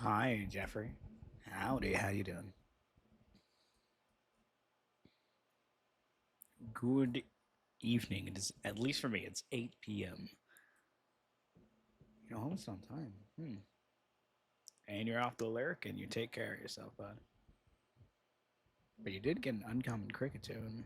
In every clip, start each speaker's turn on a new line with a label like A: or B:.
A: Hi, Jeffrey. Howdy, how you doing? Good evening. It is, at least for me, it's 8 p.m. You're almost on time. And you're off the lyric and you take care of yourself, bud. But you did get an uncommon cricket tune.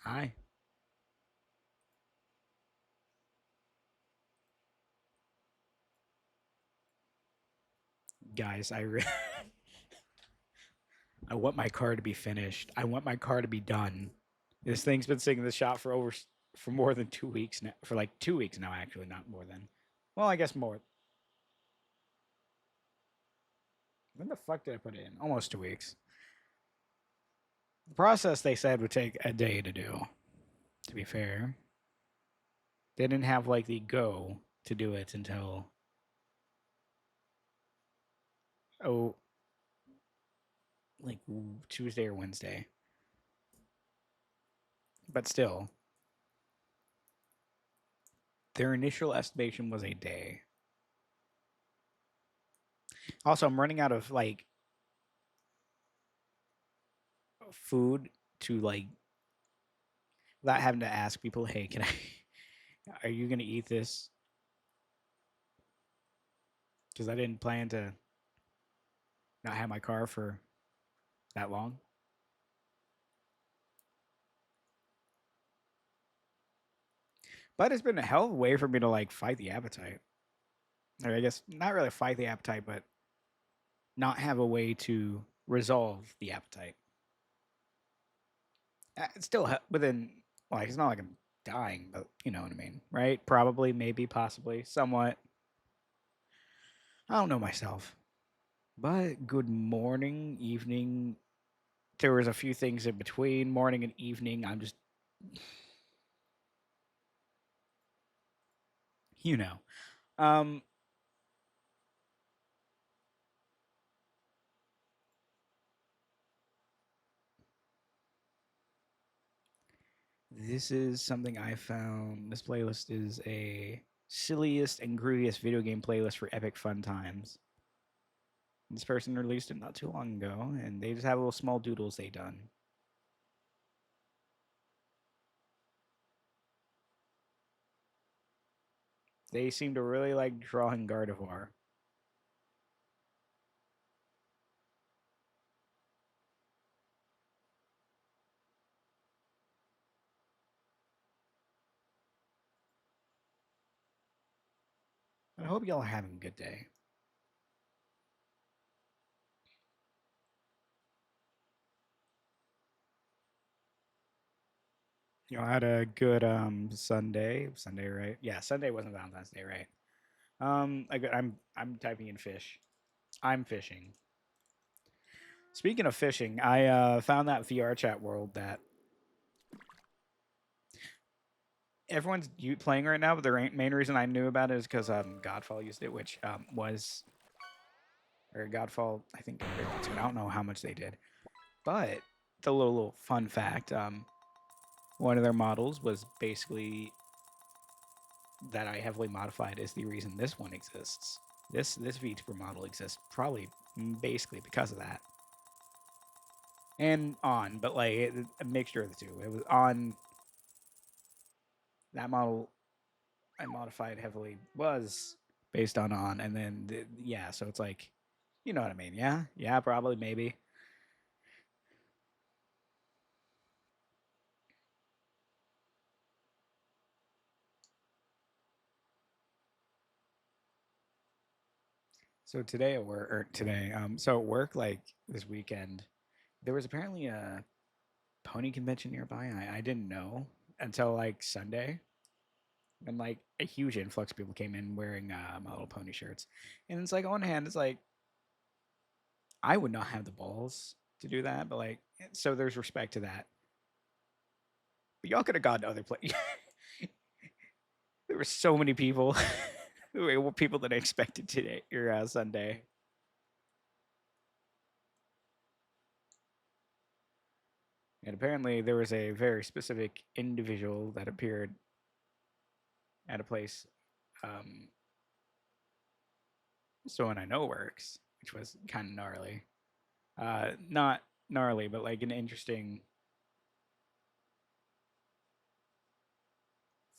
A: Hi. Guys, I want my car to be finished. I want my car to be done. This thing's been sitting in the shop for more than 2 weeks now. For like 2 weeks now, actually, not more than. Well, I guess more. When the fuck did I put it in? Almost 2 weeks. The process they said would take a day to do, to be fair. They didn't have like the go to do it until oh like Tuesday or Wednesday. But still, their initial estimation was a day. Also, I'm running out of like food to like without having to ask people, "Hey, can I are you going to eat this?" Cuz I didn't plan to not have my car for that long. But it's been a hell of a way for me to like fight the appetite. Or I guess not really fight the appetite, but not have a way to resolve the appetite. It's still within, like, it's not like I'm dying, but you know what I mean, right? Probably, maybe, possibly, somewhat. I don't know myself. But good morning, evening. There was a few things in between morning and evening. I'm just, you know. Um, this is something I found. This playlist is a silliest and grooviest video game playlist for epic fun times. This person released it not too long ago, and they just have little small doodles they done. They seem to really like drawing Gardevoir. I hope y'all are having a good day. Y'all had a good Sunday. Sunday, right? Yeah, Sunday wasn't Valentine's Day, right? I'm typing in fish. I'm fishing. Speaking of fishing, I found that VR chat world that everyone's playing right now. But the main reason I knew about it is because Godfall used it, which was or Godfall. I think I don't know how much they did, but the little fun fact. One of their models was basically that I heavily modified is the reason this one exists. This VTuber model exists probably basically because of that. And on, but like a mixture of the two. It was on that model I modified heavily was based on, and then yeah, so it's like, you know what I mean? Yeah, yeah, probably, maybe. So today at work, or today, so at work, like this weekend, there was apparently a pony convention nearby. I didn't know until like Sunday, and like a huge influx of people came in wearing My Little Pony shirts, and it's like on one hand, it's like I would not have the balls to do that, but like so there's respect to that. But y'all could have gone to other places. There were so many people. There were people that I expected today or Sunday. And apparently there was a very specific individual that appeared at a place someone I know works, which was kind of gnarly. Not gnarly, but like an interesting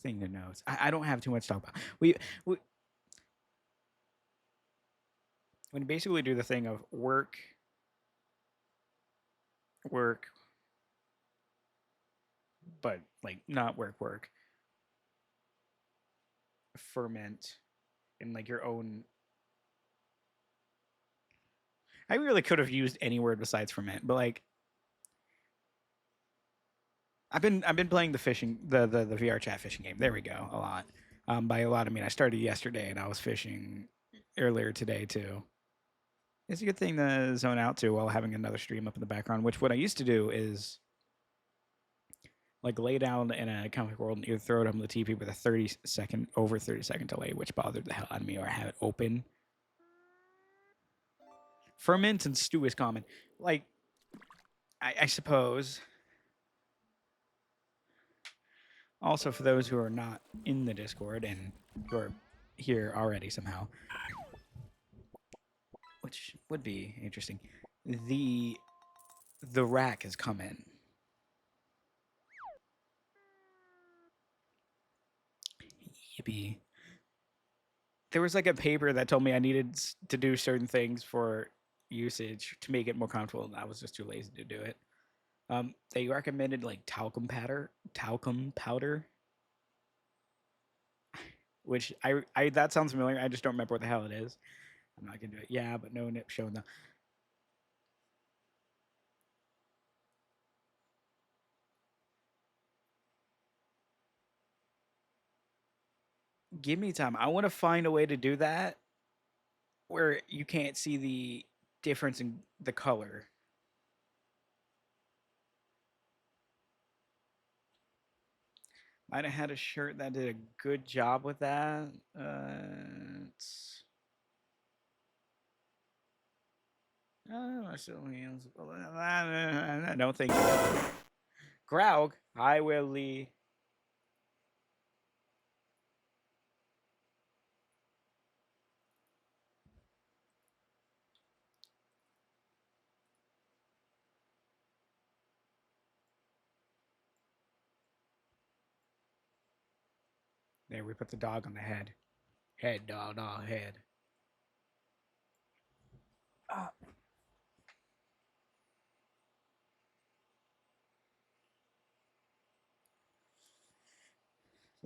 A: thing to note. I don't have too much to talk about. We when you basically do the thing of work, but like not work, ferment in like your own. I really could have used any word besides ferment, but like I've been playing the fishing the VR chat fishing game. There we go, a lot. By a lot I mean I started yesterday and I was fishing earlier today too. It's a good thing to zone out to while having another stream up in the background. Which what I used to do is like lay down in a comic world and either throw it on the TP with a 30-second delay, which bothered the hell out of me, or have it open. Ferment and stew is common. Like I suppose. Also, for those who are not in the Discord and who are here already somehow, which would be interesting, the rack has come in. Yippee. There was like a paper that told me I needed to do certain things for usage to make it more comfortable, and I was just too lazy to do it. They recommended like talcum powder, which I that sounds familiar. I just don't remember what the hell it is. I'm not gonna do it. Yeah, but no nip showing the. Give me time. I want to find a way to do that where you can't see the difference in the color. Might have had a shirt that did a good job with that. I don't think so. Graug, I will leave. There, we put the dog on the head. Head, dog, head.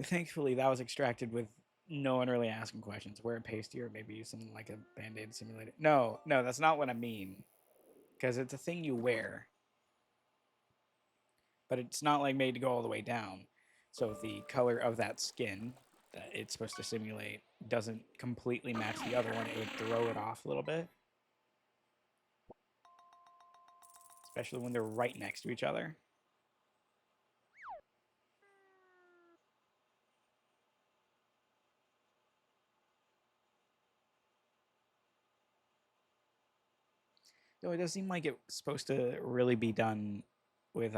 A: Thankfully, that was extracted with no one really asking questions. Wear a pasty or maybe use something like a band-aid simulator. No, that's not what I mean. Because it's a thing you wear. But it's not like made to go all the way down. So the color of that skin that it's supposed to simulate doesn't completely match the other one, it would throw it off a little bit. Especially when they're right next to each other. Though it does seem like it's supposed to really be done with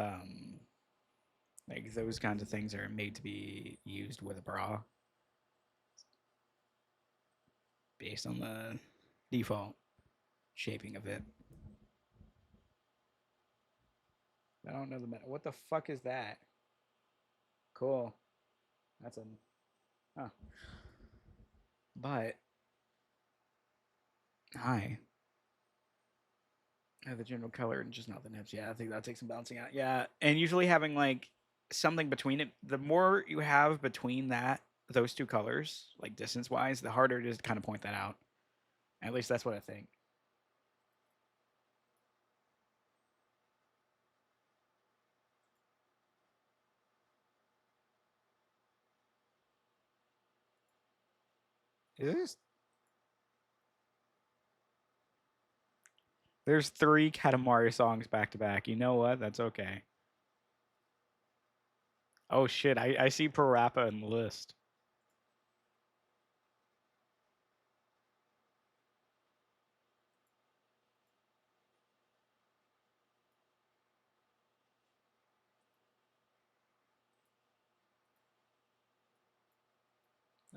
A: like those kinds of things are made to be used with a bra. Based on the default shaping of it. I don't know the meta. What the fuck is that? Cool. That's a. Huh. But. Hi. The general color and just not the nips. Yeah, I think that takes some balancing out. Yeah, and usually having like something between it. The more you have between those two colors, like distance wise, the harder it is to kind of point that out. At least that's what I think. Is this? There's 3 Katamari songs back to back. You know what? That's okay. Oh shit! I see Parappa in the list.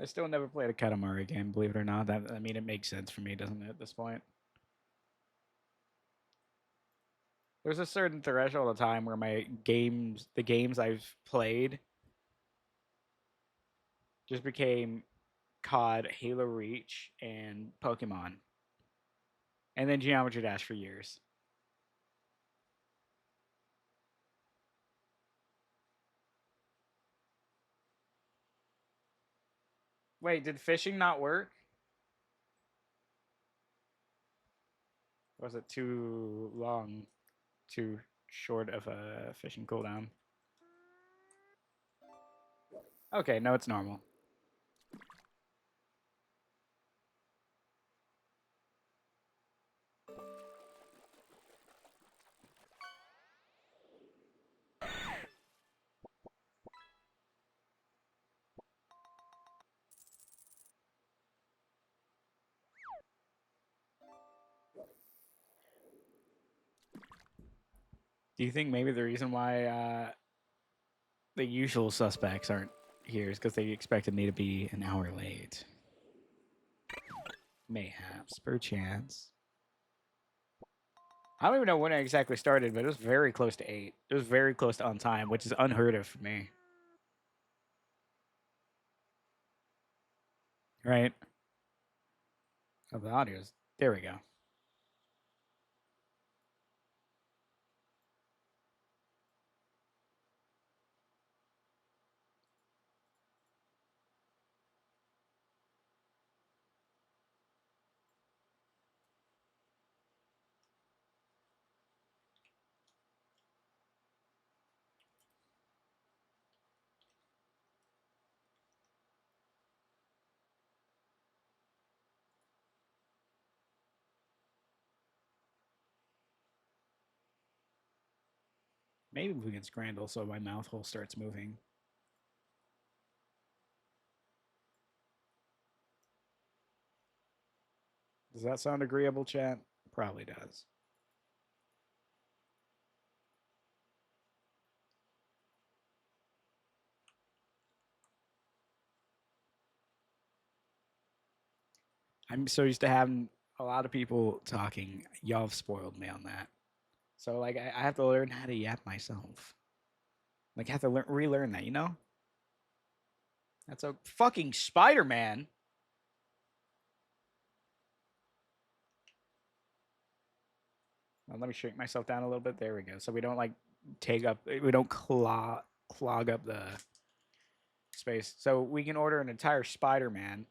A: I still never played a Katamari game, believe it or not. That I mean, it makes sense for me, doesn't it? At this point, there's a certain threshold of time where the games I've played, just became COD, Halo Reach, and Pokemon, and then Geometry Dash for years. Wait, did fishing not work? Or was it too long, too short of a fishing cooldown? Okay, no, it's normal. Do you think maybe the reason why the usual suspects aren't here is because they expected me to be an hour late? Mayhaps, perchance. I don't even know when I exactly started, but it was very close to 8. It was very close to on time, which is unheard of for me. Right? Oh, the audio's. There we go. Maybe we can scramble so my mouth hole starts moving. Does that sound agreeable, chat? Probably does. I'm so used to having a lot of people talking. Y'all have spoiled me on that. So like I have to learn how to yap myself. Like I have to relearn that, you know? That's a fucking Spider-Man. Well, let me shrink myself down a little bit. There we go. So we don't like we don't clog up the space. So we can order an entire Spider-Man,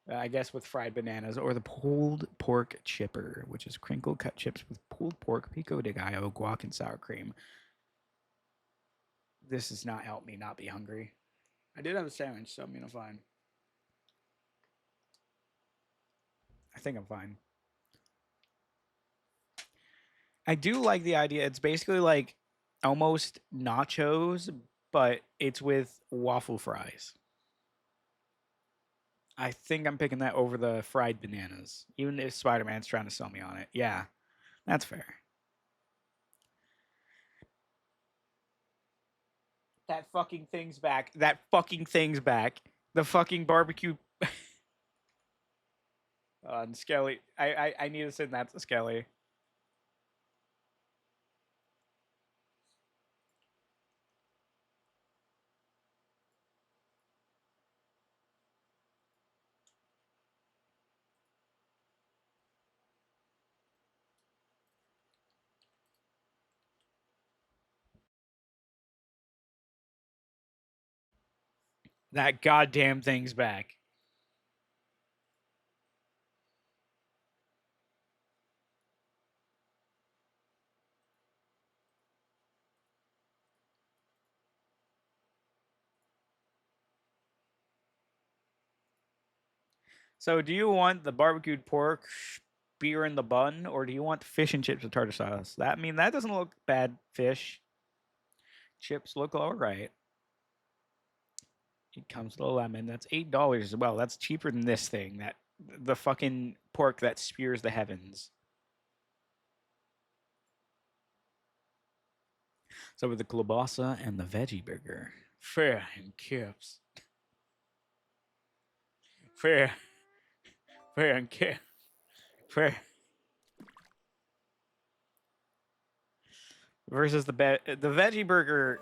A: I guess with fried bananas, or the pulled pork chipper, which is crinkle cut chips with pulled pork, pico de gallo, guac, and sour cream. This does not help me not be hungry. I did have a sandwich, so I'm fine. I think I'm fine. I do like the idea. It's basically like almost nachos, but it's with waffle fries. I think I'm picking that over the fried bananas, even if Spider Man's trying to sell me on it. Yeah, that's fair. That fucking thing's back. That fucking thing's back. The fucking barbecue. And Skelly. I need to send that to Skelly. That goddamn thing's back. So, do you want the barbecued pork, beer in the bun, or do you want fish and chips with tartar sauce? That doesn't look bad. Fish chips look all right. It comes with a lemon. That's $8 as well. That's cheaper than this thing. That the fucking pork that spears the heavens. So with the kielbasa and the veggie burger, fair and chips. fair, fair and care, fair versus the veggie burger.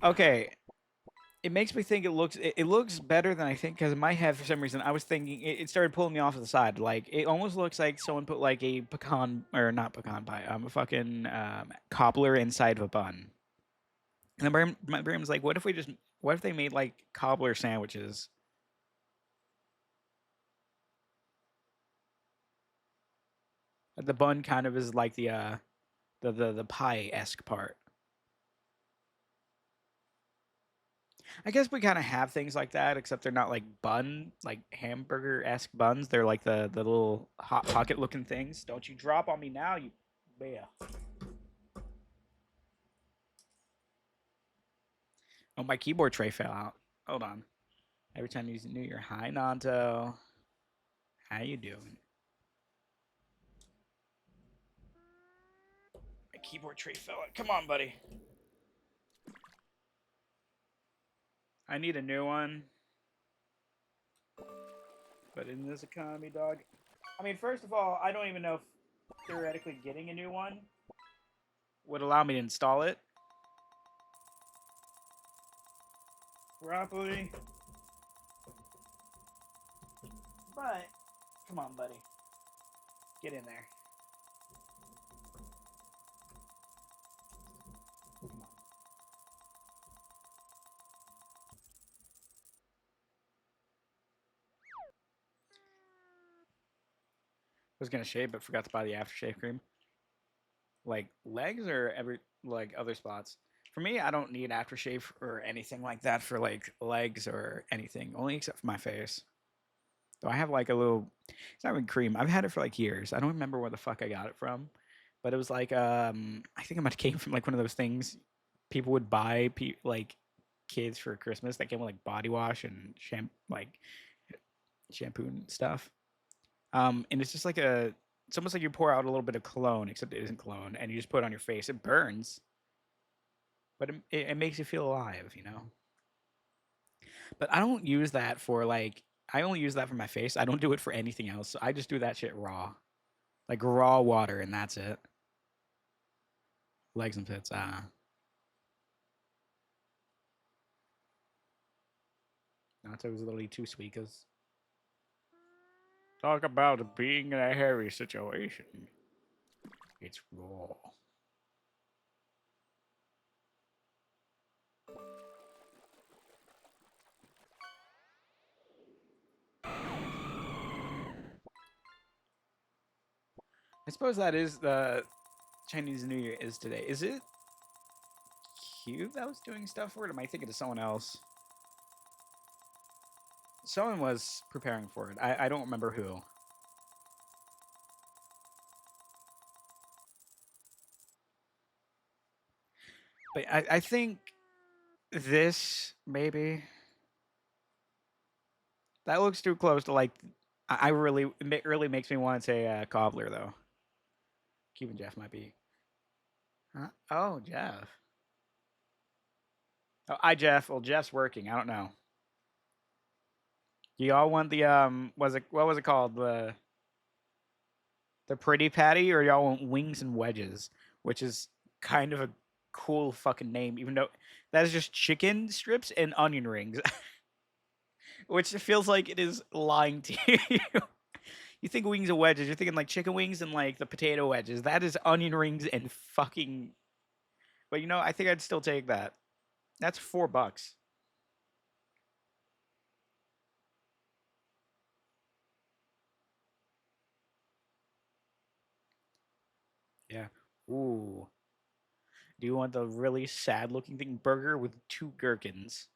A: Okay, it makes me think it looks better than I think because in my head for some reason I was thinking it started pulling me off to the side. Like it almost looks like someone put like a pecan or not pecan pie, a fucking cobbler inside of a bun. And then my brain was like, what if they made like cobbler sandwiches? The bun kind of is like the pie esque part. I guess we kind of have things like that, except they're not like like hamburger esque buns. They're like the little hot pocket looking things. Don't you drop on me now, you bear. Oh, my keyboard tray fell out. Hold on. Every time you use New Year, hi Nanto. How you doing? My keyboard tray fell out. Come on, buddy. I need a new one. But in this economy, dog. I mean, first of all, I don't even know if theoretically getting a new one would allow me to install it properly. But come on, buddy. Get in there. Come on. I was gonna shave, but forgot to buy the aftershave cream. Like legs or every like other spots. For me, I don't need aftershave or anything like that for like legs or anything. Only except for my face. So I have like a little. It's not even cream. I've had it for like years. I don't remember where the fuck I got it from, but it was like I think it might have came from like one of those things people would buy like kids for Christmas that came with like body wash and shampoo and stuff. And it's just like it's almost like you pour out a little bit of cologne, except it isn't cologne, and you just put it on your face. It burns, but it makes you feel alive, you know. But I don't use that for like. I only use that for my face. I don't do it for anything else. I just do that shit raw, like raw water, and that's it. Legs and tits. Not was literally too sweet. Cause talk about being in a hairy situation. It's raw. I suppose that is the Chinese New Year is today. Is it Cube that was doing stuff for it? Or am I thinking of someone else? Someone was preparing for it. I don't remember who. But I think this maybe that looks too close to like. I really it really makes me want to say cobbler though. Cuban Jeff might be. Huh? Oh, Jeff. Oh, hi Jeff. Well, Jeff's working. I don't know. Do y'all want the was it what was it called the pretty patty or y'all want wings and wedges, which is kind of a cool fucking name, even though that is just chicken strips and onion rings, which feels like it is lying to you. You think wings and wedges, you're thinking like chicken wings and like the potato wedges. That is onion rings and fucking. But you know, I think I'd still take that. That's $4. Yeah. Ooh. Do you want the really sad looking thing burger with 2 gherkins?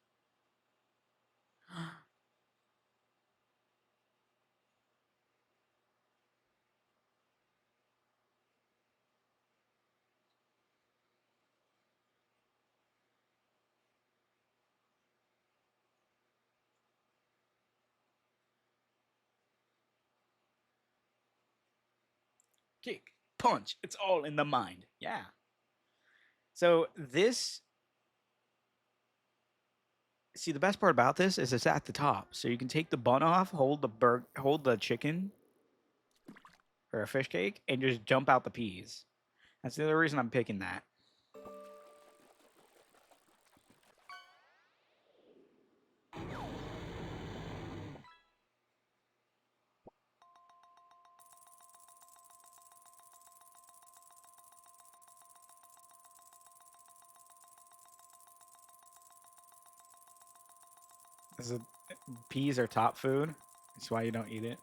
A: Kick, punch. It's all in the mind. Yeah. So this See, the best part about this is it's at the top, so you can take the bun off, hold the chicken or a fish cake, and just jump out the peas. That's the other reason I'm picking that. Peas are top food. That's why you don't eat it.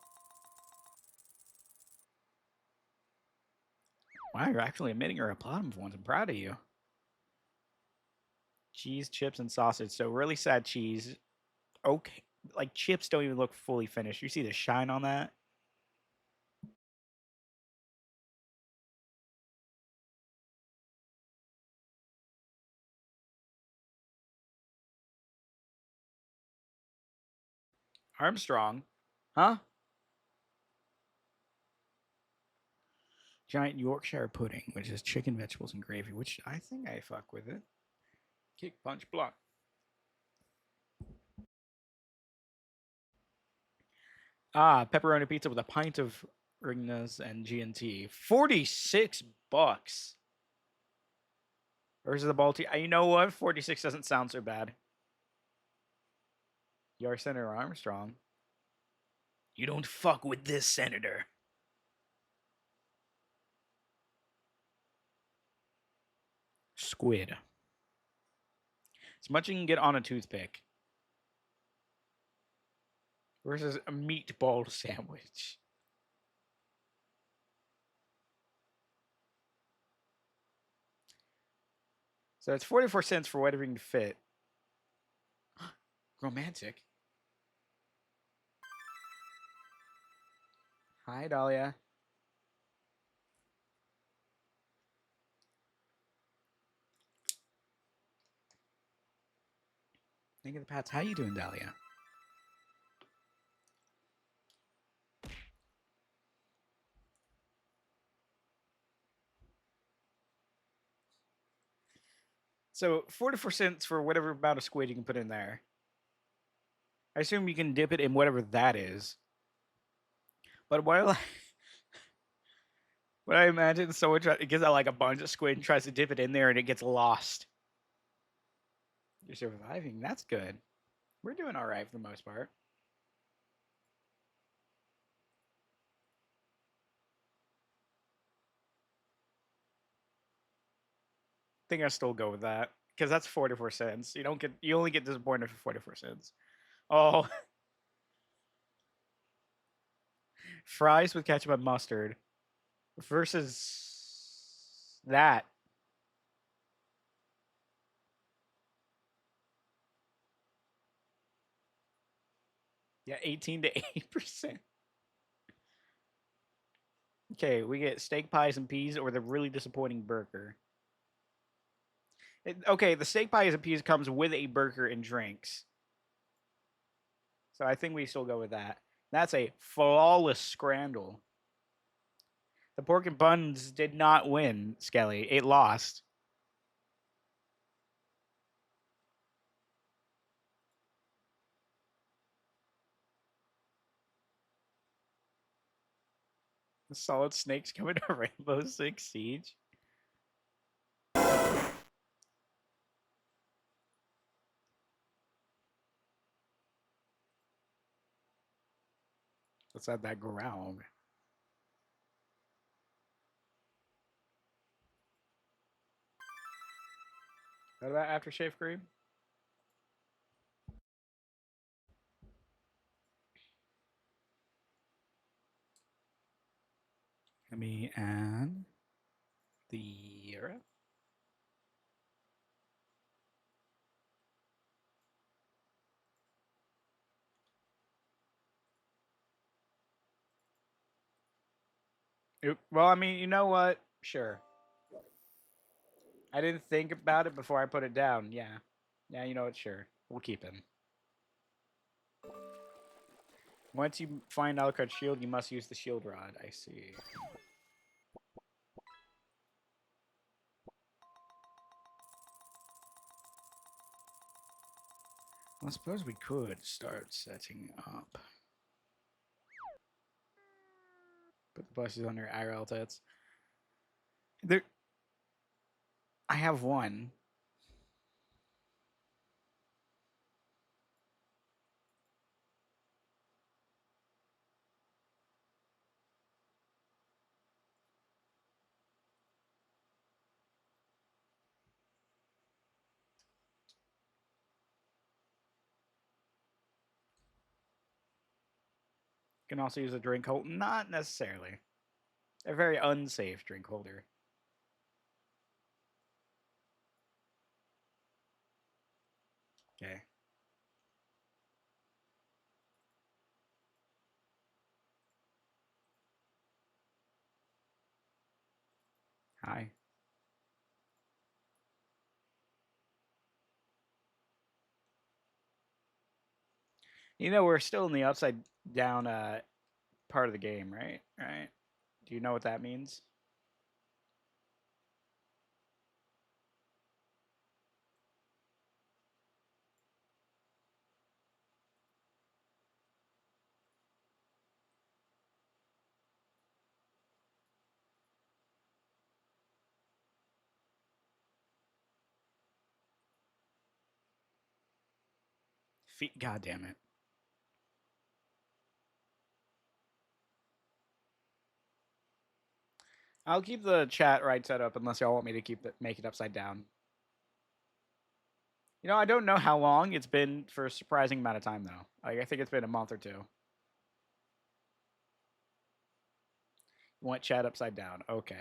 A: Wow, you're actually admitting you're a bottom for once. I'm proud of you. Cheese, chips, and sausage. So really sad cheese. Okay, like chips don't even look fully finished. You see the shine on that? Armstrong, huh? Giant Yorkshire pudding, which is chicken, vegetables, and gravy. Which I think I fuck with it. Kick, punch, block. Ah, pepperoni pizza with a pint of Rignas and G&T. 46 bucks. Versus the Balti. You know what? 46 doesn't sound so bad. You're Senator Armstrong. You don't fuck with this, Senator. Squid. As much as you can get on a toothpick. Versus a meatball sandwich. So it's 44 cents for whatever you can fit. Romantic. Hi, Dahlia. Think of the Pats. How you doing, Dahlia? So 44 cents for whatever amount of squid you can put in there. I assume you can dip it in whatever that is. But what I imagine someone gets out like a bunch of squid and tries to dip it in there and it gets lost. You're surviving. That's good. We're doing all right for the most part. I think I still go with that because that's 44 cents. You only get disappointed for 44 cents. Oh, fries with ketchup and mustard versus that. Yeah, 18 to 8%. Okay, we get steak pies and peas or the really disappointing burger. Okay, the steak pies and peas comes with a burger and drinks. So I think we still go with that. That's a flawless scramble. The pork and buns did not win, Skelly. It lost. The solid snakes coming to Rainbow Six Siege. Let's add that ground. What about aftershave cream? Let me add the era. Well, I mean, you know what? Sure. I didn't think about it before I put it down. Yeah. Yeah, you know what? Sure. We'll keep him. Once you find Alucard's shield, you must use the shield rod. I see. I suppose we could start setting up. Put the buses on your IRL tits. There, I have one. You can also use a drink holder. Not necessarily. A very unsafe drink holder. Okay. Hi. You know, we're still in the upside down part of the game, right? Right. Do you know what that means? God damn it. I'll keep the chat right side up unless y'all want me to make it upside down. You know, I don't know how long it's been for a surprising amount of time though. Like, I think it's been a month or two. You want chat upside down? Okay.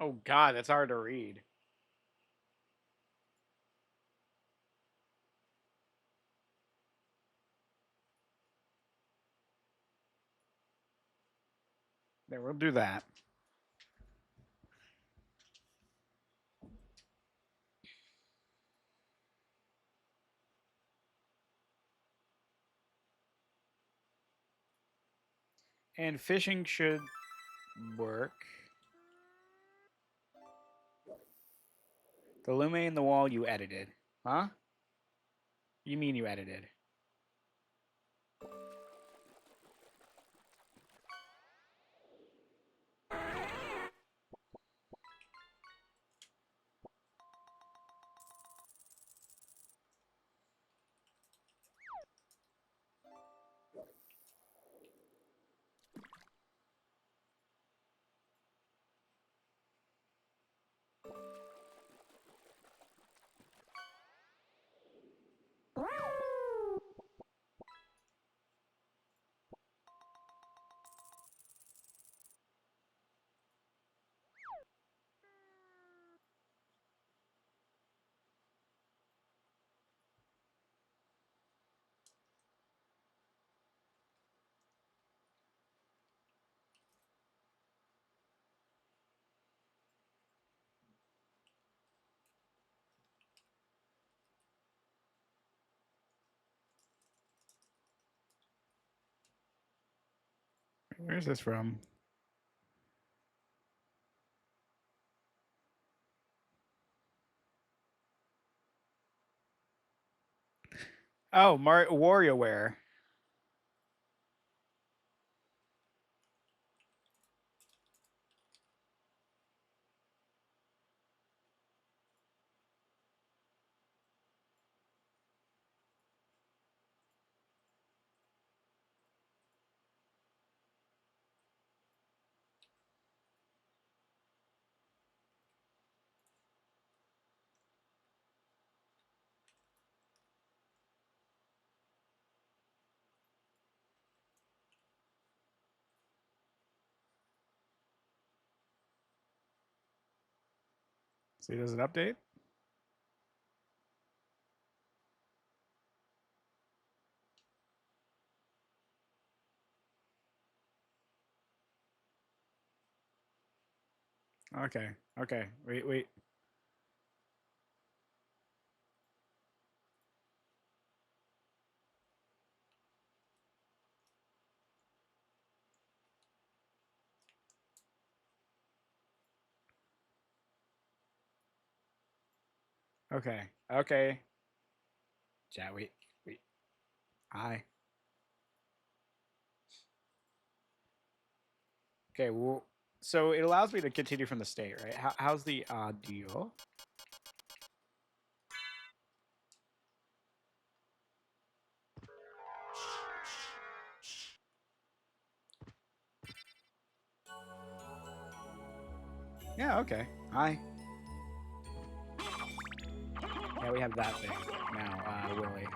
A: Oh God, that's hard to read. There, we'll do that. And fishing should work. The lume in the wall you edited. Huh? You mean you edited? Where's this from? Oh, WarioWare. See, does it update? Okay. Okay. Wait. Wait. Okay. Okay. Chat. Wait. Wait. Hi. Okay. Well. So it allows me to continue from the state, right? How's the audio? Yeah. Okay. Hi. Yeah, we have that thing now, Willie.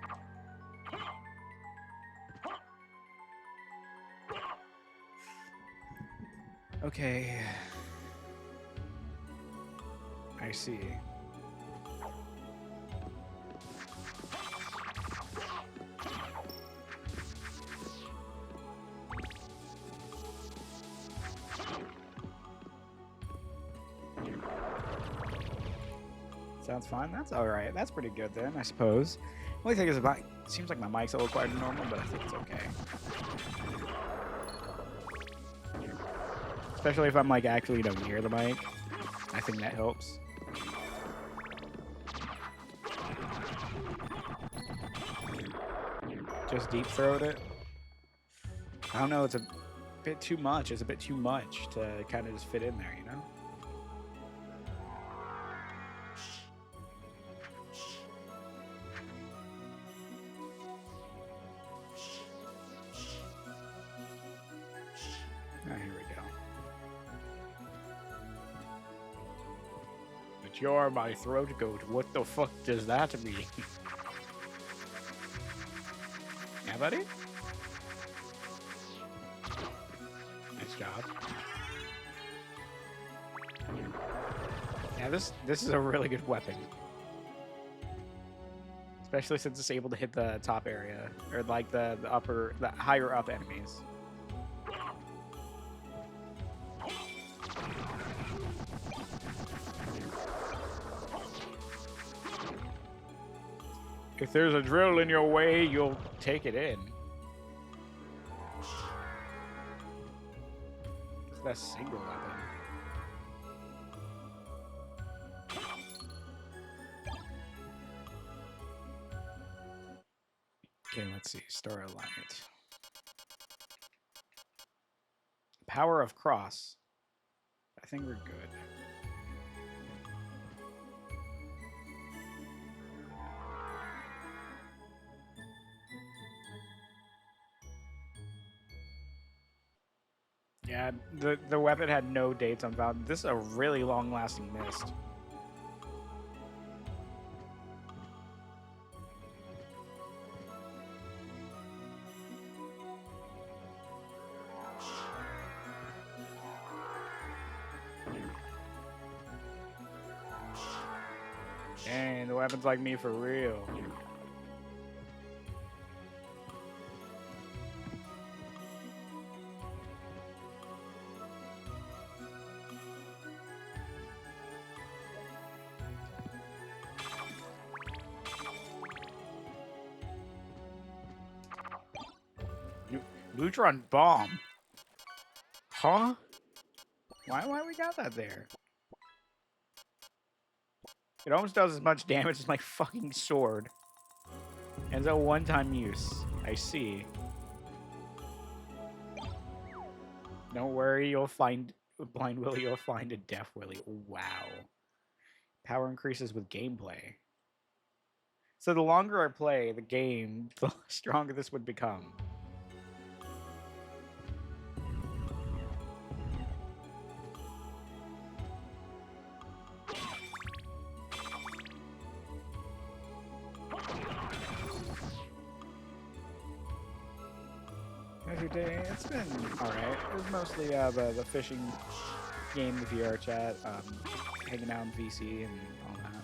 A: Okay. I see. Sounds fine. That's all right. That's pretty good then, I suppose. Only thing is, it seems like my mic's a little quieter than normal, but I think it's okay. Especially if I'm like actually near the mic. I think that helps. Just deep throat it. I don't know. It's a bit too much. It's a bit too much to kind of just fit in there, you know? Ah, here we go. But you're my throat goat. What the fuck does that mean? Yeah, buddy? Nice job. Yeah, this is a really good weapon. Especially since it's able to hit the top area. Or like the higher up enemies. If there's a drill in your way, you'll take it in. It's that single weapon. Okay, let's see. Star Alliance. Power of Cross. I think we're good. Yeah, the weapon had no dates on value. This is a really long-lasting mist. Dang, the weapon's like me for real. Neutron bomb. Huh? Why we got that there? It almost does as much damage as my fucking sword. And it's a one-time use. I see. Don't worry, you'll find Blind Willie, you'll find a Deaf Willie. Wow. Power increases with gameplay. So the longer I play the game, the stronger this would become. How's your day? It's been alright. It was mostly the fishing game, the VR chat, hanging out in VC and all that.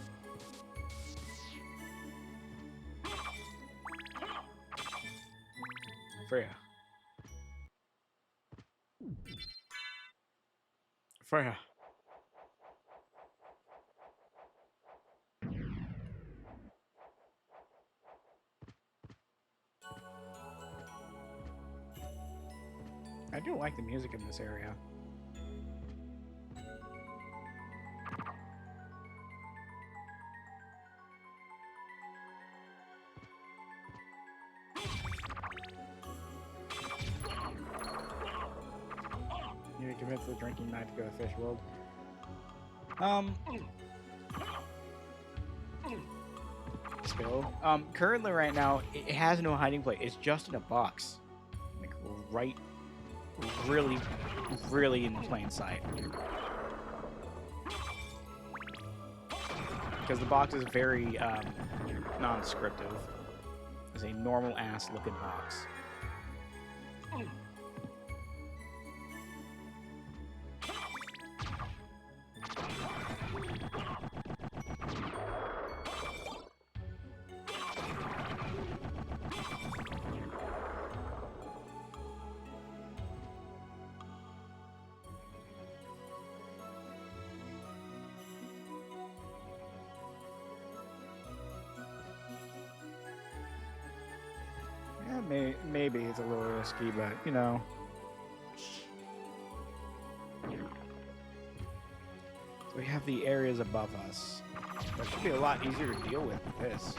A: Freya. Freya. I do like the music in this area. You need to convince the drinking knife to go to the fish world. Skill. Currently right now, it has no hiding place. It's just in a box. Like, right, really, really in plain sight. Because the box is very non-descriptive. It's a normal-ass looking box. Maybe it's a little risky, but, you know. So we have the areas above us. That should be a lot easier to deal with this.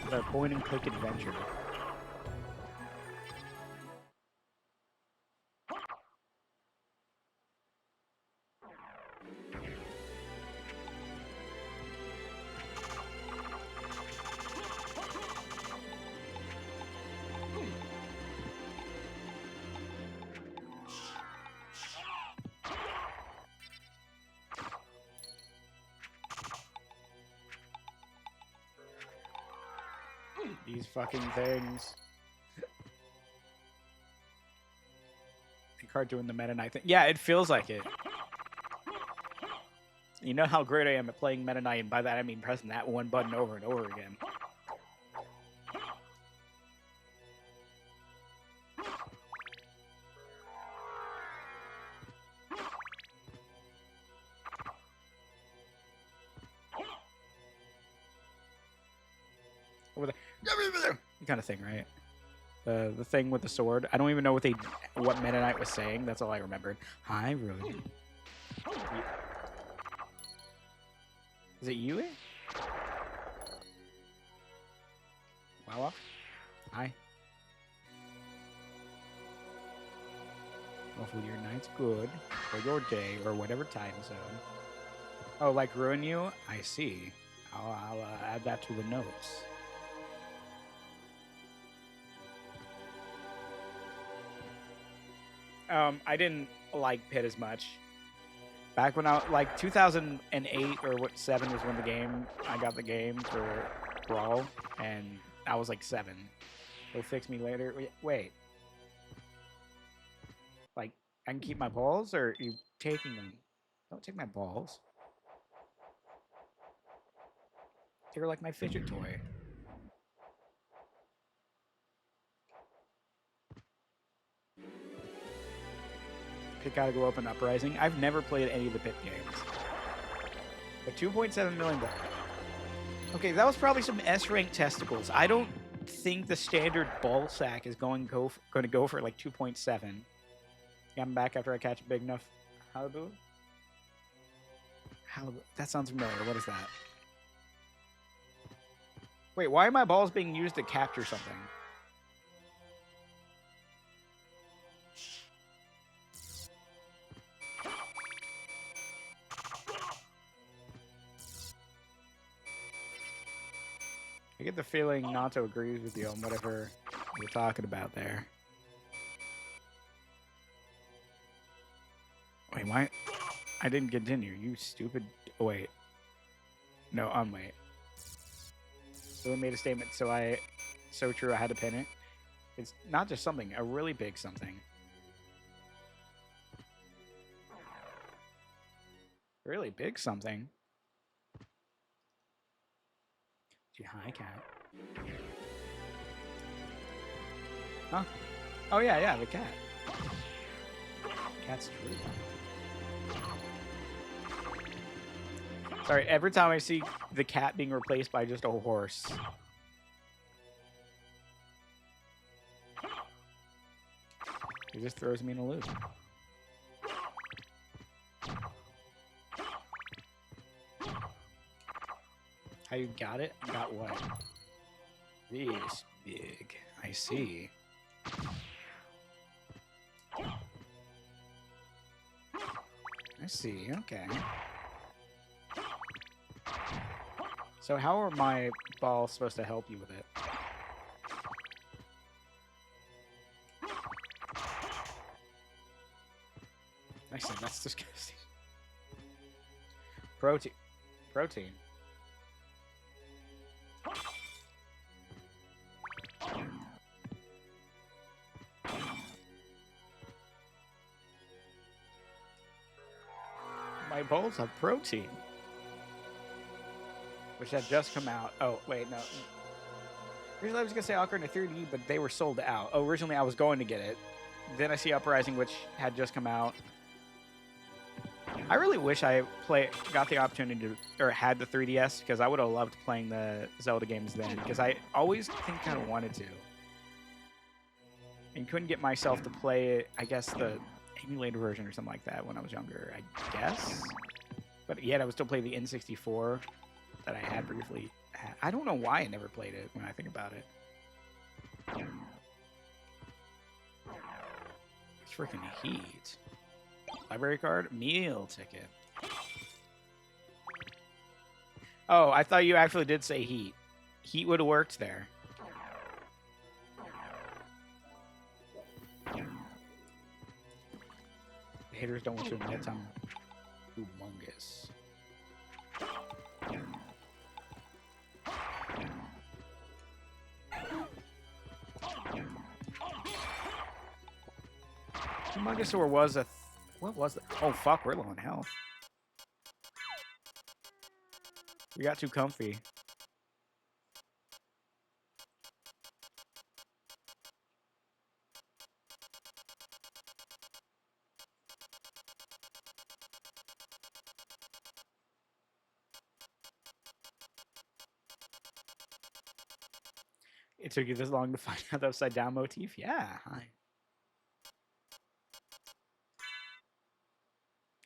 A: It's our point-and-click adventure. These fucking things. The card doing the Meta Knight thing. Yeah, it feels like it. You know how great I am at playing Meta Knight, and by that I mean pressing that one button over and over again. Over there. Kind of thing, right? The thing with the sword. I don't even know what Meta Knight was saying. That's all I remembered. Hi, Ruin. Is it you? Wow. Hi. Hopefully your night's good. Or your day, or whatever time zone. Oh, like ruin you? I see. I'll add that to the notes. I didn't like Pit as much. Back when like 2008 or 7 was when I got the game for Brawl, and I was like 7. They'll fix me later. Wait. Like, I can keep my balls, or are you taking them? Don't take my balls. They're like my fidget toy. Pit gotta go up in Uprising. I've never played any of the Pit games. But $2.7 million. Okay, that was probably some S-rank testicles. I don't think the standard ball sack is going to go for like 2.7. Yeah, I'm back after I catch a big enough Halibu. Halibu. That sounds familiar. What is that? Wait, why are my balls being used to capture something? I get the feeling Nato agrees with you on whatever you're talking about there. Wait, why? I didn't continue. You stupid. Oh, wait. No, wait. So they made a statement, so true I had to pin it. It's not just something, a really big something. Really big something. Hi, cat. Huh? Oh, yeah, the cat. Cat's true. Sorry, every time I see the cat being replaced by just a horse. It just throws me in a loop. How you got it? Got what? This big. I see. I see. Okay. So how are my balls supposed to help you with it? I said that's disgusting. Protein. Protein. My balls have protein. Which had just come out. Oh, wait, no. Originally I was going to say Ocarina of 3D, but they were sold out. Oh, originally I was going to get it. Then I see Uprising, which had just come out. I really wish I got the opportunity to, or had the 3DS, because I would have loved playing the Zelda games then, because I always think I wanted to. And couldn't get myself to play it, I guess, the emulator version or something like that when I was younger, I guess. But yet I would still play the N64 that I had briefly. I don't know why I never played it when I think about it. It's freaking heat. Library card? Meal ticket. Oh, I thought you actually did say heat. Heat would have worked there. The haters don't want to admit I'm humongous. Humongosaur was a... what was it? Oh, fuck, we're low on health. We got too comfy. It took you this long to find out the upside down motif? Yeah, hi.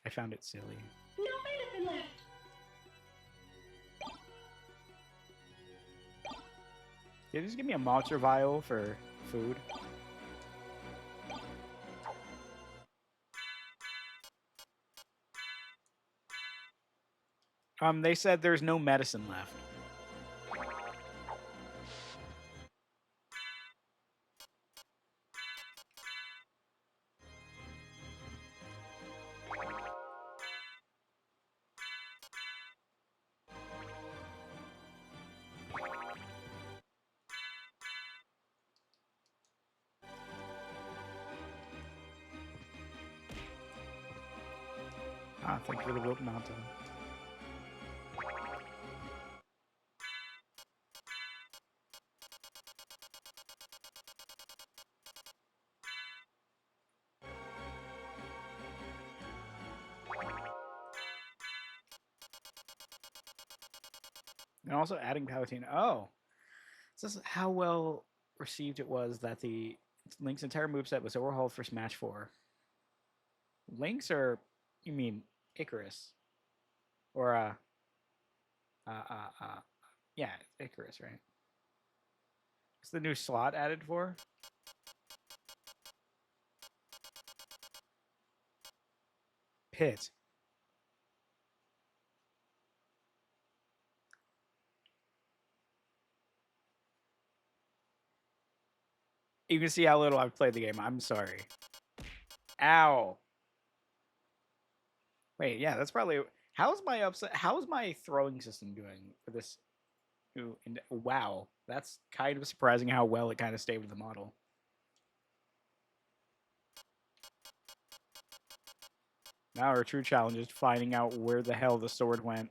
A: I found it silly.
B: No medicine left.
A: Did you just give me a monster vial for food? They said there's no medicine left. Ah, thank you for the rope mountain. And also adding Palutena. Oh, this is how well received it was that the Link's entire moveset was overhauled for Smash 4. Link's, or you mean Icarus? Or yeah, Icarus, right? What's the new slot added for? Pit. You can see how little I've played the game. I'm sorry. Ow. Wait, yeah, that's probably... How's my throwing system doing for this? Ooh, and wow, that's kind of surprising how well it kind of stayed with the model. Now our true challenge is finding out where the hell the sword went.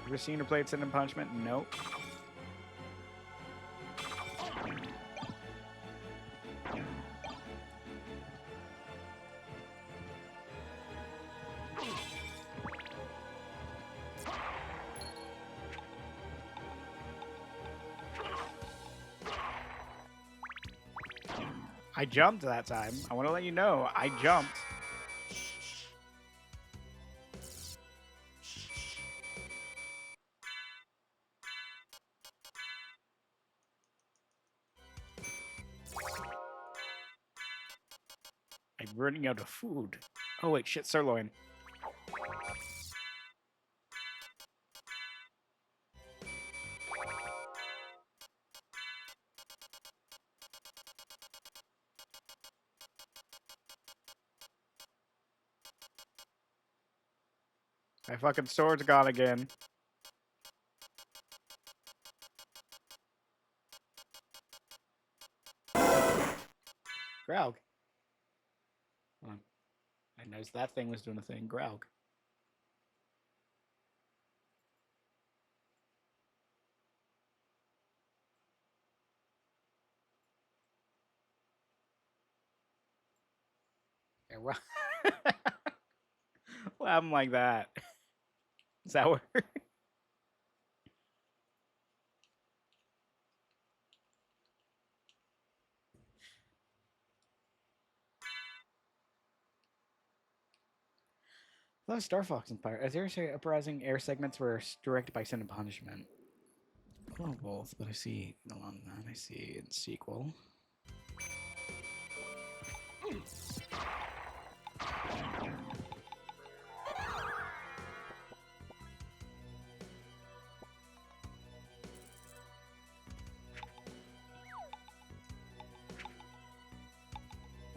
A: Ever seen her play Sin and Punishment? Nope. I jumped that time. I want to let you know, I jumped. I'm running out of food. Oh wait, shit, sirloin. My fucking sword's gone again. Graug. Hold on. I noticed that thing was doing a thing. Graug. Yeah, well, what happened like that? Is that where? That was Star Fox Empire. As air uprising air segments were directed by Sin and Punishment. Well, both, but I see along that. I see in sequel.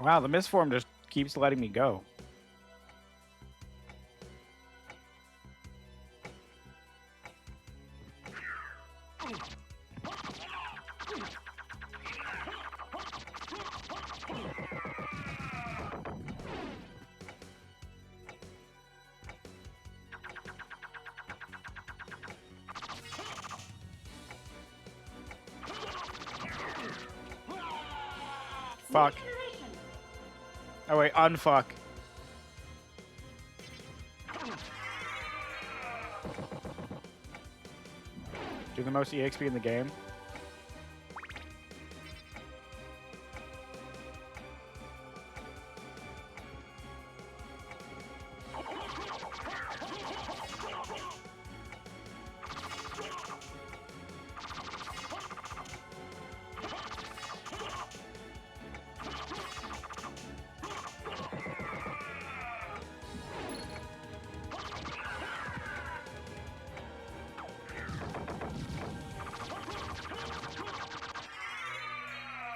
A: Wow, the misform just keeps letting me go. Fuck. Oh wait, unfuck. Do the most EXP in the game.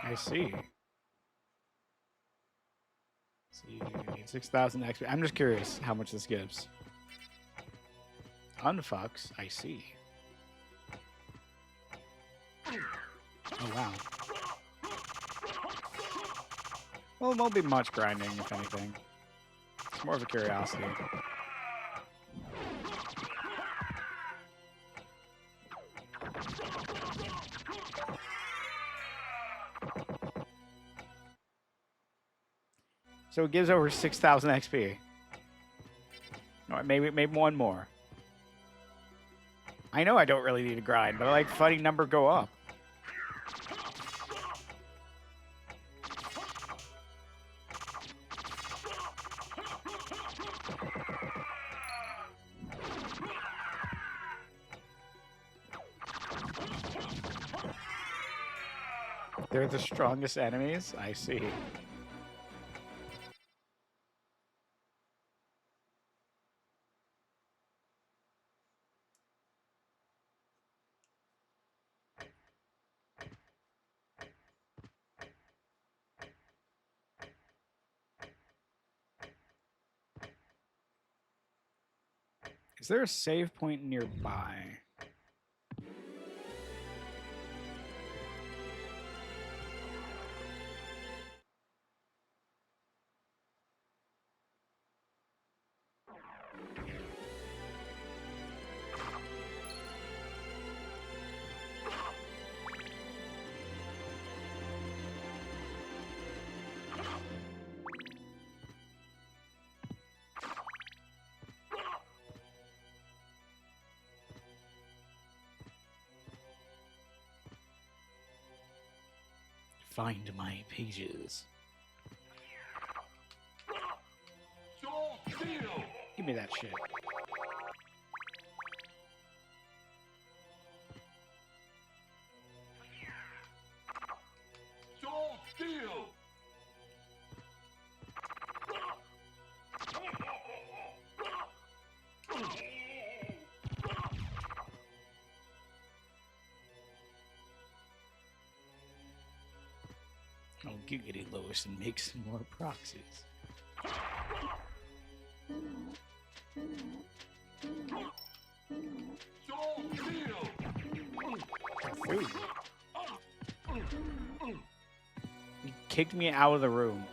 A: I see. So you need 6,000 XP. I'm just curious how much this gives. Unfucks, I see. Oh, wow. Well, it won't be much grinding, if anything. It's more of a curiosity. So it gives over 6,000 XP. No, maybe one more. I know I don't really need to grind, but I like fighting number go up. They're the strongest enemies? I see. Is there a save point nearby? Find my pages. Give me that shit.
C: Soul Steel!
A: Oh, giggity Lois and make some more proxies.
C: Soul Steel!
A: Food. He kicked me out of the room.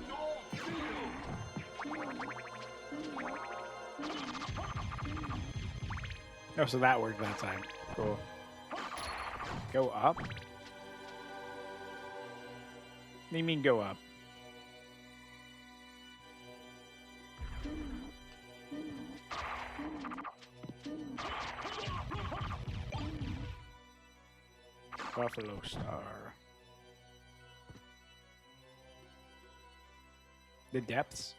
C: Soul Steel!
A: Oh, so that worked that time. Cool. Go up? What do you mean go up? Buffalo Star. The depths?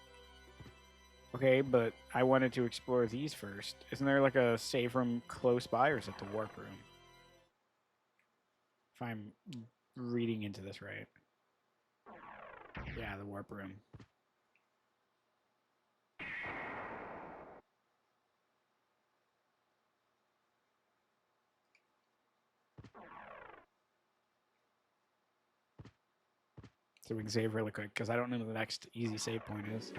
A: Okay, but I wanted to explore these first. Isn't there like a save room close by, or is it the warp room? If I'm reading into this right. Yeah, the warp room. So we can save really quick, because I don't know what the next easy save point is.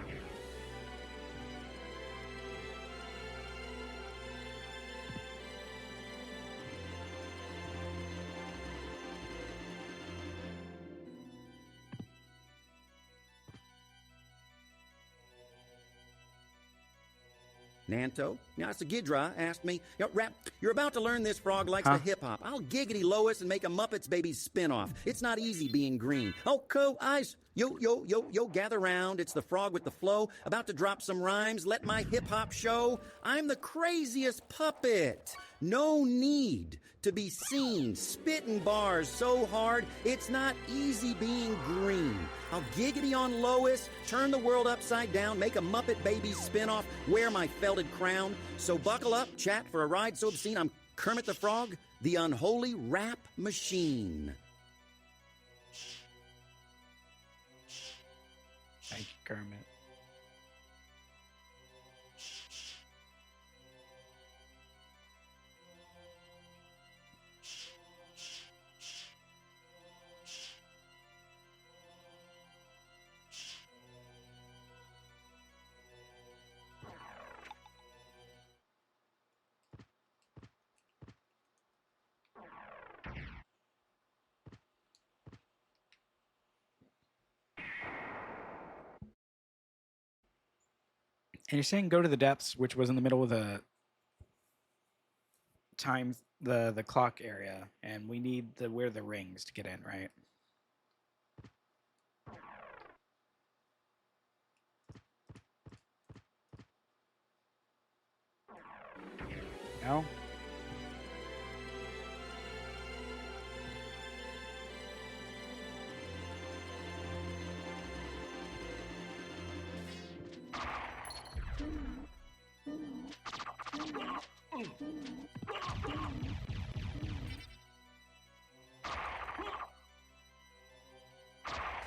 D: Nanto? Now, Sagidra asked me, Rap, you're about to learn this frog likes
A: Huh?
D: the hip-hop. I'll giggity Lois and make a Muppets Babies spin-off. It's not easy being green. Oh, eyes. Yo, gather round. It's the frog with the flow. About to drop some rhymes. Let my hip-hop show. I'm the craziest puppet. No need to be seen. Spitting bars so hard, it's not easy being green. I'll giggity on Lois, turn the world upside down, make a Muppet Babies spin-off, wear my felted crown. So buckle up, chat, for a ride so obscene, I'm Kermit the Frog, the unholy rap machine.
A: Thank you, Kermit. And you're saying go to the depths, which was in the middle of the time, the clock area, and we need the where the rings to get in, right? No?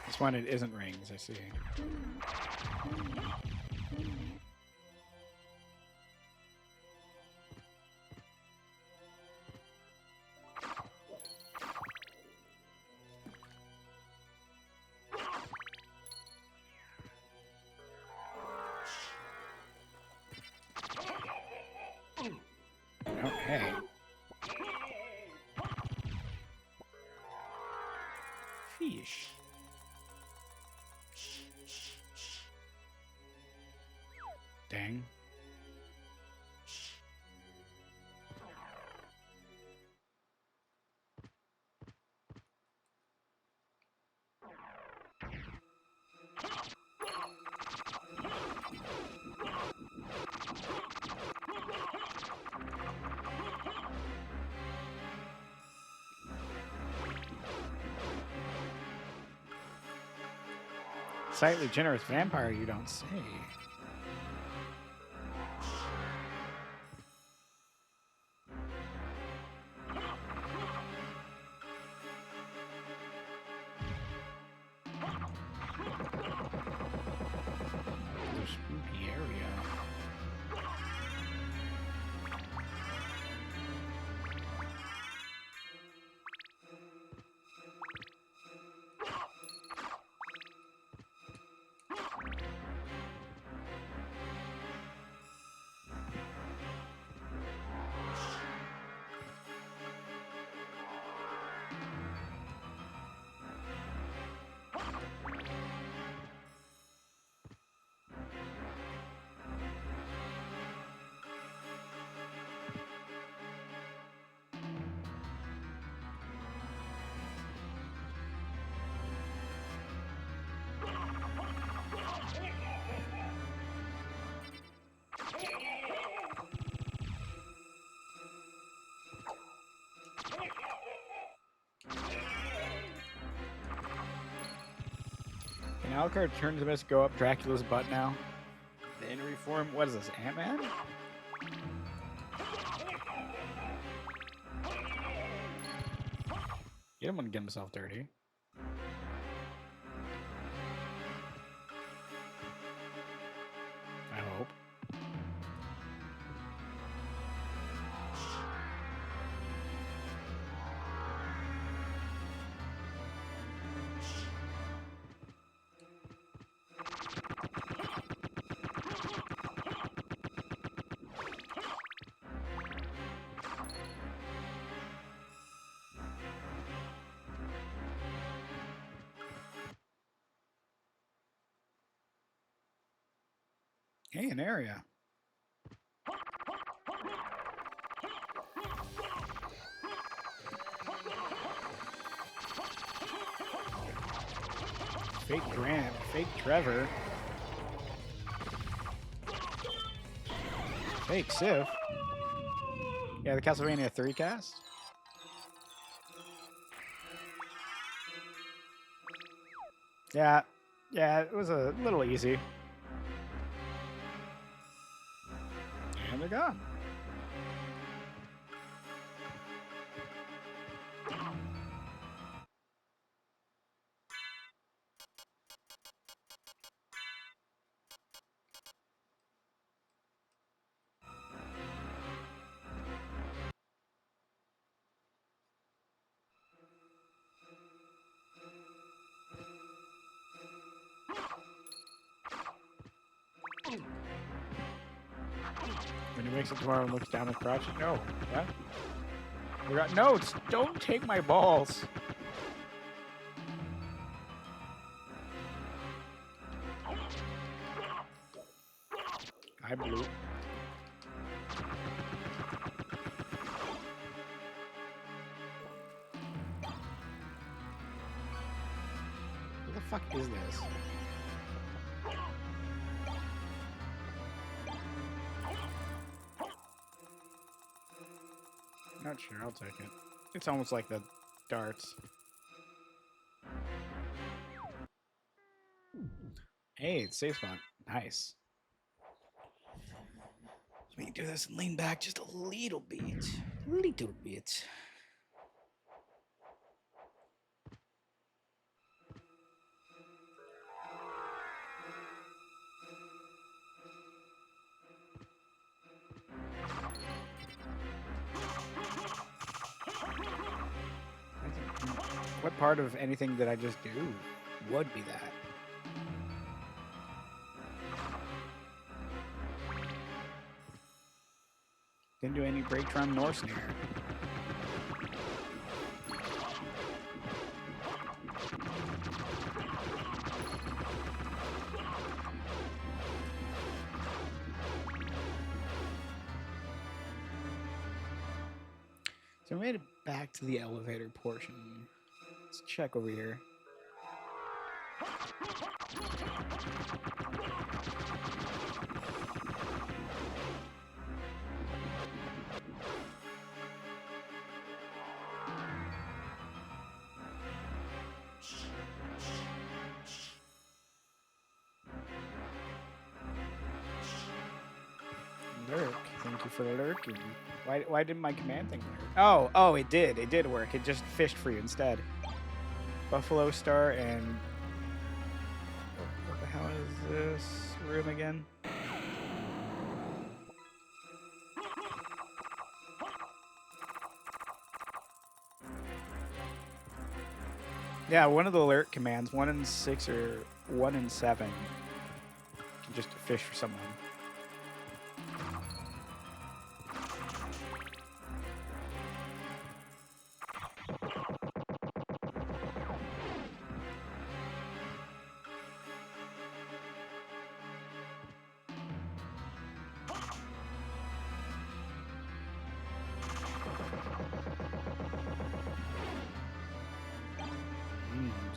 A: This one, it isn't rings, I see. Oh, hey. Fish. Dang. slightly generous vampire, you don't say. It's a spooky area. Can Alucard turn his best to go up Dracula's butt now? The injury form? What is this, Ant-Man? He didn't want to get himself dirty. I hope. Hey, an area. Fake Grant, fake Trevor. Fake Sif. Yeah, the Castlevania 3 cast. Yeah, it was a little easy. And they're gone. When he wakes up tomorrow and looks down his crotch, no. What? No, don't take my balls. I blew. What the fuck is this? Not sure, I'll take it. It's almost like the darts. Hey, it's safe spot. Nice. Let me do this and lean back just a little bit. Little bit. What part of anything that I just do would be that? Didn't do any break drum nor snare. So we made it back to the elevator portion. Let's check over here. Lurk. Thank you for lurking. Why didn't my command thing work? Oh, it did. It did work. It just fished for you instead. Buffalo Star and what the hell is this room again? Yeah, one of the alert commands, 1 in 6 or 1 in 7, can just fish for someone.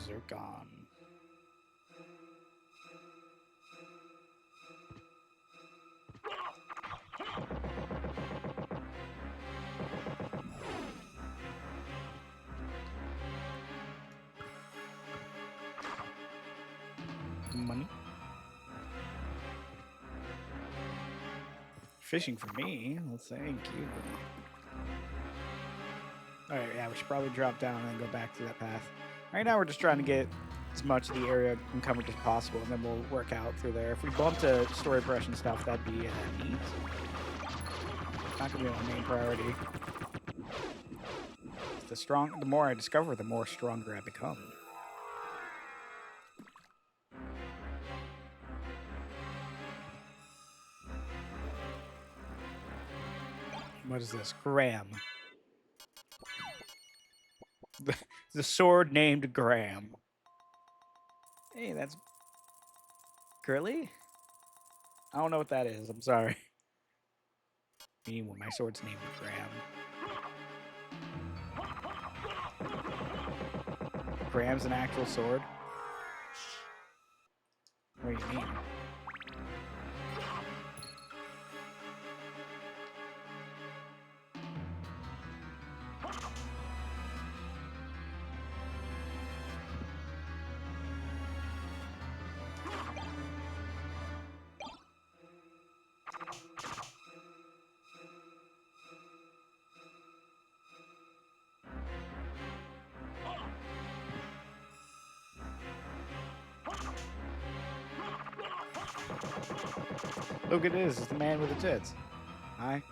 A: Zircon. Money. Fishing for me. Well, thank you. Alright, yeah, we should probably drop down and then go back to that path. Right now we're just trying to get as much of the area uncovered as possible, and then we'll work out through there. If we bump to story brush and stuff, that'd be neat. Not gonna be my main priority. The more I discover, the more stronger I become. What is this? Graham. The sword named Graham. Hey, that's girly? I don't know what that is. I'm sorry. Me when my sword's named Graham. Graham's an actual sword? What do you mean? Look, it is. It's the man with the tits. Hi.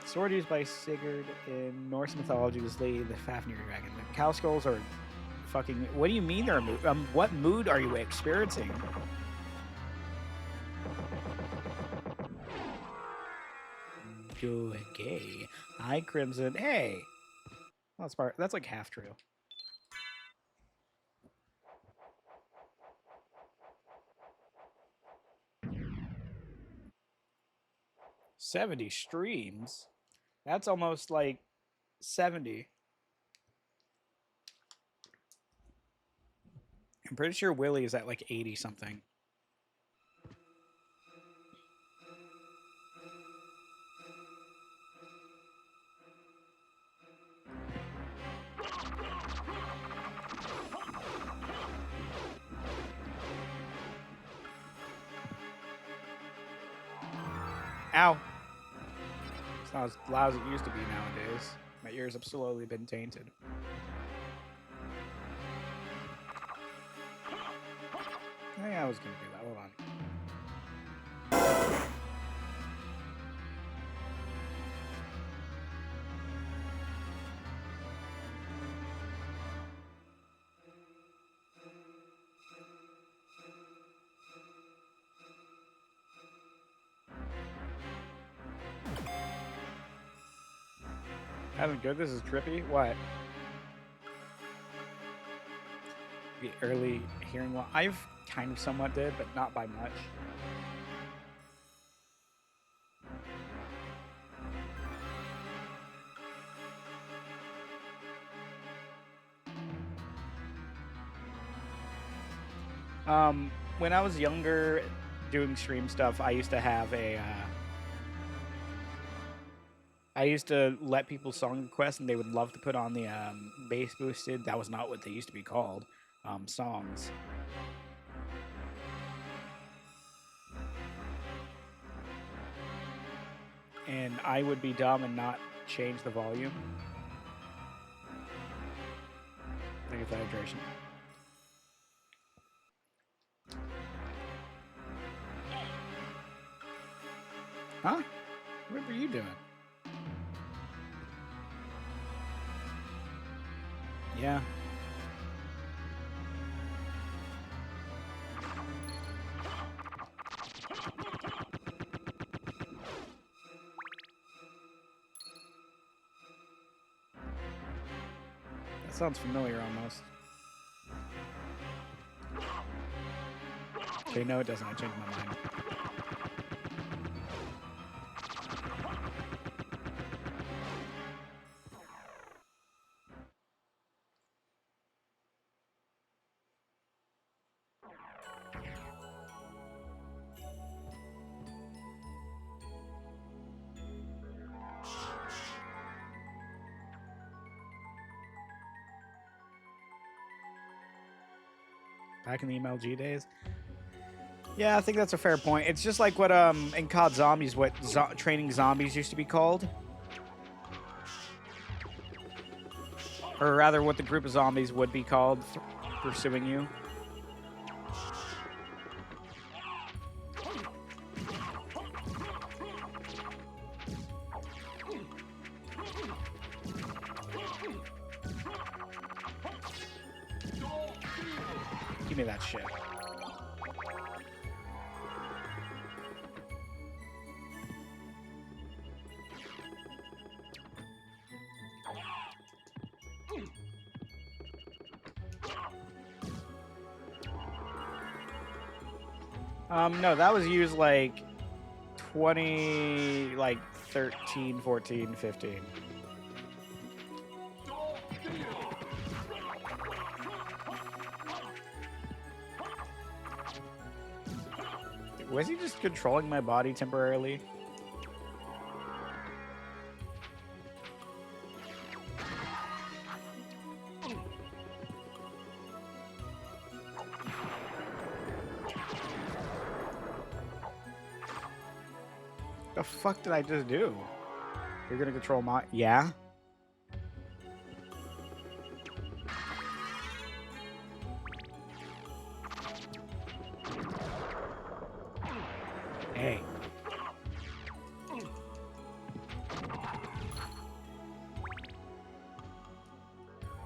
A: Sword used by Sigurd in Norse mythology to slay the Fafnir dragon. The cow skulls are fucking. What do you mean they're a mood? What mood are you experiencing? Go gay. Hi, Crimson. Hey. That's part. That's like half true. $70 streams. That's almost like 70. I'm pretty sure Willie is at like 80 something. Ow. It's not as loud as it used to be nowadays. My ears have slowly been tainted. Hey, I was gonna do that. Hold on. Having good. This is trippy. What? The early hearing loss. I've kind of somewhat did, but not by much. When I was younger, doing stream stuff, I used to have I used to let people song request, and they would love to put on the bass boosted. That was not what they used to be called. Songs. And I would be dumb and not change the volume. I get the hydration. Huh? What were you doing? Yeah. That sounds familiar almost. Okay, no, it doesn't. I changed my mind. Back in the MLG days. Yeah, I think that's a fair point. It's just like what in COD Zombies, what training zombies used to be called, or rather, what the group of zombies would be called pursuing you. Give me that shit. No, that was used like 13, 14, 15. Was he just controlling my body temporarily? The fuck did I just do? You're gonna control my... Yeah? Hey.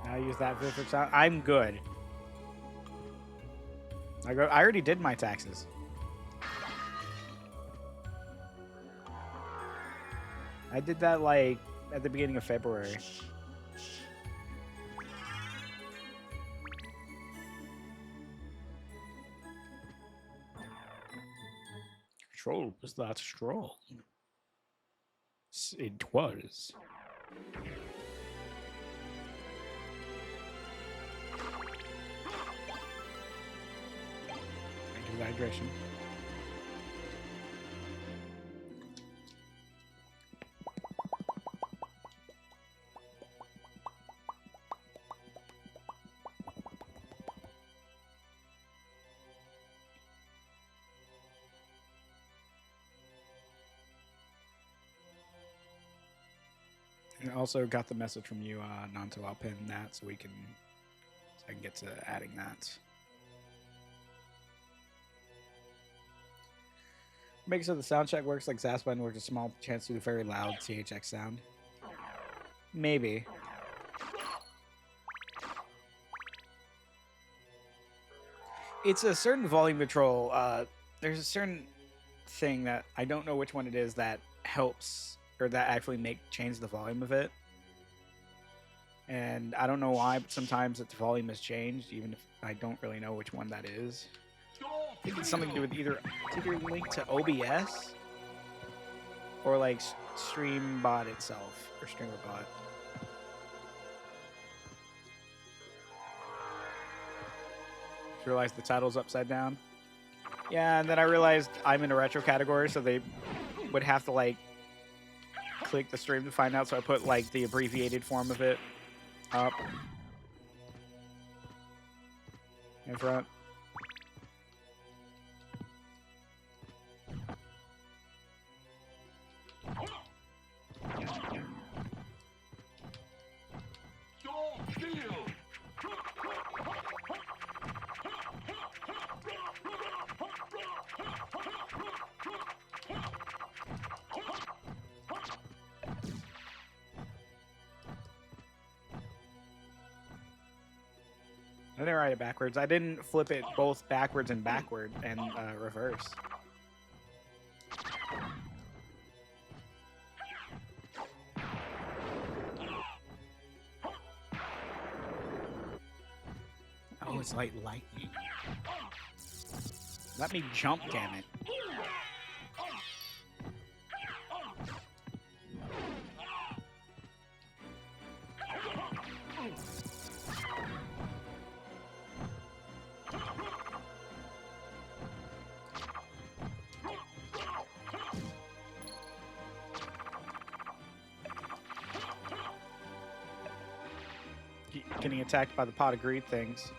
A: Now use that vivid sound. I'm good. I already did my taxes. I did that like at the beginning of February. Control was that strong. It was. Thank you for the hydration. And also got the message from you, Nanto. I'll pin that so I can get to adding that. Makes so the sound check works like Zasp button works a small chance to do very loud CHX sound. Maybe. It's a certain volume control. There's a certain thing that I don't know which one it is that helps or that actually change the volume of it. And I don't know why, but sometimes the volume has changed, even if I don't really know which one that is. I think it's something to do with either linked to OBS or like StreamBot itself or StreamerBot. Just realized the title's upside down. Yeah, and then I realized I'm in a retro category, so they would have to like click the stream to find out, so I put like the abbreviated form of it up in front.
C: Don't steal.
A: I didn't write it backwards. I didn't flip it both backwards and backward and reverse. Oh, it's like lightning. Let me jump, damn it. Getting attacked by the pot of greed things.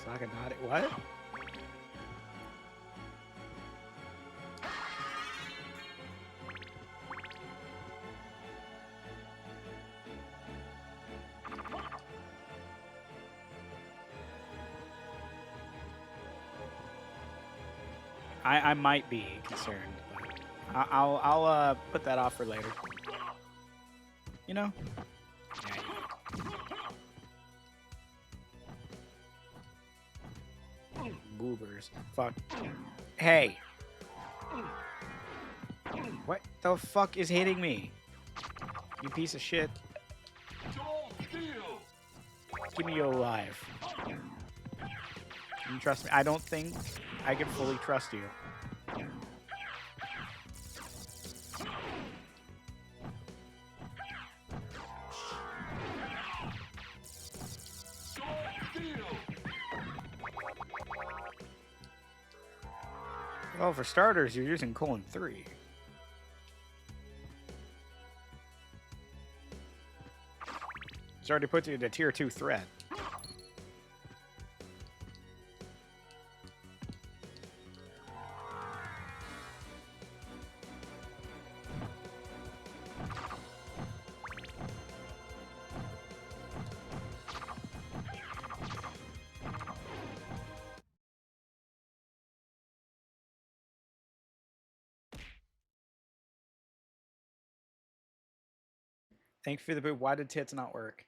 A: Saganati, what? I might be concerned, but I'll put that off for later. You know? Yeah. Goobers. Fuck. Hey! What the fuck is hitting me? You piece of shit.
C: Don't steal.
A: Give me your life. You trust me? I don't think I can fully trust you. Well, for starters, you're using colon 3. It's already put you to tier 2 threat. Thank you for the boot. Why did tits not work?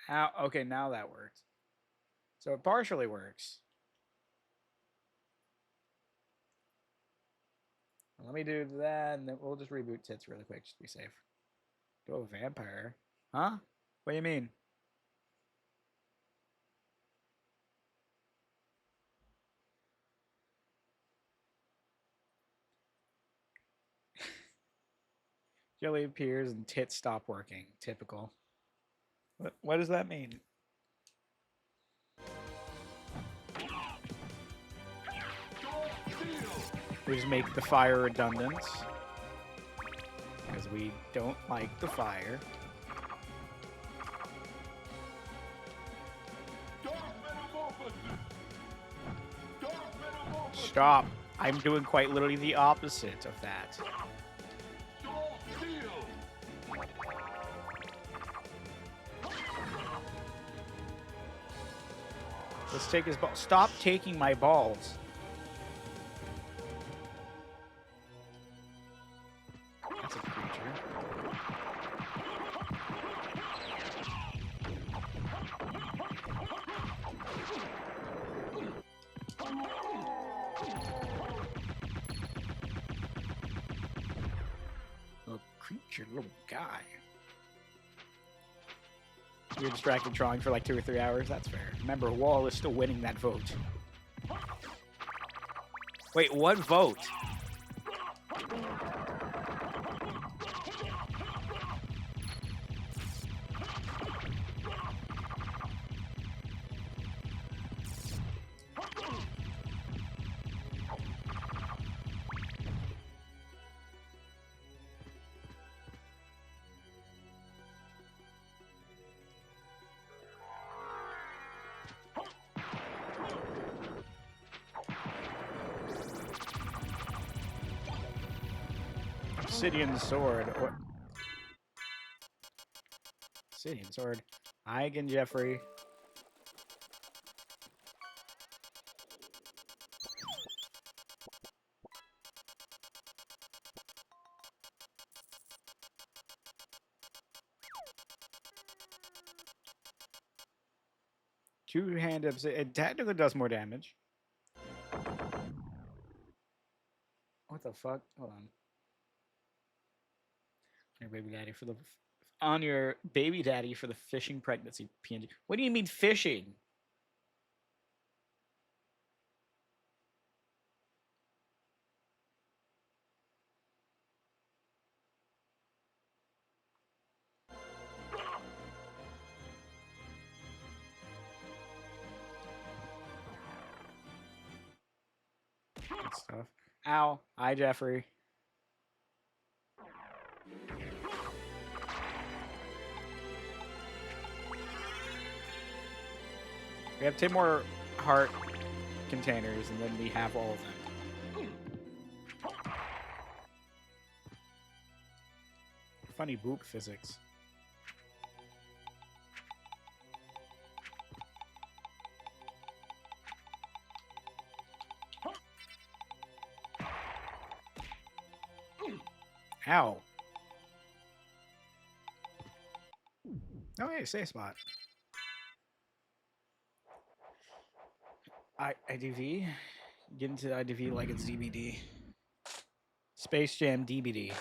A: How? Okay, now that works. So it partially works. Let me do that, and then we'll just reboot tits really quick, just to be safe. Do a vampire? Huh? What do you mean? Jelly appears and tits stop working. Typical. What does that mean? We just make the fire redundant. Because we don't like the fire. Stop. I'm doing quite literally the opposite of that. Let's take his ball. Stop taking my balls. That's a creature. A creature, little guy. You're distracted drawing for like 2 or 3 hours. That's fair. Remember, Wall is still winning that vote. Wait, what vote? Obsidian sword. What? Obsidian sword. Hi again, Jeffrey. Two-hand obsidian. It technically does more damage. What the fuck? Hold on. Your baby daddy for the on your baby daddy for the fishing pregnancy PNG. What do you mean fishing? Good stuff. Ow. Hi, Jeffrey. We have 10 more heart containers, and then we have all of them. Funny boop physics. Ow. Oh, hey, safe spot. IDV? Get into IDV like it's DBD. Space Jam DBD.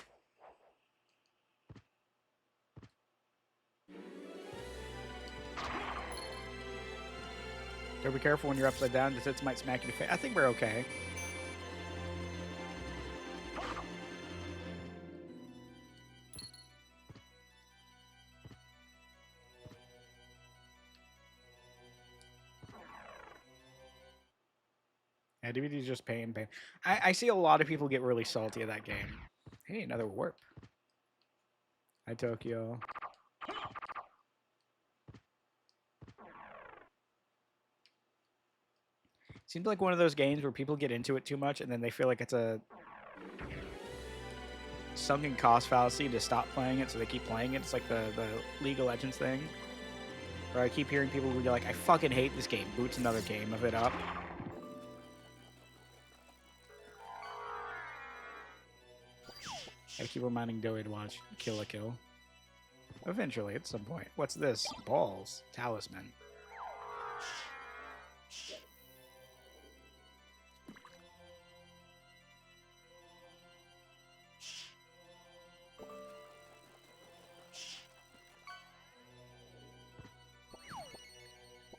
A: So be careful when you're upside down. The tits might smack you in the face. I think we're okay. Yeah, DVD is just pain. I see a lot of people get really salty at that game. Hey, another warp. Hi, Tokyo. Seems like one of those games where people get into it too much and then they feel like it's a sunken cost fallacy to stop playing it, so they keep playing it. It's like the League of Legends thing. Where I keep hearing people who be like, I fucking hate this game. Boots another game of it up. I keep reminding Doe to watch Kill la Kill. Eventually, at some point. What's this? Balls. Talisman.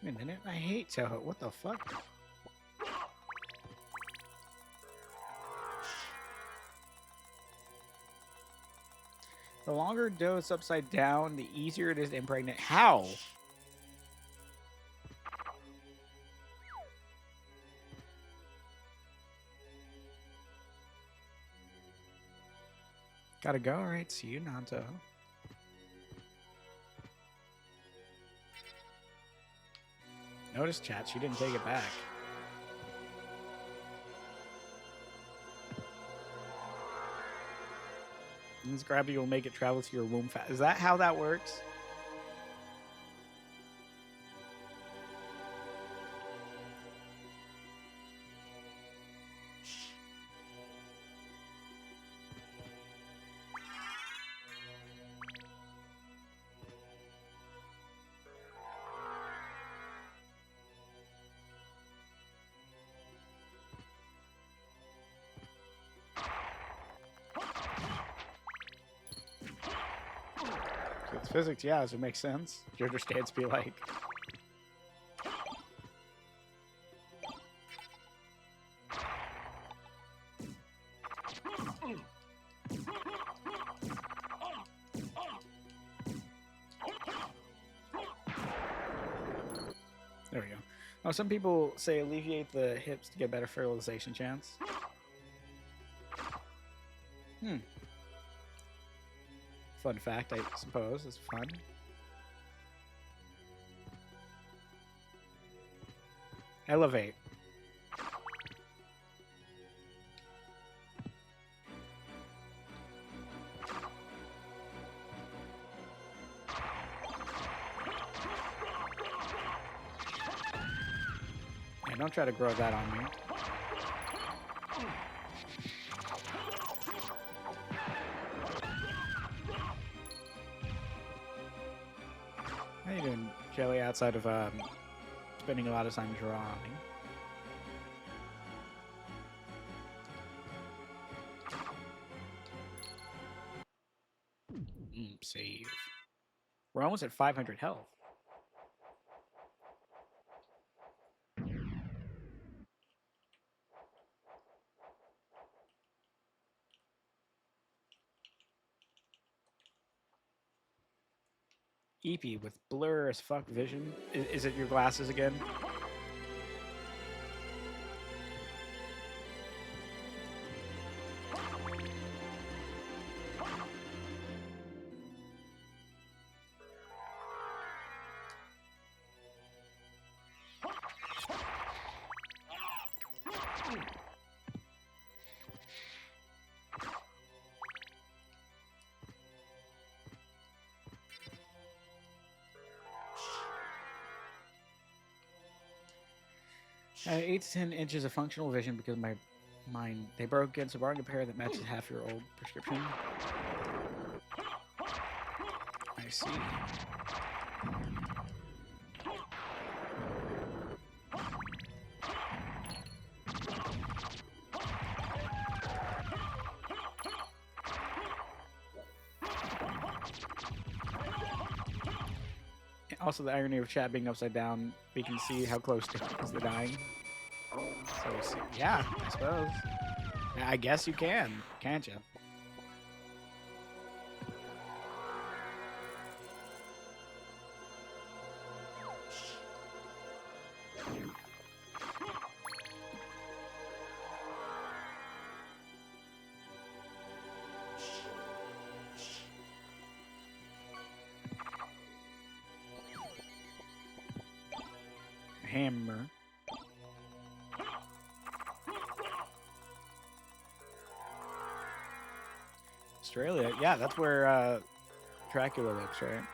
A: Wait a minute. I hate Toho. What the fuck? The longer dough is upside down, the easier it is to impregnate. How? Gotta go. All right. See you, Nanto. Notice, chat. She didn't take it back. This gravity will make it travel to your womb fast. Is that how that works? It's physics, yeah, so it makes sense. You understand to be like. There we go. Oh, some people say alleviate the hips to get better fertilization chance. Fun fact, I suppose. It's fun. Elevate. don't try to grow that on me. How you doing, Jelly, outside of spending a lot of time drawing? Save. We're almost at 500 health. Eepy with blur as fuck vision. Is it your glasses again? I had 8 to 10 inches of functional vision because mine they broke against a bargain pair that matches half your old prescription. I see. Also, the irony of chat being upside down, we can see how close to is the dying. So we see. Yeah, I suppose. I guess you can, can't you? Hammer. Australia, yeah, that's where Dracula lives, right?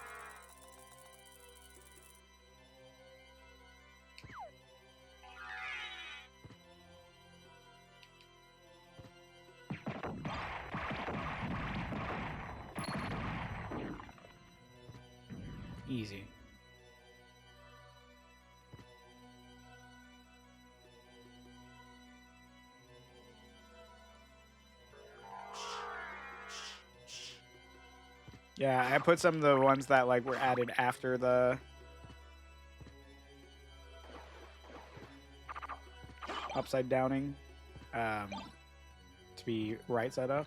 A: Easy. Yeah, I put some of the ones that like were added after the upside downing to be right side up.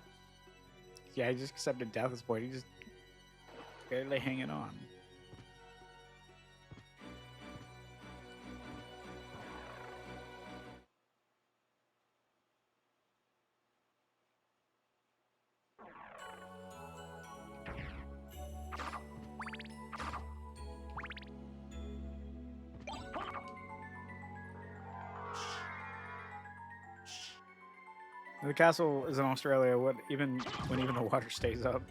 A: Yeah, he just accepted death at this point. He just barely hanging on. The castle is in Australia. What even when the water stays up?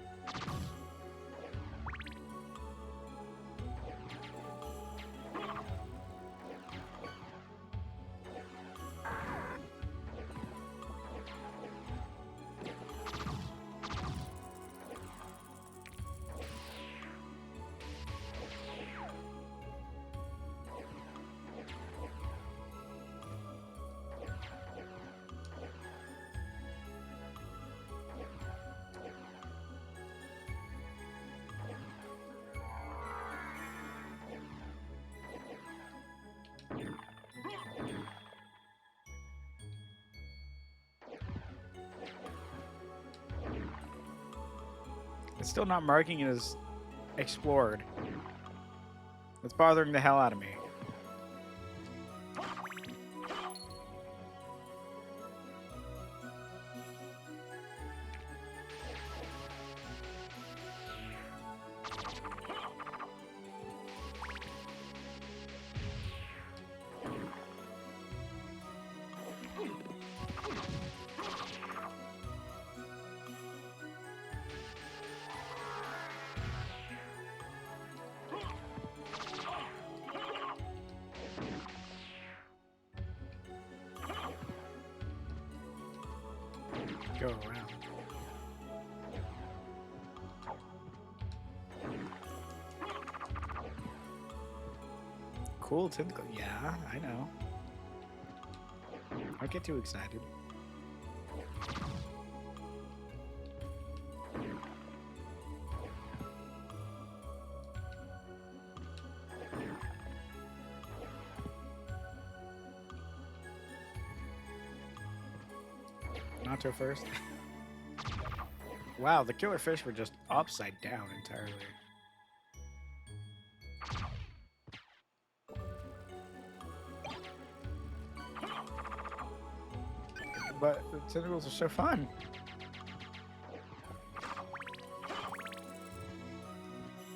A: It's still not marking it as explored. It's bothering the hell out of me. go around. Cool tentacle. Yeah, I know. Don't get too excited. Not to first. Wow, the killer fish were just upside down entirely. But the tentacles are so fun.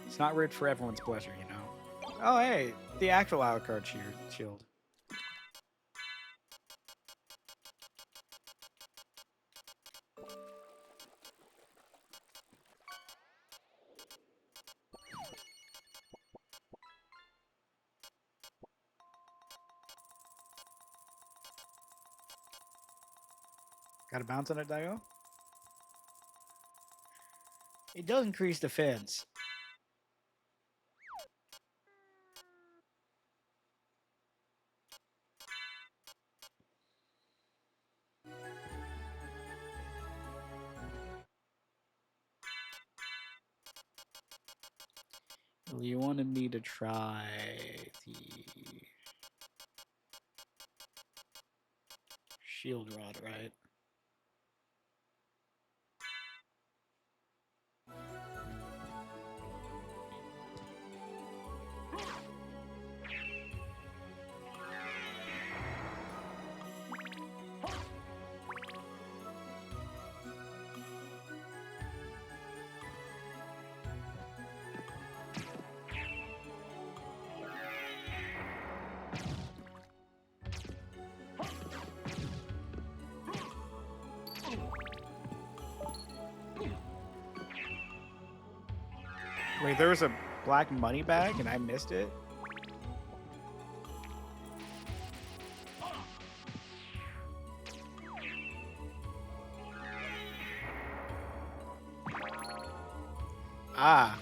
A: It's not rude for everyone's pleasure, you know. Oh, hey, the actual Alucard shield. Got a bounce on it, Dio? It does increase defense. Well, you wanted me to try the shield rod, right? Wait, there was a black money bag and I missed it? Ah.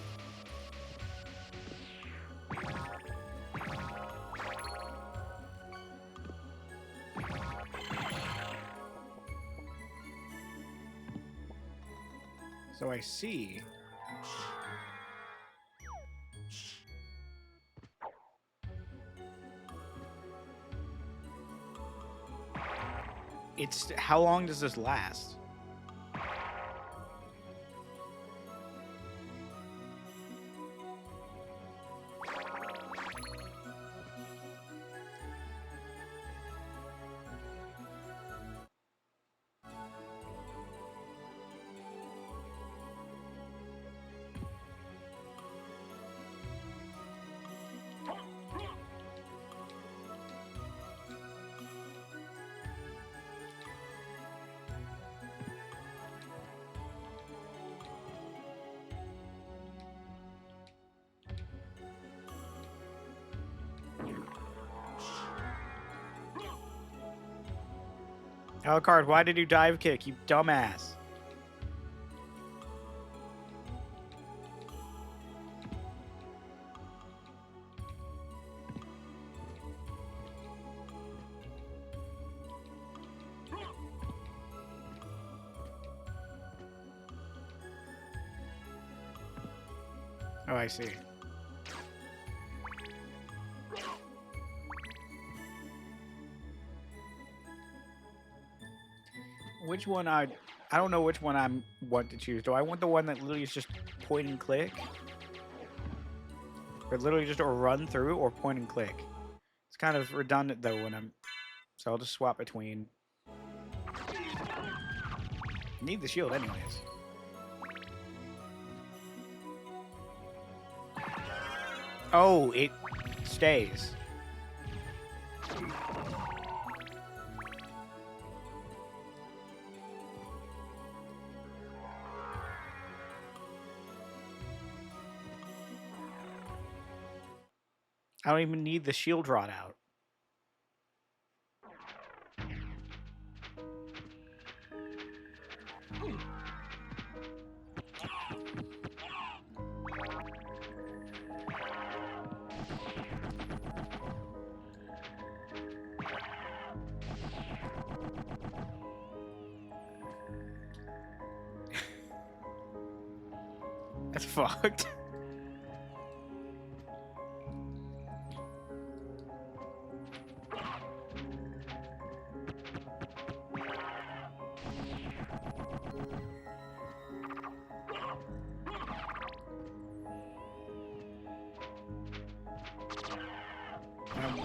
A: So I see. It's how long does this last? Alucard, why did you dive kick, you dumbass? Oh, I see. Which one I don't know which one I want to choose. Do I want the one that literally is just point and click? Or literally just a run through or point and click? It's kind of redundant though when I'm... So I'll just swap between. Need the shield anyways. Oh, it stays. I don't even need the shield rod out. That's fucked.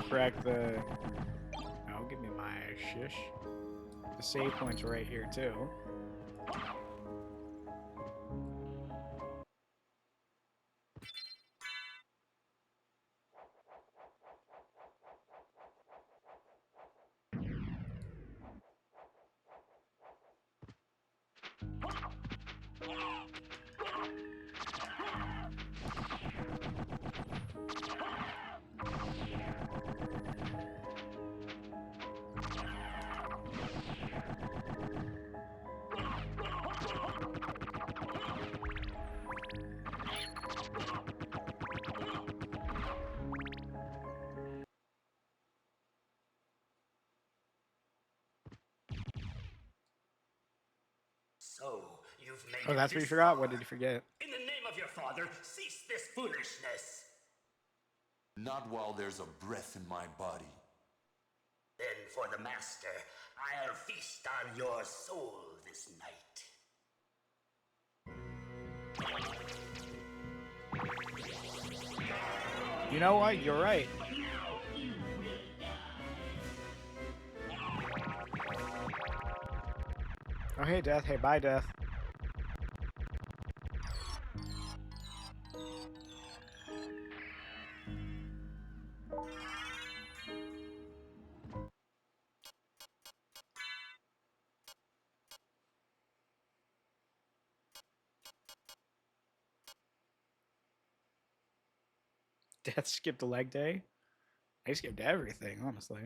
A: Crack the... Oh, give me my shish. The save points are right here, too.
E: So, you've made
A: Oh,
E: it
A: that's what you
E: this
A: forgot?
E: far.
A: What did you forget?
E: In the name of your father, cease this foolishness.
C: Not while there's a breath in my body.
E: Then for the master, I'll feast on your soul this night.
A: You know what? You're right. Oh, hey, Death. Hey, bye, Death. Death skipped a leg day? I skipped everything, honestly.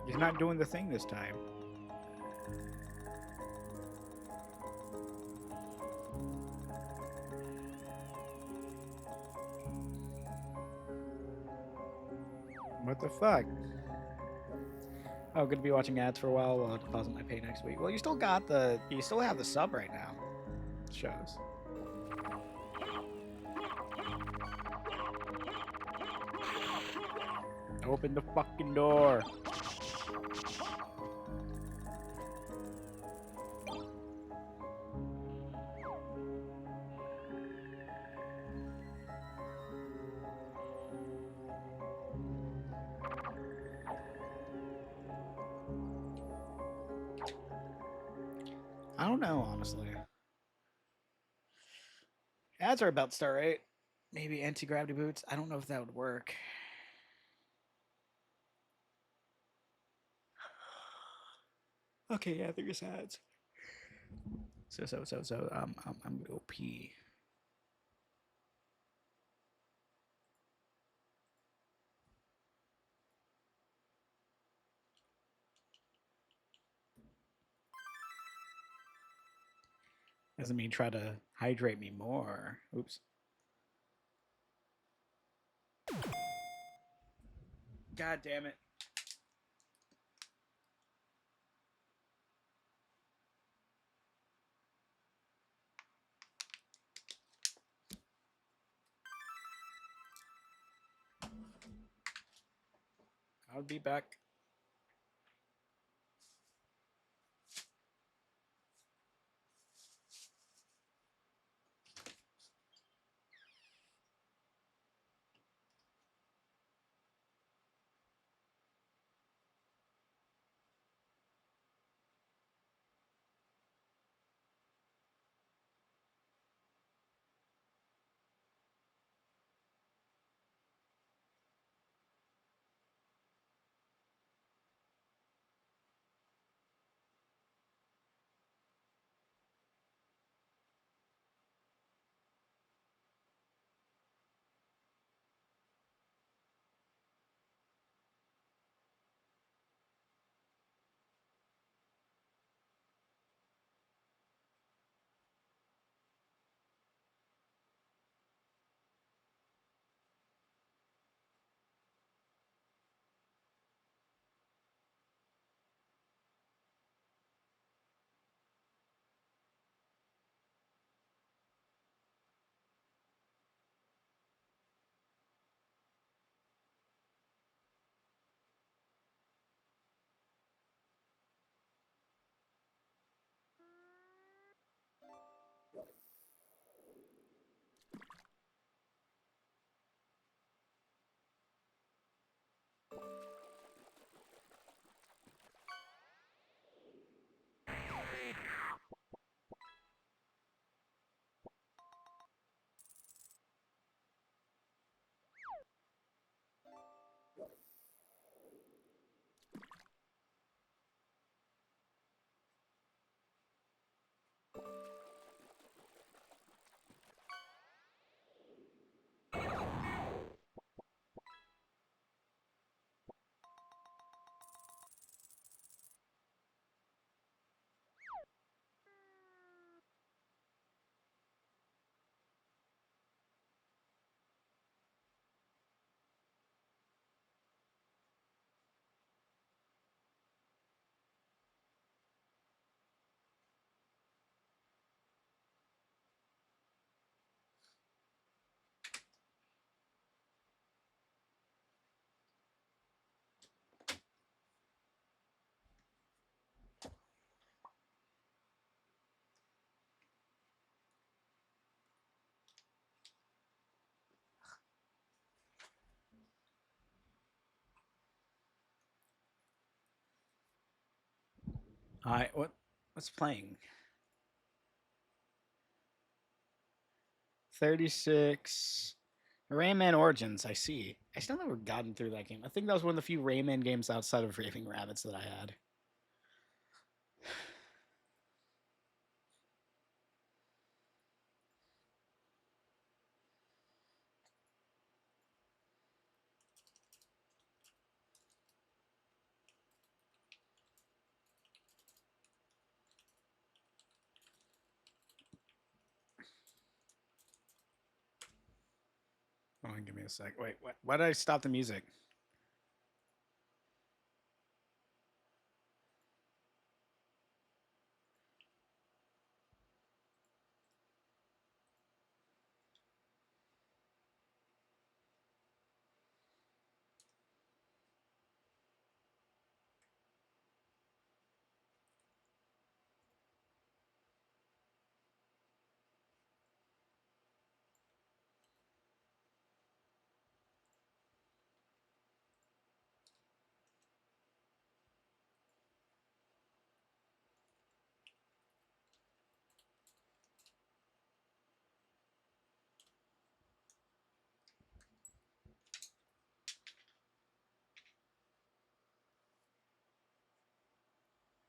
A: He's not doing the thing this time. What the fuck? Oh, good to be watching ads for a while. I'll deposit my pay next week. Well, you still got the... You still have the sub right now. It shows. Open the fucking door. I don't know, honestly. Ads are about to start, right? Maybe anti-gravity boots. I don't know if that would work. Okay, yeah, there's ads. So, I'm gonna go pee. Doesn't mean try to hydrate me more. Oops. God damn it. I'll be back. Hi, what's playing? 36. Rayman Origins, I see. I still never gotten through that game. I think that was one of the few Rayman games outside of Raving Rabbits that I had. Hold on, give me a sec. Wait, why did I stop the music?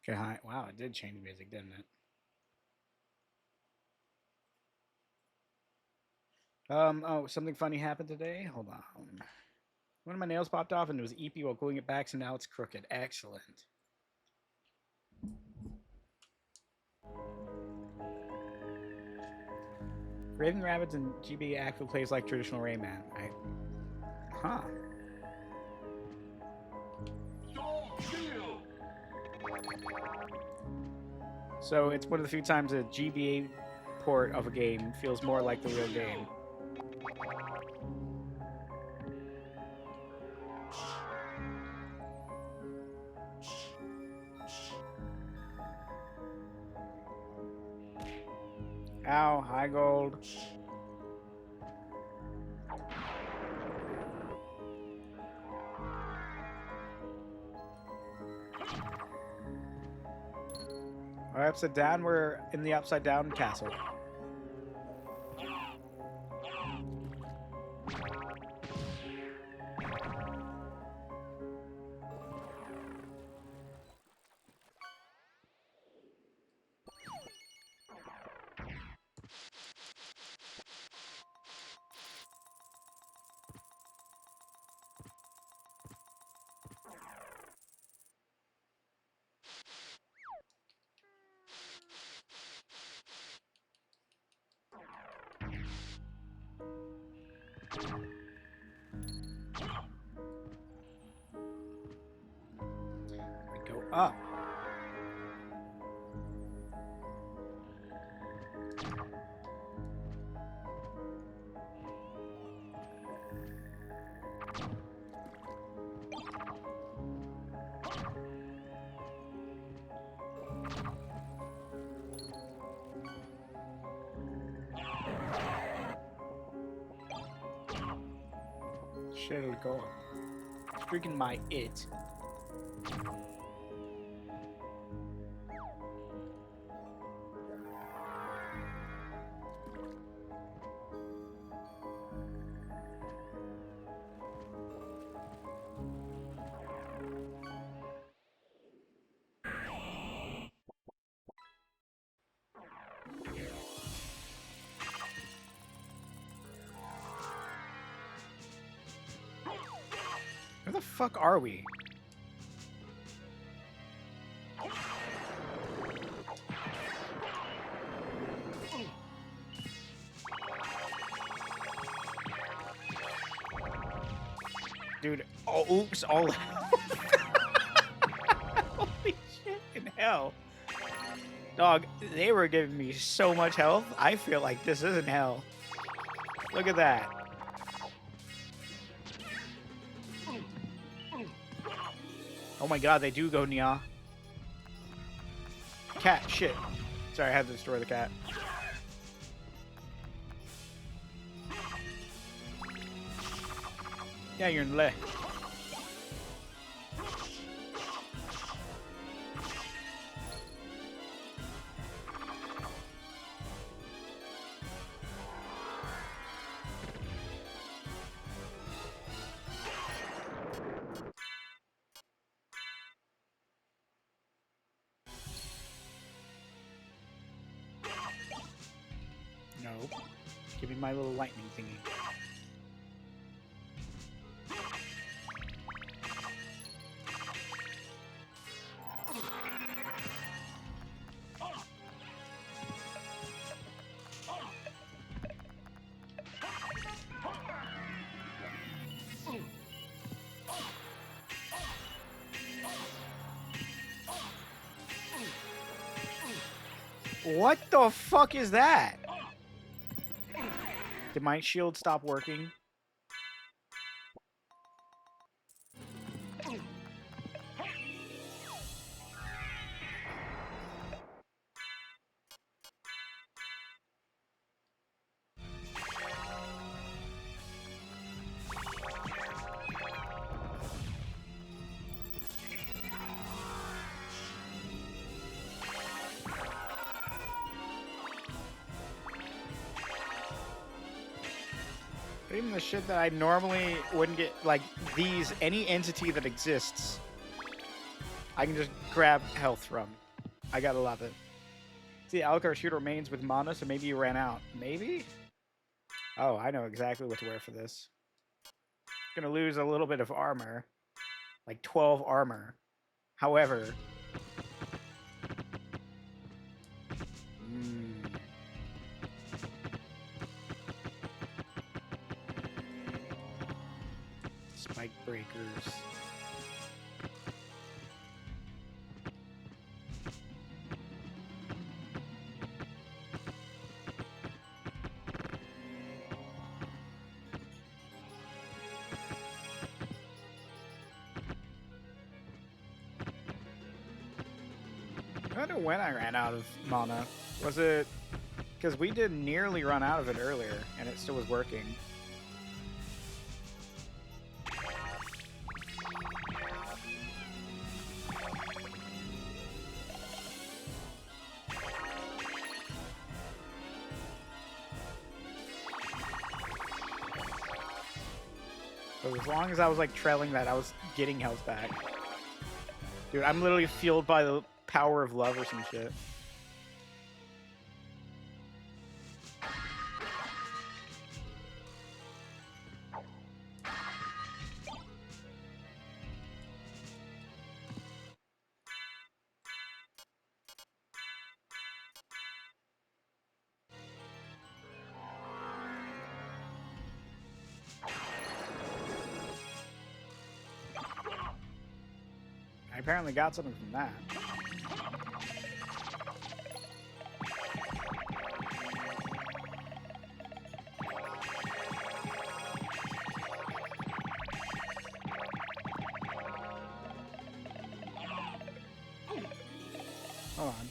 A: Okay, hi. Wow, it did change music, didn't it? Oh, something funny happened today? Hold on. One of my nails popped off and it was EP while gluing it back, so now it's crooked. Excellent. Raving Rabbits and GB actually plays like traditional Rayman. Huh. So it's one of the few times a GBA port of a game feels more like the real game. Ow, high gold. Alright, upside down, we're in the upside down castle. We go up. Shit'll go. It's freaking my it. Where the fuck are we? Dude, oh, oops, all holy shit in hell. Dog, they were giving me so much health, I feel like this isn't hell. Look at that. Oh my god, they do go Nya. Cat, shit. Sorry, I had to destroy the cat. Yeah, you're in the left. No. Give me my little lightning thingy. What the fuck is that? Did my shield stop working? Even the shit that I normally wouldn't get, like these, any entity that exists, I can just grab health from. I gotta love it. See, Alucard's shield remains with mana, so maybe you ran out. Maybe? Oh, I know exactly what to wear for this. Gonna lose a little bit of armor. Like 12 armor. However... Spike breakers. I wonder when I ran out of mana. Was it... Because we did nearly run out of it earlier, and it still was working. But as long as I was like trailing that, I was getting health back. Dude, I'm literally fueled by the power of love or some shit. I apparently got something from that. Hold on.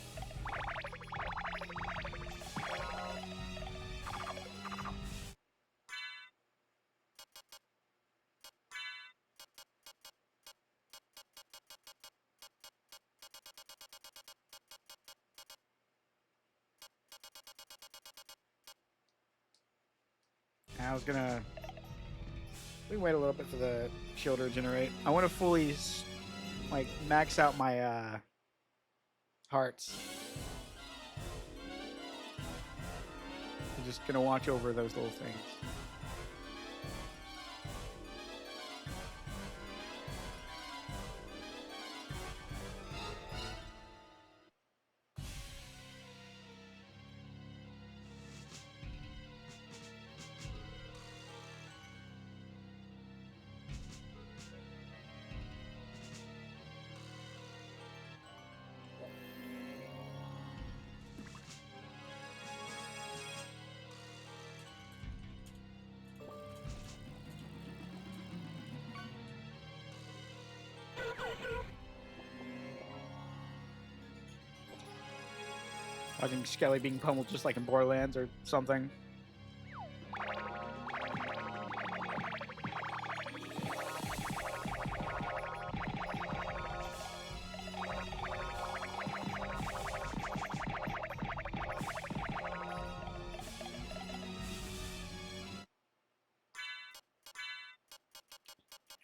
A: I was gonna... We can wait a little bit for the shield to regenerate. I want to fully, like, max out my, hearts. I'm just gonna watch over those little things. Fucking Skelly being pummeled just like in Borderlands or something.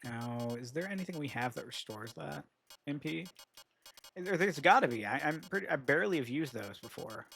A: Now, is there anything we have that restores that MP? There's got to be. I barely have used those before.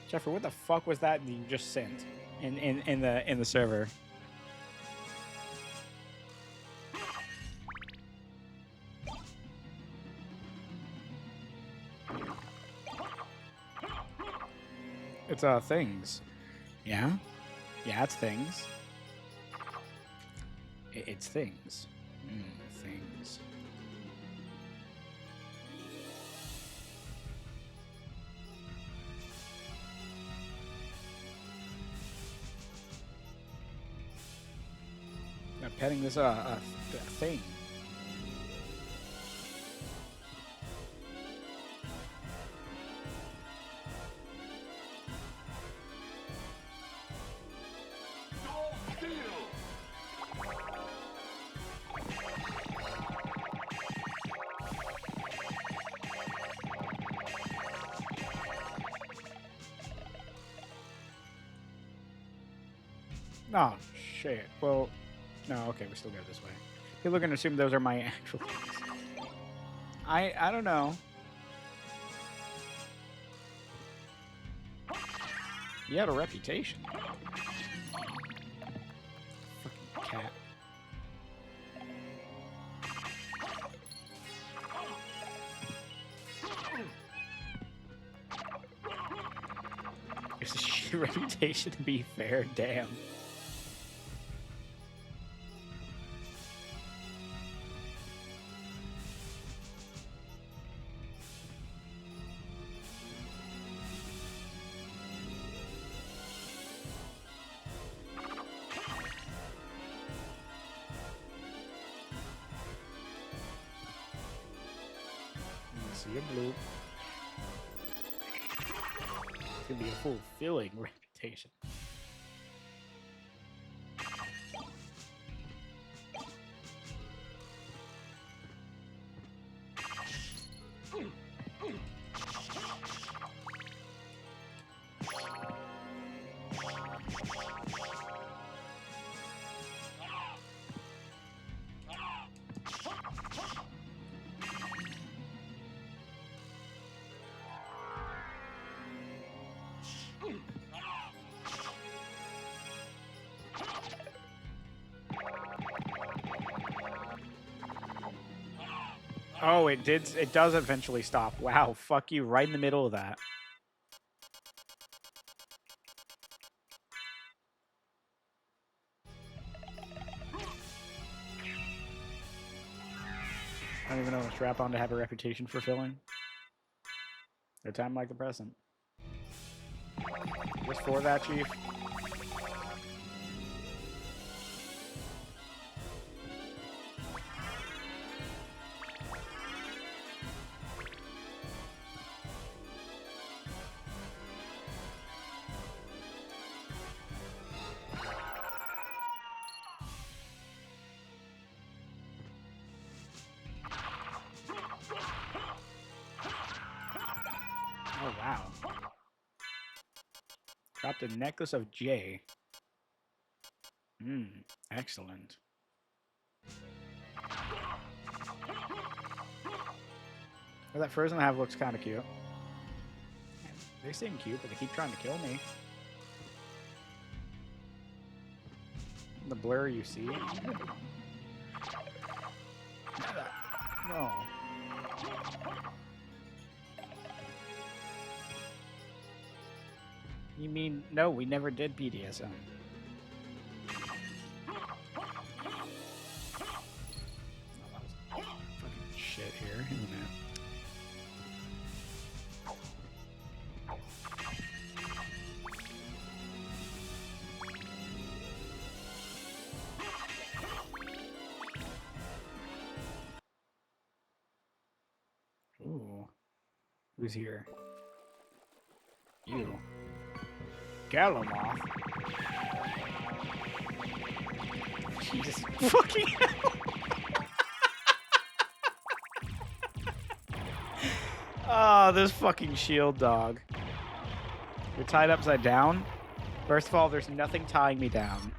A: Jeffrey, what the fuck was that you just sent in the server? It's things. Yeah? Yeah, it's things. It's things. Things. I'm petting this thing. Oh, shit. Well, no, okay, we still go this way. People are going to assume those are my actual things. I don't know. You had a reputation. Fucking cat. It's a shit reputation, to be fair. Damn. See a blue. It's gonna be a fulfilling reputation. Oh, it did. It does eventually stop. Wow, fuck you, right in the middle of that. I don't even know what strap on to have a reputation for filling. A time like the present. Just for that, Chief. Oh, wow. Dropped a necklace of J. Excellent. Well, that frozen half looks kind of cute. They seem cute, but they keep trying to kill me. The blur you see. No. You mean, no, we never did BDSM. Oh, fucking shit here, isn't it? Ooh. Who's here? You. Galamoth. Jesus fucking hell. Oh, this fucking shield dog. You're tied upside down? First of all, there's nothing tying me down.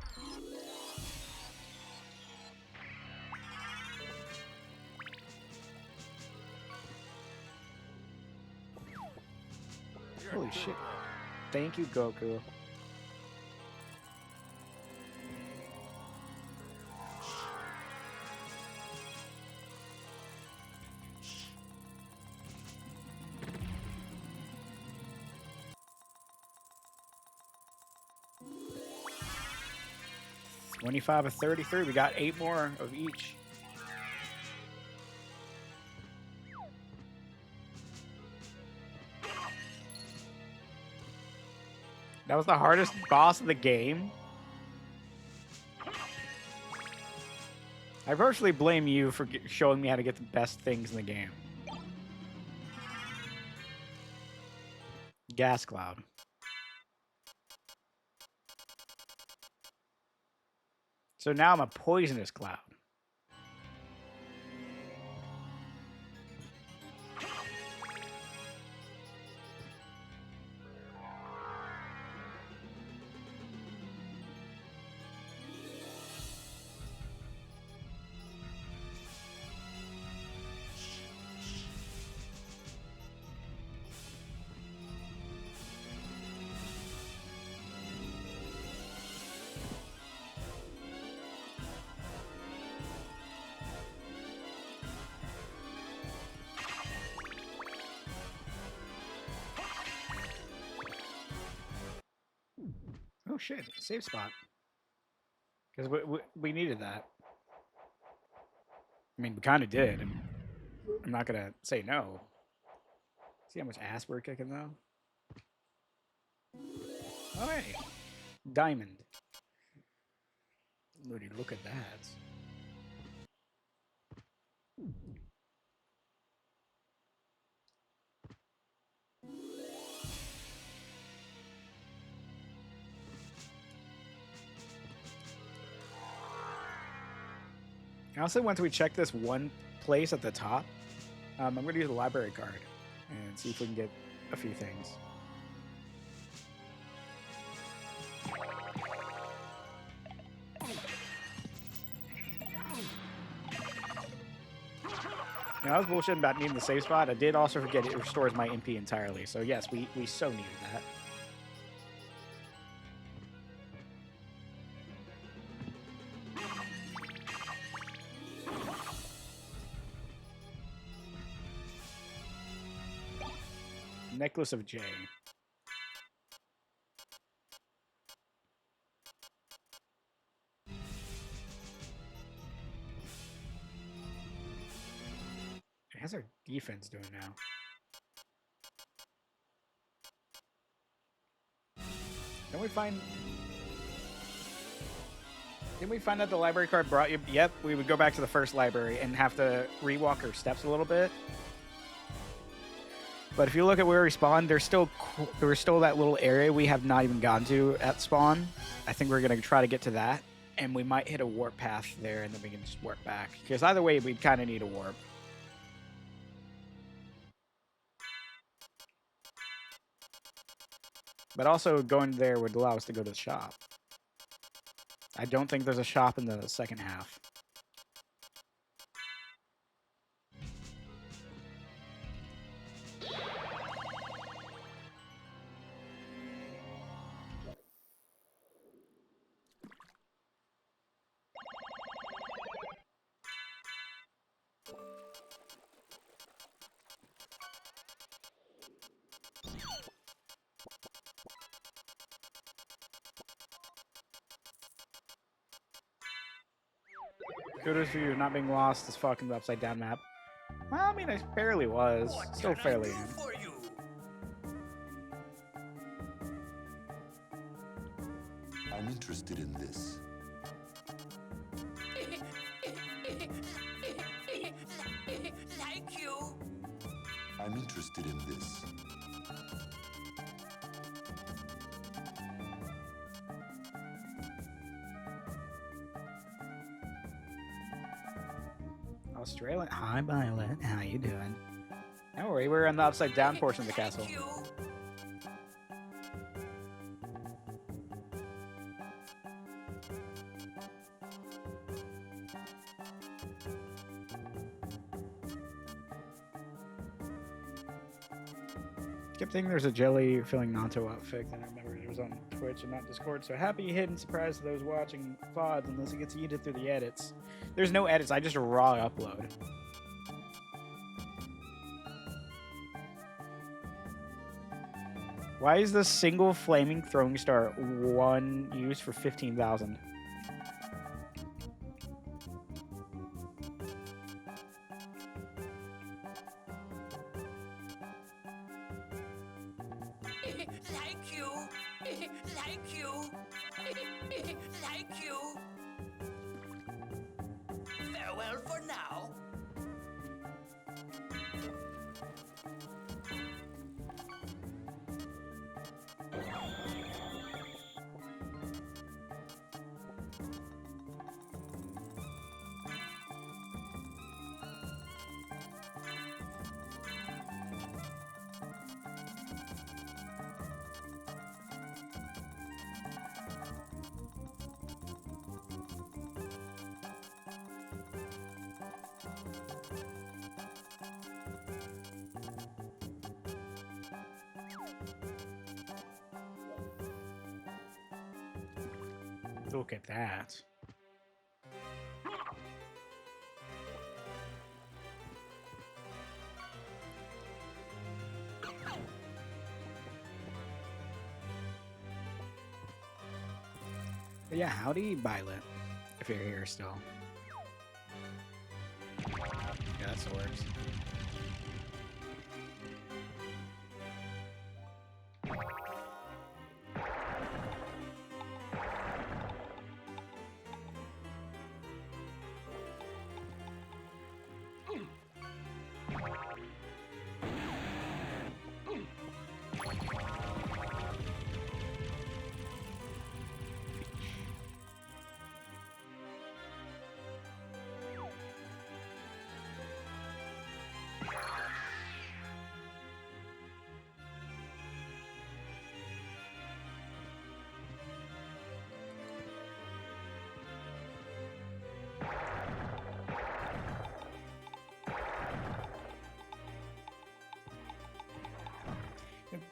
A: Holy shit. Thank you, Goku. $25 of 33. We got 8 more of each. That was the hardest boss of the game. I virtually blame you for showing me how to get the best things in the game. Gas cloud. So now I'm a poisonous cloud. Oh shit, save spot. Because we needed that. I mean, we kind of did. I'm not going to say no. See how much ass we're kicking, though? Oh, hey. Diamond. Lordy, look at that. Also, once we check this one place at the top, I'm going to use the library card and see if we can get a few things. Now, I was bullshitting about needing the save spot. I did also forget it restores my MP entirely. So, yes, we so needed that. Necklace of J. How's our defense doing now? Didn't we find that the library card brought you? Yep, we would go back to the first library and have to rewalk our steps a little bit. But if you look at where we spawned, there's still that little area we have not even gone to at spawn. I think we're gonna try to get to that, and we might hit a warp path there, and then we can just warp back. Because either way, we'd kind of need a warp. But also going there would allow us to go to the shop. I don't think there's a shop in the second half. Kudos for you not being lost this fucking upside down map. Well, I mean, I barely was. Still fairly in.
C: I'm interested in this.
E: Thank you.
C: I'm interested in this.
A: Australian. Hi, Violet. How you doing? Don't worry, we're in the upside down portion of the castle.
E: Thank you.
A: Kept thinking there's a jelly filling Nanto outfit, and I remember it was on Twitch and not Discord. So happy hidden surprise to those watching VODs, unless it gets yeeted through the edits. There's no edits, I just raw upload. Why is this single flaming throwing star one use for 15,000?
E: Thank you. Thank you. Thank you. Farewell for now.
A: Look at that. But yeah, howdy, Violet, if you're here still. Yeah, that still works.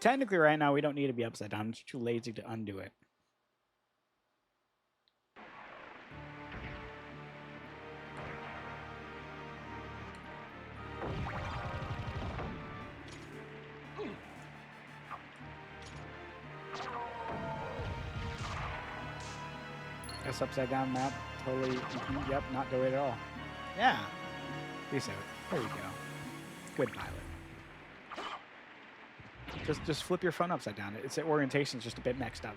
A: Technically, right now, we don't need to be upside down. I'm just too lazy to undo it. This upside down map, totally, yep, not do it at all. Yeah. Peace out. There we go. Good pilot. Just flip your phone upside down. Its orientation's just a bit mixed up.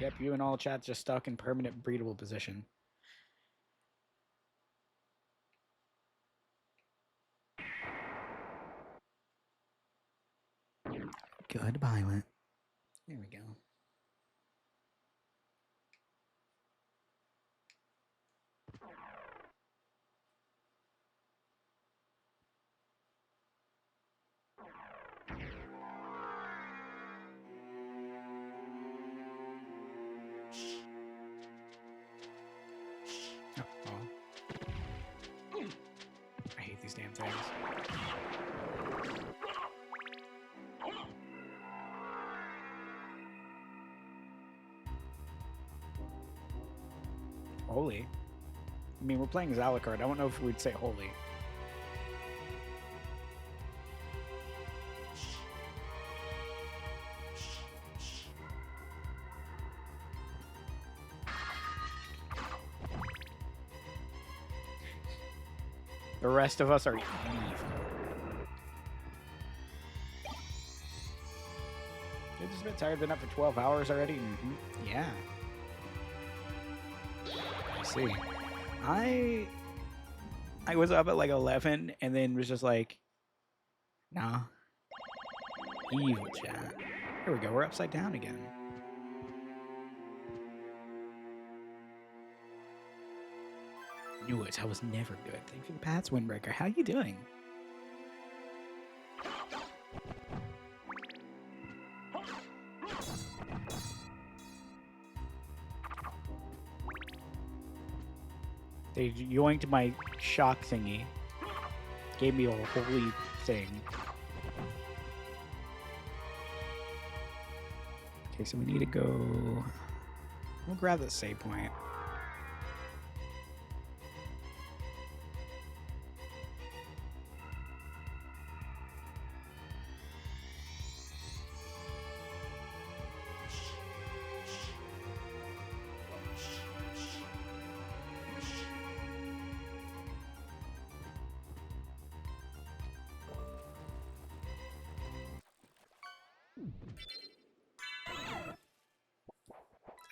A: Yep, you and all chat just stuck in permanent breedable position. Good pilot. There we go. I hate these damn things. Holy. I mean, we're playing as Alucard. I don't know if we'd say holy. The rest of us are evil. You're just a bit tired. Been up for 12 hours already? Mm-hmm. Yeah. I see. I was up at like 11 and then was just like, nah. Evil chat. Here we go. We're upside down again. Knew it. I was never good. Thank you for the Pats Windbreaker. How you doing? They yoinked my shock thingy. gave me a holy thing. Okay, so we need to go... We'll grab the save point.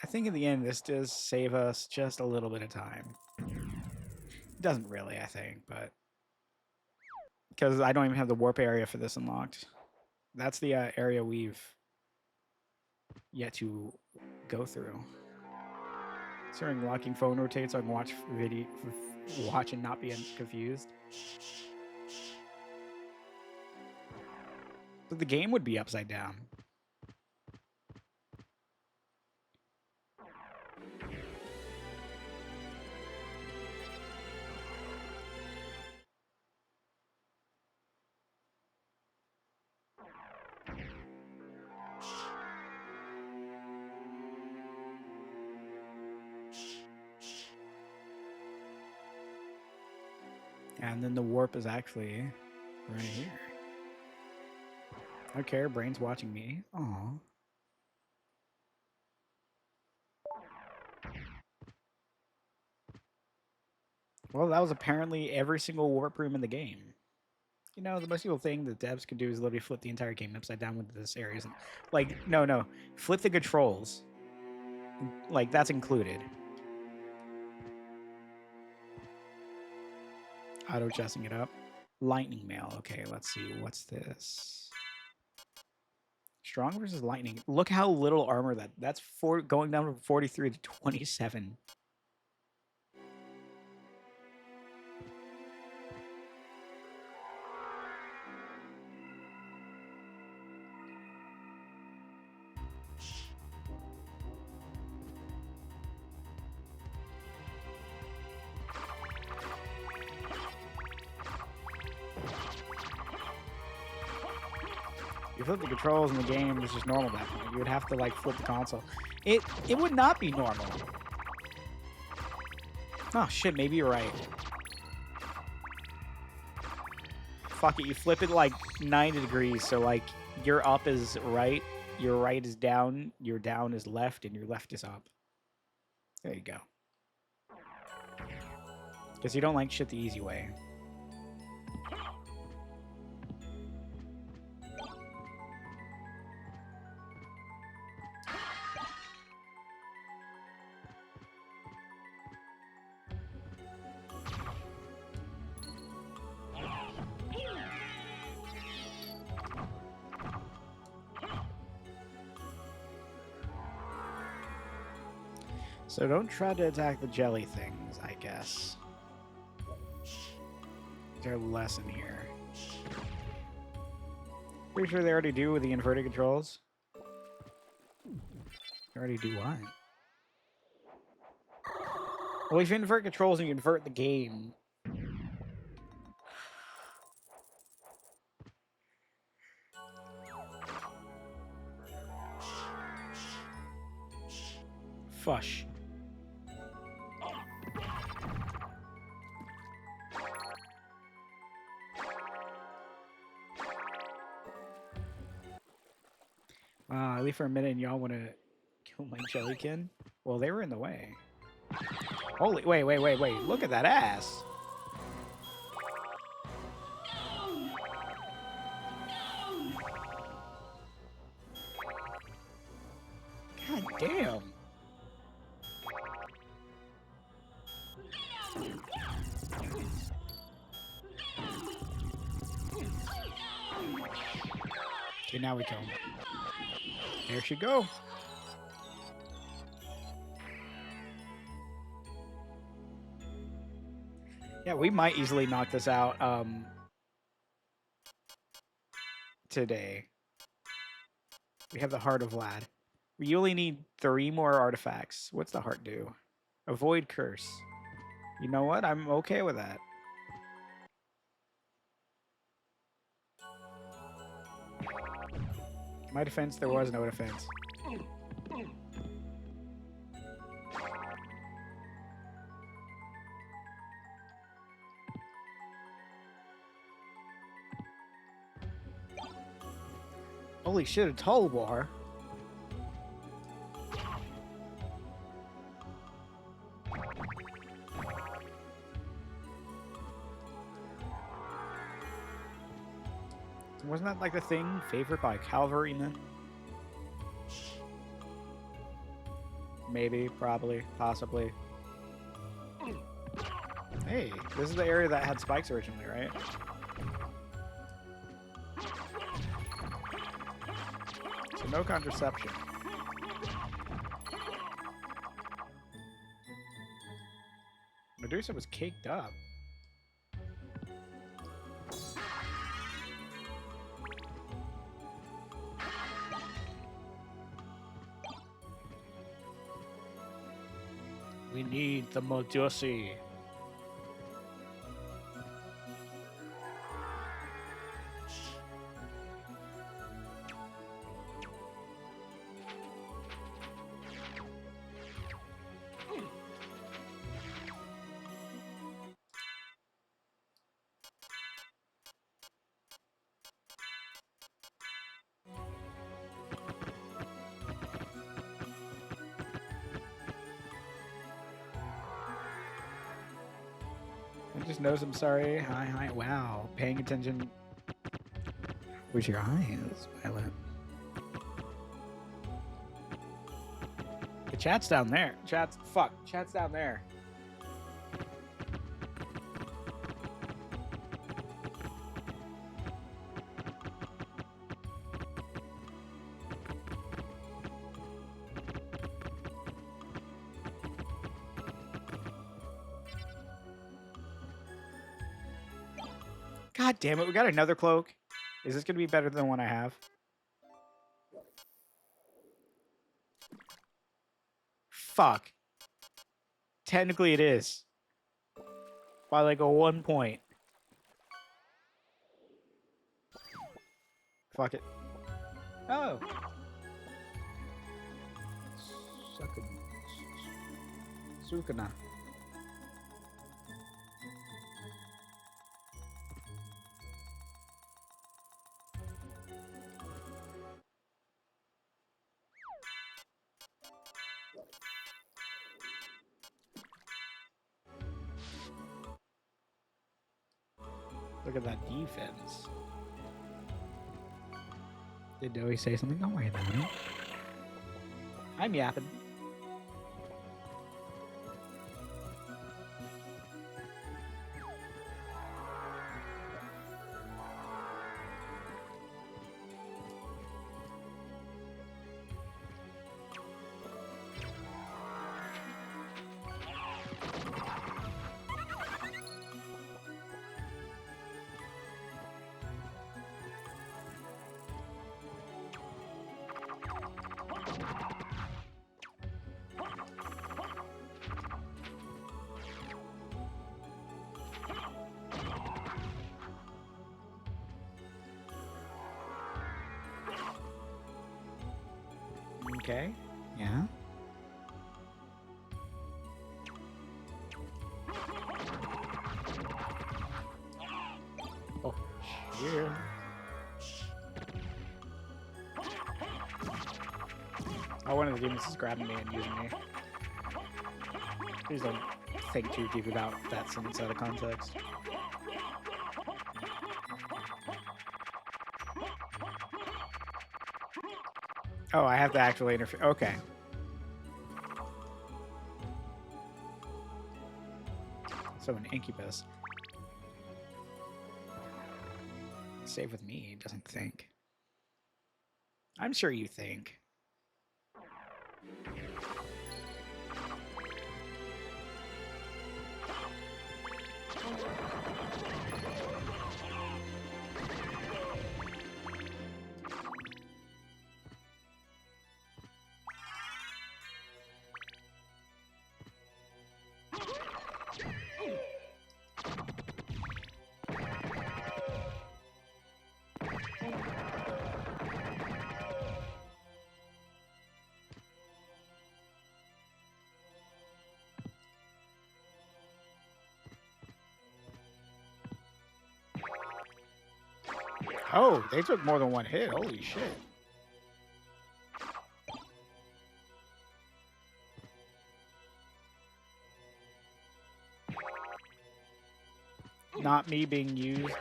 A: I think in the end, this does save us just a little bit of time. It doesn't really, I think, but... Because I don't even have the warp area for this unlocked. That's the area we've yet to go through. Considering locking phone rotate so I can watch video, watch and not be confused. But the game would be upside down. And then the warp is actually right here. Okay, brain's watching me. Aw. Well, that was apparently every single warp room in the game. You know, the most useful thing that devs can do is literally flip the entire game upside down with this area. Like, no. Flip the controls. Like, that's included. Auto-chessing it up. Lightning mail. Okay, let's see. What's this? Strong versus lightning. Look how little armor that's going down from 43 to 27. You flip the controls in the game, it's just normal at that point. You would have to like flip the console. It would not be normal. Oh shit, maybe you're right. Fuck it, you flip it like 90 degrees, so like your up is right, your right is down, your down is left, and your left is up. There you go. Because you don't like shit the easy way. So don't try to attack the jelly things, I guess. There's a lesson here. Pretty sure they already do with the inverted controls. They already do what? Well, if you invert controls and you invert the game. Fush. I leave for a minute and y'all want to kill my jellykin? Well, they were in the way. Holy, wait. Look at that ass. God damn. Okay, now we kill him. There she go. Yeah, we might easily knock this out today. We have the Heart of Vlad. We only need 3 more artifacts. What's the heart do? Avoid curse. You know what? I'm okay with that. My defense, there was no defense. Holy shit, a toll bar. Wasn't that like the thing favored by cavalrymen? Maybe, probably, possibly. Hey, this is the area that had spikes originally, right? So no contraception. Medusa was caked up. We need the Medusa. I just knows I'm sorry. Hi. Wow. Paying attention. Where's your eyes, Violet? The chat's down there. Chat's down there. God damn it, we got another cloak. Is this going to be better than the one I have? Fuck. Technically it is. By like a 1 point. Fuck it. Oh. Sukuna. Look at that defense. Did Dowie say something? Don't worry about it. I'm yapping. Okay. Yeah. Oh, shit. Oh, one of the demons is grabbing me and using me. Please don't think too deep about that sentence out of context. Oh, I have to actually interfere. Okay. So an incubus. Save with me, doesn't think. I'm sure you think. Oh, they took more than one hit. Holy shit. Not me being used.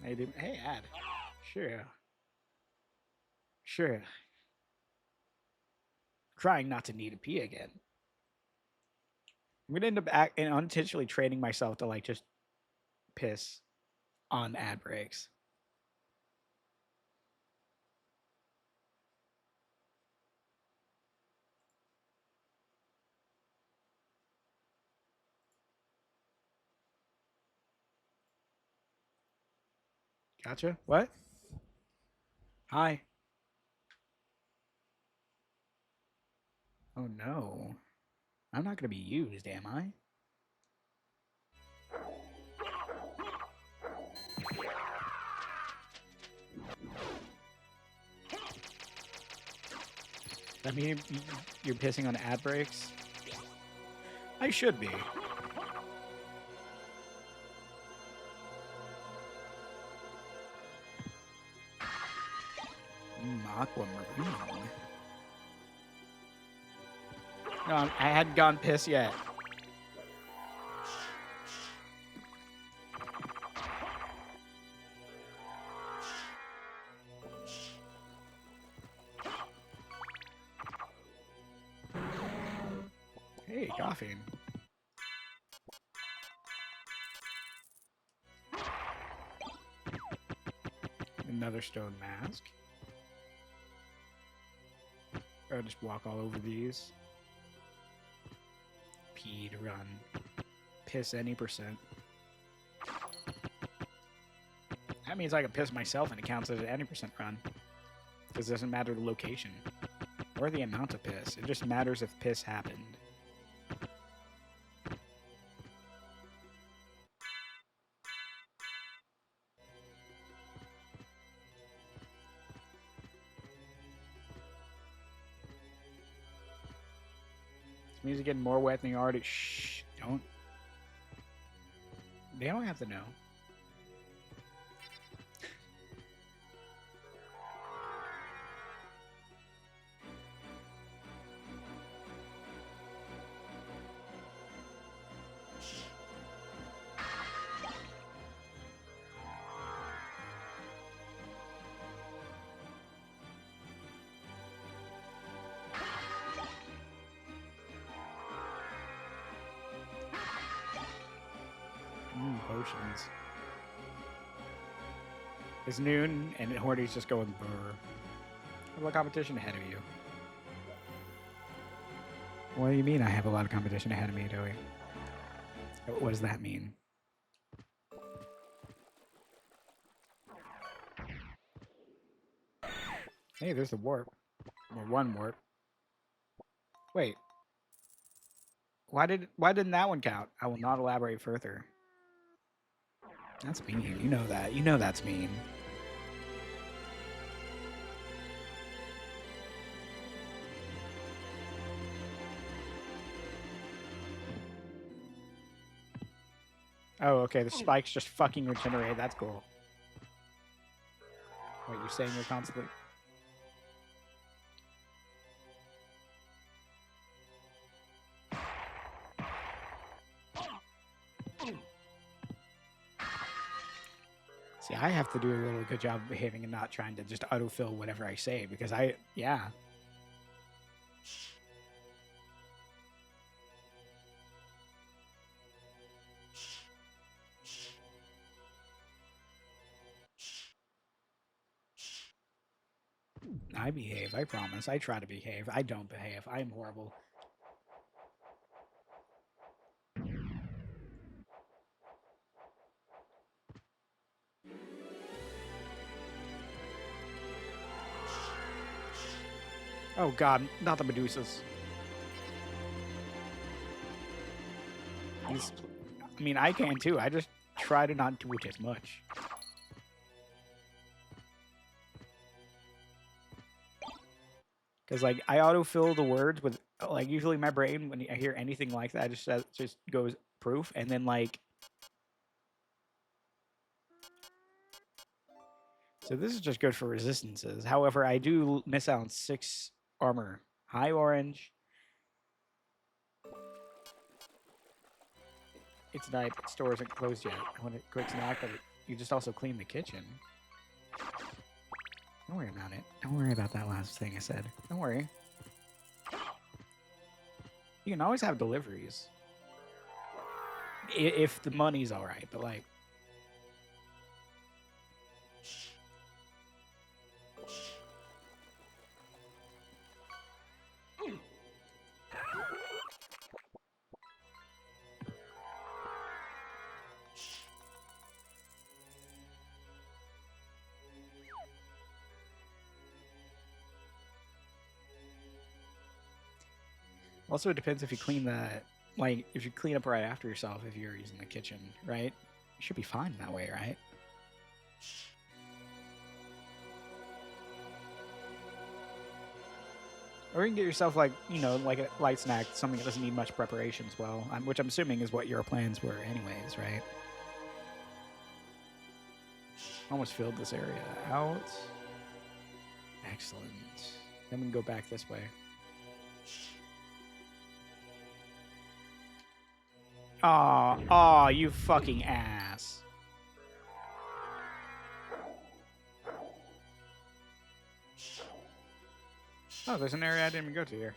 A: Hey, ad. Sure. Sure. Trying not to need a pee again. I'm gonna end up unintentionally training myself to like just piss on ad breaks. Gotcha. What? Hi. Oh no. I'm not gonna be used, am I? I mean, you're pissing on ad breaks? I should be. Aquamarine. No, I hadn't gone piss yet. Hey, coffee. Another stone mask. I'll just walk all over these. Pee to run. Piss any percent. That means I can piss myself and it counts as an any percent run. Because it doesn't matter the location. Or the amount of piss. It just matters if piss happened. This means you're getting more wet than you already. Shh. Don't. They don't have to know. Potions. It's noon, and Horty's just going brr. I have a lot of competition ahead of you. What do you mean I have a lot of competition ahead of me, Joey? What does that mean? Hey, there's the warp. Or one warp. Wait. Why didn't that one count? I will not elaborate further. That's mean. You know that. You know that's mean. Oh, okay. The spikes just fucking regenerate. That's cool. Wait, you're saying you're constantly... See, I have to do a really good job of behaving and not trying to just autofill whatever I say, because yeah. I behave, I promise. I try to behave. I don't behave. I am horrible. Oh god, not the Medusas. I mean, I can too. I just try to not do it as much. Because, like, I autofill the words with, like, usually my brain, when I hear anything like that, just goes proof, and then, like, So this is just good for resistances. However, I do miss out on 6 armor. Hi, orange. It's night. Store isn't closed yet. I want a quick snack, but you just also clean the kitchen. Don't worry about it. Don't worry about that last thing I said. Don't worry. You can always have deliveries. If the money's alright, but like... Also, it depends if you clean the... Like, if you clean up right after yourself, if you're using the kitchen, right? You should be fine that way, right? Or you can get yourself, like, you know, like a light snack, something that doesn't need much preparation as well, which I'm assuming is what your plans were anyways, right? Almost filled this area out. Excellent. Then we can go back this way. Aw, aw, you fucking ass. Oh, there's an area I didn't even go to here.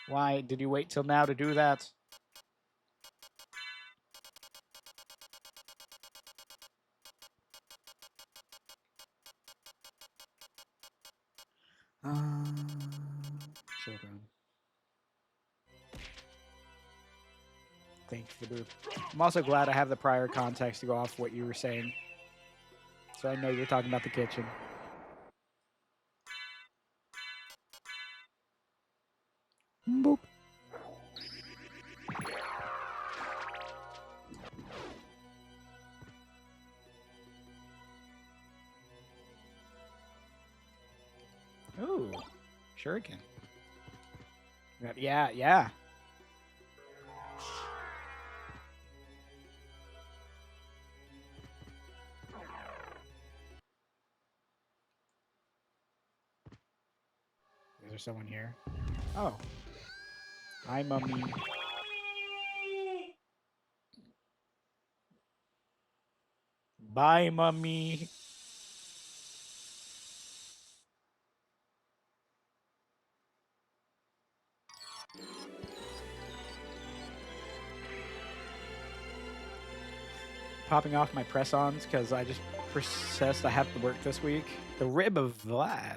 A: Why did you wait till now to do that? Children. Thank you for the booth. I'm also glad I have the prior context to go off what you were saying. So I know you're talking about the kitchen. Boop. Ooh, shuriken. Yeah, yeah. Is there someone here? Oh. Hi, mummy. Bye, mummy. Popping off my press-ons because I just processed I have to work this week. The rib of Vlad.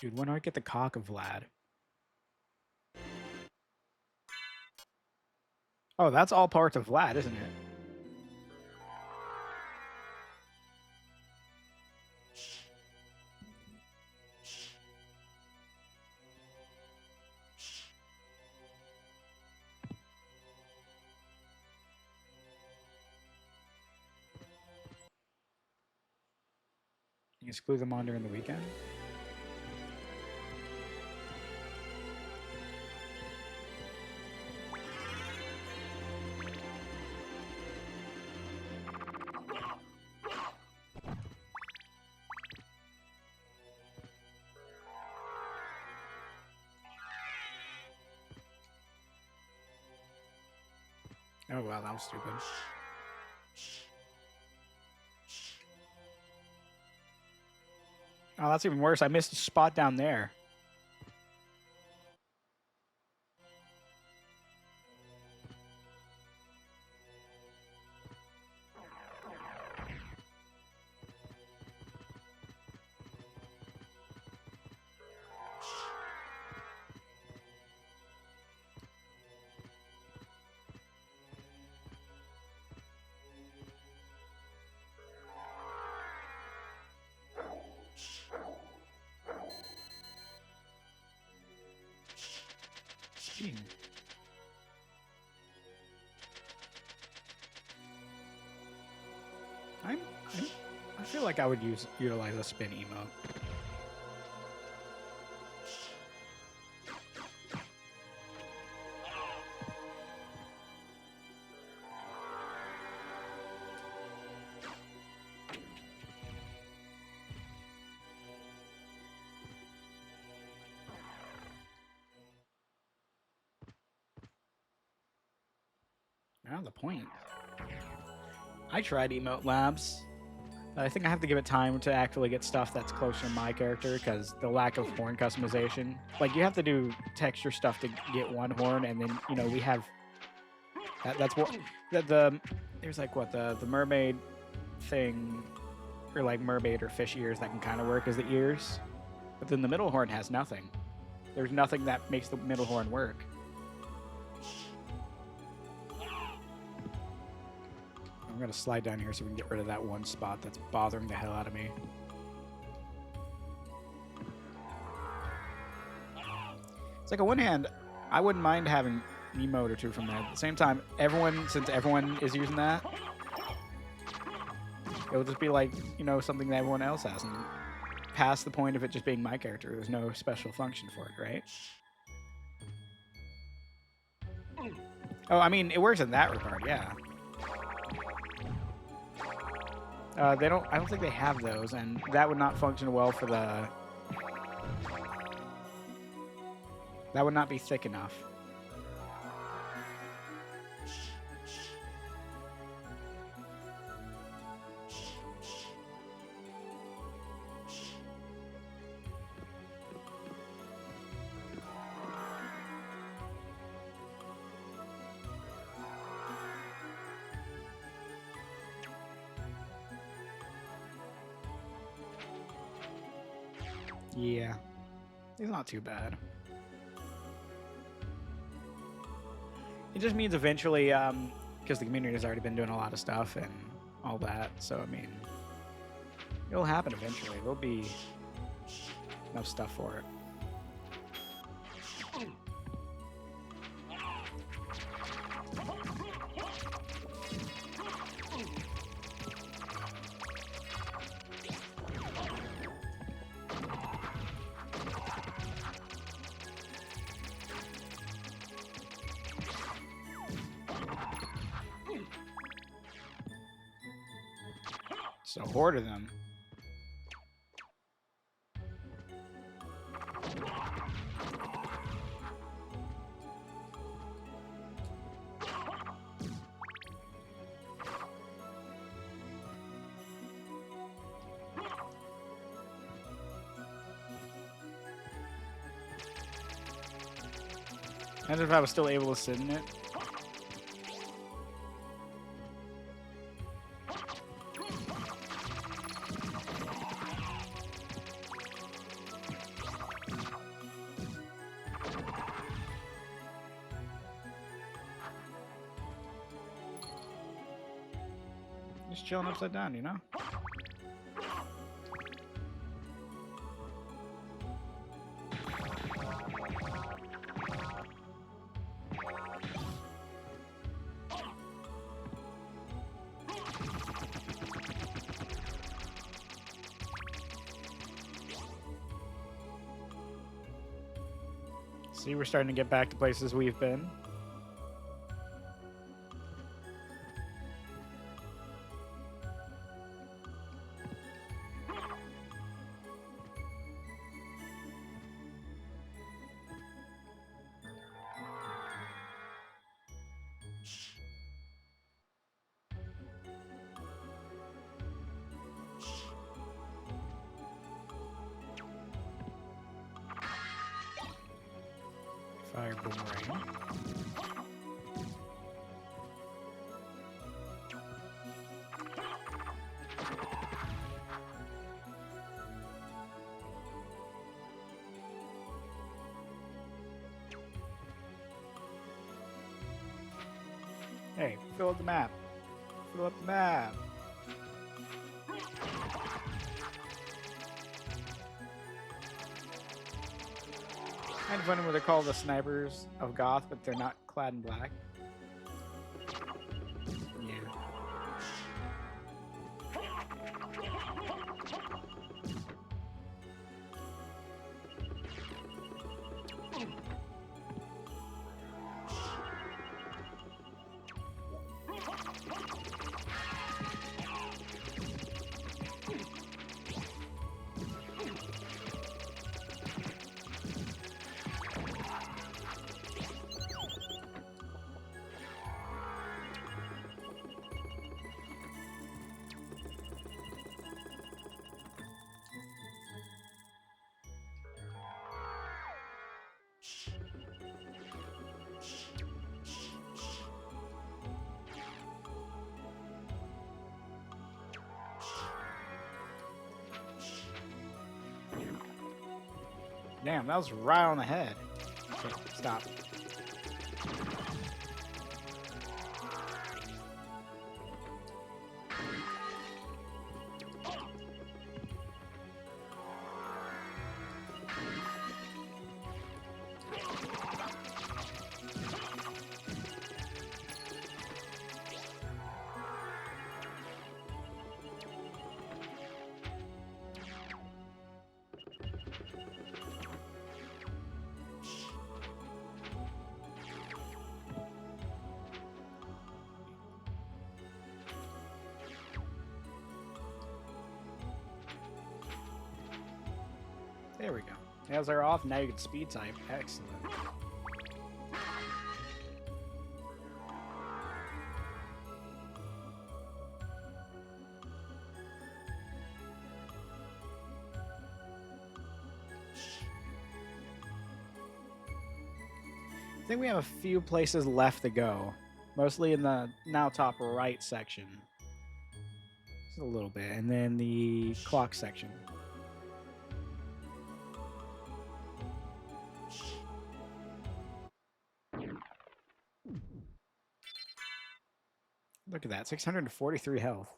A: Dude, when do I get the cock of Vlad? Oh, that's all parts of Vlad, isn't it? You can screw them on during the weekend? Oh, wow, that was stupid. Oh, that's even worse. I missed a spot down there. Gee. I feel like I would utilize a spin emote. Around the point. I tried Emote Labs. I think I have to give it time to actually get stuff that's closer to my character because the lack of horn customization. Like, you have to do texture stuff to get one horn, and then, you know, we have... That's what... There's, like, what, the mermaid thing, or, like, mermaid or fish ears that can kind of work as the ears. But then the middle horn has nothing. There's nothing that makes the middle horn work. I'm going to slide down here so we can get rid of that one spot that's bothering the hell out of me. It's like, on one hand, I wouldn't mind having an emote or two from that. At the same time, since everyone is using that, it'll just be like, you know, something that everyone else has. And past the point of it just being my character, there's no special function for it, right? Oh, I mean, it works in that regard, yeah. I don't think they have those, and that would not function well for the... That would not be thick enough. Yeah, it's not too bad. It just means eventually, because the community has already been doing a lot of stuff and all that, so I mean, it'll happen eventually. There'll be enough stuff for it. So horde of them. Imagine if I was still able to sit in it. Just chilling upside down, you know? See, we're starting to get back to places we've been. Fire boomerang. Hey, fill up the map. Fill up the map. Kind of funny when they're called the snipers of Goth, but they're not clad in black. Yeah. Damn, that was right on the head. Okay, stop. There we go. Nails are off. Now you can speed type. Excellent. I think we have a few places left to go. Mostly in the now top right section. Just a little bit. And then the clock section. Look at that, 643 health.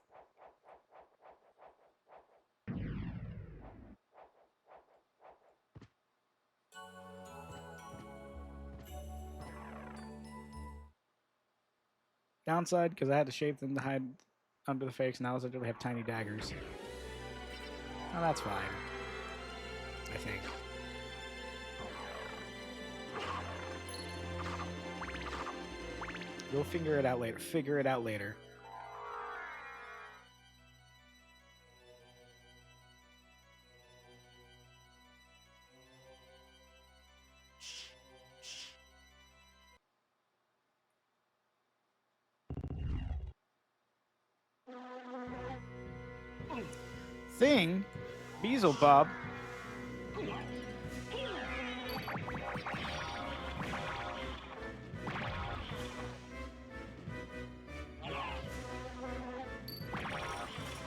A: Downside, because I had to shape them to hide under the fakes, now I really have tiny daggers. Oh, that's fine. I think. You'll figure it out later. Figure it out later. Thing, Beelzebub.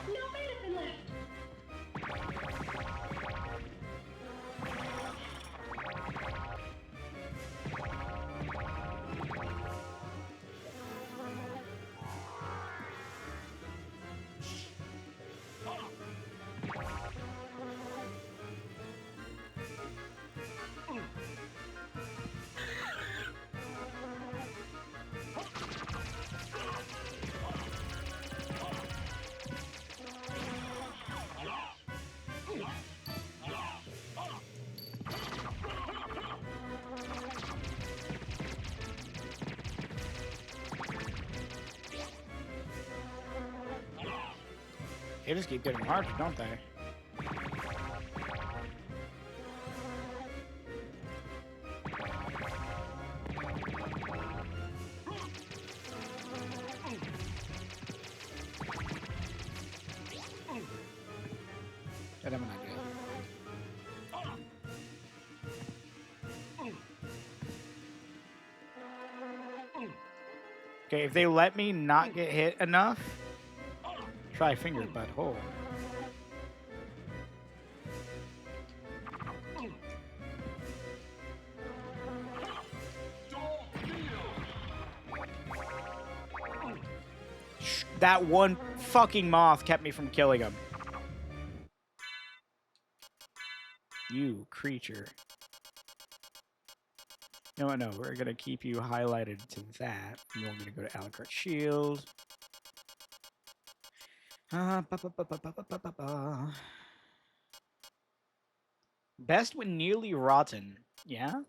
B: No medicine left.
A: They just keep getting harder, don't they? That I'm not good. Okay, if they let me not get hit enough, try finger butthole. That one fucking moth kept me from killing him. You creature. No, no, we're gonna keep you highlighted to that. And we're gonna go to Alucard Shield. Best when nearly rotten. Yeah?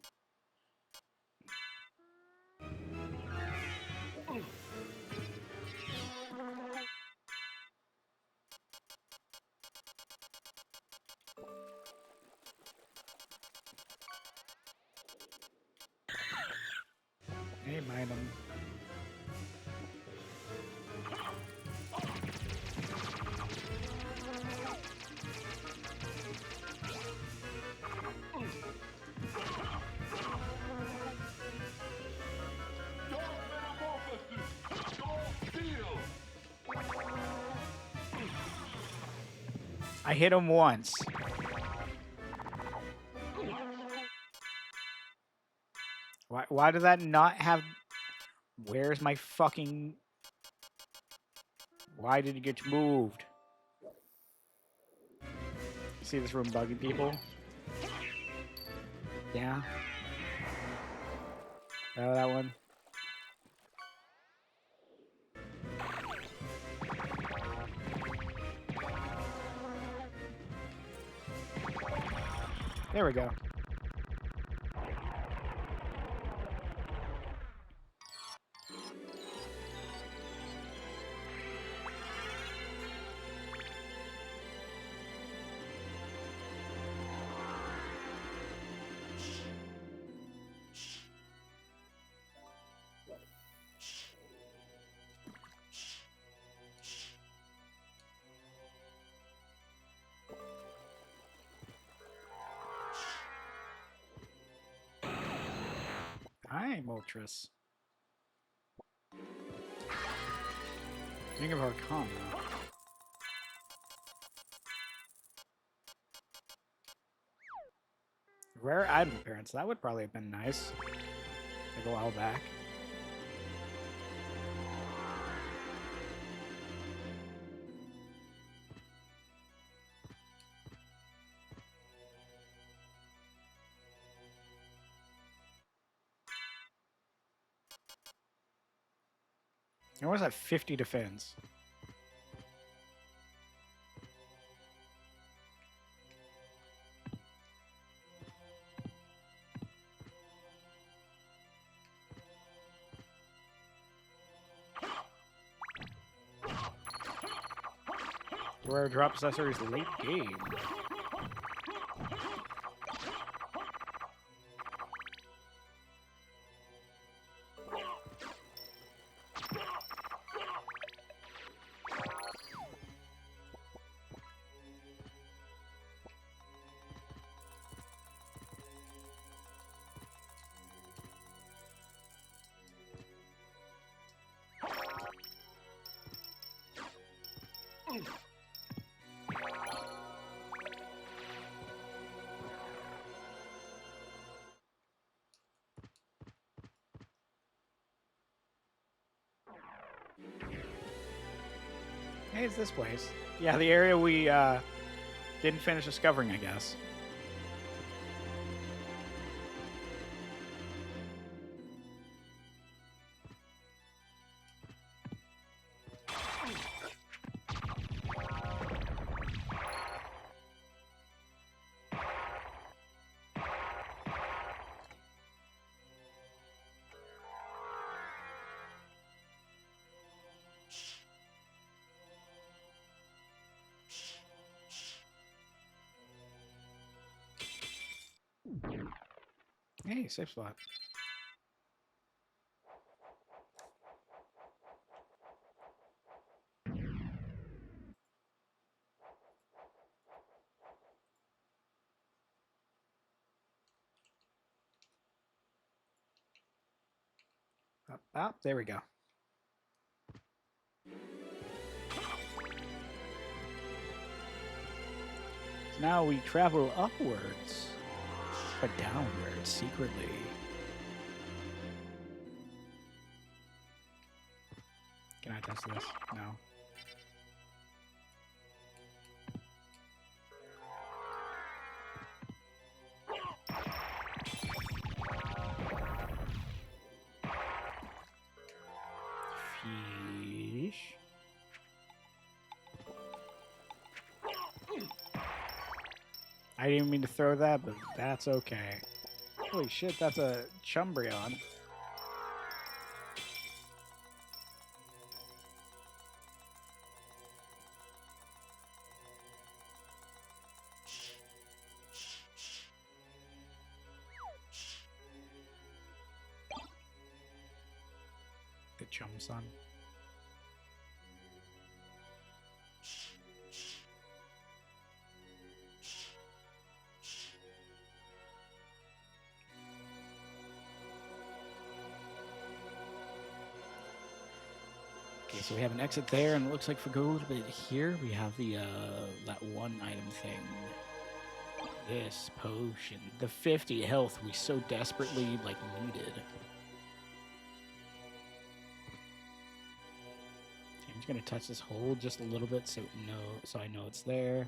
A: Hey, mind them. I hit him once. Why does that not have... Where's my fucking... Why did it get moved? See this room bugging people? Yeah. Oh, that one. There we go. Hi, Moltres. Ring of Arcana. Rare item appearance. That would probably have been nice. Like a while back. It was at 50 defense. Rare drop accessories late game. Hey, it's this place. Yeah, the area we didn't finish discovering, I guess. Hey, safe spot. Up, there we go. So now we travel upwards, but downwards secretly. Can I test this? No. Fish. I didn't mean to throw that, but that's okay. Holy shit, that's a Chumbreon. The Chum Son. Okay, so we have an exit there, and it looks like for go a little bit here, we have the that one item thing. this potion. The 50 health we so desperately needed. I'm just gonna touch this hole just a little bit so I know it's there.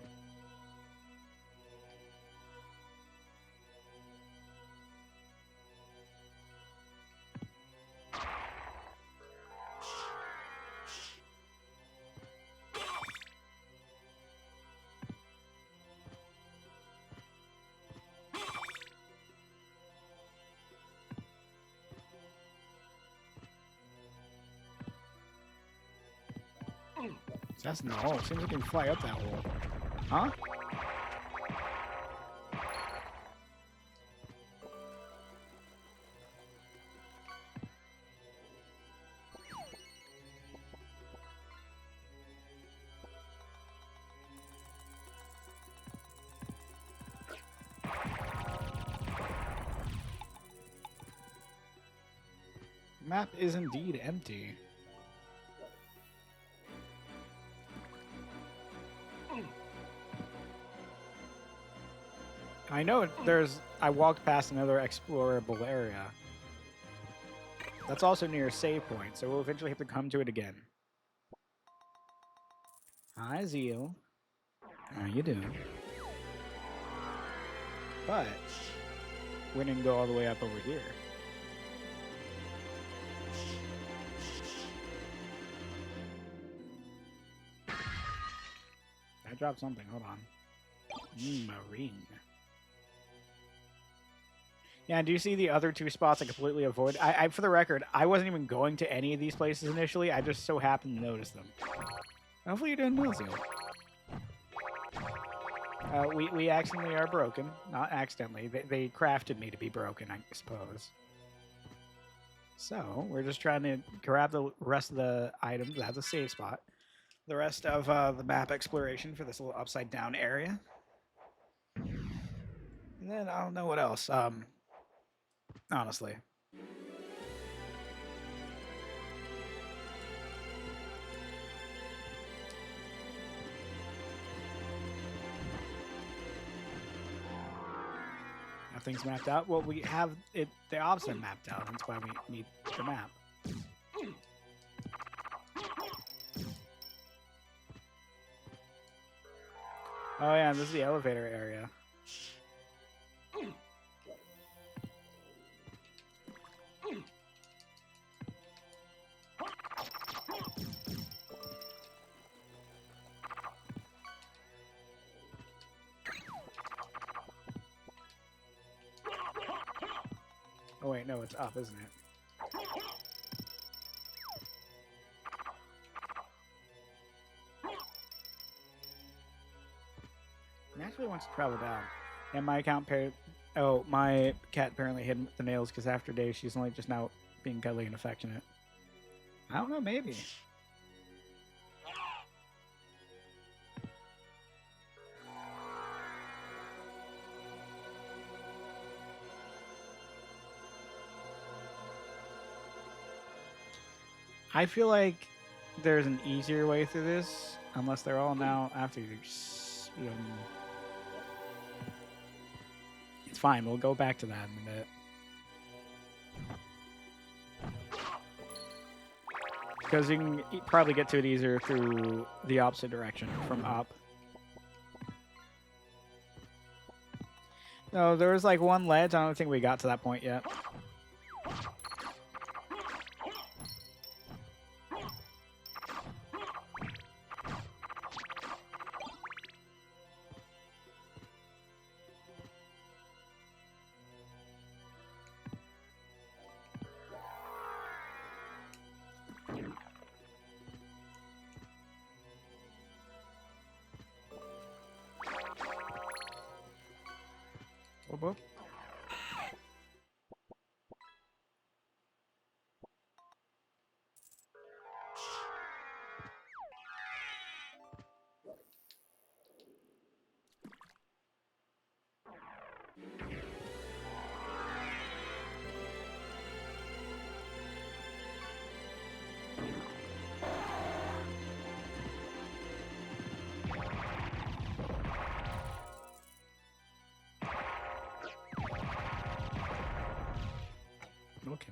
A: That's no. Seems like we can fly up that hole. Huh? Map is indeed empty. I know I walked past another explorable area. That's also near a save point, so we'll eventually have to come to it again. Hi, Zeal. How you doing? But we didn't go all the way up over here. I dropped something. Hold on. Marine. Yeah, do you see the other two spots I completely avoid? For the record, I wasn't even going to any of these places initially. I just so happened to notice them. Hopefully you're doing well, Zeal. We accidentally are broken. Not accidentally. They crafted me to be broken, I suppose. So, we're just trying to grab the rest of the items. That's a save spot. The rest of the map exploration for this little upside down area. And then I don't know what else. Honestly. Nothing's mapped out. Well, we have it the opposite mapped out. That's why we need the map. Oh yeah, this is the elevator area. Oh wait, no, it's up, isn't it? Naturally wants to travel down. And my account my cat apparently hid the nails because after days she's only just now being cuddly and affectionate. I don't know, maybe. I feel like there's an easier way through this, unless they're all now after you. It's fine. We'll go back to that in a bit. Because you can probably get to it easier through the opposite direction, from up. No, there was like one ledge. I don't think we got to that point yet. Whoop, whoop.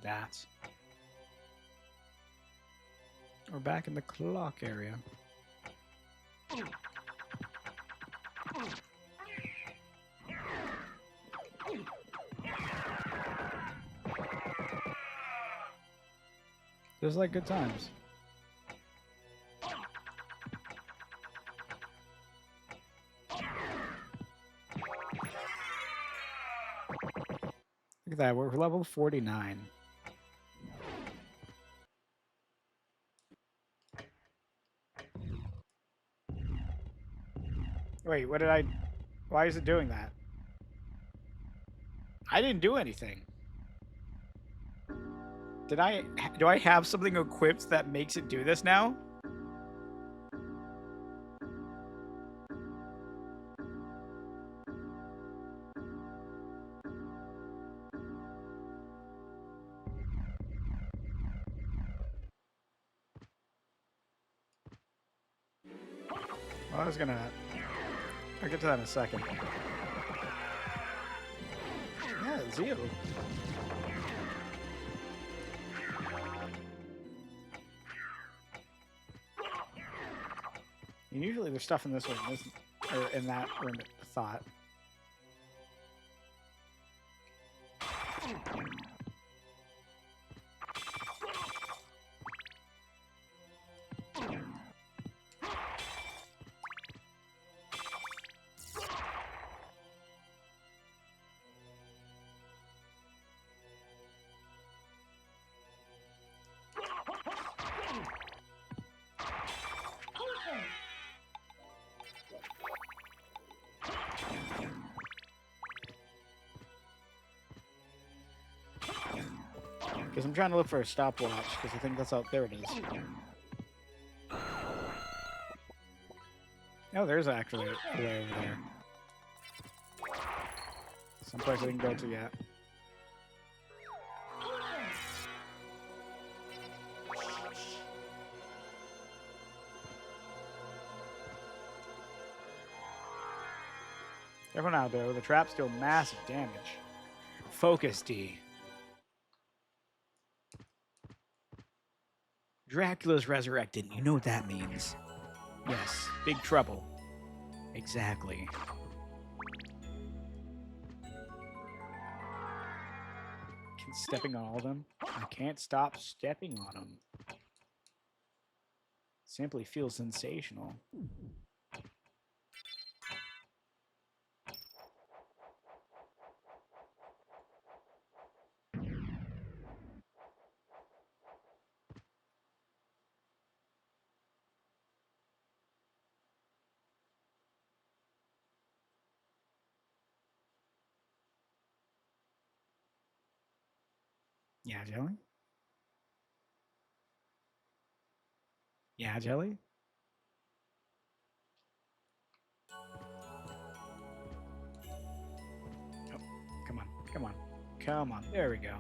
A: that. We're back in the clock area. Feels like good times. Look at that, we're level 49. Wait, what did I... Why is it doing that? I didn't do anything. Did I... Do I have something equipped that makes it do this now? Well, I was gonna... I'll get to that in a second. Yeah, Zeo. And usually there's stuff in this room, or in that room, I thought. Because I'm trying to look for a stopwatch, because I think that's out there. It is. Oh, there's actually a way over there. Someplace I didn't go to yet. Careful now, though. The traps deal massive damage. Focus, D. Dracula's resurrected. You know what that means. Yes, big trouble. Exactly. Stepping on all of them. I can't stop stepping on them. Simply feels sensational. Yeah, Jelly? Yeah, Jelly? Oh, come on, come on, come on. There we go.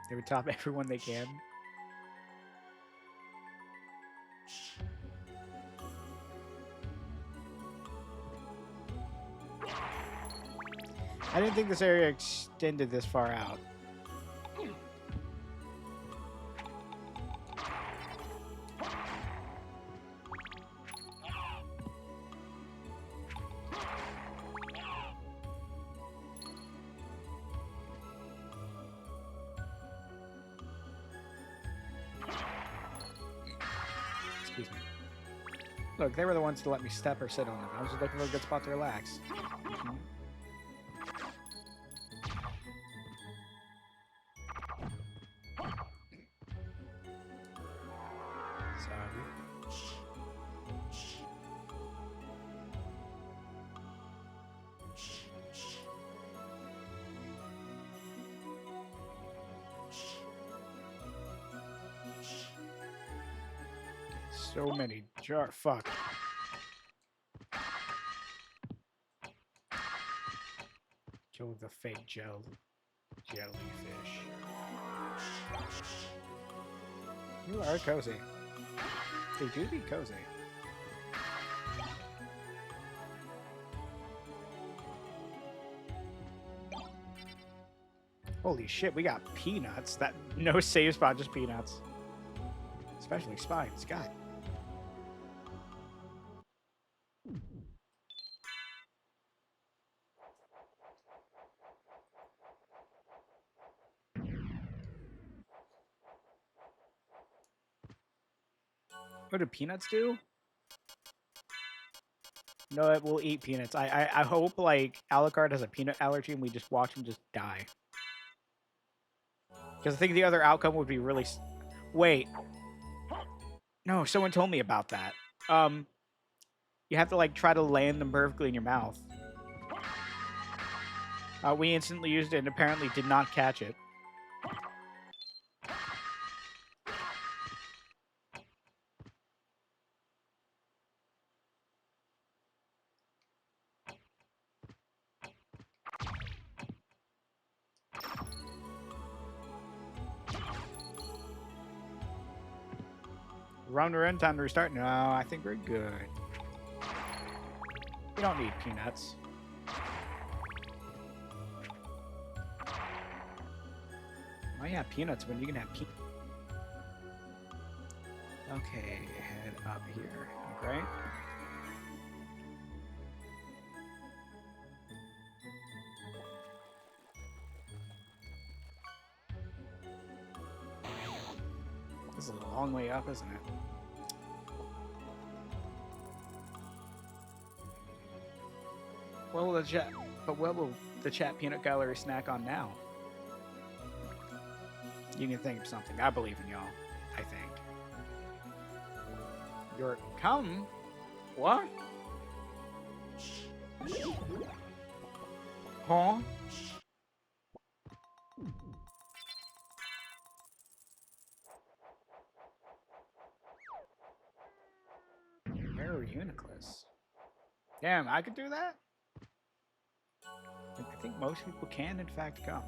A: They would top everyone they can. I didn't think this area extended this far out. Excuse me. Look, they were the ones to let me step or sit on them. I was just looking for a good spot to relax. Mhm. So many fuck. Kill the fake jellyfish. You are cozy. They do be cozy. Holy shit, we got peanuts. That no save spot, just peanuts. Especially spines. God. What do peanuts do? No, it will eat peanuts. I hope like Alucard has a peanut allergy and we just watch him just die. Because I think the other outcome would be really. Wait. No, someone told me about that. You have to like try to land them perfectly in your mouth. We instantly used it and apparently did not catch it. Round to run, time to restart. No, I think we're good. We don't need peanuts. Why have peanuts when you can have peanuts? Okay, head up here, right? This is a long way up, isn't it? What will the chat? But what will the chat peanut gallery snack on now? You can think of something. I believe in y'all. I think. You're come. What? Huh? Where are Uniclus? Damn, I could do that? I think most people can, in fact, come.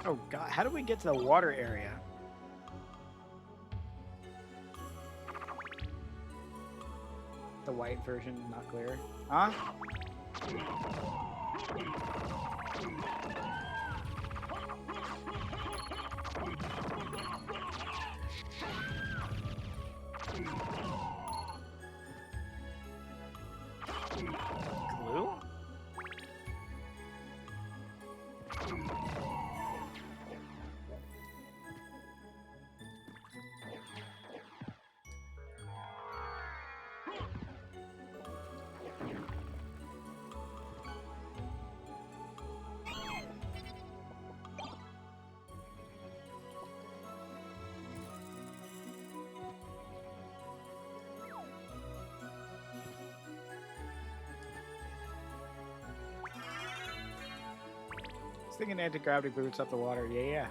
A: Oh god, how do we get to the water area? The white version, not clear. Huh? Glue? I was thinking anti-gravity boots up the water. Yeah.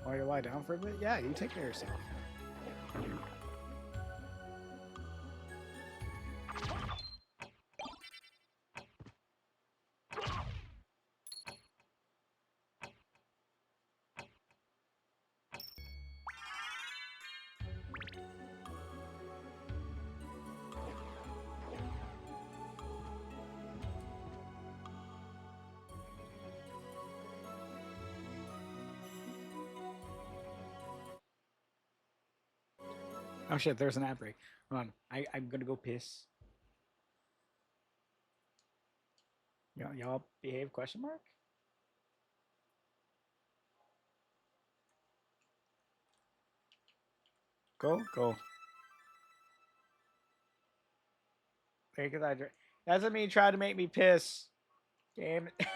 A: While you lie down for a bit? Yeah, you take care of yourself. Oh shit, there's an ad break. Hold on. I'm gonna go piss. Y'all behave, question mark? Cool, cool. Because I doesn't mean try to make me piss. Damn it.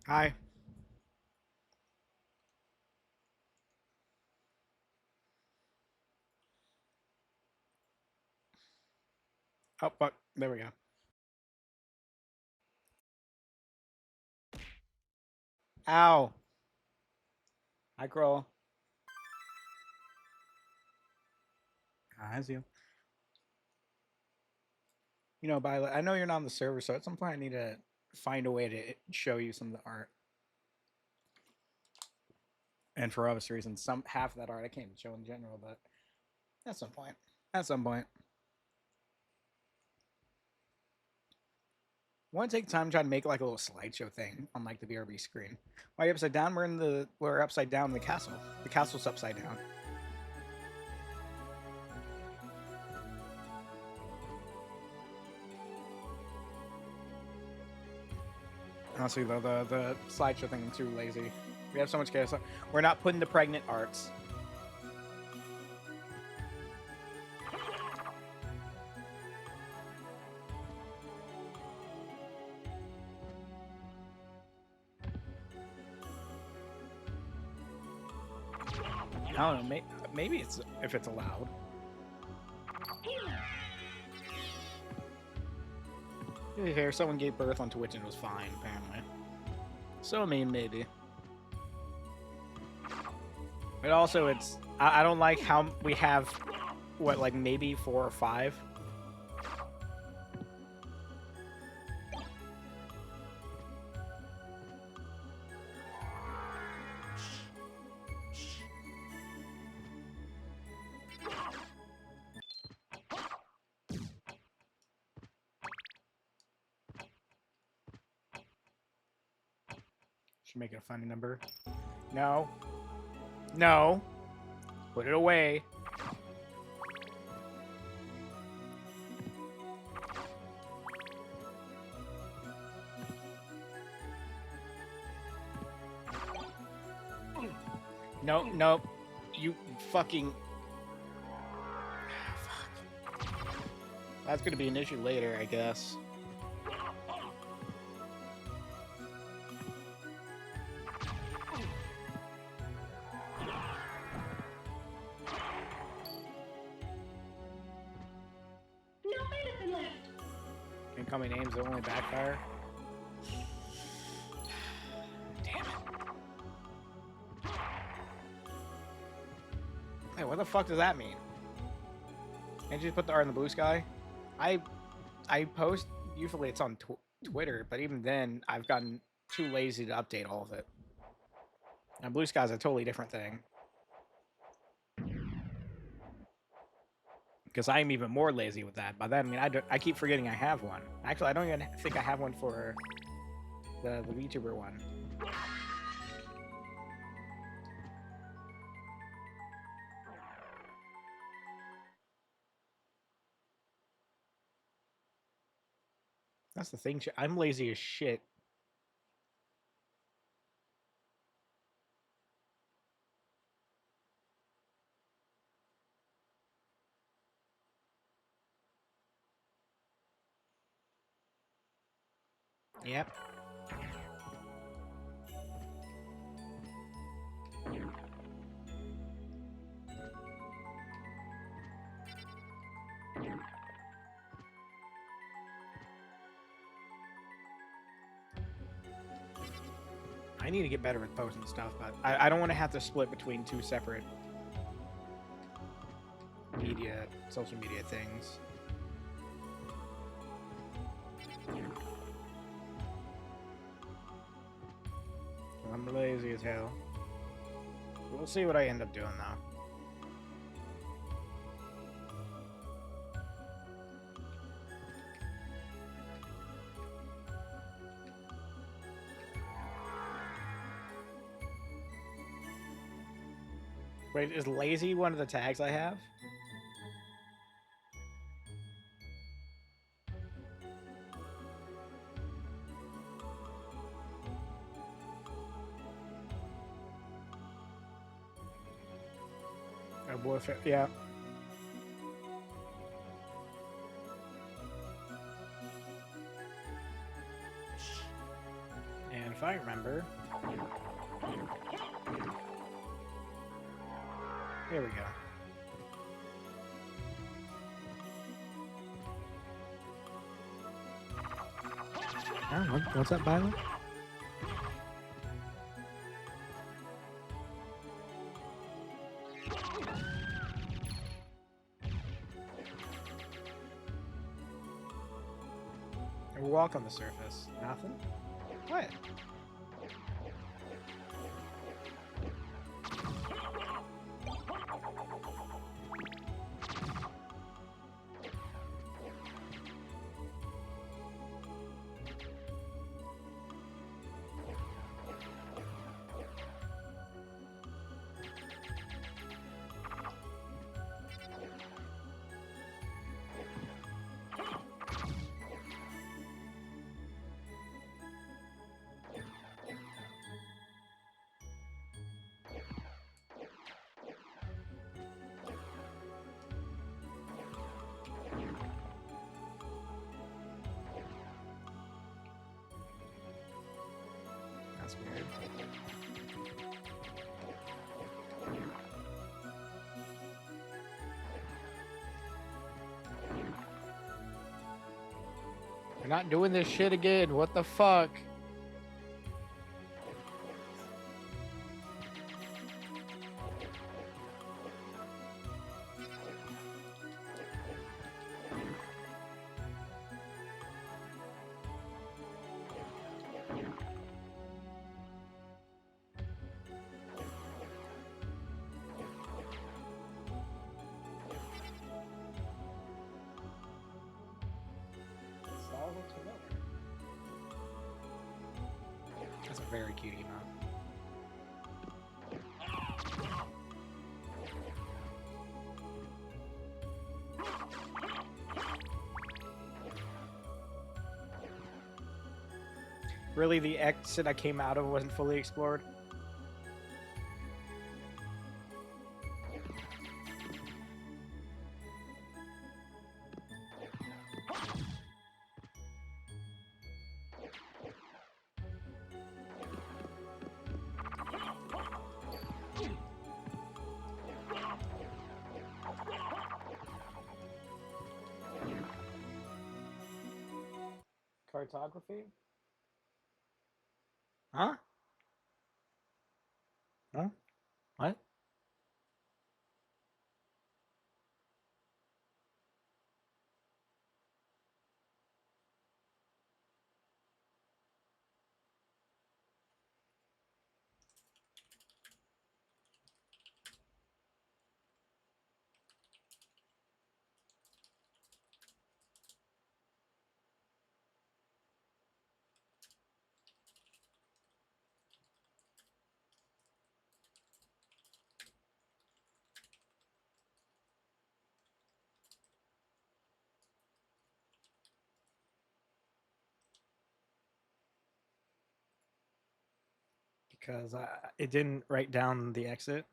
A: Hi. Oh, fuck. There we go. Ow. Hi, Kroll. As you. You know, Violet, I know you're not on the server, so at some point I need to find a way to show you some of the art. And for obvious reasons, some half of that art I can't even show in general, but at some point. At some point. I want to take time to try to make like a little slideshow thing on like the BRB screen. Why are you upside down? We're upside down in the castle. The castle's upside down. Honestly though, the slideshow thing is too lazy. We have so much chaos. We're not putting the pregnant arts. I don't know. Maybe it's if it's allowed. To be fair, someone gave birth on Twitch and it was fine, apparently. So I mean, maybe. But also, I don't like how we have what, like maybe 4 or 5. Should make it a funny number. No. No. Put it away. Nope, nope. You fucking... Fuck. That's gonna be an issue later, I guess.
B: No medicine left.
A: Incoming aims that only backfire. Damn it. Hey, what the fuck does that mean? Can't you just put the art in the blue sky? I post, usually it's on Twitter, but even then, I've gotten too lazy to update all of it. And blue sky is a totally different thing. Because I'm even more lazy with that. By that, I mean, I keep forgetting I have one. Actually, I don't even think I have one for the VTuber one. That's the thing. I'm lazy as shit. Yep. I need to get better with posting stuff, but I don't want to have to split between 2 separate social media things. I'm lazy as hell. We'll see what I end up doing though. Wait, is lazy one of the tags I have? Oh boy, yeah. And if I remember... Here we go. Oh, what's up, Violet? We walk on the surface.
F: Nothing?
A: What? That's weird.
F: We're not doing this shit again. What the fuck?
A: That's a very cute emote. Really, the exit I came out of wasn't fully explored?
F: Cartography?
A: Huh? Huh?
F: What?
A: Because it didn't write down the exit.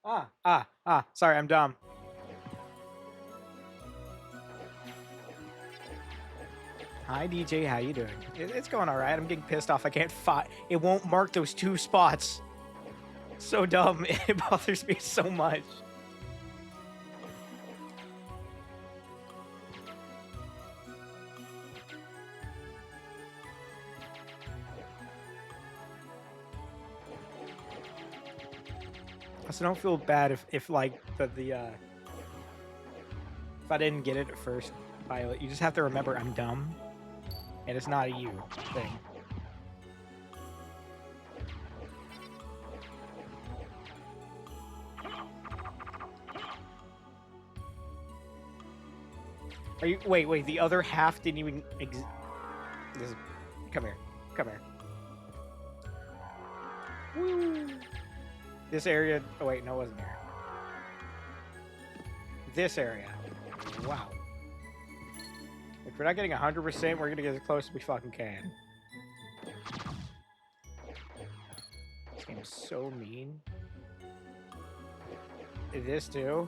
A: Sorry, I'm dumb. Hi, DJ. How you doing? It's going all right. I'm getting pissed off. I can't fight. It won't mark those 2 spots. So dumb. It bothers me so much. So don't feel bad if like if I didn't get it at first, Violet. You just have to remember I'm dumb, and it's not a you thing. Are you wait? The other half didn't even come here. Come here. Woo. This area. Oh wait, no, it wasn't here. This area. Wow. If we're not getting 100%, we're gonna get as close as we fucking can. This game's so mean. This too.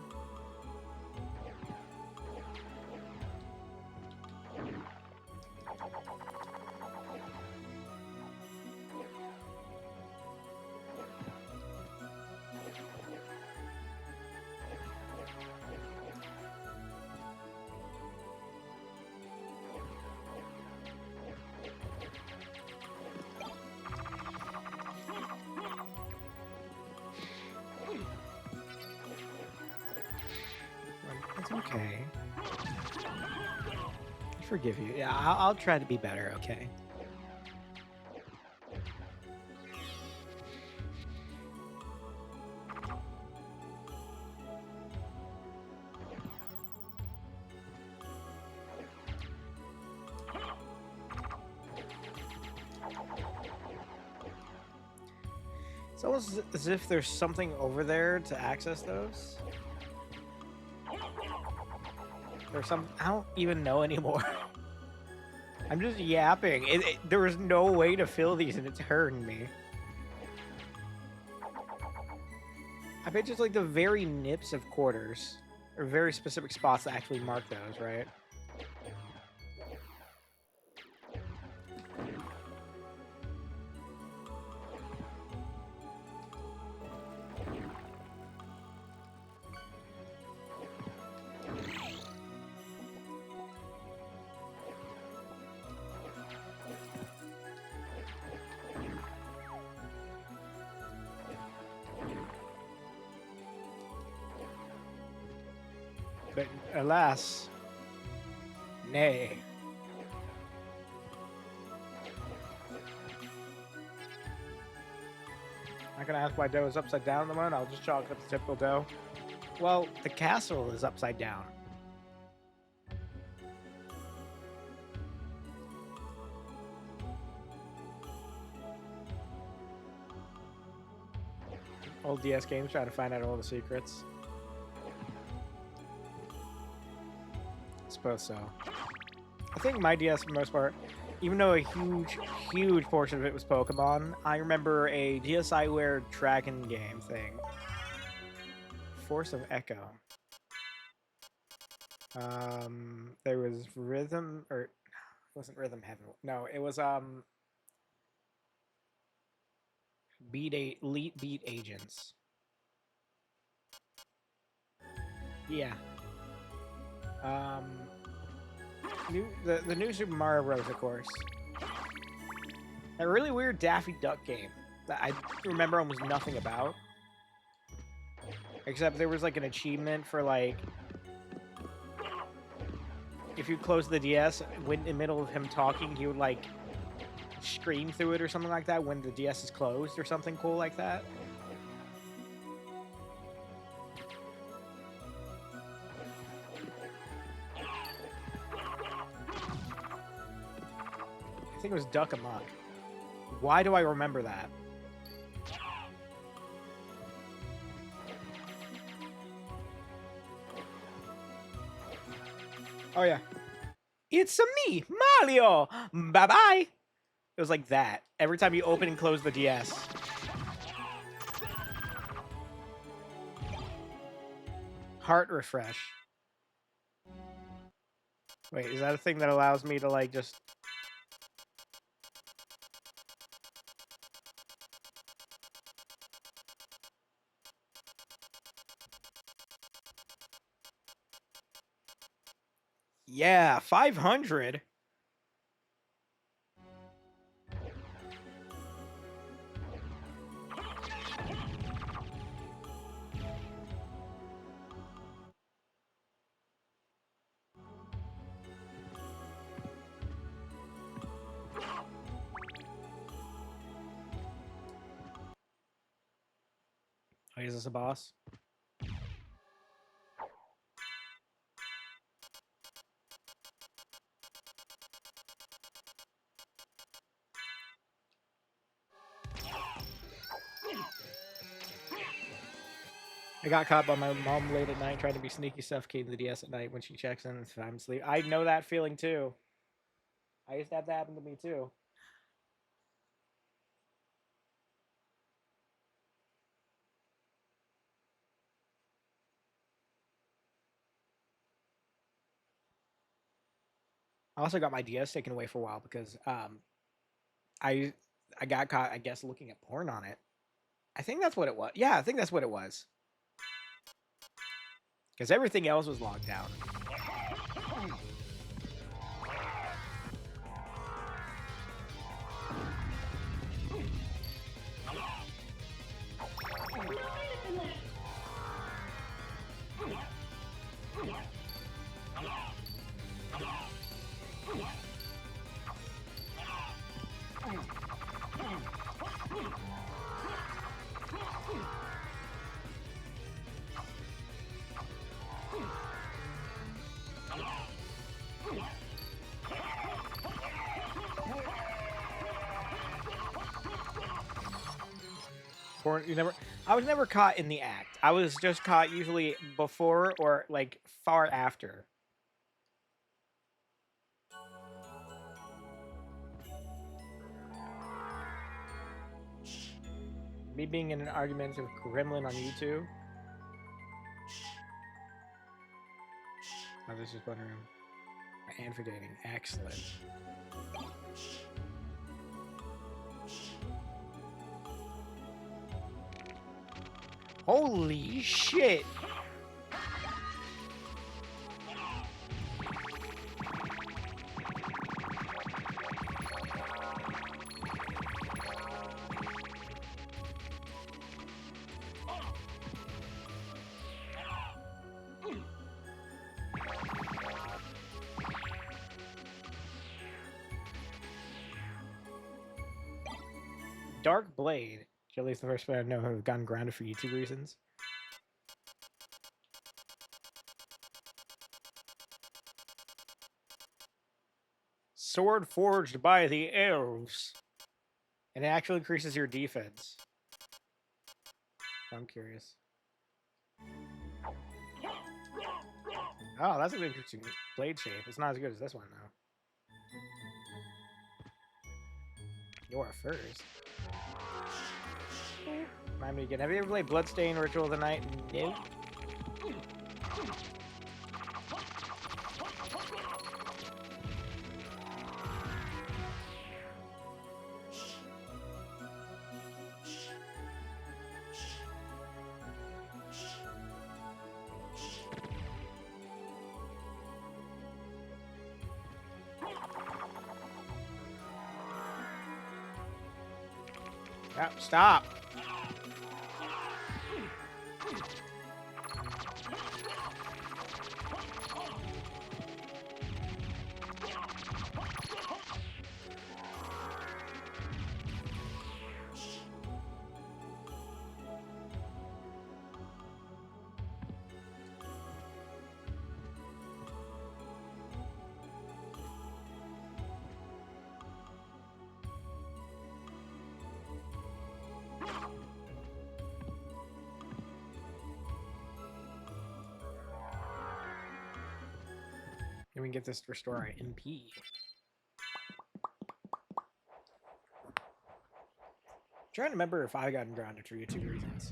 A: okay. I forgive you. Yeah, I'll try to be better, okay? It's almost as if there's something over there to access those. There's some... I don't even know anymore. I'm just yapping. There was no way to fill these, and it's hurting me. I bet just like the very nips of quarters, or very specific spots to actually mark those, right? But alas, nay. Not gonna ask why dough is upside down in the moment. I'll just chalk it up to typical dough. Well, the castle is upside down. Old DS games trying to find out all the secrets. Suppose so. I think my DS, for the most part, even though a huge portion of it was Pokemon, I remember a DSiWare Dragon game thing. Force of Echo. There was Rhythm, or it wasn't Rhythm Heaven. No, it was Elite Beat Agents. Yeah. The new Super Mario Bros. Of course. A really weird Daffy Duck game that I remember almost nothing about. Except there was like an achievement for like... If you close the DS, when in the middle of him talking, he would like scream through it or something like that when the DS is closed or something cool like that. I think it was Duck Amok. Why do I remember that? Oh yeah. It's me, Mario! Bye-bye! It was like that. Every time you open and close the DS. Heart refresh. Wait, is that a thing that allows me to like just... Yeah, 500. Oh, is this a boss? I got caught by my mom late at night trying to be sneaky suffocating the DS at night when she checks in if I'm asleep. I know that feeling too. I used to have that happen to me too. I also got my DS taken away for a while because I got caught, I guess, looking at porn on it. I think that's what it was. Yeah, I think that's what it was. Because everything else was locked down.
F: You never. I was never caught in the act. I was just caught usually before or like far after. Me being in an argumentative gremlin on YouTube. I was just wondering. And for dating. Excellent. Holy shit! Dark Blade. Jelly's the first player I know who have gotten grounded for YouTube reasons. Sword forged by the elves. And it actually increases your defense. I'm curious. Oh, that's an interesting blade shape. It's not as good as this one, though. You're first. Remind me again. Have you ever played Bloodstain Ritual of the Night? No. Stop. And we can get this to restore our MP. Trying to remember if I got grounded for YouTube reasons.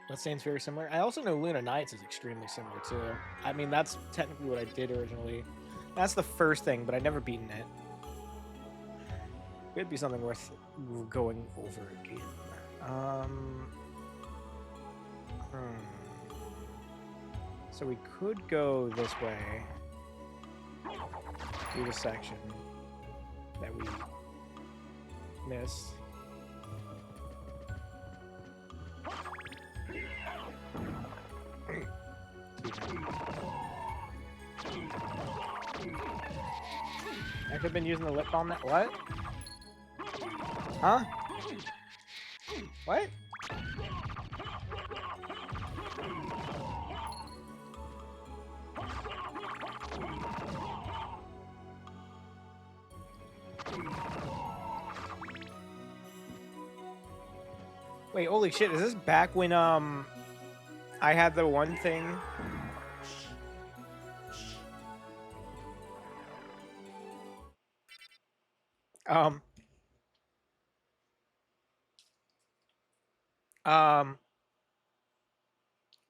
F: Bloodstain's very similar. I also know Luna Knights is extremely similar too. I mean, that's technically what I did originally. That's the first thing, but I'd never beaten it. It'd be something worth going over again. So we could go this way through the section that we missed. I could have been using the lip balm that. What? Huh? What? Wait, holy shit, is this back when I had the one thing?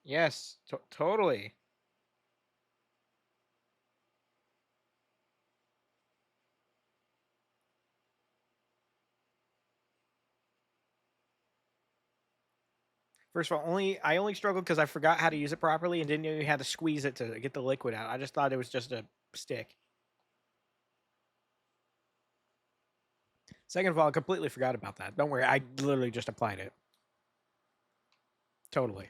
F: Yes, totally. First of all, I only struggled because I forgot how to use it properly and didn't know you had to squeeze it to get the liquid out. I just thought it was just a stick. Second of all, I completely forgot about that. Don't worry, I literally just applied it. Totally.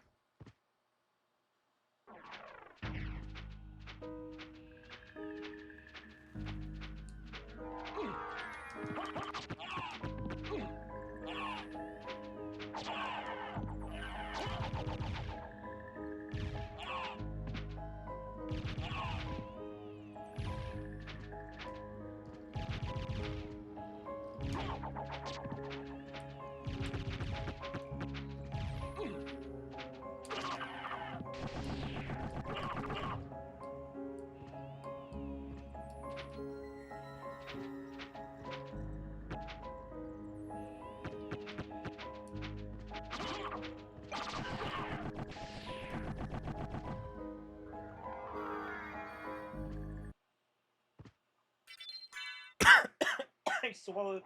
F: swallowed.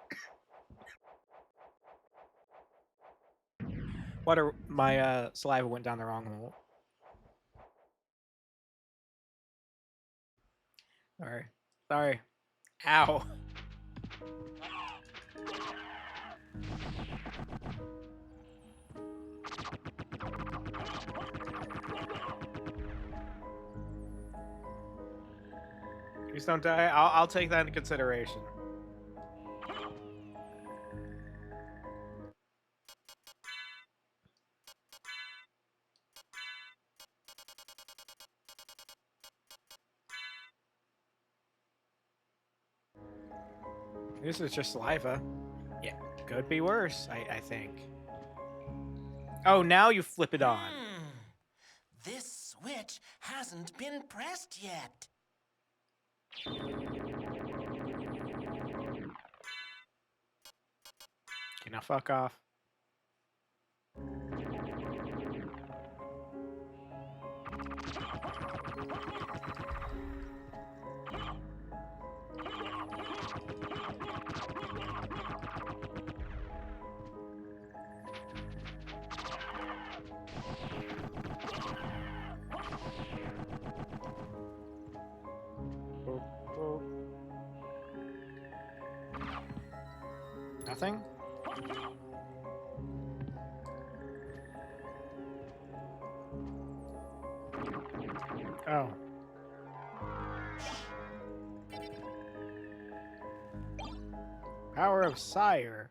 F: Water. My saliva went down the wrong hole. Sorry. Sorry. Ow. Please don't die. I'll take that into consideration. This is just saliva. Yeah, could be worse, I think. Oh, now you flip it on.
G: This switch hasn't been pressed yet.
F: Okay, now fuck off. Boop, boop. Nothing? Oh. Power of Sire.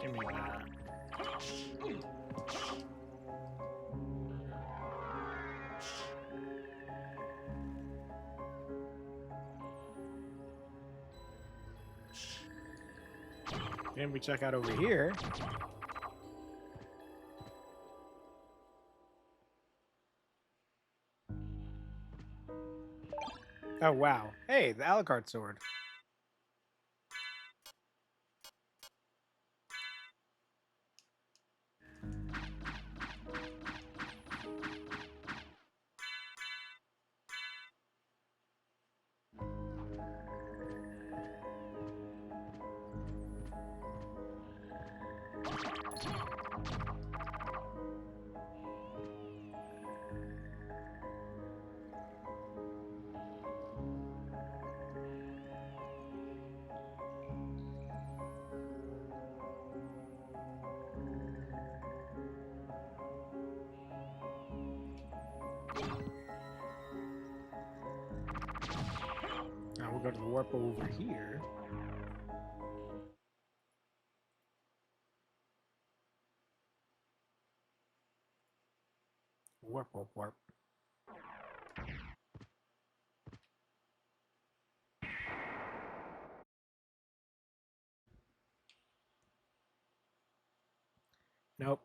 F: Give me that. Then we check out over here. Oh, wow. Hey, the Alucard sword. Now we'll go to the warp over here. Warp, warp, warp. Nope.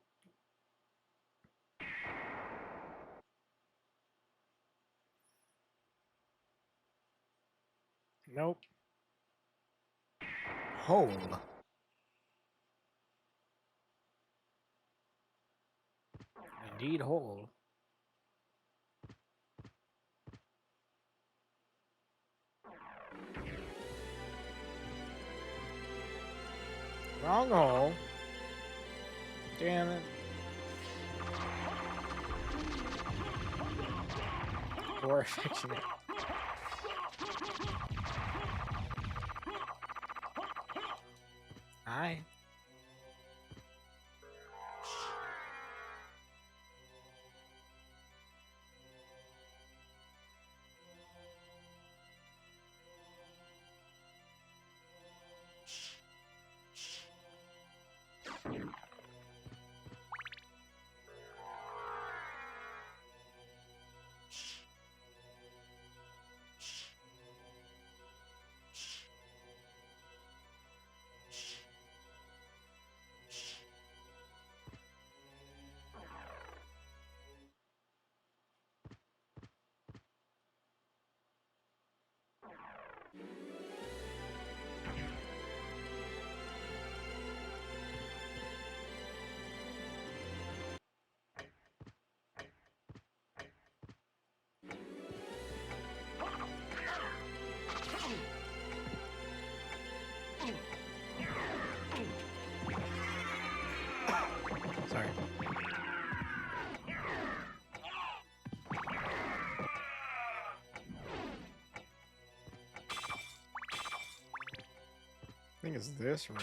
F: Nope. Hole. Indeed, hole. Wrong hole. Damn it. Poor affectionate. Hi. thing is this room?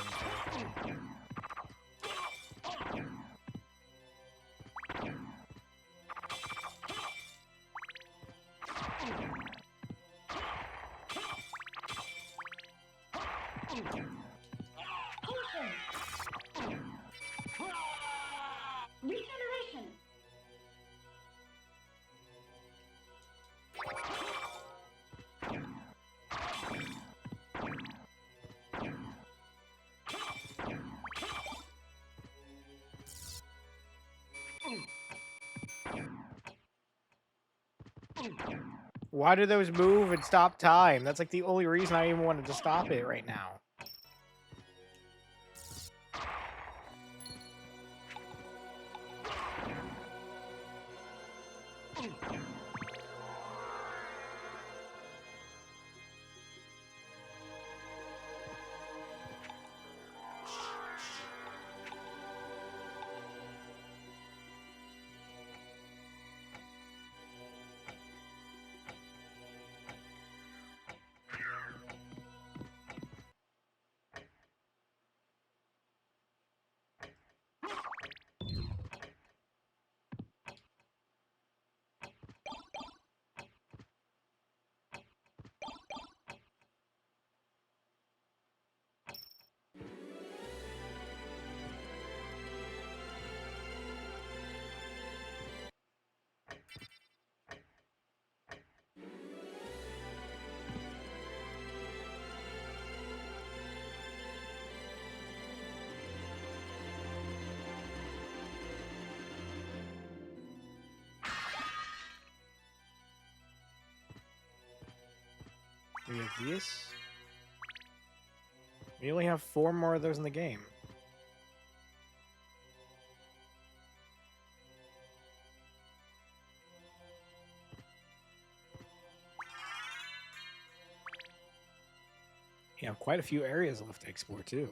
B: Regeneration.
F: Why do those move and stop time? That's like the only reason I even wanted to stop it right now. We have this. We only have 4 more of those in the game. You have quite a few areas left to explore, too.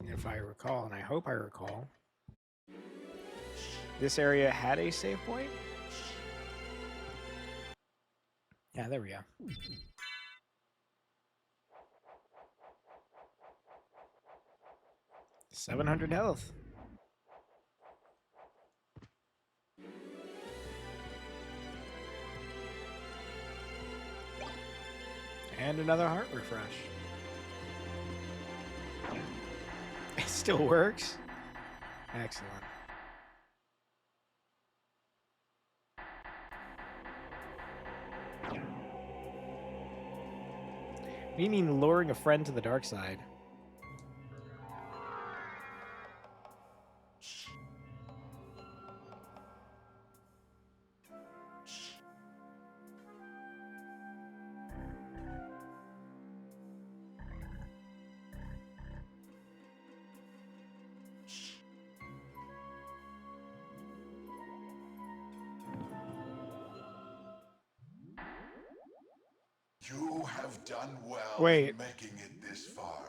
F: If I recall, and I hope I recall, this area had a save point? Yeah, there we go. $700 health. And another heart refresh. It still works. Excellent. What do you mean luring a friend to the dark side?
H: You have done well
F: Wait.
H: in making it this far.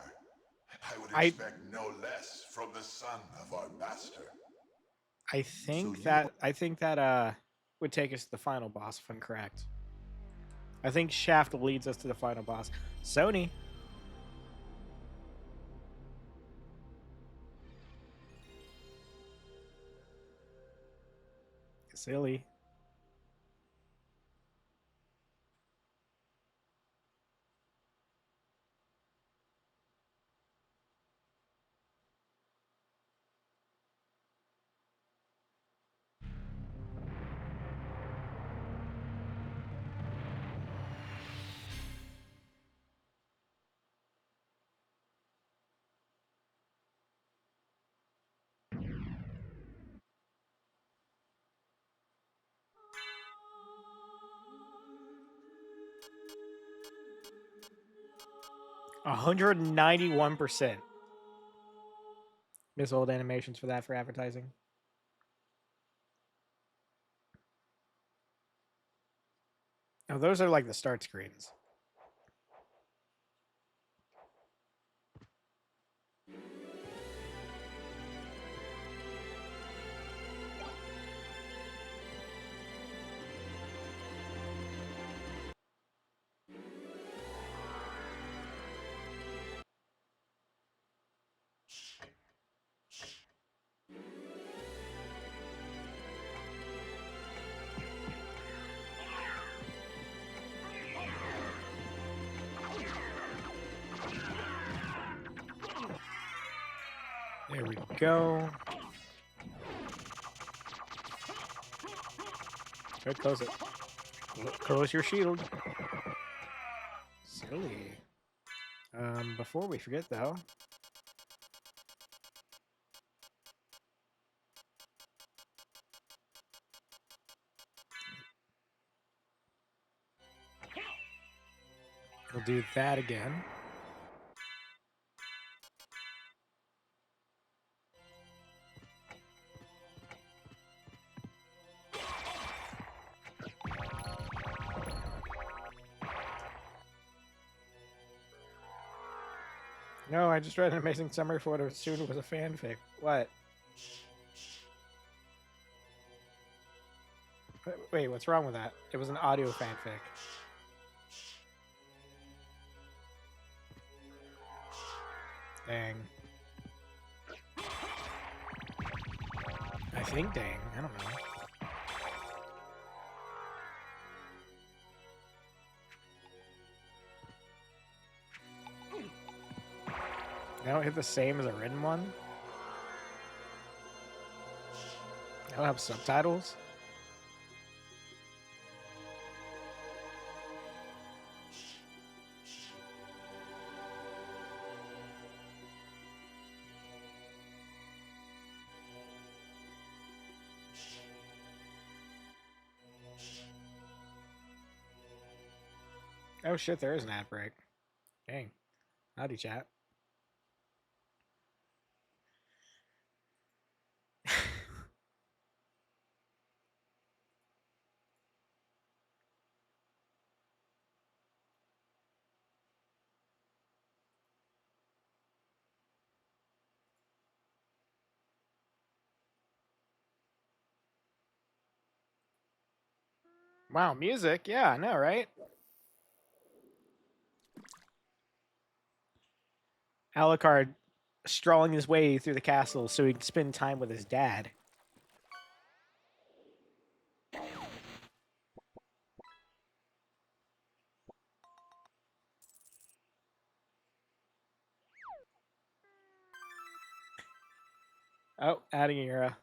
H: I would
F: I-
H: expect no less from the son of our master.
F: I think that would take us to the final boss if I'm correct. I think Shaft leads us to the final boss. Sony. Silly. $191%. Miss old animations for that for advertising. Oh, those are like the start screens. There we go. Good, close it. Close your shield. Silly. Before we forget though. We'll do that again. No, I just read an amazing summary for what a student was a fanfic. What? Wait, what's wrong with that? It was an audio fanfic. Dang. I think dang. I don't know. They don't hit the same as a written one? They don't have subtitles? Oh shit, there is an ad break. Dang. Howdy, chat. Wow, music? Yeah, I know, right? Alucard strolling his way through the castle so he can spend time with his dad. Oh, adding a era.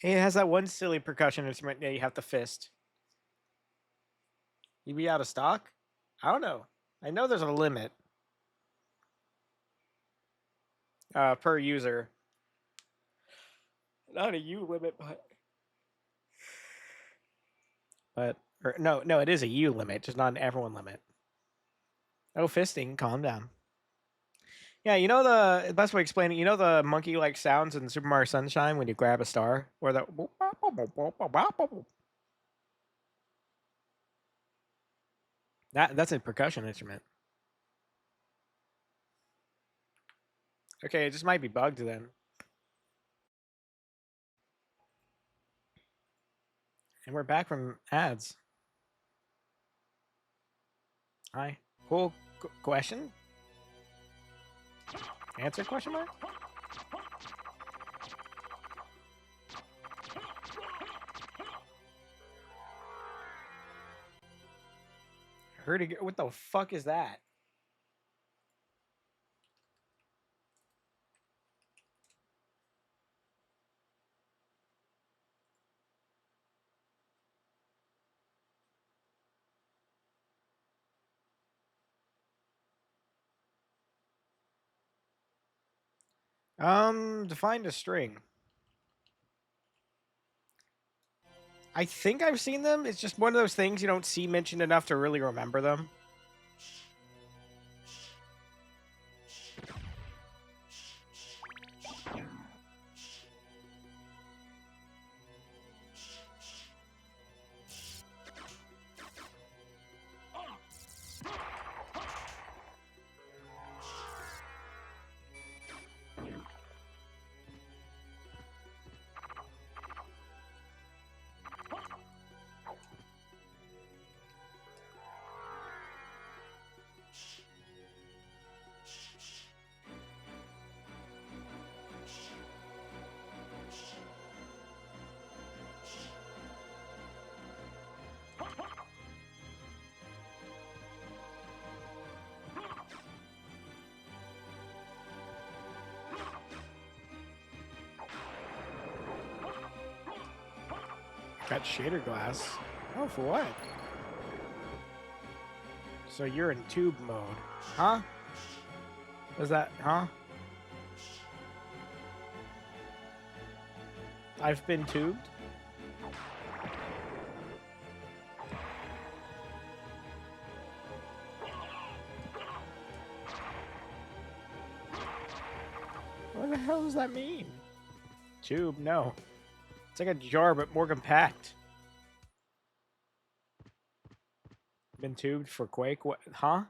F: Hey, it has that one silly percussion instrument that you have to fist. You be out of stock? I don't know. I know there's a limit per user. Not a U limit, or no, it is a U limit, just not an everyone limit. Oh, fisting, calm down. Yeah, you know the best way to explain it. You know the monkey-like sounds in Super Mario Sunshine when you grab a star, or the that's a percussion instrument. Okay, it just might be bugged then. And we're back from ads. Hi. Cool question? Answer question mark? Heard it. What the fuck is that? Define a string. I think I've seen them. It's just one of those things you don't see mentioned enough to really remember them. Got shader glass. Oh, for what? So you're in tube mode. Huh? Is that, huh? I've been tubed? What the hell does that mean? Tube, no. It's like a jar, but more compact. Been tubed for Quake? What? Huh?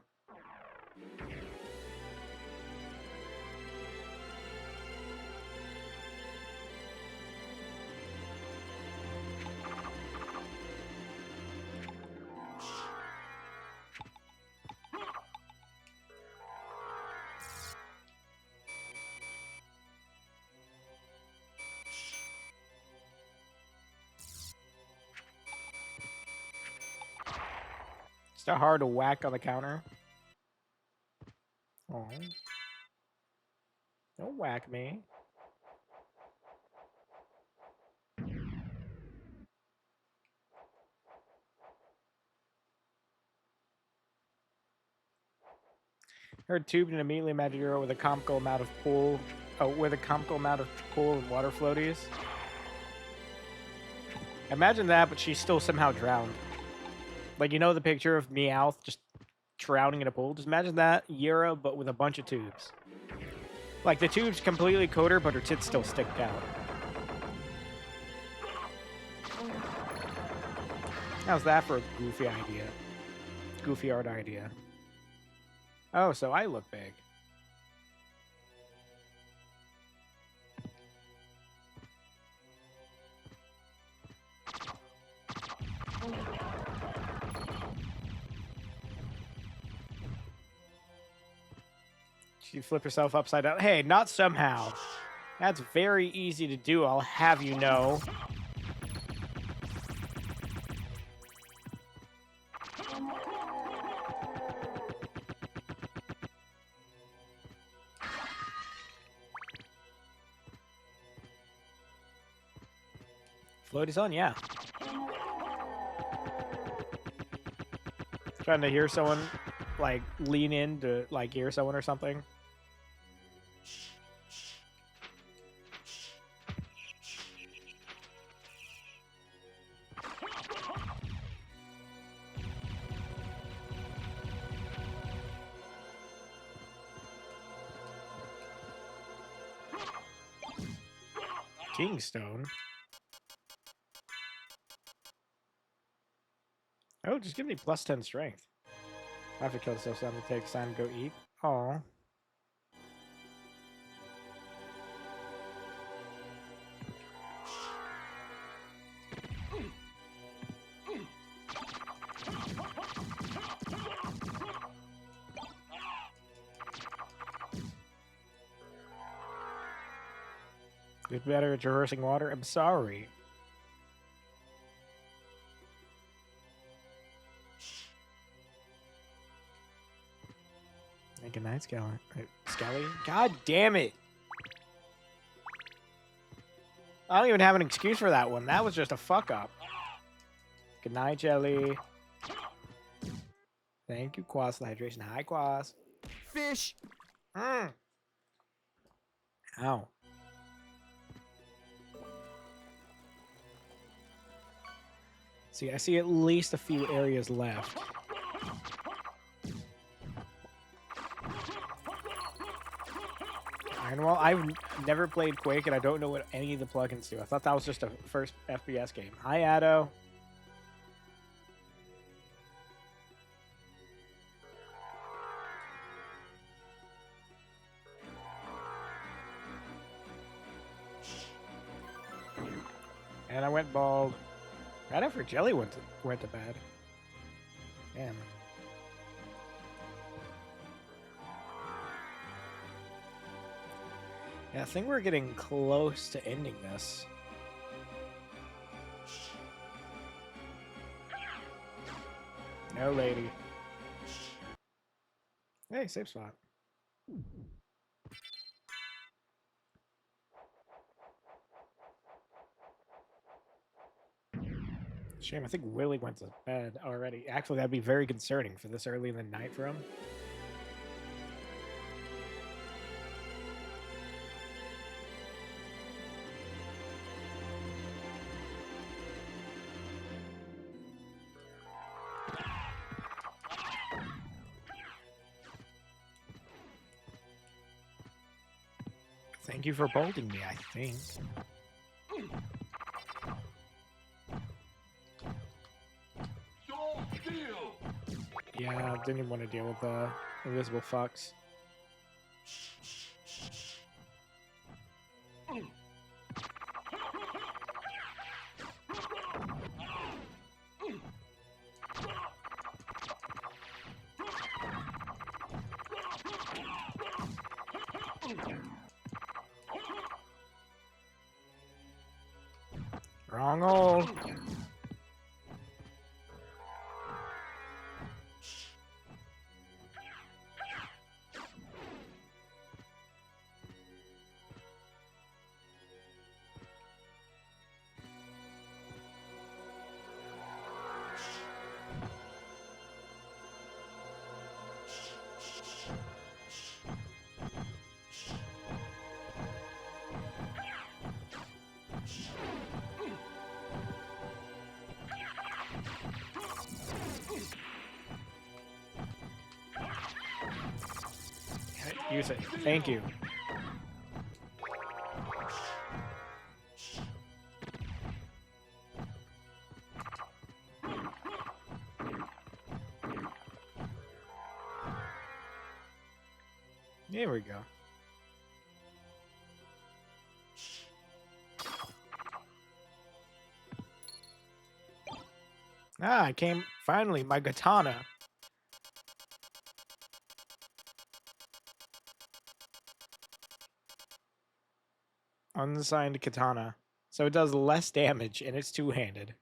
F: It's not hard to whack on the counter. Oh. Don't whack me. Heard tubed and immediately imagined Euro with a comical amount of pool. Oh, with a comical amount of pool and water floaties. Imagine that, but she's still somehow drowned. Like, you know the picture of Meowth just drowning in a pool? Just imagine that, Yura, but with a bunch of tubes. Like, the tubes completely coat her, but her tits still stick out. How's that for a goofy idea? Goofy art idea. Oh, so I look big. She flipped herself upside down. Hey, not somehow. That's very easy to do, I'll have you know. Floaty's on, yeah. Trying to hear someone, like, lean in to, like, hear someone or something. Kingstone? Oh, just give me plus 10 strength. I have to kill myself, so I'm gonna take time to go eat. Oh. Get better at traversing water? I'm sorry. Good night, Skelly. Skelly? God damn it! I don't even have an excuse for that one. That was just a fuck up. Good night, Jelly. Thank you, Quas, for the hydration. Hi, Quas.
D: Fish!
F: Mm. Ow. See, I see at least a few areas left. And well, I've never played Quake, and I don't know what any of the plugins do. I thought that was just a first FPS game. Hi, Addo. And I went bald. Right after Jelly went to bed. Damn. Yeah, I think we're getting close to ending this. No lady. Hey, safe spot. Shame, I think Willie went to bed already. Actually, that'd be very concerning for this early in the night for him. Thank you for bolting me, I think. Yeah, didn't even want to deal with the invisible fucks. Wrong hole. Use it. Thank you. There we go. Ah, I came finally, my katana. Unsigned katana. So it does less damage and it's two-handed.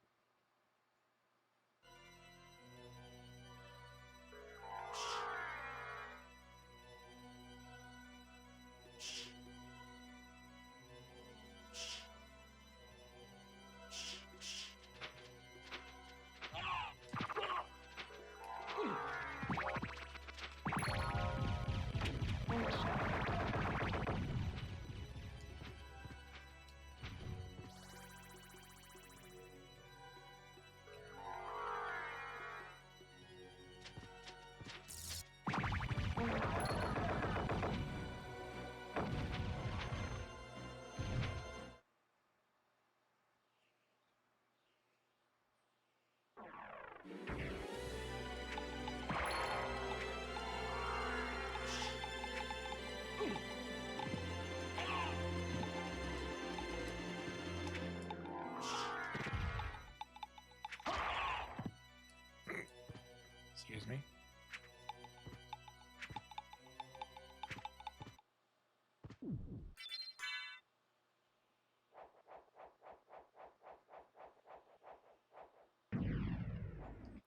F: Excuse me.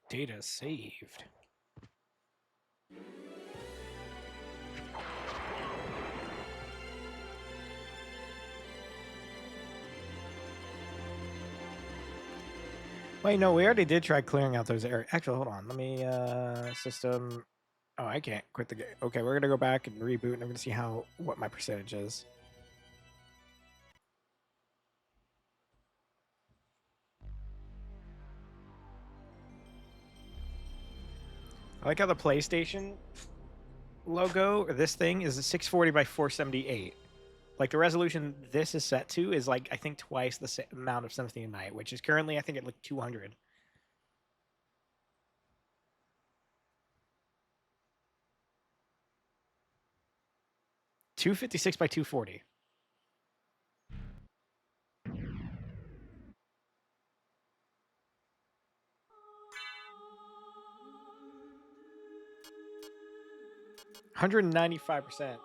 F: Data saved. Wait, no, we already did try clearing out those areas. Actually, hold on. Let me, system. Oh, I can't quit the game. Okay, we're gonna go back and reboot, and I'm gonna see what my percentage is. I like how the PlayStation logo, or this thing, is a 640 by 478. Like, the resolution this is set to is, like, I think twice the amount of Symphony Night, which is currently, I think, at, like, 200. $256 by 240. $195%.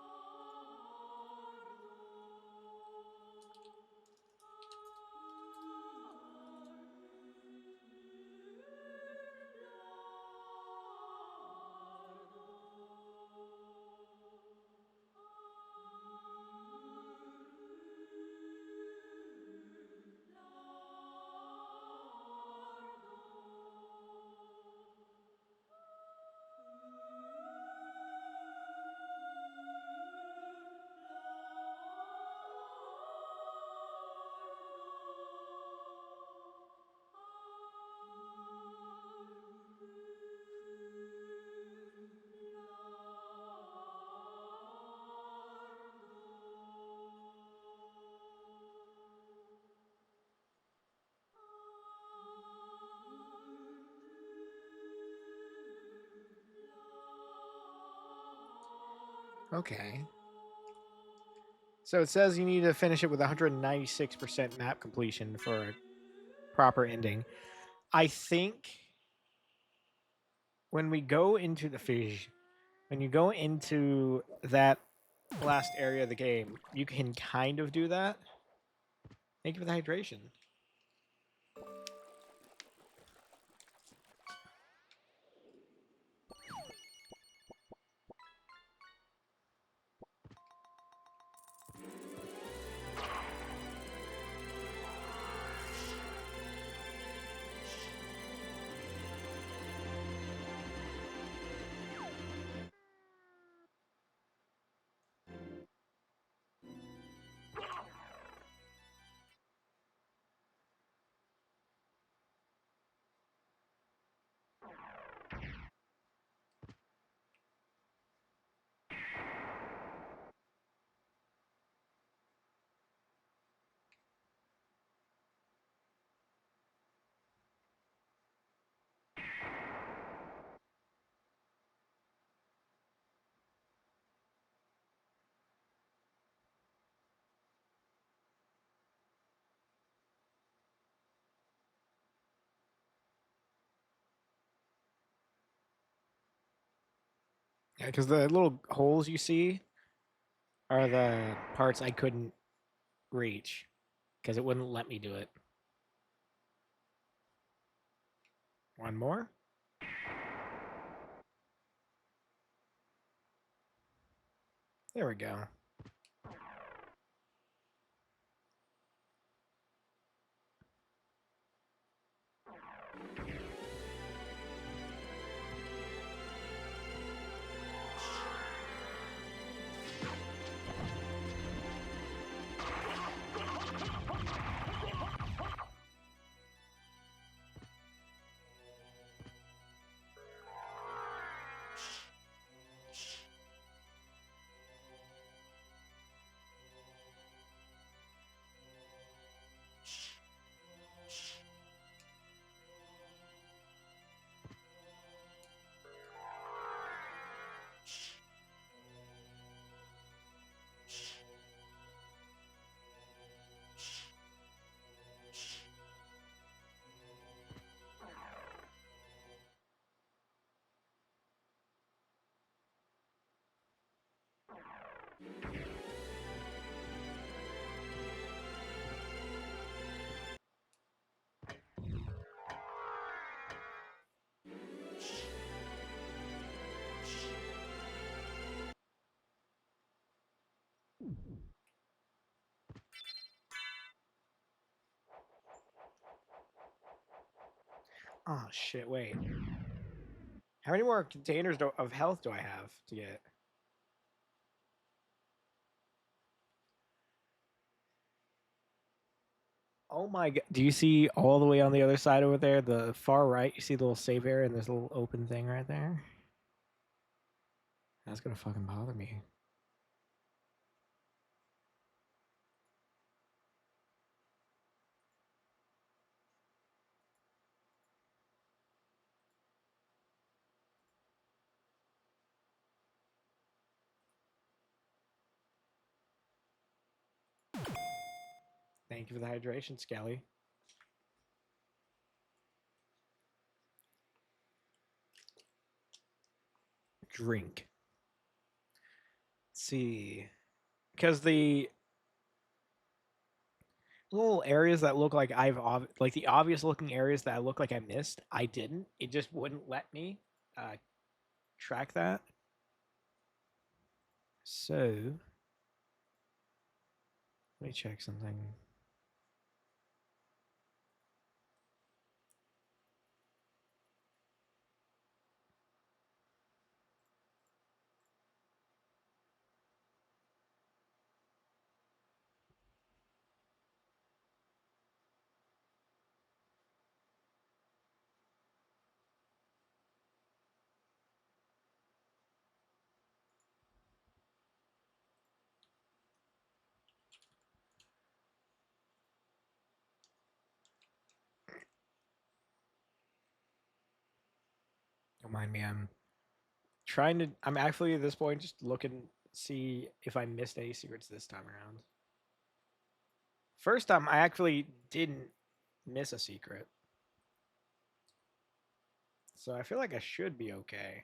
F: Okay. So it says you need to finish it with 196% map completion for a proper ending. I think when we go into the fish, when you go into that last area of the game, you can kind of do that. Thank you for the hydration. Yeah, because the little holes you see are the parts I couldn't reach because it wouldn't let me do it. One more. There we go. Oh shit! Wait. How many more containers of health do I have to get? Oh my god. Do you see all the way on the other side over there, the far right? You see the little save area and there's a little open thing right there? That's gonna fucking bother me. Thank you for the hydration, Skelly. Drink. Let's see. Because the little areas that look like like the obvious looking areas that look like I missed, I didn't. It just wouldn't let me track that. So let me check something. Don't mind me. I'm actually at this point just looking see if I missed any secrets this time around. First time, I actually didn't miss a secret. So I feel like I should be okay.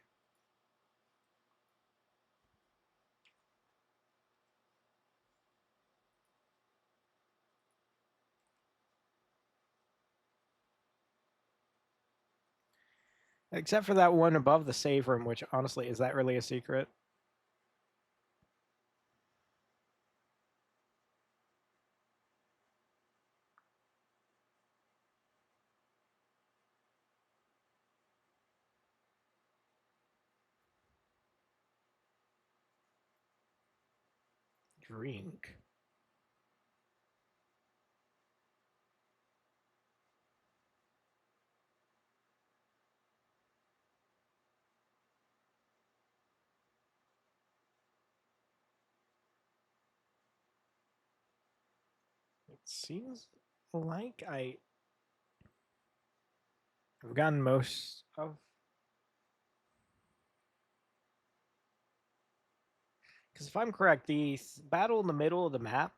F: Except for that one above the save room, which honestly, is that really a secret? Drink. It seems like I've gotten most of. Because if I'm correct, the battle in the middle of the map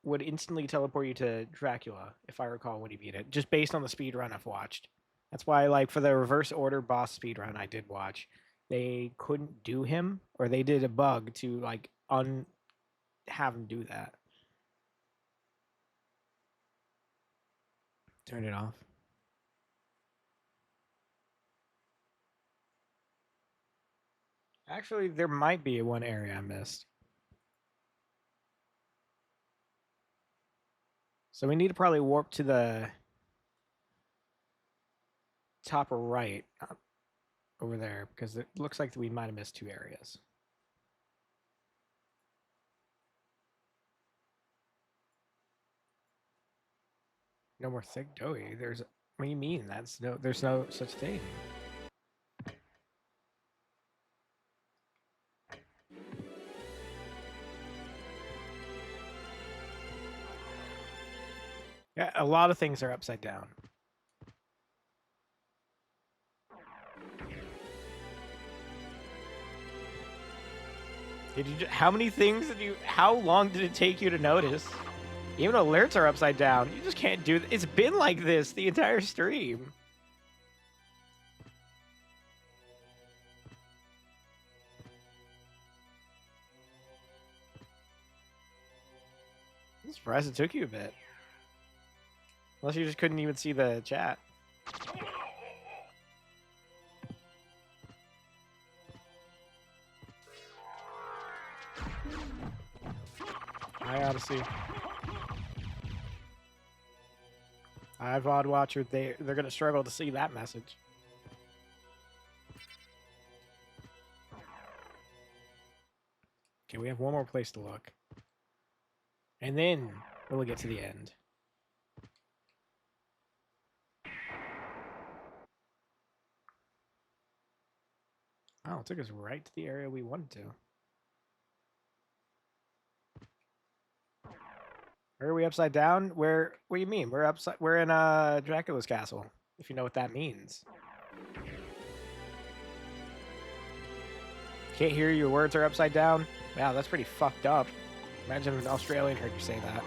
F: would instantly teleport you to Dracula, if I recall when you beat it, just based on the speed run I've watched. That's why, like, for the reverse order boss speed run I did watch, they couldn't do him, or they did a bug to like have him do that. Turn it off. Actually, there might be one area I missed. So we need to probably warp to the top right over there, because it looks like we might have missed 2 areas. No more thick doughy. What do you mean? There's no such thing. Yeah, a lot of things are upside down. How many things how long did it take you to notice? Even alerts are upside down. You just can't do it's been like this the entire stream. I'm surprised it took you a bit. Unless you just couldn't even see the chat. I honestly, VOD watcher, they're gonna struggle to see that message. Okay, we have one more place to look, and then we'll get to the end. Oh, it took us right to the area we wanted to. Are we upside down? What do you mean? We're in Dracula's castle, if you know what that means. Can't hear your words are upside down? Wow, that's pretty fucked up. Imagine an Australian heard you say that.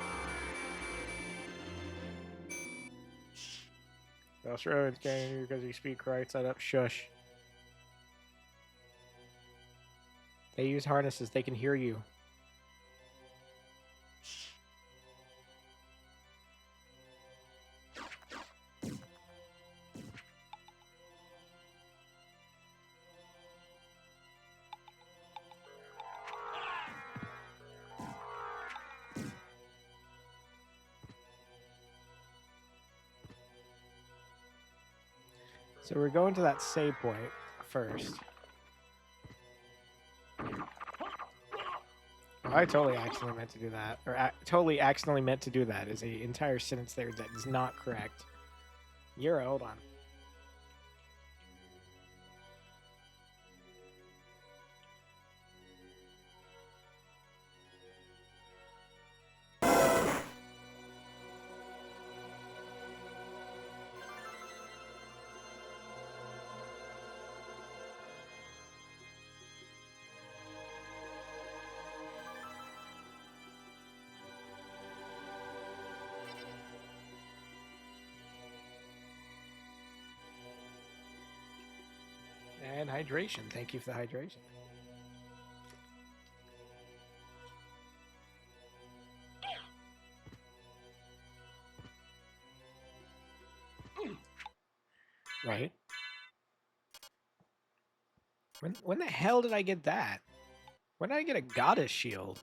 F: The Australians can't hear you because you speak right side up. Shush. They use harnesses. They can hear you. So we're going to that save point first. Oh, I totally accidentally meant to do that. Or totally accidentally meant to do that is an entire sentence there that is not correct. Hold on. And hydration. Thank you for the hydration. Right. When the hell did I get that? When did I get a goddess shield?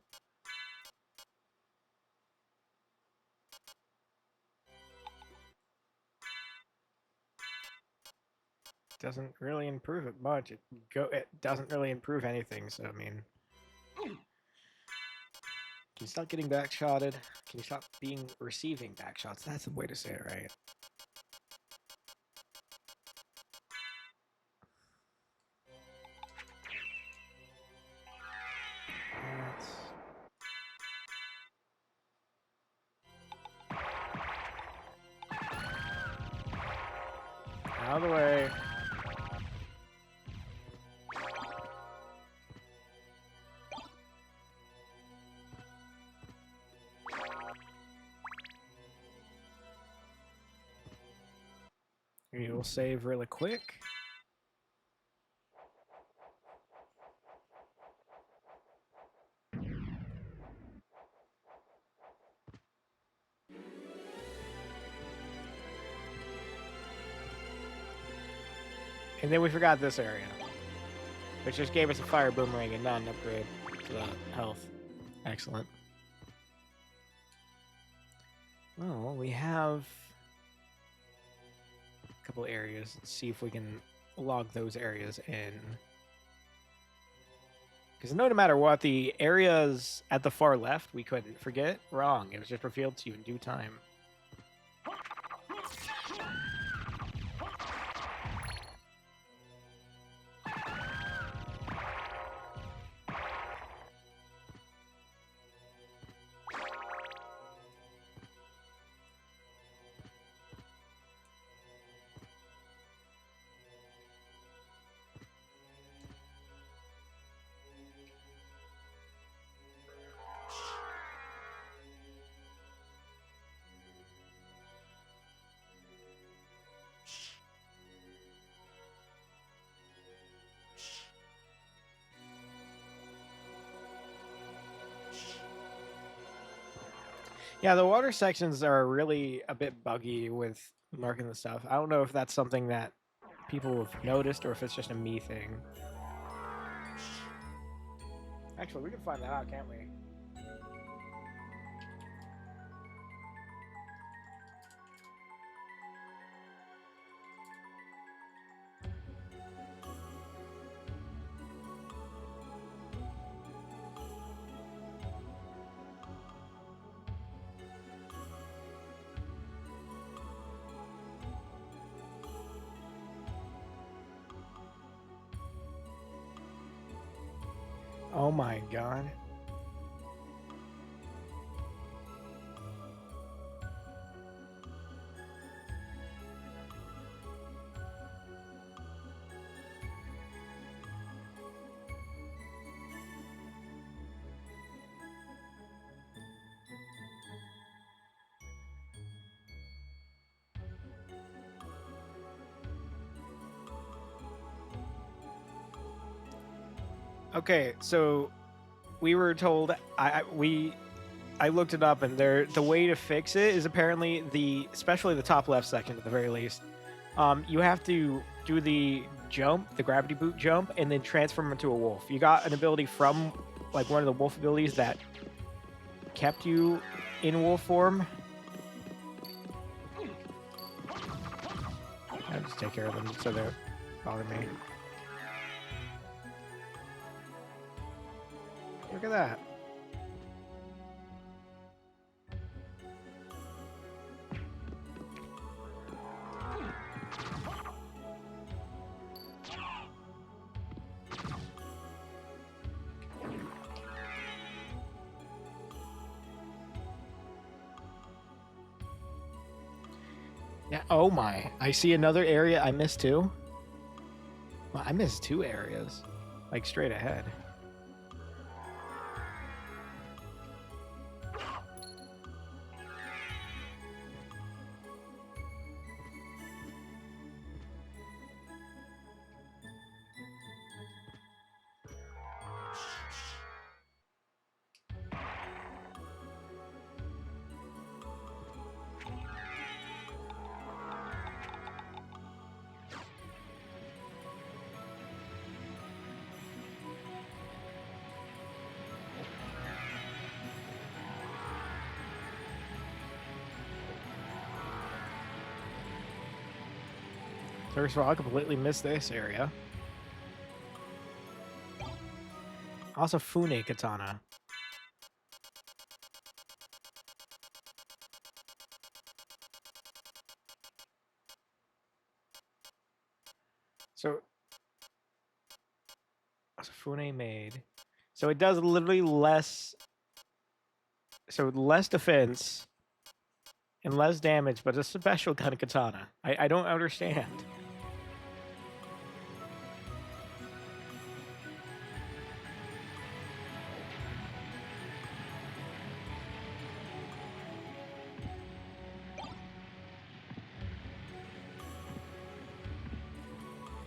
F: Doesn't really improve it much. It doesn't really improve anything, so I mean, can you stop getting backshotted? Can you stop receiving backshots? That's the way to say it, right? Out of the way. You'll save really quick. And then we forgot this area, which just gave us a fire boomerang and not an upgrade to the health. Excellent. Well, we have a couple areas. Let's see if we can log those areas in. Because no matter what, the areas at the far left, we couldn't forget. Wrong. It was just revealed to you in due time. Yeah, the water sections are really a bit buggy with marking the stuff. I don't know if that's something that people have noticed or if it's just a me thing. Actually, we can find that out, can't we? Oh my god. Okay, so we were told I looked it up, and the way to fix it is apparently especially the top left section at the very least. You have to do the jump, the gravity boot jump, and then transform into a wolf. You got an ability from like one of the wolf abilities that kept you in wolf form. I just take care of them so they don't bother me. Look at that. Yeah, oh my. I see another area I missed too. Well, I missed 2 areas. Like straight ahead. First of all, I completely missed this area. Also, Fune Katana. So, Fune made. So it does literally less. So less defense and less damage, but a special kind of katana. I don't understand.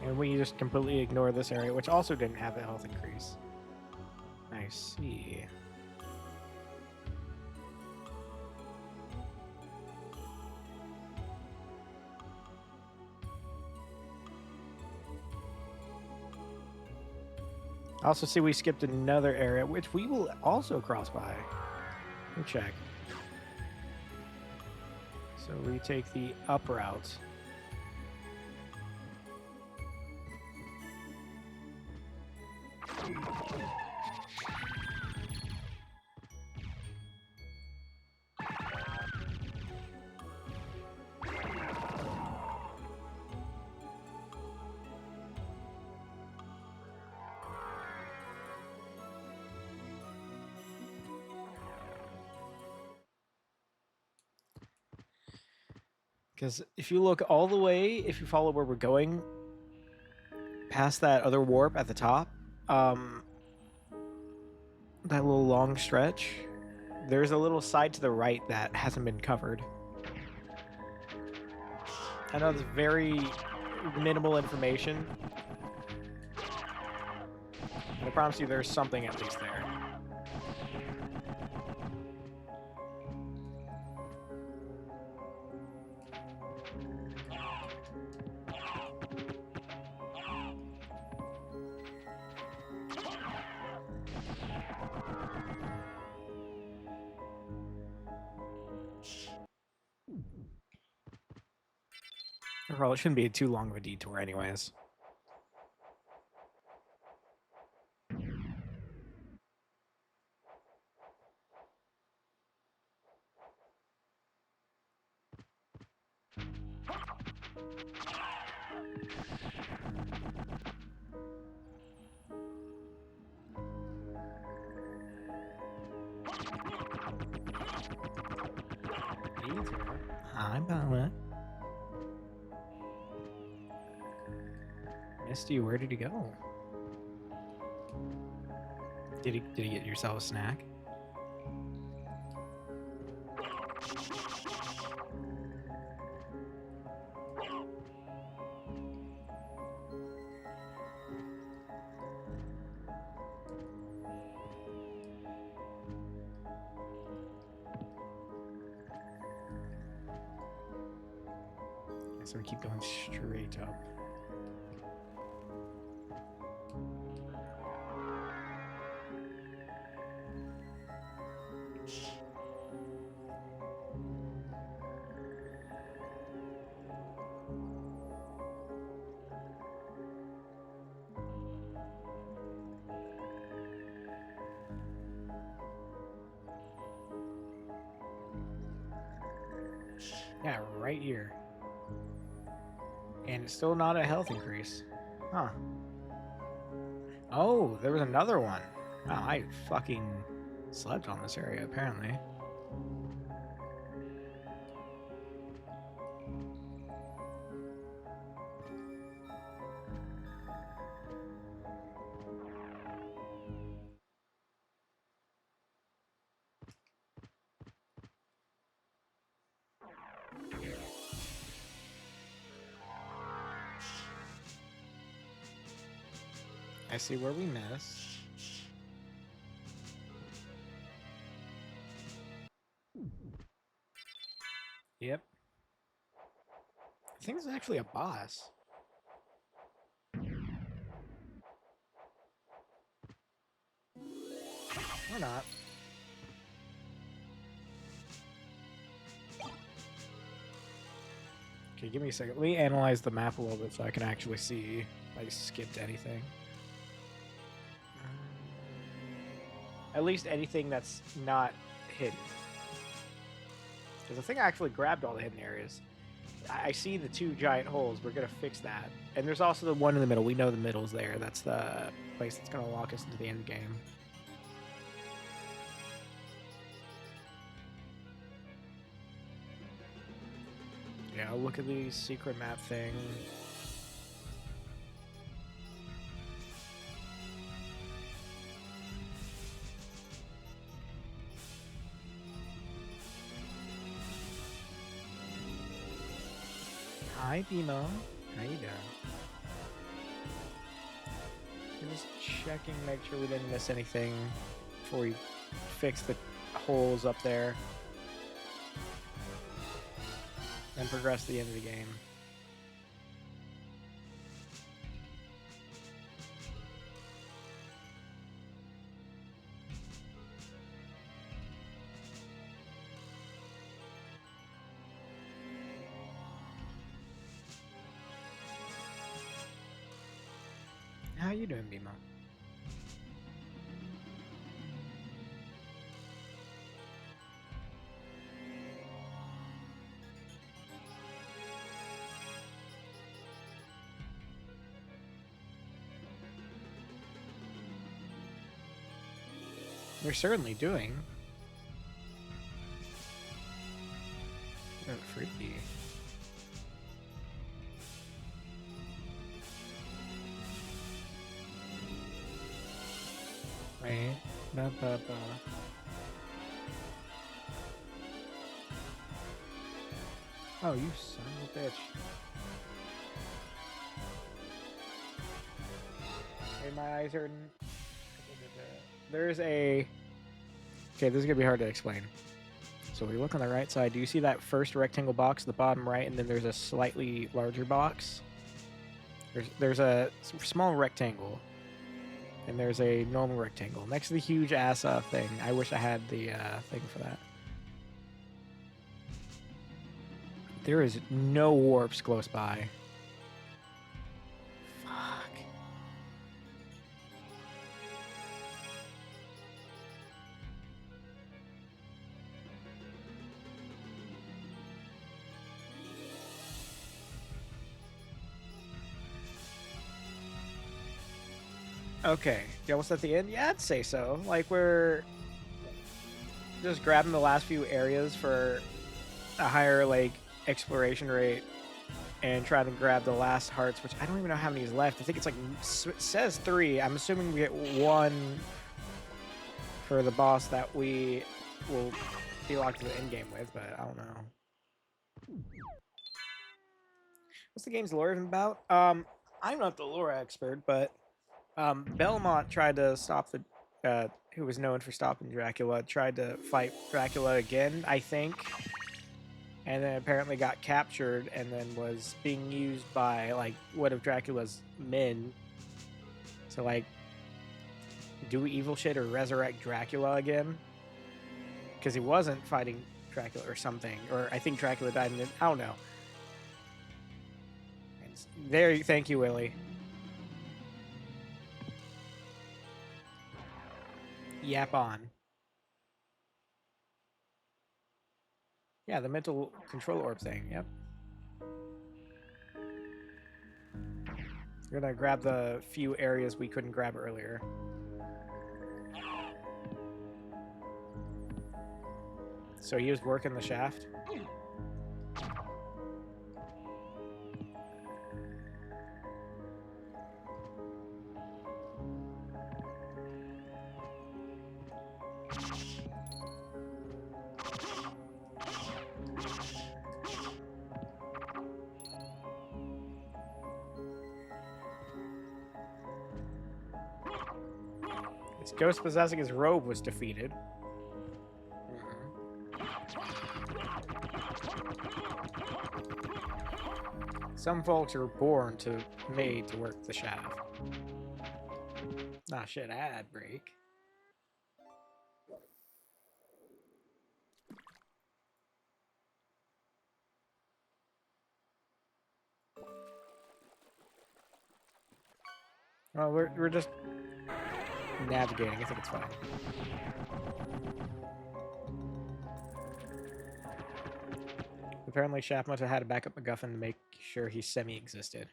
F: And we just completely ignore this area, which also didn't have a health increase. I see. I also see we skipped another area, which we will also cross by. We'll check. So we take the up route. Because if you look all the way, if you follow where we're going, past that other warp at the top, that little long stretch, there's a little side to the right that hasn't been covered. I know it's very minimal information, but I promise you there's something at least there. Well, it shouldn't be too long of a detour anyways. Hi, Bella. Misty, where did he go? Did he get yourself a snack? So we keep going straight up. Yeah, right here. And it's still not a health increase. Huh. Oh, there was another one. Wow, I fucking slept on this area, apparently. I see where we missed. Yep. I think it's actually a boss. Or not. Okay, give me a second. Let me analyze the map a little bit so I can actually see if I skipped anything. At least anything that's not hidden. Because I think I actually grabbed all the hidden areas. I see the 2 giant holes. We're going to fix that. And there's also the one in the middle. We know the middle's there. That's the place that's going to lock us into the end game. Yeah, look at the secret map thing. Hi, Bimo. How you doing? I'm just checking, make sure we didn't miss anything before we fix the holes up there and progress to the end of the game. How you doing, Bimo? We're certainly doing. Oh, freaky. Wait. Ba, ba, ba. Oh, you son of a bitch. Hey, my eyes are... There's a... Okay, this is going to be hard to explain. So we look on the right side. Do you see that first rectangle box at the bottom right? And then there's a slightly larger box. There's a small rectangle. And there's a normal rectangle. Next to the huge ass thing. I wish I had the thing for that. There is no warps close by. Fuck. Okay. You almost at the end? Yeah, I'd say so. Like, we're just grabbing the last few areas for a higher, like, exploration rate and trying to grab the last hearts, which I don't even know how many is left. I think it's like, it says 3. I'm assuming we get 1 for the boss that we will be locked to the end game with, but I don't know. What's the game's lore even about? I'm not the lore expert, but Belmont tried to stop the who was known for stopping Dracula, tried to fight Dracula again, I think, and then apparently got captured and then was being used by, like, one of Dracula's men to, like, do evil shit or resurrect Dracula again, because he wasn't fighting Dracula or something, or I think Dracula died and then, I don't know. And there, thank you, Willie. Yap on. Yeah, the mental control orb thing, yep. We're gonna grab the few areas we couldn't grab earlier. So he was working the shaft? Its ghost possessing his robe was defeated. Some folks are born made to work the shaft. Nah, shit, ad break. Well, we're just navigating. I think it's fine. Apparently, Shaft must have had a backup MacGuffin to make sure he semi-existed.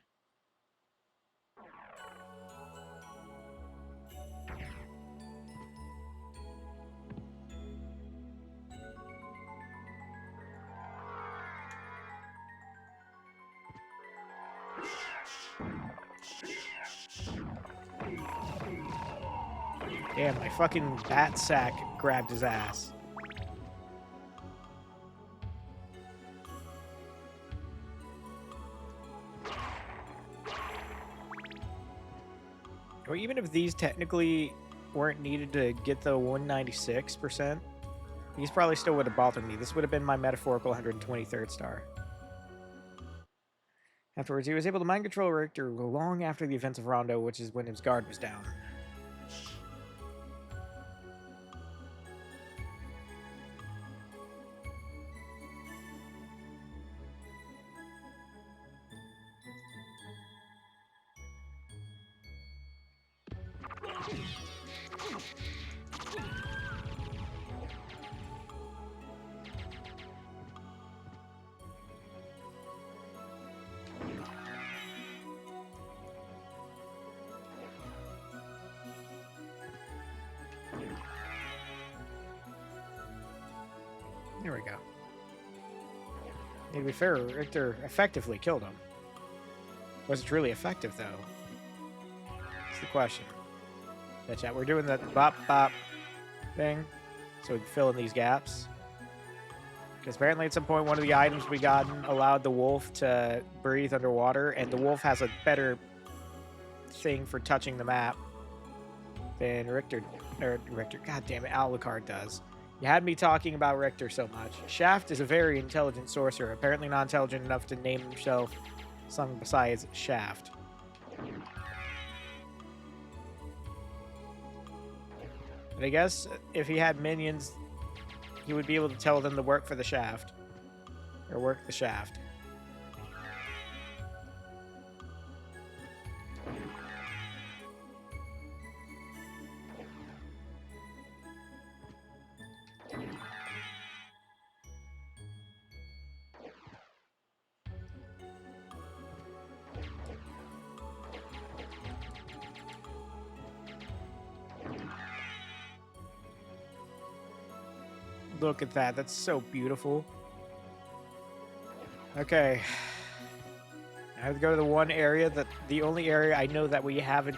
F: Damn, my fucking bat sack grabbed his ass. Or even if these technically weren't needed to get the 196%, these probably still would have bothered me. This would have been my metaphorical 123rd star. Afterwards, he was able to mind control Richter long after the events of Rondo, which is when his guard was down. There we go. To be fair, Richter effectively killed him. Was it truly effective, though? That's the question. Yeah, chat, we're doing the bop thing, so we can fill in these gaps. Because apparently at some point, one of the items we got allowed the wolf to breathe underwater, and the wolf has a better thing for touching the map than Richter, god damn it, Alucard does. You had me talking about Richter so much. Shaft is a very intelligent sorcerer, apparently not intelligent enough to name himself something besides Shaft. But I guess if he had minions, he would be able to tell them to work for the Shaft. Or work the Shaft. Look at that. That's so beautiful. Okay. I have to go to the one area that the only area I know that we haven't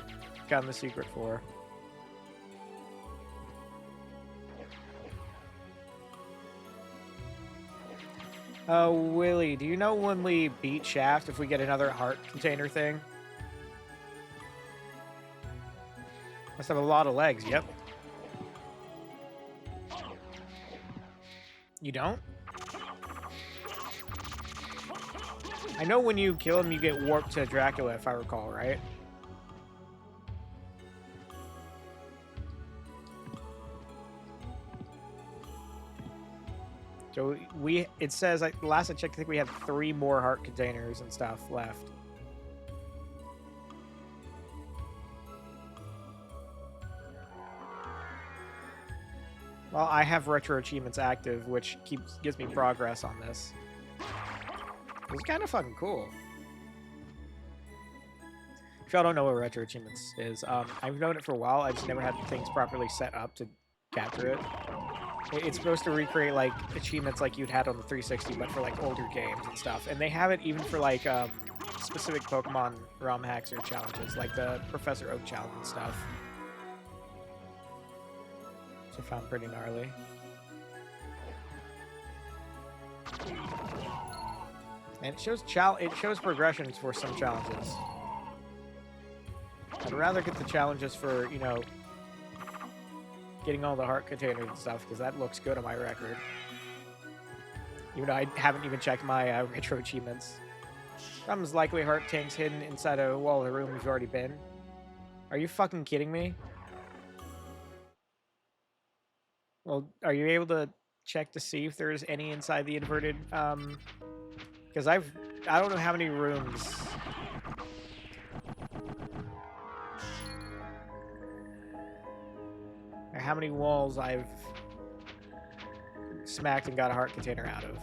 F: gotten the secret for. Oh, Willie, do you know when we beat Shaft if we get another heart container thing? Must have a lot of legs, yep. You don't? I know when you kill him, you get warped to Dracula, if I recall, right? So it says, like, last I checked, I think we have 3 more heart containers and stuff left. Well, I have retro achievements active, which gives me progress on this. It's kind of fucking cool. If y'all don't know what retro achievements is, I've known it for a while. I just never had things properly set up to capture it. It's supposed to recreate like achievements like you'd had on the 360, but for like older games and stuff. And they have it even for like specific Pokemon ROM hacks or challenges, like the Professor Oak challenge and stuff. Which I found pretty gnarly. And it shows progressions for some challenges. I'd rather get the challenges for, you know, getting all the heart containers and stuff, because that looks good on my record. Even though I haven't even checked my retro achievements. Problem's likely heart tanks hidden inside a wall of the room we've already been. Are you fucking kidding me? Well, are you able to check to see if there's any inside the inverted, because I don't know how many rooms. how many walls I've smacked and got a heart container out of.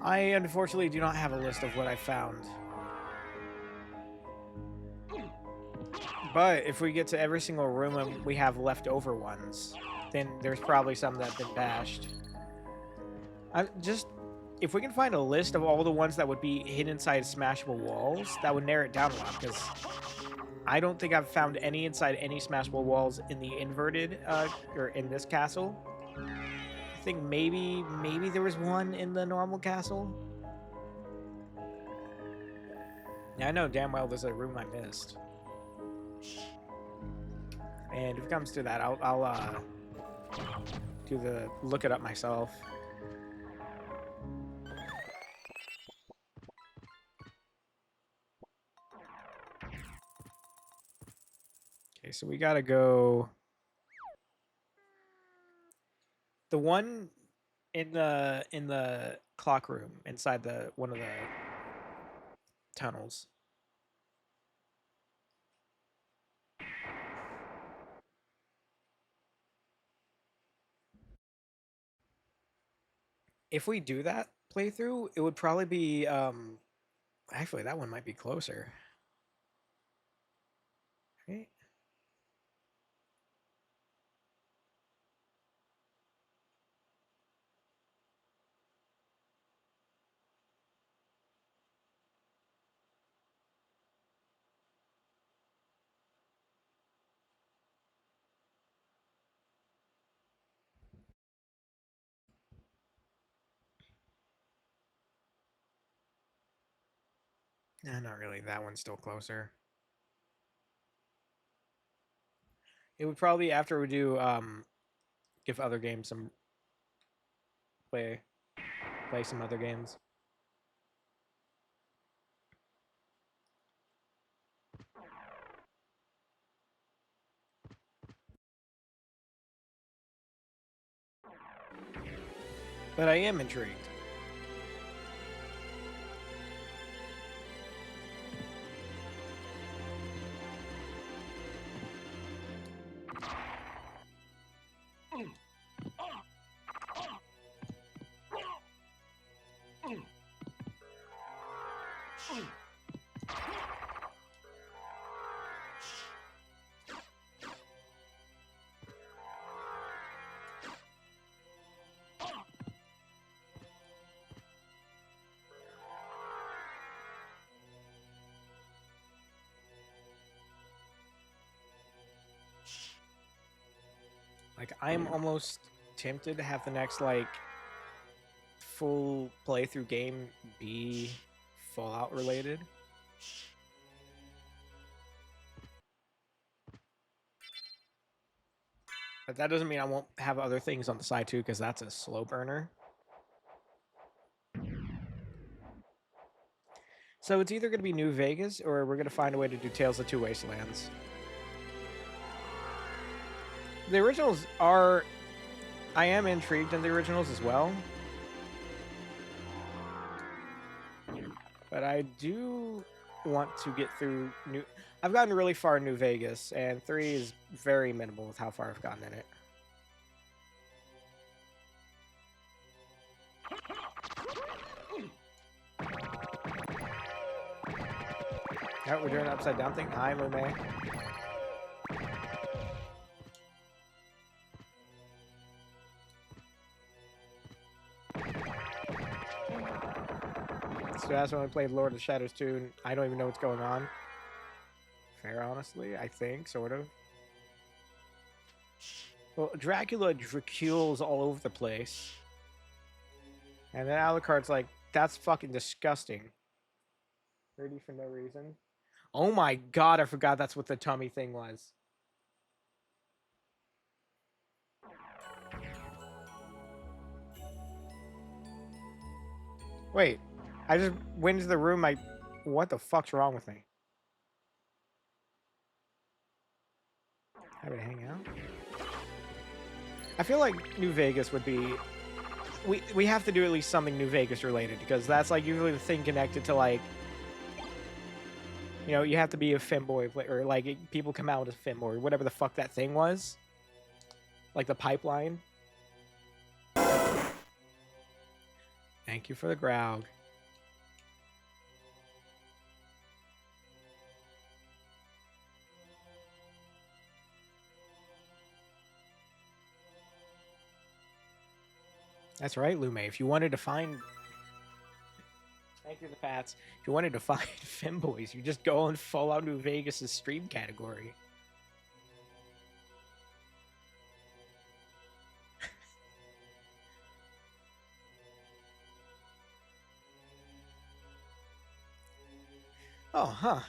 F: I unfortunately do not have a list of what I found. But if we get to every single room and we have leftover ones, then there's probably some that have been bashed. If we can find a list of all the ones that would be hidden inside smashable walls, that would narrow it down a lot, because I don't think I've found any inside any smashable walls in the inverted, or in this castle. I think maybe there was one in the normal castle. Yeah, I know damn well there's a room I missed. And if it comes to that, I'll look it up myself. Okay, so we gotta go. The one in the clock room inside one of the tunnels. If we do that playthrough, it would probably be actually that one might be closer. Right? Nah, not really. That one's still closer. It would probably after we do give other games some play some other games. But I am intrigued. Like, I'm almost tempted to have the next, like, full playthrough game be Fallout related. But that doesn't mean I won't have other things on the side too, because that's a slow burner. So it's either going to be New Vegas, or we're going to find a way to do Tales of Two Wastelands. The originals are... I am intrigued in the originals as well. But I do want to get through New... I've gotten really far in New Vegas, and 3 is very minimal with how far I've gotten in it. Alright, we're doing an upside down thing. Hi, Mermaid. So that's when I played Lord of the Shadows 2, and I don't even know what's going on. Fair, honestly, I think, sort of. Well, Dracule's all over the place. And then Alucard's like, that's fucking disgusting. Dirty for no reason. Oh my god, I forgot that's what the tummy thing was. Wait, I just went into the room, what the fuck's wrong with me? Happy to hang out. I feel like New Vegas would be... We have to do at least something New Vegas related, because that's like usually the thing connected to like... You know, you have to be a femboy, or like people come out as femboy, or whatever the fuck that thing was. Like the pipeline. Thank you for the growl. That's right, Lume. If you wanted to find... Thank you, the Pats. If you wanted to find femboys, you just go on Fallout New Vegas' stream category. Oh, huh.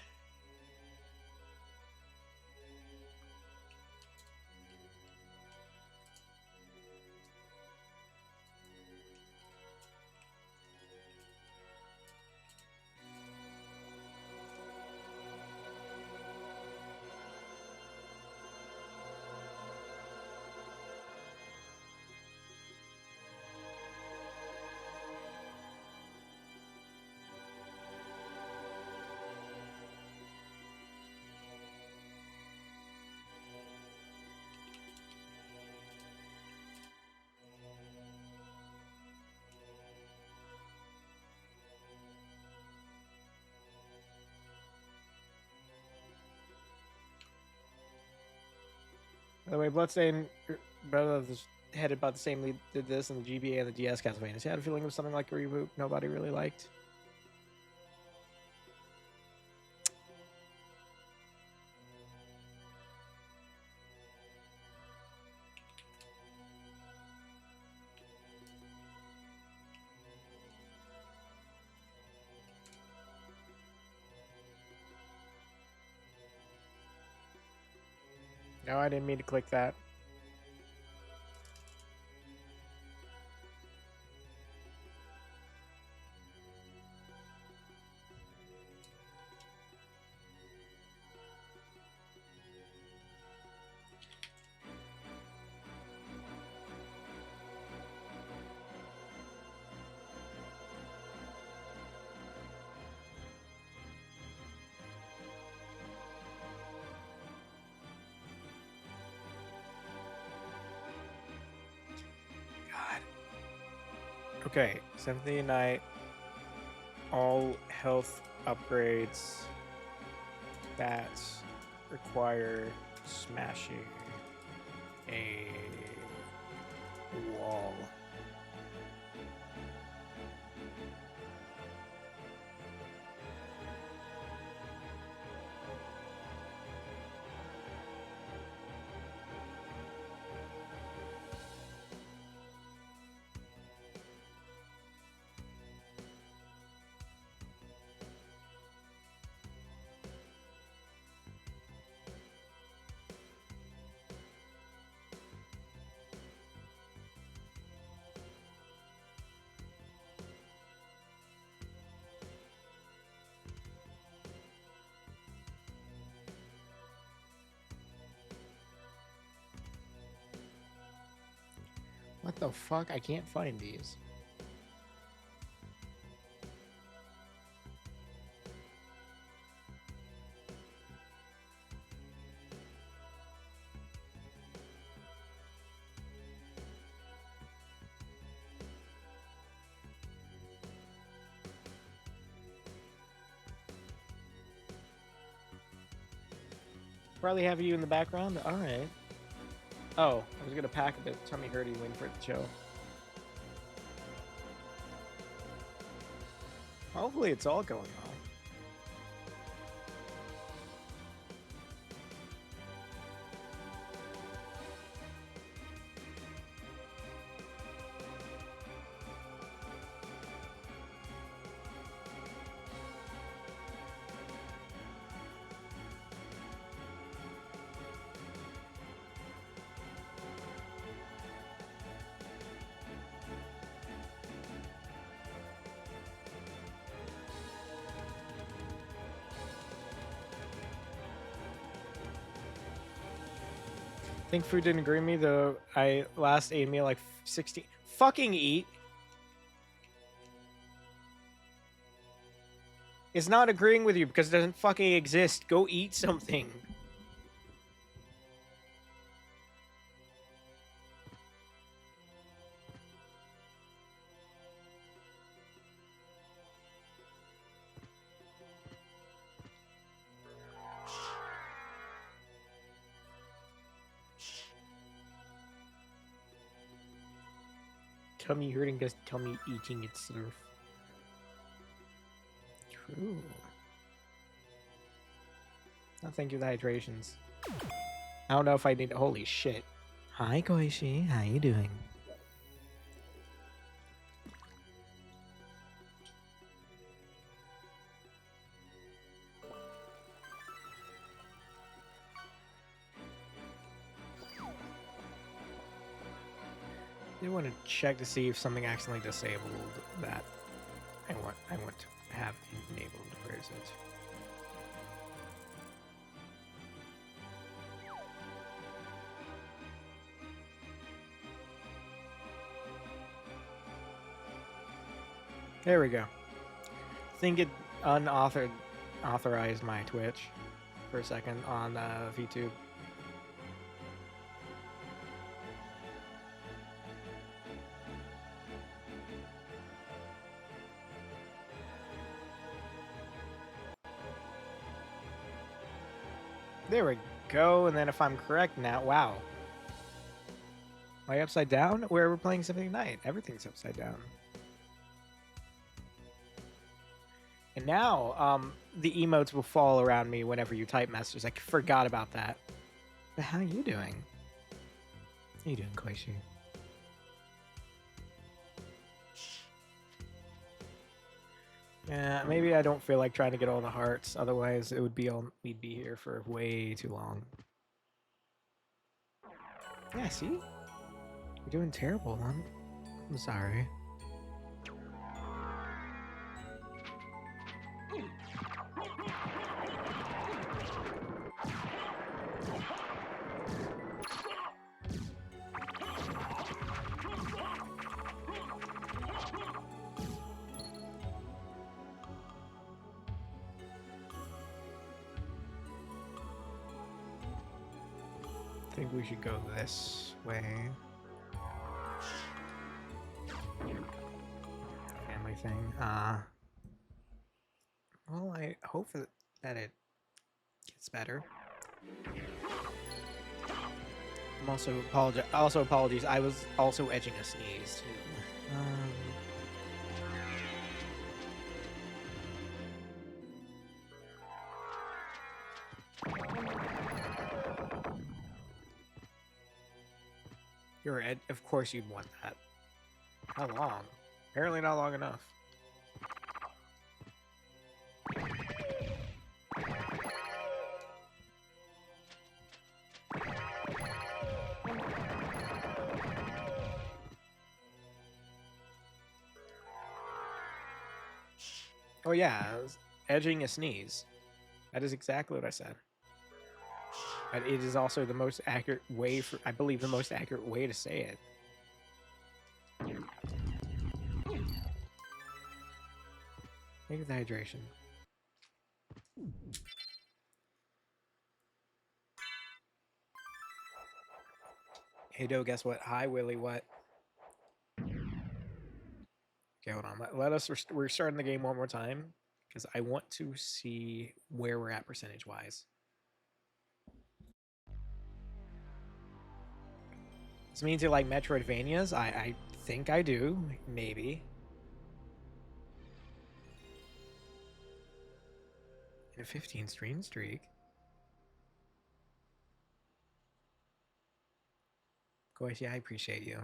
F: By the way, Bloodstain, brother, was headed about the same lead, did this in the GBA and the DS Castlevania. So I had a feeling it was something like a reboot nobody really liked. No, I didn't mean to click that. Okay, Symphony Night, all health upgrades that require smashing a wall. What the fuck? I can't find these. Probably have you in the background? Alright. Oh, I was gonna pack a bit. Tummy hurty win for it to chill. Hopefully it's all going well. Think food didn't agree with me though. I last ate a meal like 16. Fucking eat. It's not agreeing with you because it doesn't fucking exist. Go eat something. Tummy hurting does tummy eating itself. True. Oh, thank you for the hydrations. I don't know if I need. Holy shit. Hi, Koishi. How you doing? I want to check to see if something accidentally disabled that I want to have enabled. Where is it? There we go. I think it authorized my Twitch for a second on VTube. There we go, and then if I'm correct now, wow. Am I upside down? We're playing Symphony Night. Everything's upside down. And now, the emotes will fall around me whenever you type messages. I forgot about that. But how are you doing? How you doing, Koishi? Yeah, maybe I don't feel like trying to get all the hearts. Otherwise, it would be we'd be here for way too long. Yeah, see? You're doing terrible, man. I'm sorry. I think we should go this way. Family thing. Well, I hope that it gets better. I'm also apologies. I was also edging a sneeze too. You're of course you'd want that. How long? Apparently not long enough. Oh yeah, edging a sneeze. That is exactly what I said. But it is also the most accurate way for, I believe, the most accurate way to say it. Maybe the hydration. Hey, Do, guess what? Hi, Willie, what? Okay, hold on. Let us, we're starting the game one more time, because I want to see where we're at percentage-wise. This means you like Metroidvanias? I think I do, maybe. In a 15 stream streak. Goishi, I appreciate you.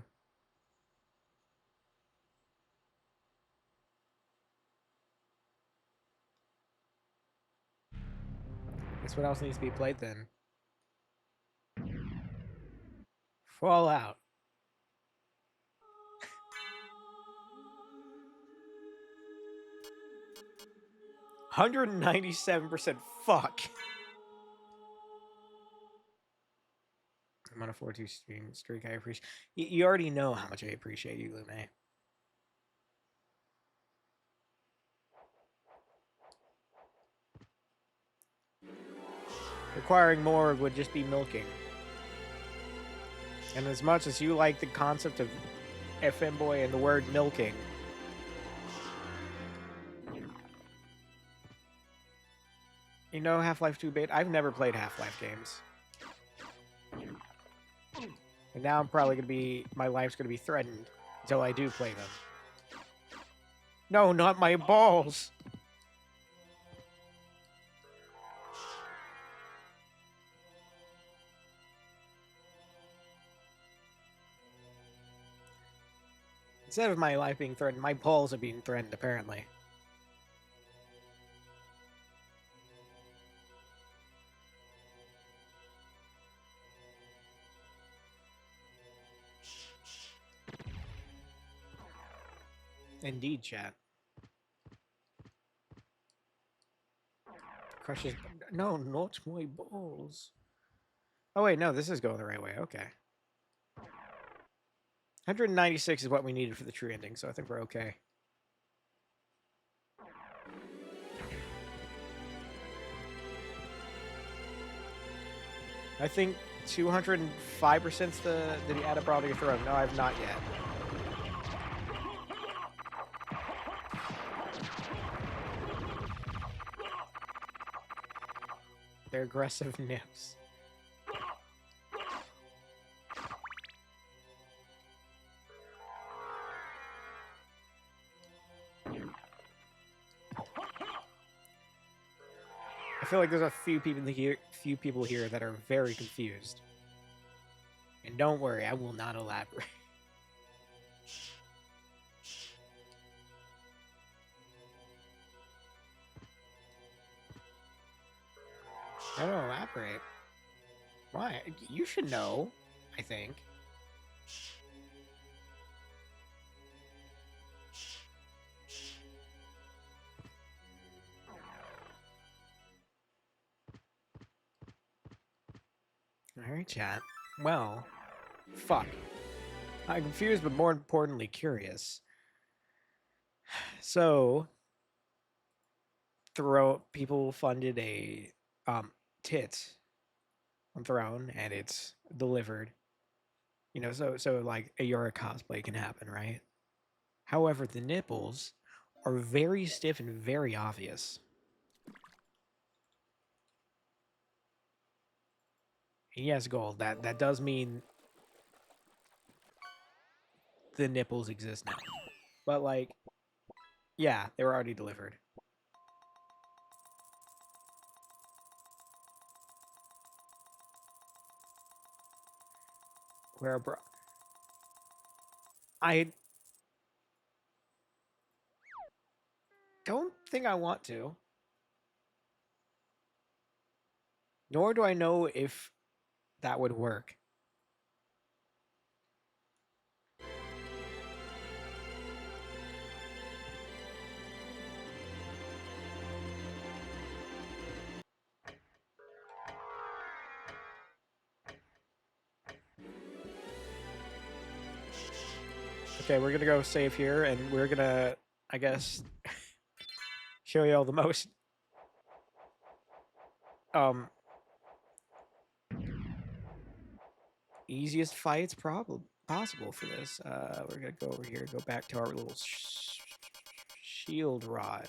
F: Guess what else needs to be played then? Fallout. $197%. Fuck. I'm on a 4-2 streak. I appreciate. You already know how much I appreciate you, Lume. Requiring more would just be milking. And as much as you like the concept of FM Boy and the word milking, you know Half-Life 2 beta? I've never played Half-Life games. And now I'm probably going to be... My life's going to be threatened until I do play them. No, not my balls! Instead of my life being threatened, my balls are being threatened, apparently. Indeed, chat. Crushes... No, not my balls. Oh, wait, no, this is going the right way. Okay. 196 is what we needed for the true ending, so I think we're okay. I think 205%'s the... Did he add a brawl to your throne? No, I have not yet. They're aggressive nips. I feel like there's a few people here that are very confused. And don't worry, I will not elaborate. I don't elaborate. Why? You should know, I think. Alright, chat. Well, fuck. I'm confused, but more importantly, curious. So, people funded a tit on Throne, and it's delivered. You know, so like a Yura cosplay can happen, right? However, the nipples are very stiff and very obvious. Yes, Gold. That does mean the nipples exist now. But like, yeah, they were already delivered. Where bro? I don't think I want to. Nor do I know if that would work. Okay, we're gonna go save here, and we're gonna, I guess, show you all the most easiest fights possible for this. We're gonna go over here, go back to our little shield rod.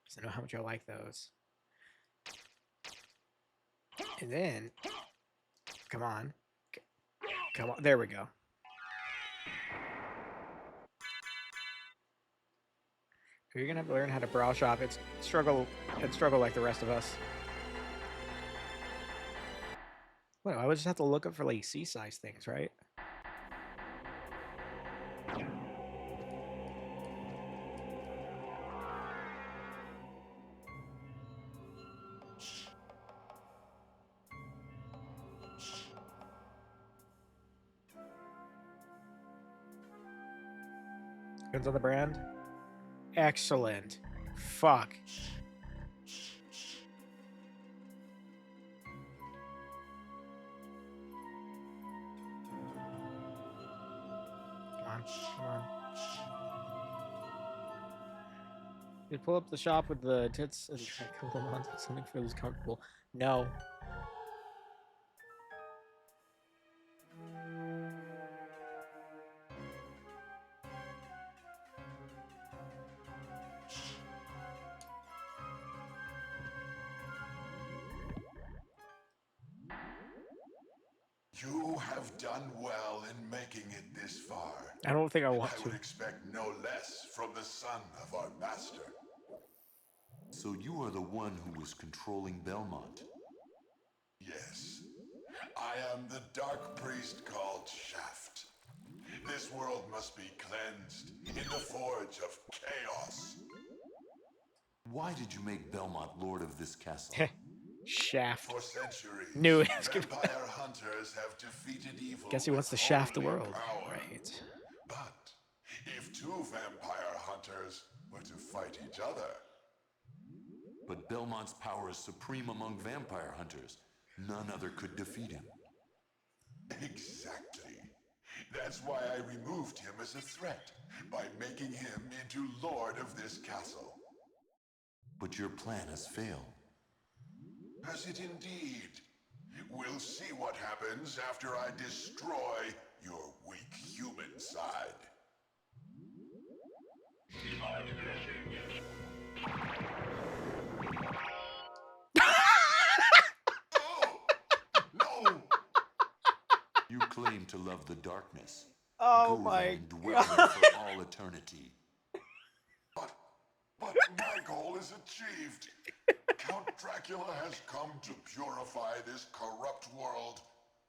F: Because I know how much I like those. And then, come on. Come on, there we go. You're gonna have to learn how to brow shop. It's struggle like the rest of us. Well, I would just have to look up for like C-size things, right? Depends on the brand. Excellent. Fuck. on. Come on. You pull up the shop with the tits and put them on something feels comfortable. No.
H: You have done well in making it this far.
F: I don't think I want
H: I
F: to.
H: would expect no less from the son of our master.
C: So you are the one who was controlling Belmont.
H: Yes, I am the dark priest called Shaft. This world must be cleansed in the forge of chaos.
C: Why did you make Belmont lord of this castle?
F: Shaft.
H: For centuries,
F: Knew it.
H: vampire hunters have defeated evil.
F: Guess he wants to
H: with
F: shaft the
H: holy
F: world.
H: power.
F: Right.
H: But if two vampire hunters were to fight each other,
C: But Belmont's power is supreme among vampire hunters. None other could defeat him.
H: exactly. That's why I removed him as a threat by making him into lord of this castle.
C: But your plan has failed.
H: Has it indeed? We'll see what happens after I destroy your weak human side. Oh! No!
C: You claim to love the darkness.
F: Oh
C: Go
F: my
C: there and dwell there for all eternity.
H: But my goal is achieved. Count Dracula has come to purify this corrupt world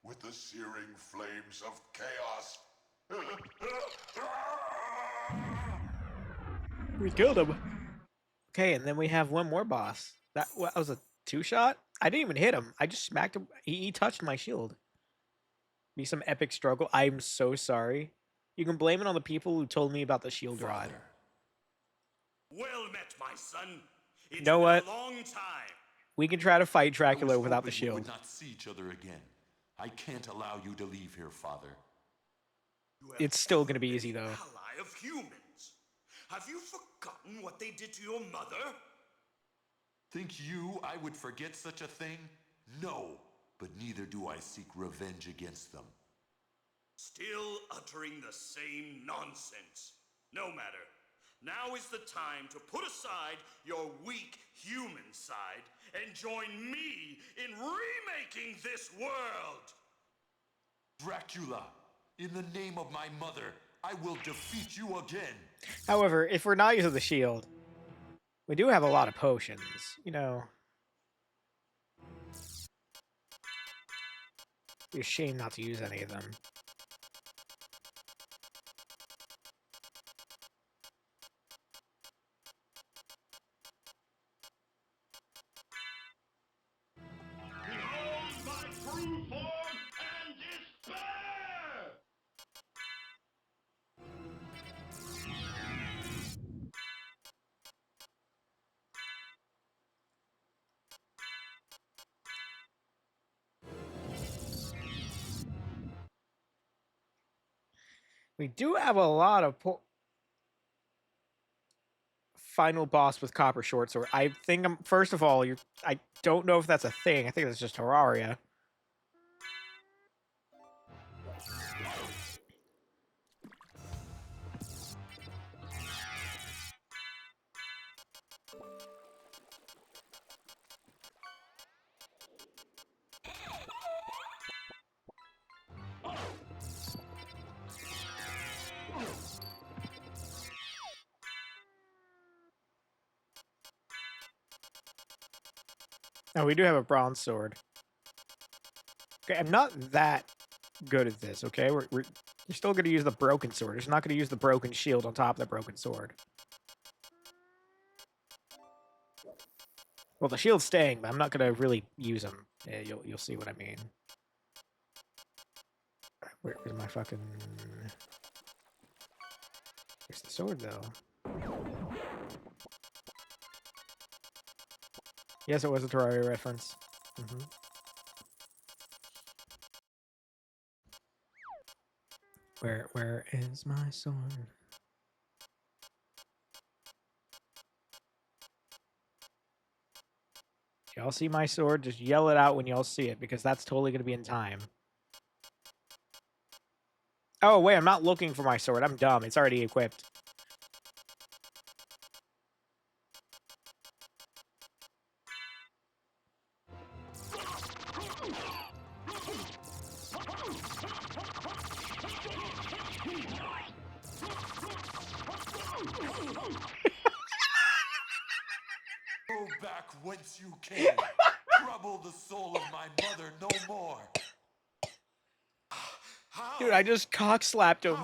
H: with the searing flames of chaos.
F: We killed him. Okay, and then we have one more boss. That was a 2-shot? I didn't even hit him. I just smacked him. He touched my shield. Be some epic struggle. I'm so sorry. You can blame it on the people who told me about the shield rod.
C: Father,
E: Well met, my son. It's
F: You know
E: been
F: what?
E: a long time.
F: We can try to fight
C: I was
F: Dracula without the
C: hoping we
F: shield.
C: would not see each other again. I can't allow you to leave here, Father.
E: You have
F: It's still gonna be
E: been
F: easy,
E: the
F: though.
E: ally of humans. Have you forgotten what they did to your mother?
C: Think you I would forget such a thing? No, but neither do I seek revenge against them.
E: Still uttering the same nonsense. No matter. Now is the time to put aside your weak human side and join me in remaking this world.
C: Dracula, in the name of my mother, I will defeat you again.
F: However, if we're not using the shield, we do have a lot of potions. You know. It'd be a shame not to use any of them.
H: Behold my true form and despair!
F: We do have a lot of final boss with copper short sword. I think I'm first of all, I don't know if that's a thing. I think that's just Terraria. Oh, we do have a bronze sword. Okay, I'm not that good at this, okay? We're still going to use the broken sword. We're just not going to use the broken shield on top of the broken sword. Well, the shield's staying, but I'm not going to really use them. Yeah, you'll see what I mean. Where's my fucking... Where's the sword, though? Yes, it was a Terraria reference. Where is my sword? Y'all see my sword? Just yell it out when y'all see it, because that's totally going to be in time. Oh, wait, I'm not looking for my sword. I'm dumb. It's already equipped.
C: Go back whence you came. Trouble the soul of my mother no more.
E: How?
F: Dude, I just cock slapped him.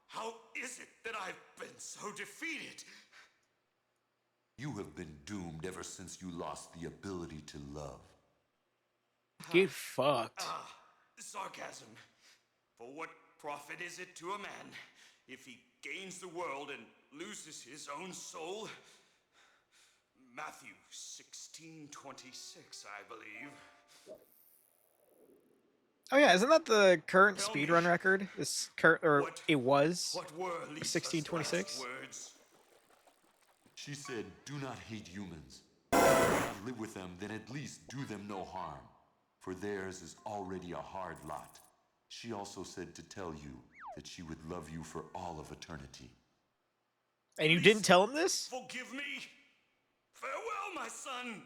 E: How is it that I've been so defeated?
C: You have been doomed ever since you lost the ability to love.
F: Get fucked.
E: Sarcasm. For what profit is it to a man if he gains the world and loses his own soul? Matthew 16:26, I believe.
F: Oh yeah, isn't that the current
E: Tell
F: speedrun
E: me,
F: record? This current, or
E: what-
F: it was
E: What were Lisa's
F: 1626?
E: last words?
C: She said, do not hate humans. If you cannot live with them, then at least do them no harm. For theirs is already a hard lot. She also said to tell you that she would love you for all of eternity.
F: And you didn't tell him this?
E: Forgive me. Farewell, my son.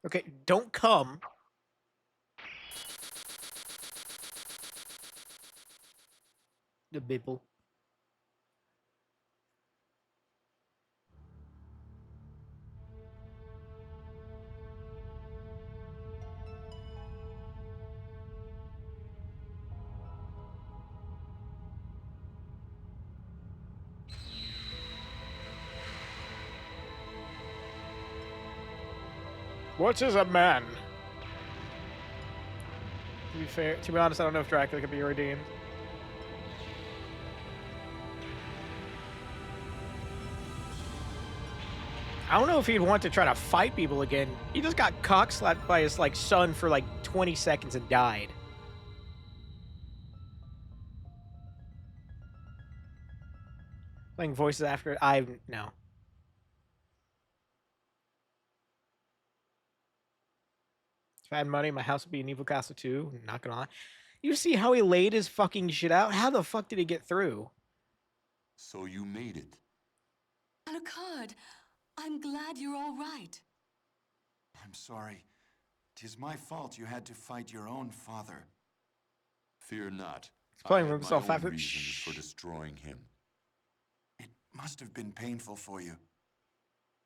F: Okay, don't come. The people. What is a man? To be fair, to be honest, I don't know if Dracula could be redeemed. I don't know if he'd want to try to fight people again. He just got cock-slapped by his son for 20 seconds and died. Playing voices after no. If I had money, my house would be an evil castle too. Not gonna lie. You see how he laid his fucking shit out? How the fuck did he get through?
C: So you made it.
I: Alucard, I'm glad you're all right.
J: I'm sorry. 'Tis my fault you had to fight your own father.
C: Fear not.
F: He's playing
C: I had
F: himself
C: my own
F: after-
C: reasons for destroying him.
J: It must have been painful for you.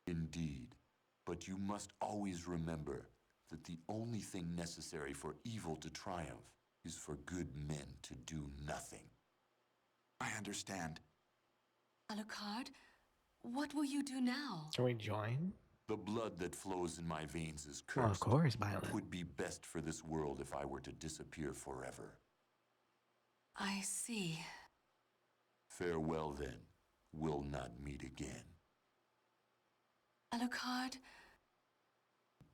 C: Indeed. But you must always remember that the only thing necessary for evil to triumph is for good men to do nothing.
J: I understand.
I: Alucard, what will you do now?
F: Can we join?
C: The blood that flows in my veins is
F: Well, of
C: cursed.
F: course, Violet.
C: It would be best for this world if I were to disappear forever.
I: I see.
C: Farewell then. We'll not meet again.
I: Alucard,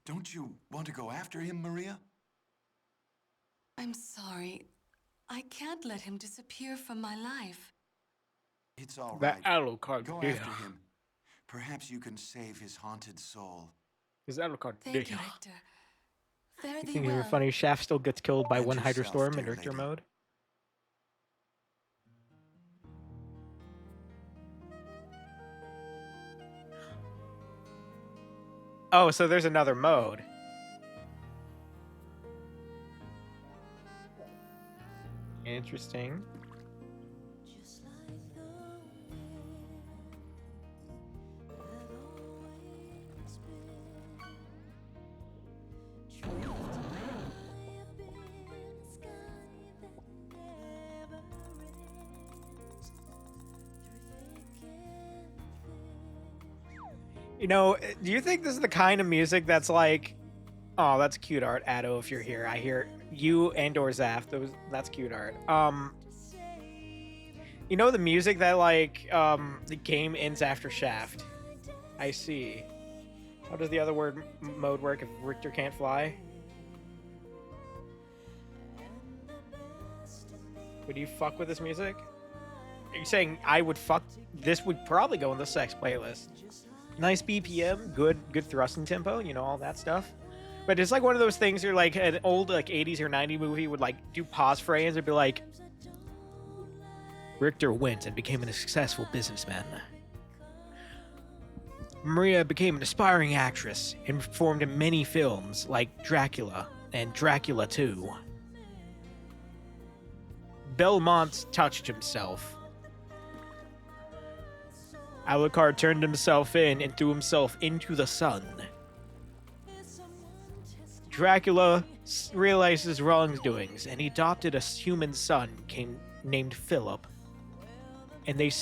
J: Don't you want to go after him, Maria?
I: I'm sorry. I can't let him disappear from my life.
J: It's all
F: That
J: right.
F: Alucard,
J: Go
F: yeah.
J: after him. Perhaps you can save his haunted soul.
F: Is Alucard?
I: Thank you, Hector. Fare
F: You
I: thee
F: think it's
I: well.
F: funny? Shaft still gets killed by
J: And
F: one Hydra
J: yourself,
F: Storm in
J: dear
F: Richter
J: lady.
F: mode. Oh, so there's another mode. Interesting. You know, do you think this is the kind of music that's like, oh, that's cute art, Addo, if you're here. I hear you and or Zaf, that's cute art. You know the music that the game ends after Shaft? I see. How does the other mode work if Richter can't fly? Would you fuck with this music? Are you saying I would fuck? This would probably go in the sex playlist. Nice BPM, good thrusting tempo, you know, all that stuff. But it's like one of those things where like an old like 80s or 90s movie would like do pause frames and be like, Richter went and became a successful businessman. Maria became an aspiring actress and performed in many films like Dracula and Dracula 2. Belmont touched himself. Alucard turned himself in and threw himself into the sun. Dracula realized his wrongdoings and he adopted a human son named Philip. And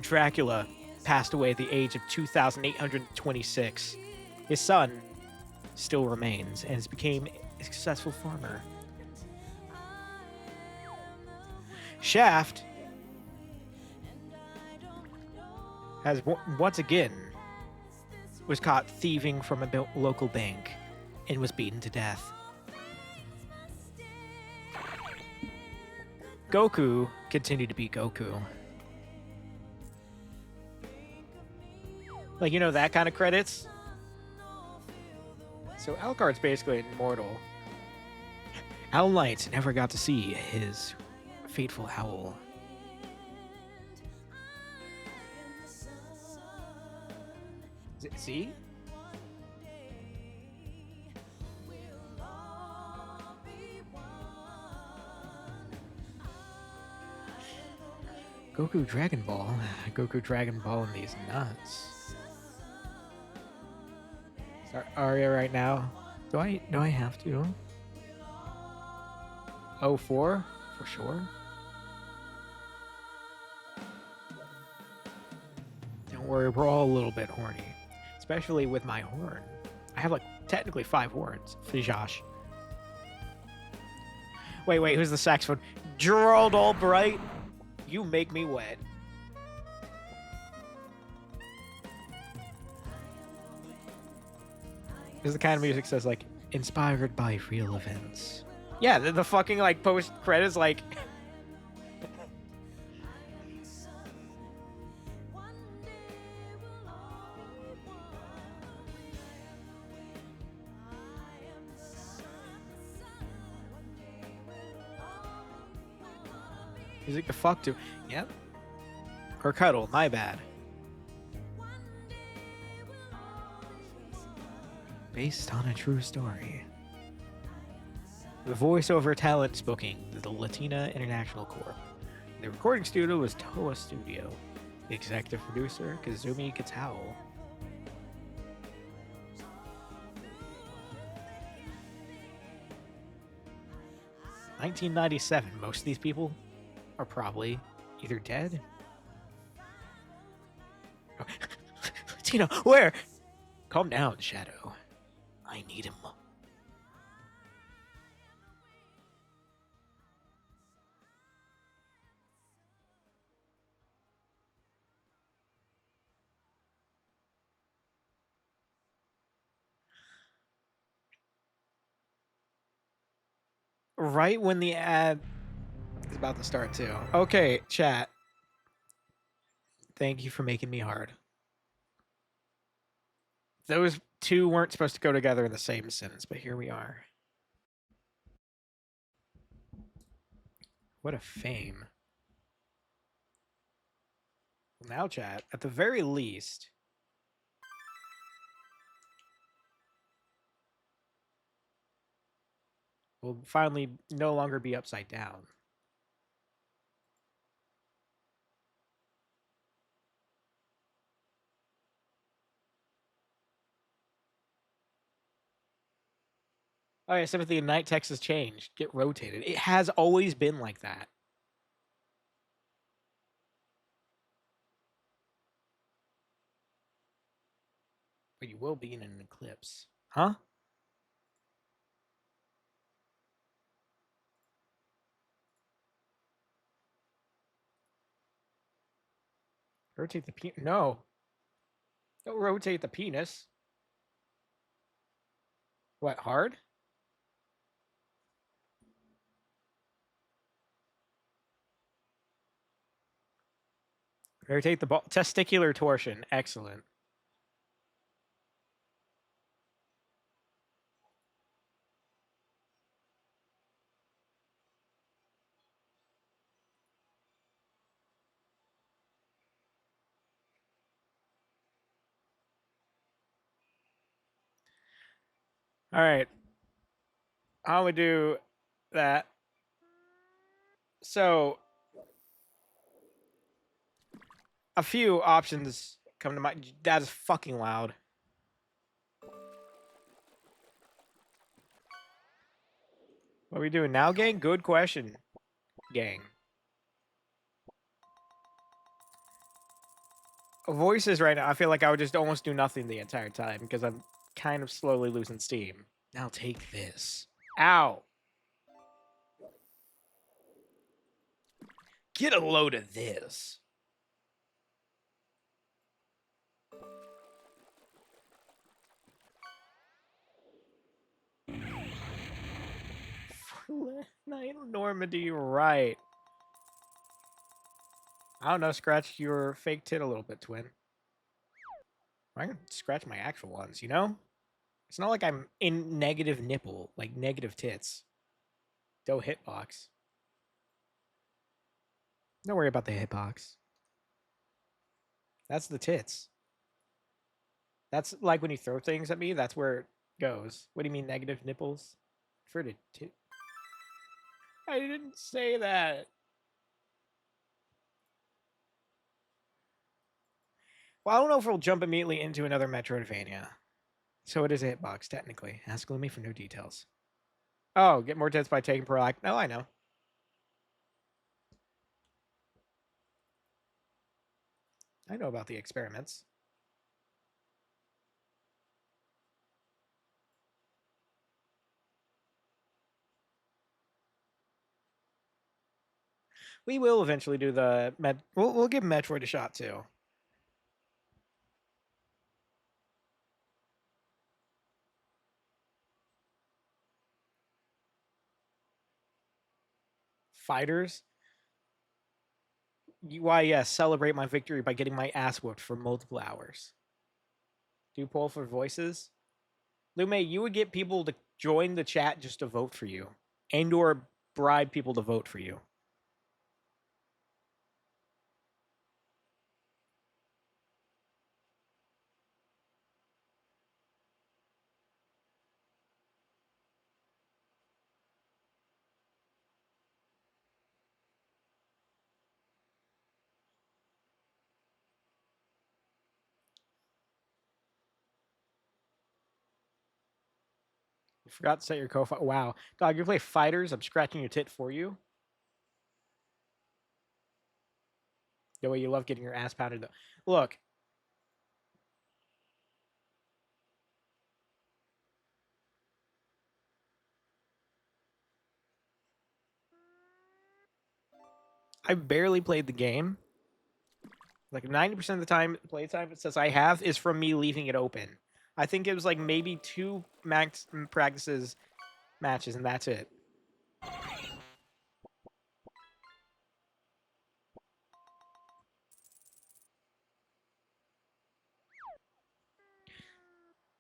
F: Dracula passed away at the age of 2,826. His son still remains and has become a successful farmer. Shaft has once again was caught thieving from a local bank and was beaten to death. Goku continued to be Goku. Like, you know, that kind of credits. So Alucard's basically immortal. Owl Knight never got to see his fateful owl. See? Goku Dragon Ball. Goku Dragon Ball and these nuts. Start Arya right now. Do I have to? 04? For sure. Don't worry, we're all a little bit horny. Especially with my horn. I have like technically 5 horns for Josh. Wait, who's the saxophone? Gerald Albright. You make me wet. This is the kind of music that says like inspired by real events. Yeah, the fucking like post credits like music to fuck to. Yep. Or cuddle, my bad. Based on a true story. The voiceover talent booking the Latina International Corp. The recording studio was Toa Studio. The executive producer, Kazumi Kitao. $1997. Most of these people are probably either dead. Oh. Latino, where? Calm down, Shadow. I need him. Right when the ad is about to start, too. Okay, chat. Thank you for making me hard. Those two weren't supposed to go together in the same sentence, but here we are. What a fame. Now, chat, at the very least, we'll finally no longer be upside down. Oh yeah, Sympathy and Night text has changed. Get rotated. It has always been like that. But you will be in an eclipse. Huh? Rotate the penis. No. Don't rotate the penis. What, hard? Rotate the ball. Testicular torsion. Excellent. All right. How we do that? So, a few options come to mind. That is fucking loud. What are we doing now, gang? Good question, gang. Voices right now, I feel like I would just almost do nothing the entire time because I'm kind of slowly losing steam. Now take this. Ow. Get a load of this. Normandy, right. I don't know, scratch your fake tit a little bit, twin. I can scratch my actual ones, you know? It's not like I'm in negative nipple, like negative tits. Don't hitbox. Don't worry about the hitbox. That's the tits. That's like when you throw things at me, that's where it goes. What do you mean negative nipples? For the tit. I didn't say that. Well, I don't know if we'll jump immediately into another Metroidvania. So it is a hitbox, technically. Ask Lumi for no details. Oh, get more tits by taking Perlac. No, I know. I know about the experiments. We will eventually do the we'll give Metroid a shot too. Fighters. Why, yes, celebrate my victory by getting my ass whooped for multiple hours. Do poll for voices. Lume, you would get people to join the chat just to vote for you. And or bribe people to vote for you. You forgot to set your co-fi. Wow. Dog, you play fighters? I'm scratching your tit for you. The way you love getting your ass pounded. Look. I barely played the game. Like 90% of the time, playtime it says I have is from me leaving it open. I think it was like maybe 2 max practices matches, and that's it.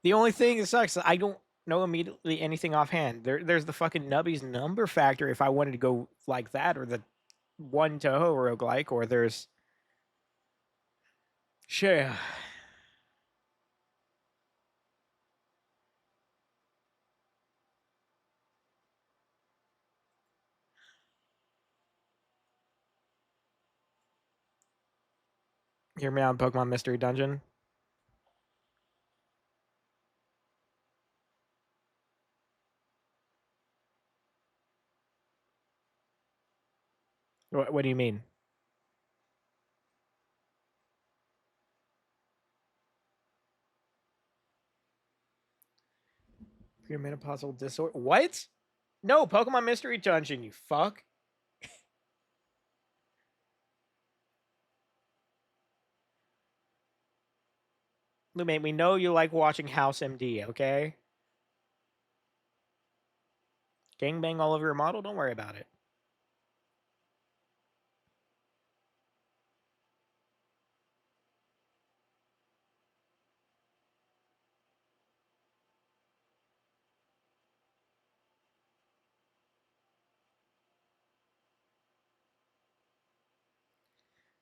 F: The only thing that sucks is I don't know immediately anything offhand. There's the fucking Nubby's number factor if I wanted to go like that, or the one Toho roguelike, or there's share. Hear me out, Pokemon Mystery Dungeon. What do you mean? Premenopausal disorder? What? No, Pokemon Mystery Dungeon, you fuck. Lume, we know you like watching House MD, okay? Gangbang all over your model? Don't worry about it.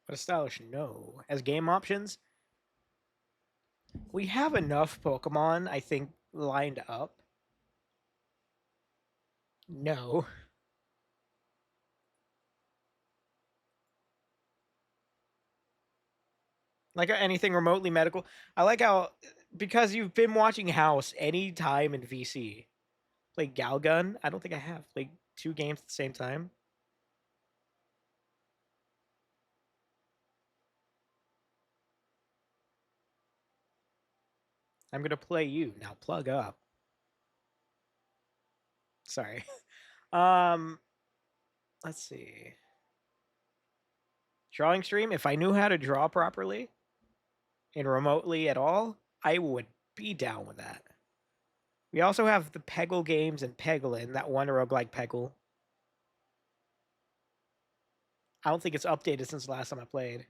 F: But a stylish no. As game options, we have enough Pokemon, I think, lined up. No. Like anything remotely medical. I like how, because you've been watching House any time in VC. Played Galgun? I don't think I have. Played 2 games at the same time. I'm gonna play you. Now plug up. Sorry. Let's see. Drawing stream, if I knew how to draw properly and remotely at all, I would be down with that. We also have the Peggle games and Peglin, that one roguelike Peggle. I don't think it's updated since the last time I played.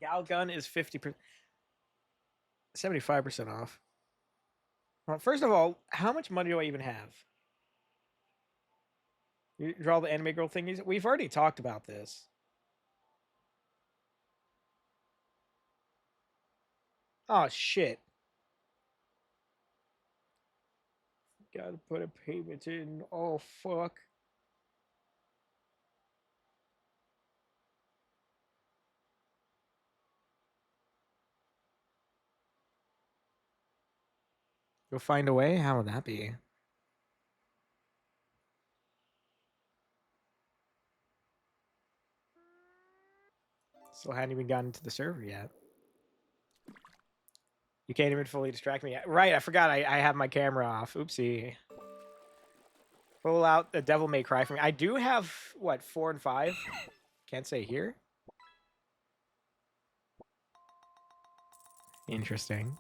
F: Galgun is 50%, 75% off. Well, first of all, how much money do I even have? You draw the anime girl thingies? We've already talked about this. Oh, shit. Gotta put a payment in. Oh, fuck. You'll find a way? How would that be? Still hadn't even gotten to the server yet. You can't even fully distract me. Right, I forgot I have my camera off. Oopsie. Pull out the Devil May Cry for me. I do have, what, 4 and 5? Can't say here. Interesting.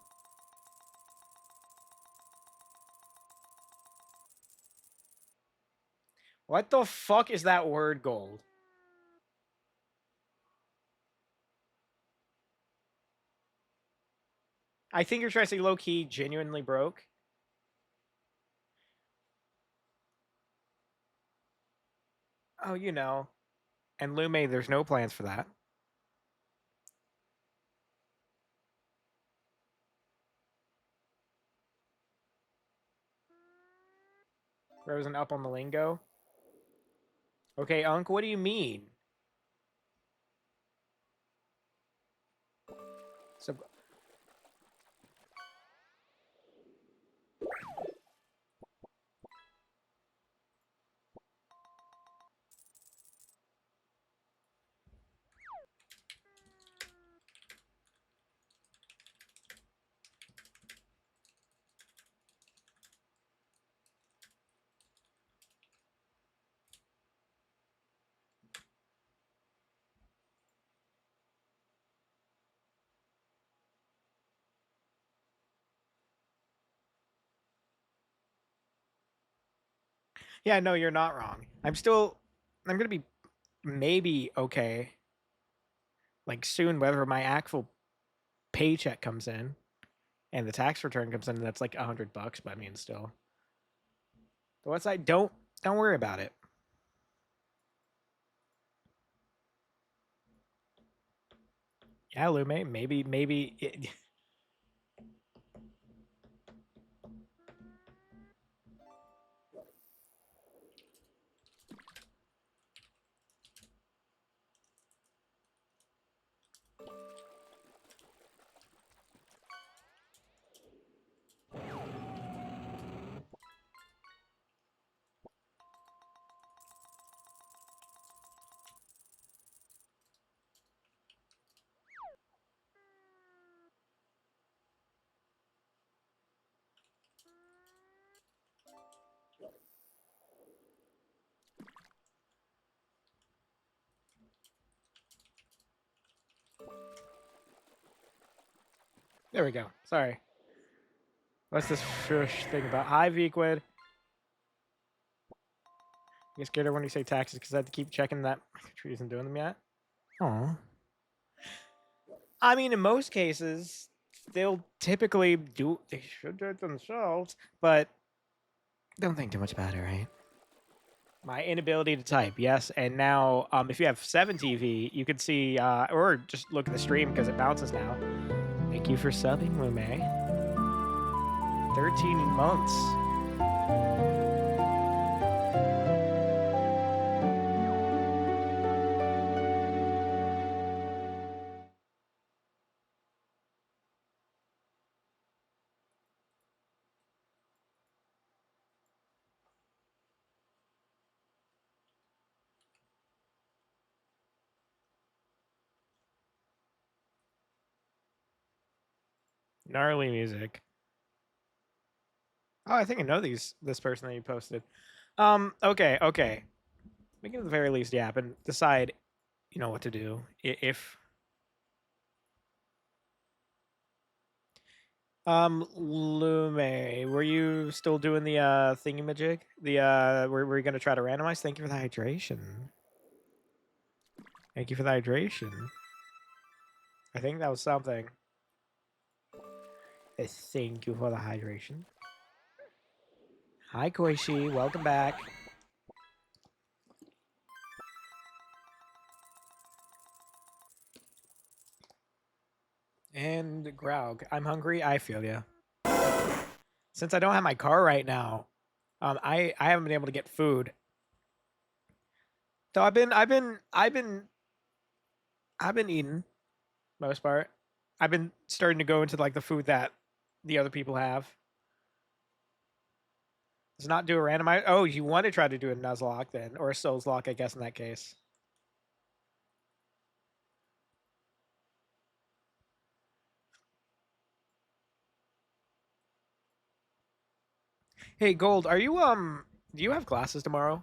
F: What the fuck is that word, gold? I think you're trying to say low-key genuinely broke. Oh, you know. And Lume, there's no plans for that. Frozen up on the lingo. Okay, Unc, what do you mean? So, yeah, no, you're not wrong. I'm gonna be maybe okay. Like soon, whether my actual paycheck comes in and the tax return comes in, that's like $100. But I mean, still, the website, don't worry about it. Yeah, Lume, maybe it, there we go. Sorry. What's this shush thing about? Hi, Vequid. You get scared when you say taxes because I have to keep checking that my country isn't doing them yet. Aw. I mean, in most cases, they'll typically do. They should do it themselves, but Don't think too much about it, right? My inability to type, yes. And now, if you have 7 TV, you could see, or just look at the stream because it bounces now. Thank you for subbing, Lume. 13 months. Gnarly music. Oh, I think I know this person that you posted. Okay. We can at the very least yap and decide, what to do. If Lume, were you still doing the thingamajig? Were you gonna try to randomize? Thank you for the hydration. Thank you for the hydration. I think that was something. Thank you for the hydration. Hi, Koishi. Welcome back. And Graug. I'm hungry. I feel ya. Since I don't have my car right now, I haven't been able to get food. So I've been eating most part. I've been starting to go into like the food that the other people have. Does not do a randomize. Oh, you want to try to do a Nuzlocke then, or a Souls lock, I guess in that case. Hey, Gold, are you do you have classes tomorrow?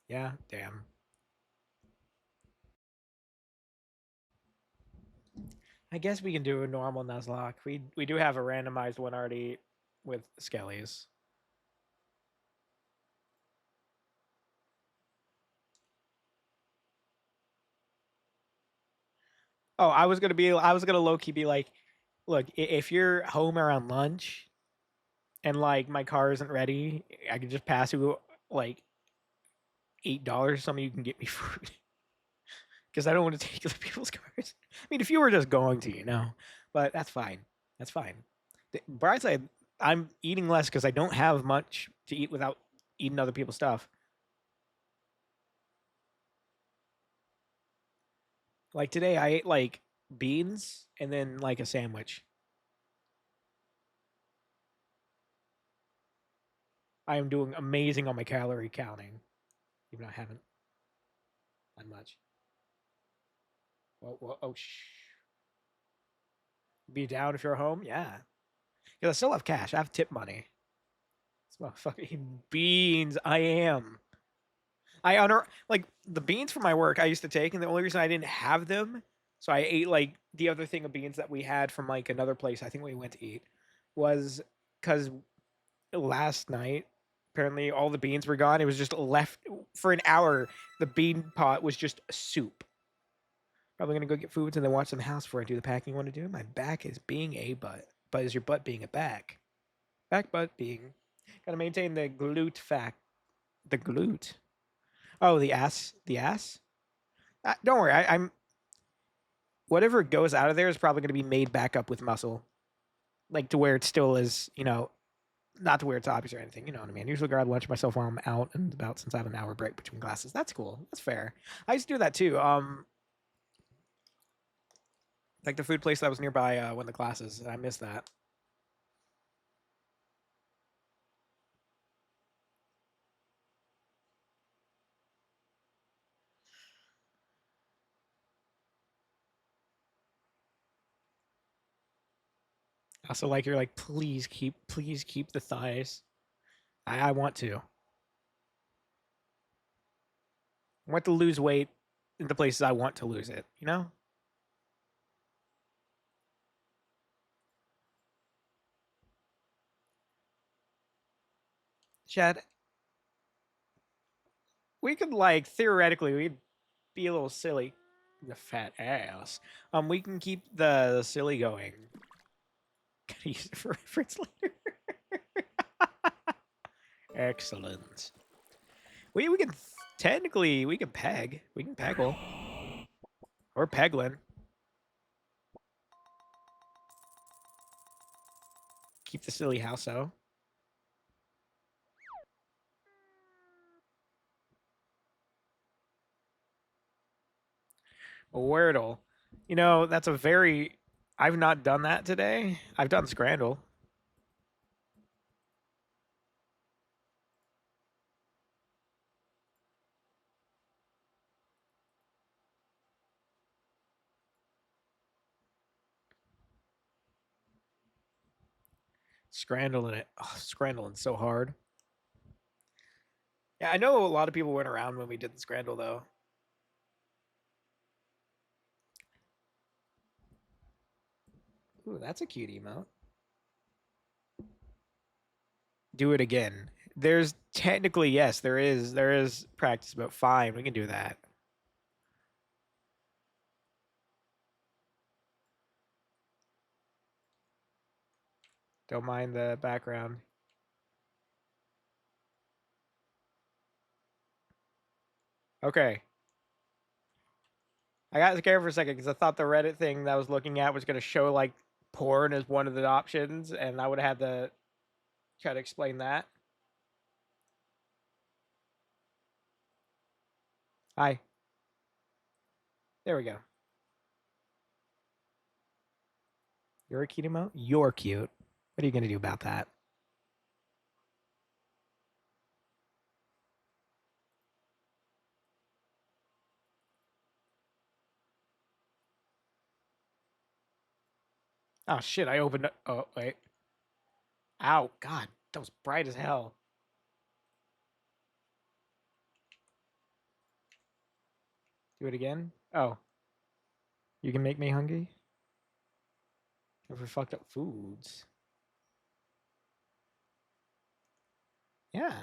F: Yeah, damn. I guess we can do a normal Nuzlocke. We do have a randomized one already with Skellies. Oh, I was gonna low key be like, look, if you're home around lunch and like my car isn't ready, I could just pass you like $8 or something. You can get me food because I don't want to take other people's cars. I mean, if you were just going to, but that's fine. That's fine. The bright side, I'm eating less because I don't have much to eat without eating other people's stuff. Like today, I ate like beans and then like a sandwich. I am doing amazing on my calorie counting, even though I haven't done much. Oh, be down if you're home? Yeah. Because I still have cash. I have tip money. It's motherfucking beans. I am. I honor like the beans from my work I used to take, and the only reason I didn't have them, so I ate like the other thing of beans that we had from like another place I think we went to eat, was because last night apparently all the beans were gone. It was just left for an hour. The bean pot was just soup. Probably gonna go get foods and then watch some house before I do the packing I want to do. My back is being a butt. But is your butt being a back? Back butt being. Gotta maintain the glute fact. The glute. Oh, the ass. The ass? Don't worry. I'm. Whatever goes out of there is probably gonna be made back up with muscle. Like to where it still is, not to where it's obvious or anything. You know what I mean? I usually grab lunch myself while I'm out and about since I have an hour break between classes. That's cool. That's fair. I used to do that too. Like the food place that was nearby when the classes. I miss that. Also, like you're like, please keep the thighs. I want to. I want to lose weight in the places I want to lose it. Chad, we could like theoretically we'd be a little silly. The fat ass. We can keep the silly going. Gotta use it for reference later. Excellent. We can technically we can peg. We can peggle. Or peglin. Keep the silly house out. A Wordle. You know, that's a very... I've not done that today. I've done Scrandle. Scrandling it. Oh, Scrandling so hard. Yeah, I know a lot of people went around when we did the Scrandle, though. Ooh, that's a cute emote. Do it again. There's technically, yes, there is practice, but fine, we can do that. Don't mind the background. Okay. I got scared for a second because I thought the Reddit thing that I was looking at was going to show like porn as one of the options, and I would have had to try to explain that. Hi. There we go. You're a cute emote? You're cute. What are you going to do about that? Oh, shit. I opened up. Oh, wait. Ow. God. That was bright as hell. Do it again? Oh. You can make me hungry? For fucked up foods. Yeah.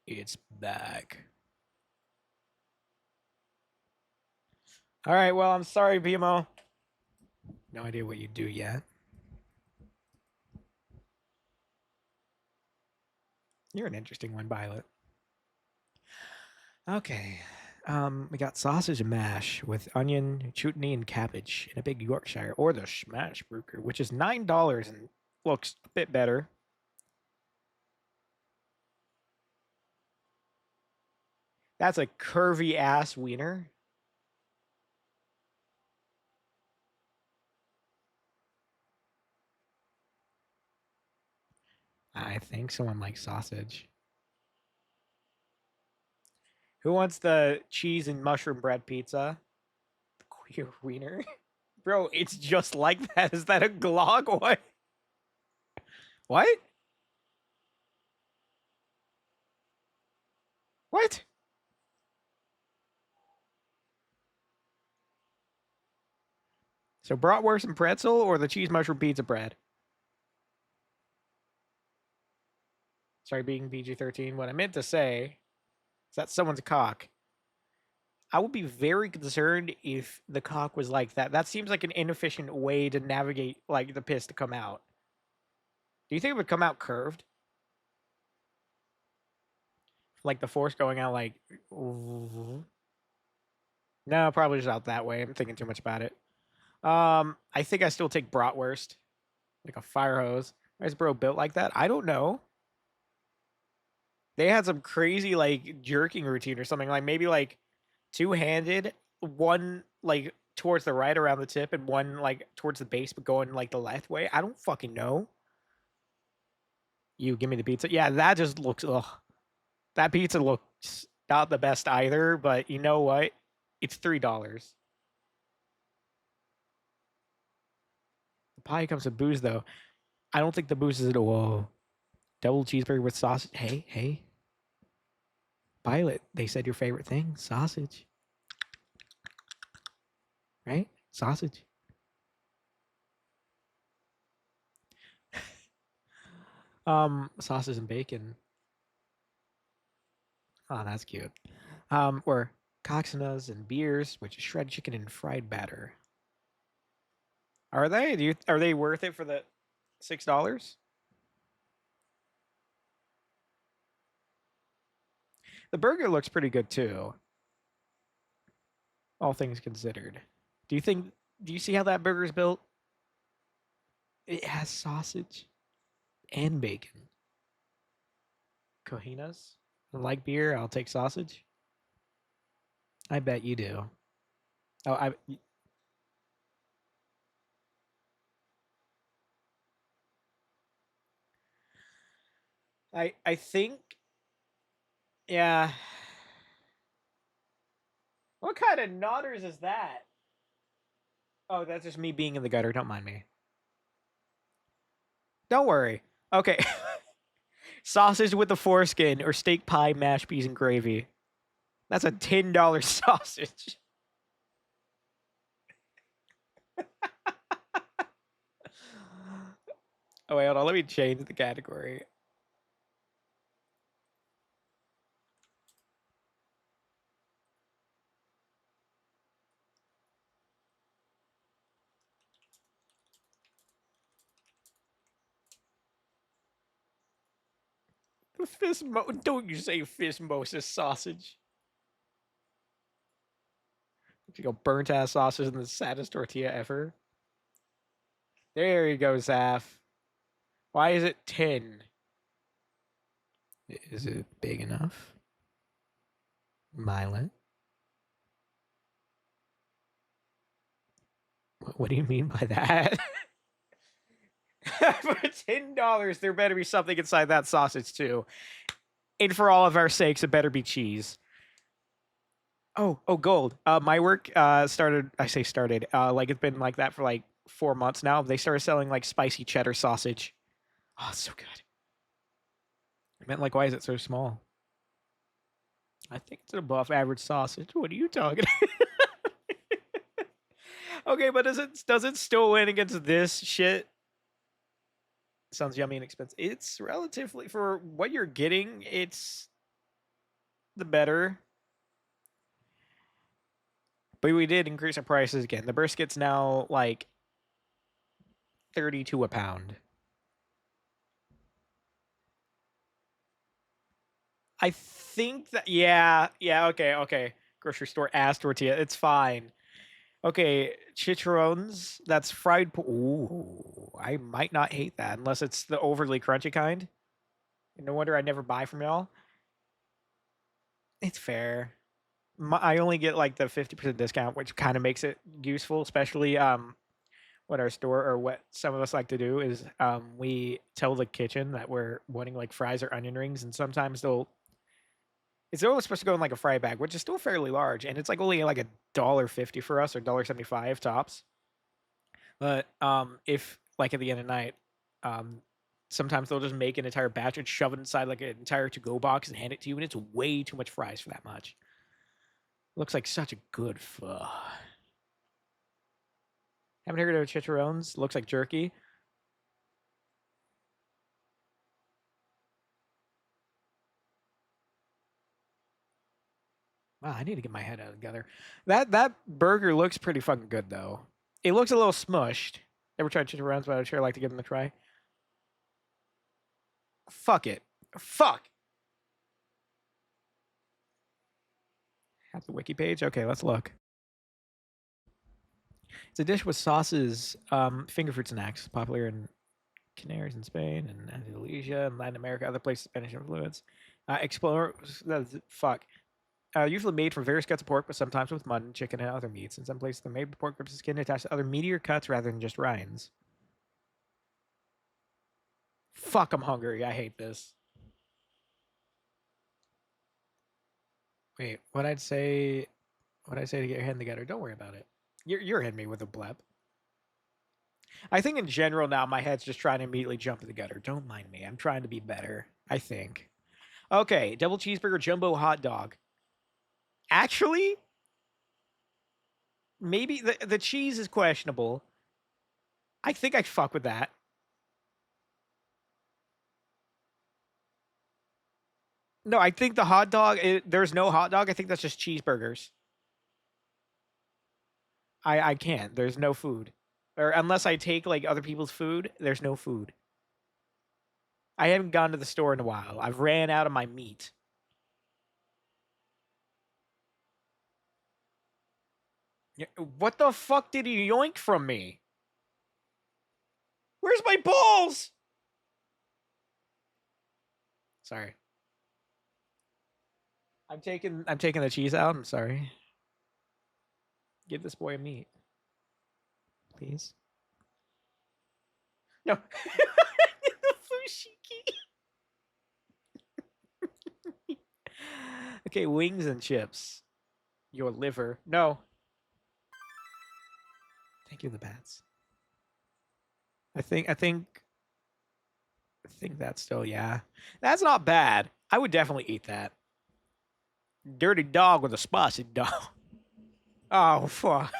F: It's back. All right, well, I'm sorry, BMO. No idea what you do yet. You're an interesting one, Violet. Okay. We got sausage and mash with onion, chutney, and cabbage in a big Yorkshire, or the smash burger, which is $9 and looks a bit better. That's a curvy ass wiener. I think someone likes sausage. Who wants the cheese and mushroom bread pizza? The queer wiener. Bro, it's just like that. Is that a glog? What? What? What? So bratwurst and pretzel or the cheese mushroom pizza bread? Sorry, being PG-13. What I meant to say is that someone's cock. I would be very concerned if the cock was like that. That seems like an inefficient way to navigate like the piss to come out. Do you think it would come out curved? Like the force going out like... No, probably just out that way. I'm thinking too much about it. I think I still take bratwurst. Like a fire hose. Why is bro built like that? I don't know. They had some crazy like jerking routine or something. Like maybe like two-handed, one like towards the right around the tip and one like towards the base but going like the left way. I don't fucking know. You give me the pizza. Yeah, that just looks ugh. That pizza looks not the best either, but you know what? It's $3. The pie comes with booze though. I don't think the booze is at all. Double cheeseburger with sausage. Hey, hey. Pilot, they said your favorite thing, sausage. Right? Sausage. Sausage and bacon. Oh, that's cute. Or coxinas and beers, which is shredded chicken and fried batter. Are they? Are they worth it for the $6? The burger looks pretty good too, all things considered. Do you see how that burger's built? It has sausage and bacon. Cojinas? Like beer, I'll take sausage. I bet you do. Oh, I think, yeah. What kind of nodders is that? Oh, that's just me being in the gutter. Don't mind me. Don't worry. Okay. Sausage with the foreskin or steak pie, mashed peas, and gravy. That's a $10 sausage. Oh, wait, hold on. Let me change the category. Don't you say Fistmosis sausage. You go burnt ass sausage and the saddest tortilla ever. There you go, Zaf. Why is it 10? Is it big enough? Milet? What do you mean by that? For $10, there better be something inside that sausage too. And for all of our sakes, it better be cheese. Oh, gold. My work started. I say started. Like it's been like that for like 4 months now. They started selling like spicy cheddar sausage. Oh, it's so good. I meant like, why is it so small? I think it's an above average sausage. What are you talking? Okay, but does it still win against this shit? Sounds yummy and expensive. It's relatively, for what you're getting, it's the better. But we did increase our prices again. The brisket's now like 32 a pound. I think that, yeah, okay. Grocery store ass tortilla. It's fine. Okay, chicharrones. That's fried. Ooh, I might not hate that unless it's the overly crunchy kind. No wonder I never buy from y'all. It's fair. I only get like the 50% discount, which kind of makes it useful, especially what our store or what some of us like to do is we tell the kitchen that we're wanting like fries or onion rings, and sometimes it's always supposed to go in like a fry bag, which is still fairly large, and it's like only like $1.50 for us or $1.75 tops. But if like at the end of the night, um, sometimes they'll just make an entire batch and shove it inside like an entire to-go box and hand it to you, and it's way too much fries for that much. Looks like such a good pho. Haven't heard of chicharrones. Looks like jerky. Wow, I need to get my head out together. That burger looks pretty fucking good though. It looks a little smushed. Never tried chicharrones, but I'd sure like to give them a try. Fuck it. Fuck. Have the wiki page? Okay, let's look. It's a dish with sauces, finger food snacks, popular in Canaries in Spain and Andalusia and Latin America, other places Spanish influence. Explore, fuck. Usually made from various cuts of pork, but sometimes with mutton, chicken, and other meats. In some places, they're made with pork ribs and skin attached to other meatier cuts rather than just rinds. Fuck, I'm hungry. I hate this. Wait, what I'd say to get your hand together? Don't worry about it. You're hitting me with a blep. I think in general now my head's just trying to immediately jump in the gutter. Don't mind me. I'm trying to be better. I think. Okay, double cheeseburger jumbo hot dog. Actually, maybe the cheese is questionable. I think I'd fuck with that. No, I think the hot dog. There's no hot dog. I think that's just cheeseburgers. I can't. There's no food, or unless I take like other people's food. There's no food. I haven't gone to the store in a while. I've ran out of my meat. What the fuck did he yoink from me? Where's my balls? Sorry. I'm taking the cheese out. I'm sorry. Give this boy a meat. Please. No. The fushigi. Okay, wings and chips. Your liver. No. Thank you, the bats. I think that's still, yeah. That's not bad. I would definitely eat that. Dirty dog with a spicy dog. Oh, fuck.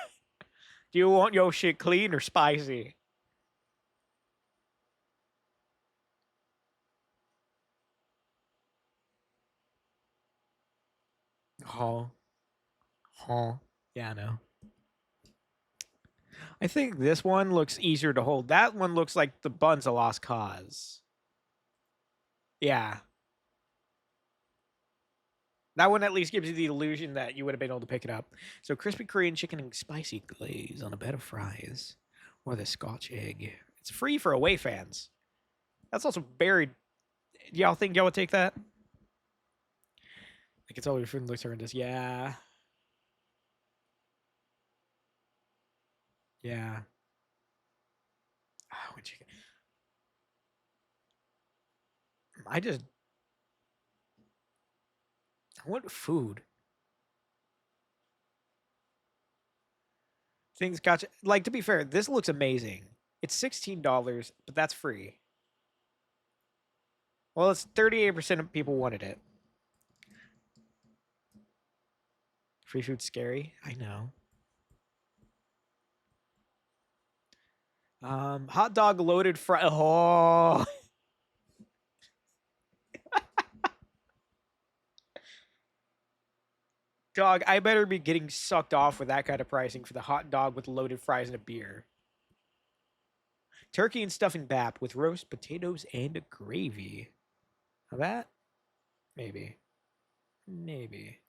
F: Do you want your shit clean or spicy? Oh. Oh. Yeah, I know. I think this one looks easier to hold. That one looks like the bun's a lost cause. Yeah. That one at least gives you the illusion that you would have been able to pick it up. So crispy Korean chicken and spicy glaze on a bed of fries. Or the Scotch egg. It's free for away fans. That's also buried. Y'all think y'all would take that? Like it's all your food looks horrendous. Yeah. Yeah. Oh, chicken. I want food. Things gotcha. Like, to be fair, this looks amazing. It's $16, but that's free. Well, it's 38% of people wanted it. Free food's scary. I know. Hot dog loaded fry. Oh. Dog, I better be getting sucked off with that kind of pricing for the hot dog with loaded fries and a beer. Turkey and stuffing bap with roast potatoes and a gravy. Now that? Maybe. Maybe.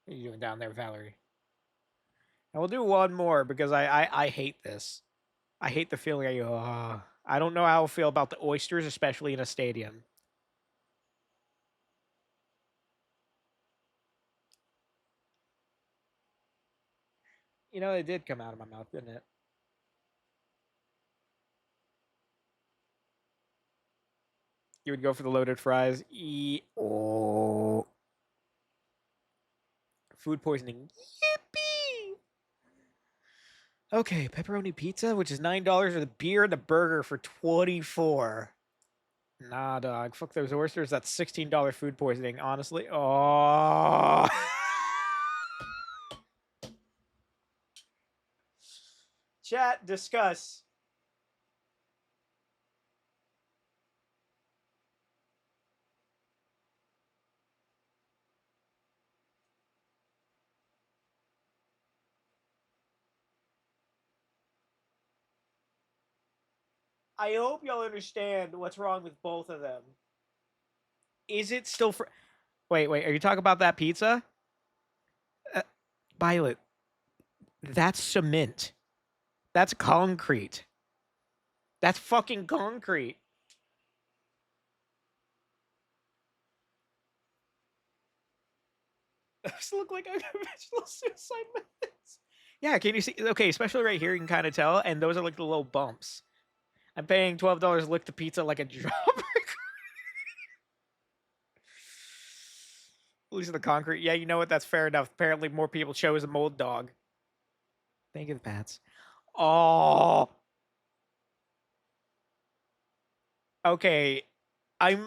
F: What are you doing down there, Valerie? And we'll do one more because I hate this. I hate the feeling I don't know how I feel about the oysters, especially in a stadium. You know, it did come out of my mouth, didn't it? You would go for the loaded fries. Oh. Food poisoning. Yippee! Okay, pepperoni pizza, which is $9, or the beer and the burger for $24. Nah, dog. Fuck those oysters. That's $16 food poisoning, honestly. Oh. Chat, discuss. I hope y'all understand what's wrong with both of them. Is it still for? Wait. Are you talking about that pizza? Violet, that's cement. That's concrete. That's fucking concrete. Those look like unconventional suicide methods. Yeah, can you see? Okay, especially right here, you can kind of tell, and those are like the little bumps. I'm paying $12 to lick the pizza like a dropper. At least the concrete. Yeah, you know what? That's fair enough. Apparently, more people chose a mold dog. Thank you, the Pats. Oh. Okay. That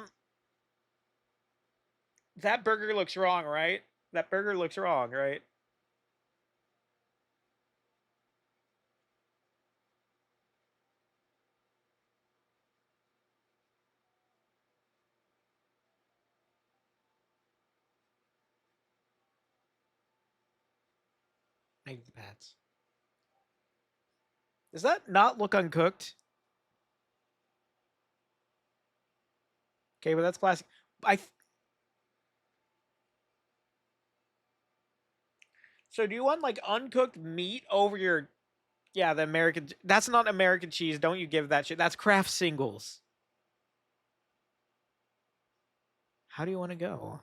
F: burger looks wrong, right? That burger looks wrong, right? Egg pats. Does that not look uncooked? Okay, but that's classic. So do you want like uncooked meat over your? Yeah, the American. That's not American cheese. Don't you give that shit. That's Kraft Singles. How do you want to go?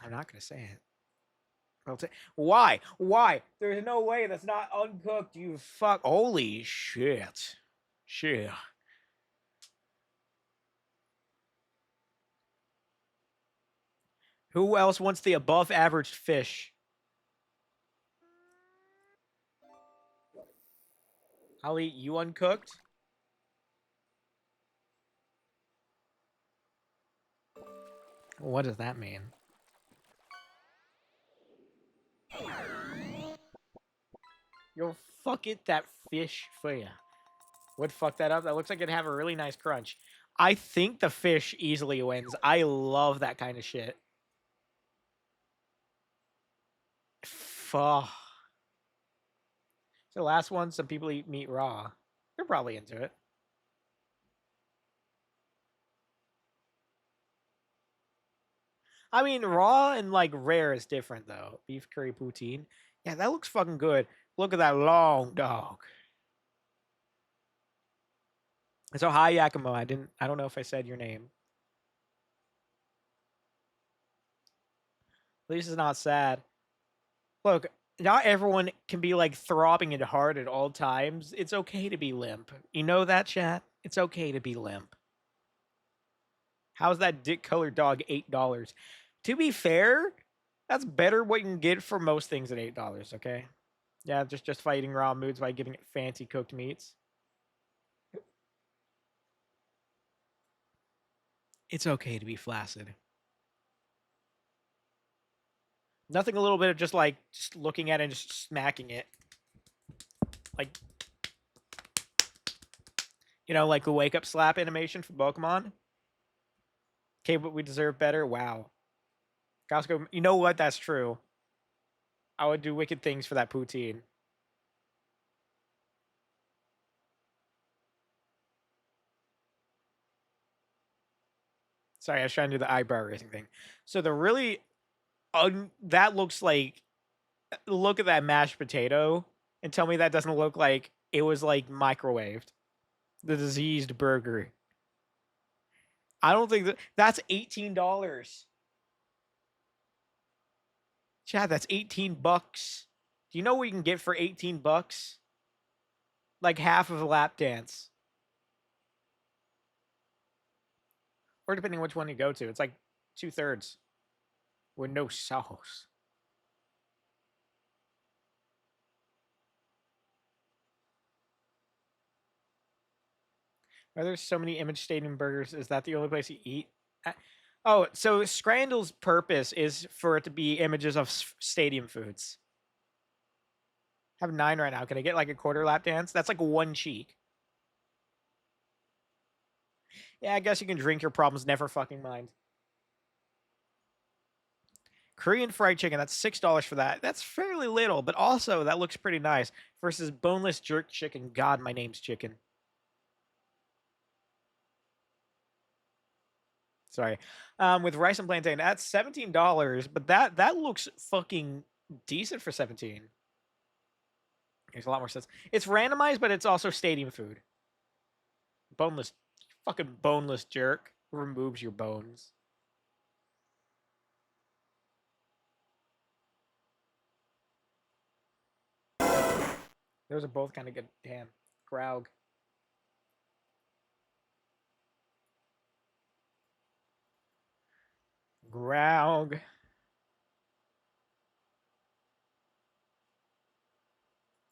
F: I'm not gonna say it. Why? Why? There's no way that's not uncooked. You fuck. Holy shit. Shit. Who else wants the above average fish? I'll eat you uncooked. What does that mean? You'll fuck it that fish for ya. Would fuck that up. That looks like it'd have a really nice crunch. I think the fish easily wins. I love that kind of shit. Fuck. So the last one, some people eat meat raw. They're probably into it. I mean, raw and like rare is different though. Beef curry poutine. Yeah, that looks fucking good. Look at that long dog. So hi Yakimo. I don't know if I said your name. At least it's not sad. Look, not everyone can be like throbbing and hard at all times. It's okay to be limp. You know that, chat? It's okay to be limp. How's that dick colored dog $8? To be fair, that's better what you can get for most things at $8, okay? Yeah, just fighting raw moods by giving it fancy cooked meats. It's okay to be flaccid. Nothing a little bit of just like just looking at it and just smacking it. Like, you know, like the wake up slap animation from Pokemon. Okay, but we deserve better. Wow. Costco, you know what? That's true. I would do wicked things for that poutine. Sorry, I was trying to do the eyebrow raising thing. So the really, that looks like, look at that mashed potato and tell me that doesn't look like it was like microwaved. The diseased burger. I don't think that's $18. Chad, that's $18. Do you know what you can get for $18? Like half of a lap dance. Or depending on which one you go to, it's like 2/3 with no sauce. Are there so many Image Stadium burgers? Is that the only place you eat? Oh, so Scrandal's purpose is for it to be images of stadium foods. I have 9 right now. Can I get like a quarter lap dance? That's like one cheek. Yeah, I guess you can drink your problems, never fucking mind. Korean fried chicken, that's $6 for that. That's fairly little, but also that looks pretty nice. Versus boneless jerk chicken. God, my name's chicken. Sorry. With rice and plantain, that's $17, but that looks fucking decent for 17. Makes a lot more sense. It's randomized, but it's also stadium food. Boneless, fucking boneless jerk removes your bones. Those are both kind of good. Damn. Graug. Graug.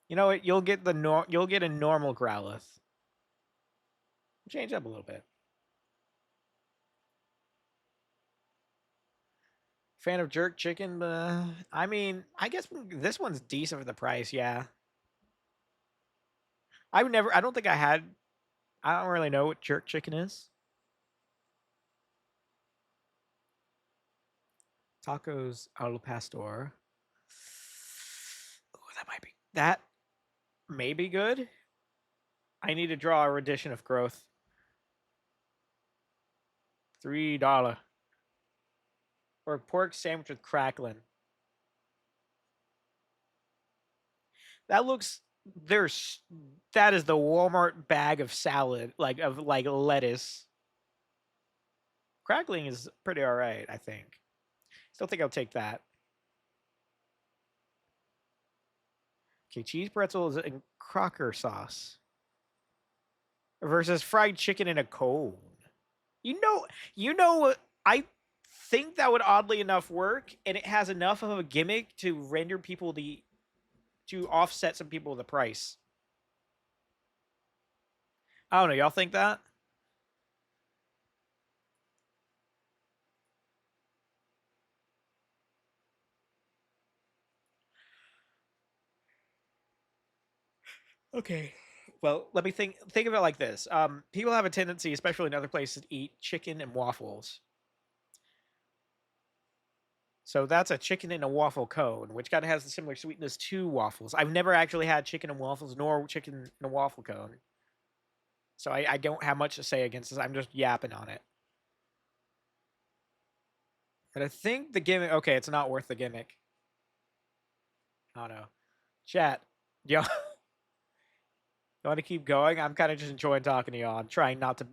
F: You know what? You'll get you'll get a normal Growlithe. Change up a little bit. Fan of jerk chicken, but I mean, I guess this one's decent for the price, yeah. I don't think I don't really know what jerk chicken is. Tacos al pastor. Oh, that may be good. I need to draw a rendition of growth. $3. Or a pork sandwich with crackling. That looks that is the Walmart bag of salad, like lettuce. Crackling is pretty alright, I think. Still think I'll take that. Okay, cheese pretzels and Crocker sauce versus fried chicken in a cone. You know, I think that would oddly enough work, and it has enough of a gimmick to render people to offset some people the price. I don't know. Y'all think that? Okay. Well, let me think of it like this. People have a tendency, especially in other places, to eat chicken and waffles. So that's a chicken in a waffle cone, which kind of has a similar sweetness to waffles. I've never actually had chicken and waffles, nor chicken in a waffle cone. So I don't have much to say against this. I'm just yapping on it. But I think the gimmick... Okay, it's not worth the gimmick. I don't know. Chat. Yo. You want to keep going? I'm kind of just enjoying talking to y'all. I'm trying not to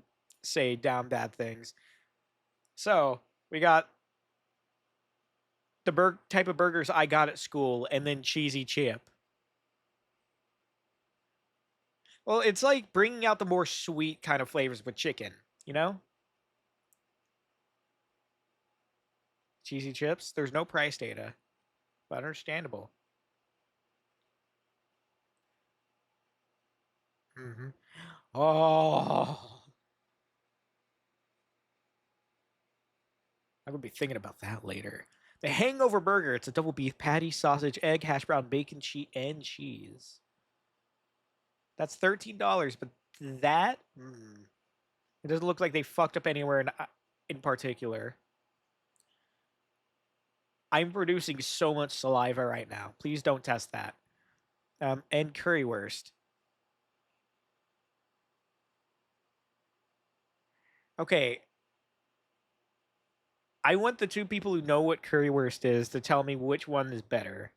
F: say damn bad things. So, we got the type of burgers I got at school, and then cheesy chip. Well, it's like bringing out the more sweet kind of flavors with chicken, you know? Cheesy chips, there's no price data, but understandable. Mm-hmm. Oh, I'm gonna be thinking about that later. The Hangover Burger. It's a double beef patty, sausage, egg, hash brown, bacon, and cheese. That's $13, but that it doesn't look like they fucked up anywhere in particular. I'm producing so much saliva right now. Please don't test that. And currywurst. Okay. I want the two people who know what currywurst is to tell me which one is better.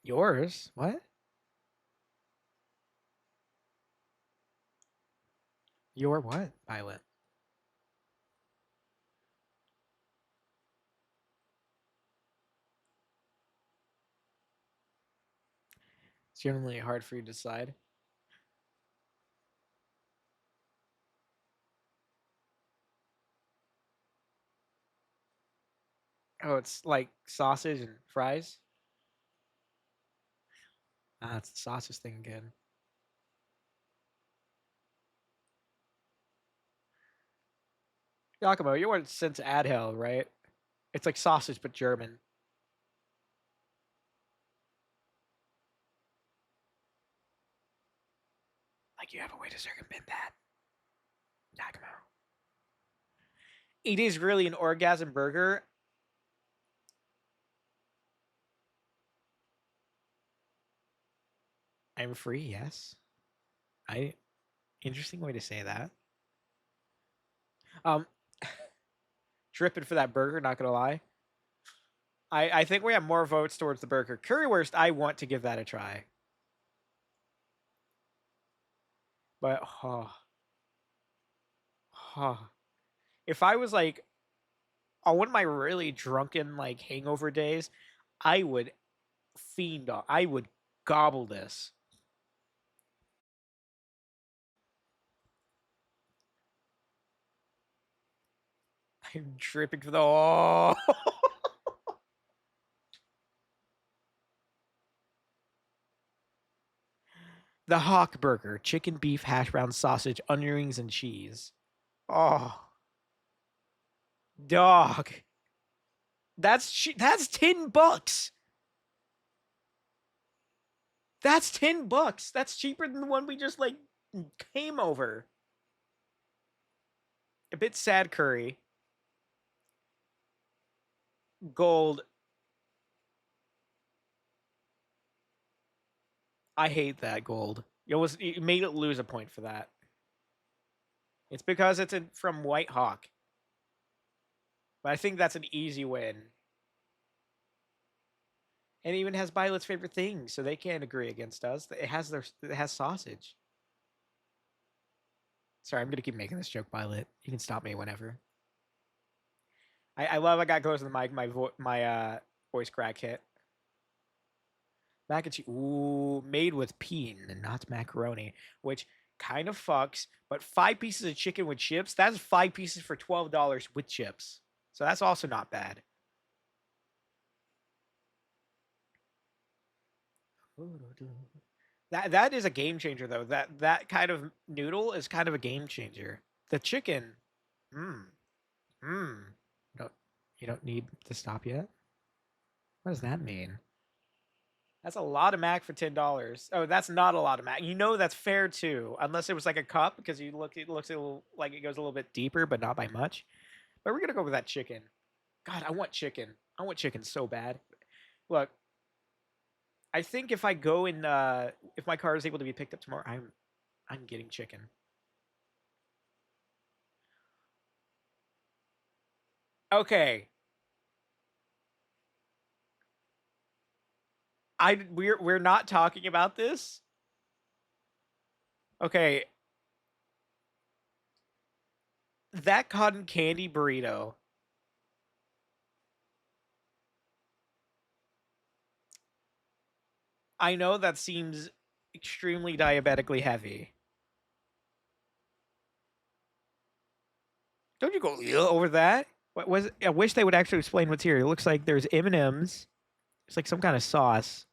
F: Yours? What? Your what, Violet? It's generally hard for you to decide. Oh, it's like sausage and fries? Ah, it's the sausage thing again. Yakumo, you weren't sent to Adhel, right? It's like sausage, but German. Like you have a way to circumvent that. Yakumo. It is really an orgasm burger. I'm free, yes. Interesting way to say that. Tripping for that burger, not gonna lie. I think we have more votes towards the burger. Currywurst, I want to give that a try. But if I was like on one of my really drunken like hangover days, I would fiend on. I would gobble this. I'm tripping for the The Hawk Burger, chicken, beef, hash brown, sausage, onion rings, and cheese. Oh, dog. That's $10. That's $10. That's cheaper than the one we just like came over. a bit sad curry. Gold. I hate that gold. You made it lose a point for that. It's because it's from White Hawk. But I think that's an easy win. And it even has Violet's favorite thing, so they can't agree against us. It has sausage. Sorry, I'm gonna keep making this joke, Violet. You can stop me whenever. I love I got close to the mic. My voice crack hit. Mac and cheese. Ooh, made with peen and not macaroni, which kind of fucks. But 5 pieces of chicken with chips. That's 5 pieces for $12 with chips. So that's also not bad. That is a game changer though. That kind of noodle is kind of a game changer. The chicken, You don't need to stop yet. What does that mean? That's a lot of mac for $10. Oh, that's not a lot of mac. You know that's fair too, unless it was like a cup because it looks a little like it goes a little bit deeper, but not by much. But we're gonna go with that chicken. God, I want chicken. I want chicken so bad. Look, I think if I go in, if my car is able to be picked up tomorrow, I'm getting chicken. Okay. We're not talking about this. Okay. That cotton candy burrito. I know that seems extremely diabetically heavy. Don't you go over that? What was? I wish they would actually explain what's here. It looks like there's M&Ms. It's like some kind of sauce.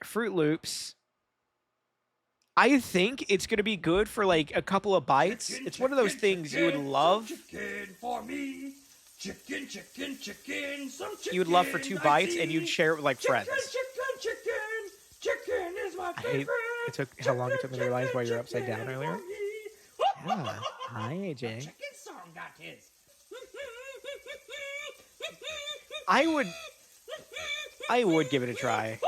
F: Fruit Loops. I think it's gonna be good for like a couple of bites. It's one of those things you would love.
E: Chicken for me. Chicken, chicken, chicken. Some chicken.
F: You would love for 2 bites, and you'd share it with like friends.
E: Chicken is my
F: I hate how long it took me to realize why you're upside down earlier. Yeah. Hi, AJ.
E: Chicken song got his.
F: I would give it a try.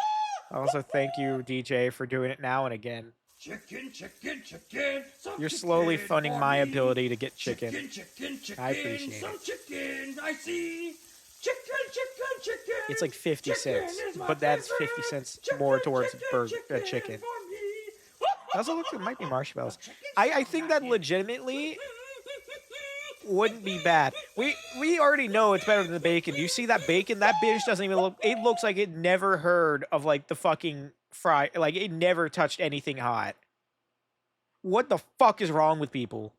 F: Also, thank you, DJ, for doing it now and again.
E: Chicken, chicken, chicken.
F: You're slowly funding my ability to get chicken.
E: Chicken,
F: I appreciate it.
E: Chicken, I see. Chicken.
F: It's like 50 cents, but that's 50 cents more towards chicken. Also, looks like it might be marshmallows. I think that legitimately wouldn't be bad. We already know it's better than the bacon. You see that bacon? That bitch doesn't even look. It looks like it never heard of like the fucking fry. Like it never touched anything hot. What the fuck is wrong with people?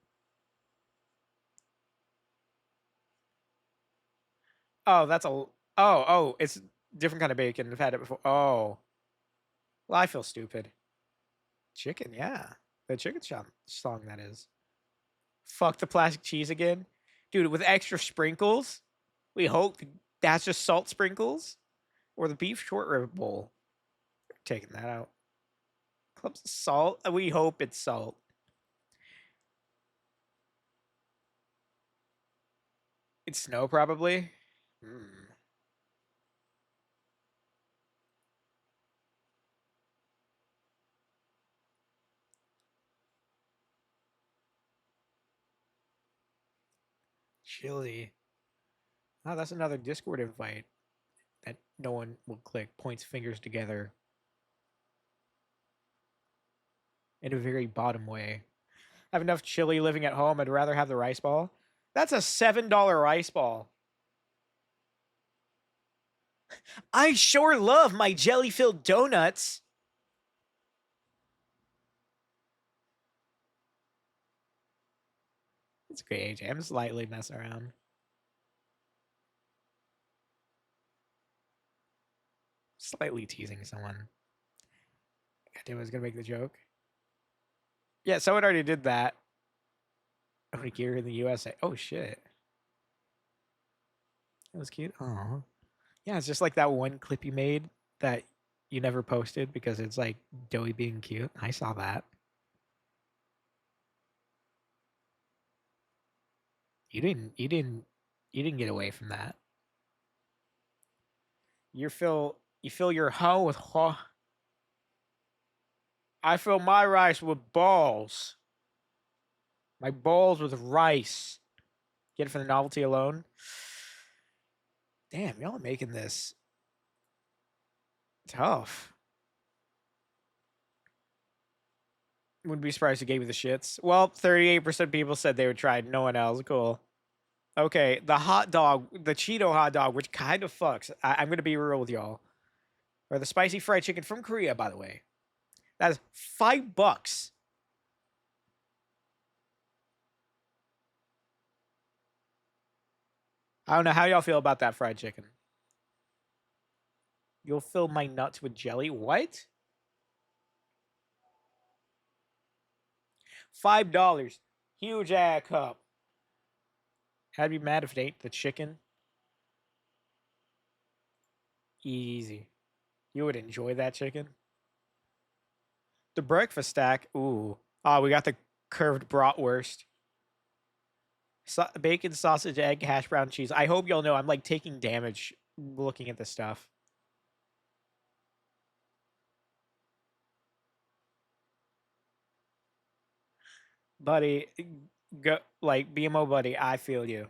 F: Oh, that's a. Oh, it's a different kind of bacon. I've had it before. Oh. Well, I feel stupid. Chicken, yeah. The chicken song, that is. Fuck the plastic cheese again. Dude, with extra sprinkles? We hope that's just salt sprinkles? Or the beef short rib bowl? Taking that out. Clubs of salt? We hope it's salt. It's snow, probably. Chili. Oh, that's another Discord invite that no one will click. Points fingers together. In a very bottom way. I have enough chili living at home. I'd rather have the rice ball. That's a $7 rice ball. I sure love my jelly-filled donuts. It's okay, AJ. I'm slightly messing around. Slightly teasing someone. God, I was gonna make the joke. Yeah, someone already did that. Like here in the USA. Oh shit. That was cute. Oh. Yeah, it's just like that one clip you made that you never posted because it's like Joey being cute. I saw that. You didn't get away from that. You fill your hoe with I fill my rice with balls. My balls with rice. Get it for the novelty alone. Damn, y'all are making this tough. Wouldn't be surprised if gave you the shits. Well, 38% of people said they would try it. No one else. Cool. Okay, the hot dog, the Cheeto hot dog, which kind of fucks. I'm going to be real with y'all. Or the spicy fried chicken from Korea, by the way. That is $5. I don't know how y'all feel about that fried chicken. You'll fill my nuts with jelly? What? $5. Huge ass cup. I'd be mad if it ain't the chicken. Easy. You would enjoy that chicken? The breakfast stack. Ooh. Oh, we got the curved bratwurst. Bacon, sausage, egg, hash brown, cheese. I hope y'all know I'm like taking damage looking at this stuff. Buddy, go like BMO buddy, I feel you.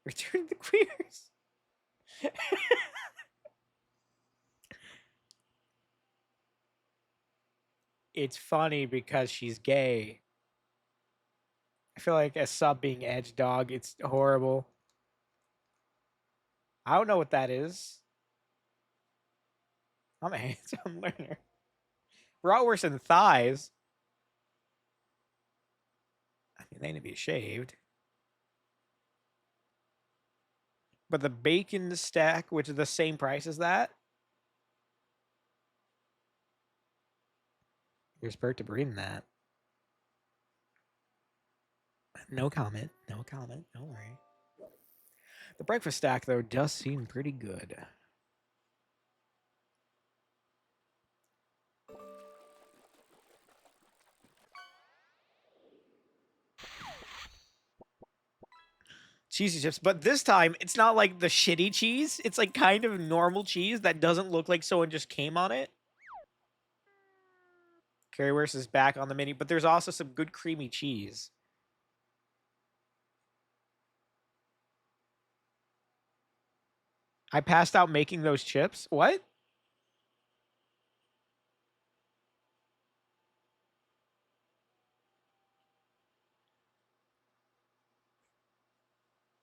F: Return the queers. It's funny because she's gay. I feel like a sub being edge dog, it's horrible. I don't know what that is. I'm a handsome learner. Bratwurst and thighs. I mean, they need to be shaved. But the bacon stack, which is the same price as that. Here's Bert to bring that. No comment. No comment. Don't worry. The breakfast stack, though, does seem pretty good. Cheesy chips, but this time it's not like the shitty cheese. It's like kind of normal cheese that doesn't look like someone just came on it. Currywurst is back on the menu, but there's also some good creamy cheese. I passed out making those chips. What?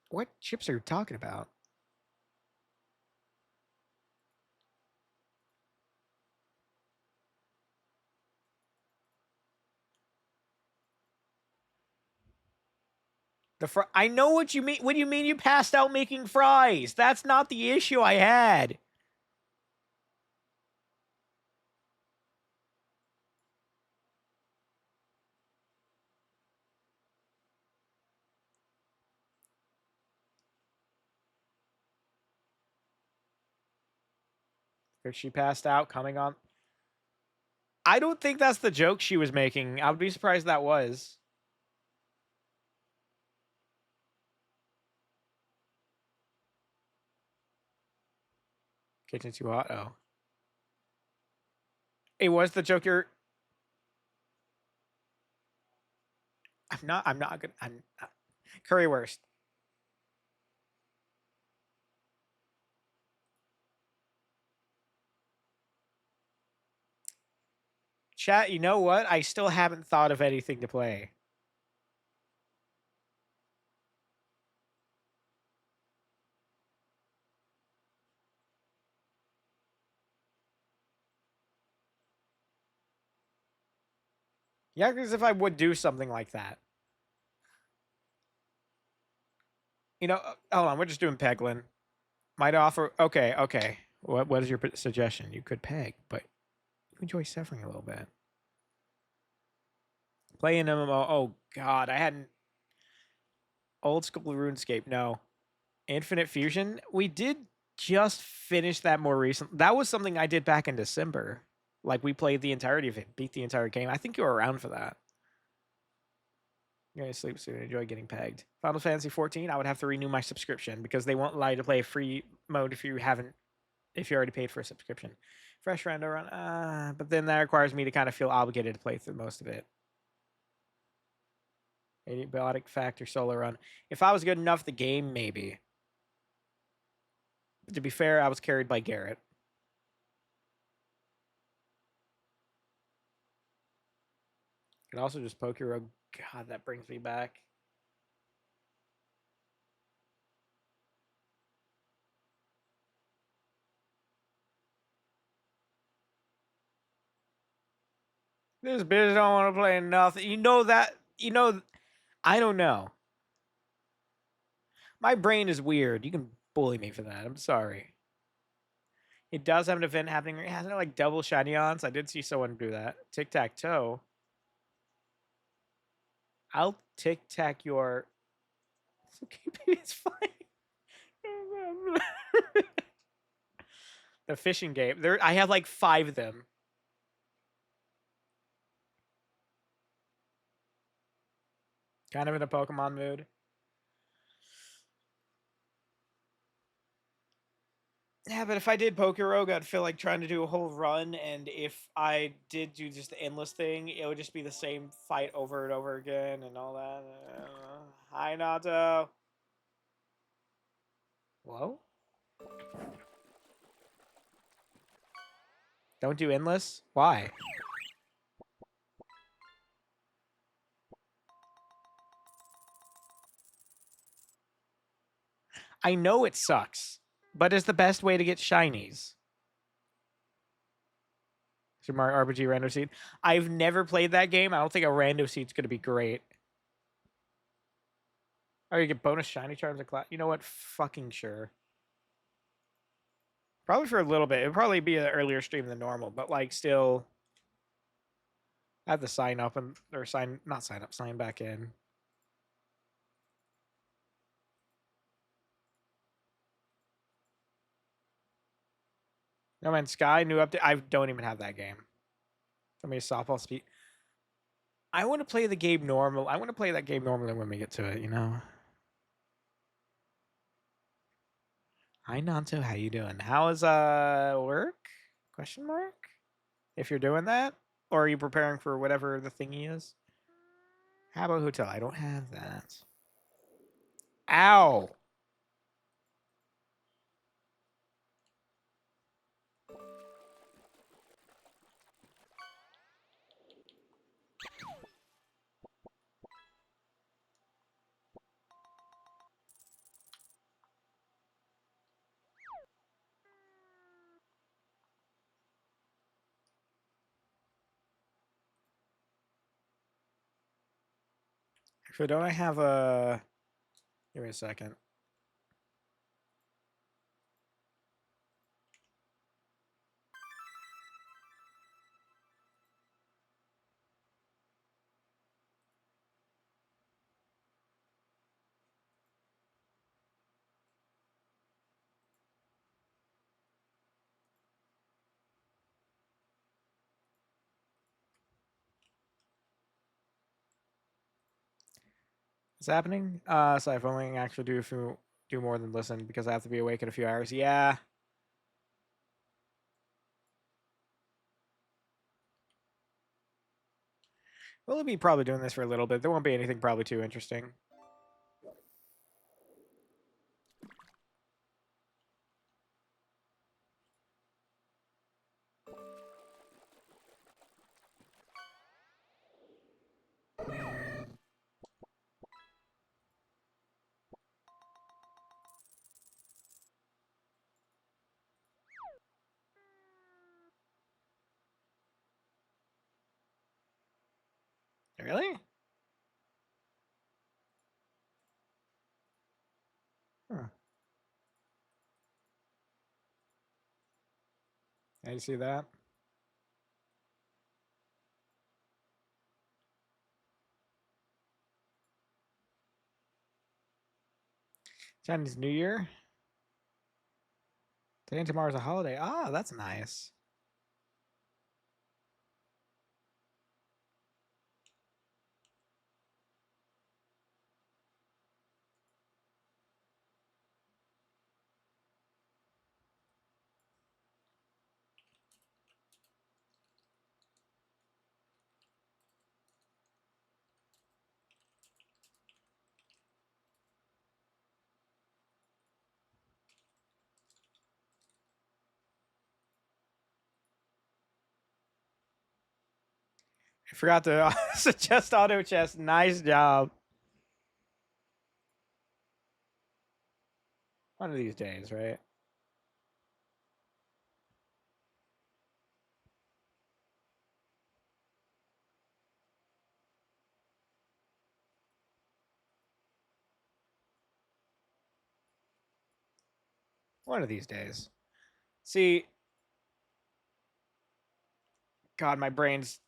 F: What chips are you talking about? I know what you mean. What do you mean you passed out making fries? That's not the issue I had. If she passed out coming on. I don't think that's the joke she was making. I would be surprised that was. Kitchen too hot. Oh. It was the joke you're. I'm not good. Currywurst. Chat, you know what? I still haven't thought of anything to play. Yeah, because if I would do something like that. You know, hold on. We're just doing Peglin. Might offer. Okay. What is your suggestion? You could peg, but you enjoy suffering a little bit. Play an MMO. Oh, God. I hadn't. Old school RuneScape. No. Infinite Fusion. We did just finish that more recently. That was something I did back in December. Like, we played the entirety of it, beat the entire game. I think you were around for that. You're gonna sleep soon. Enjoy getting pegged. Final Fantasy 14. I would have to renew my subscription because they won't allow you to play free mode if you already paid for a subscription. Fresh random run. But then that requires me to kind of feel obligated to play through most of it. Antibiotic Factor solo run. If I was good enough, the game maybe. But to be fair, I was carried by Garrett. And also just Pokero. God, that brings me back. This bitch don't want to play nothing. You know that. I don't know. My brain is weird. You can bully me for that. I'm sorry. It does have an event happening. It hasn't like double shiny ons. I did see someone do that. Tic tac toe. I'll tic tac your. It's okay, baby. It's fine. The fishing game. I have like 5 of them. Kind of in a Pokemon mood. Yeah, but if I did Pokerogue, I'd feel like trying to do a whole run, and if I did do just the endless thing, it would just be the same fight over and over again and all that. Hi, Nato. Hello? Don't do endless? Why? I know it sucks, but it's the best way to get shinies. Super Mario RPG Rando Seed. I've never played that game. I don't think a Rando Seed's going to be great. Oh, you get bonus shiny charms in class. You know what? Fucking sure. Probably for a little bit. It'd probably be an earlier stream than normal, but like still, I have to sign up sign back in. No Man Sky new update. I don't even have that game. Tell me softball speed. I want to play the game normal. I want to play that game normally when we get to it. You know. Hi Nanto, how you doing? How is work? Question mark. If you're doing that, or are you preparing for whatever the thingy is? How about hotel? I don't have that. Ow. Actually, don't I have a... Give me a second. What's happening? So if only actually do more than listen because I have to be awake in a few hours. Yeah. We'll be probably doing this for a little bit. There won't be anything probably too interesting. Really? Huh. I see that. Chinese New Year. Today and tomorrow's a holiday. Ah, that's nice. Forgot to suggest auto chess. Nice job. One of these days, right? One of these days. See, God, my brain's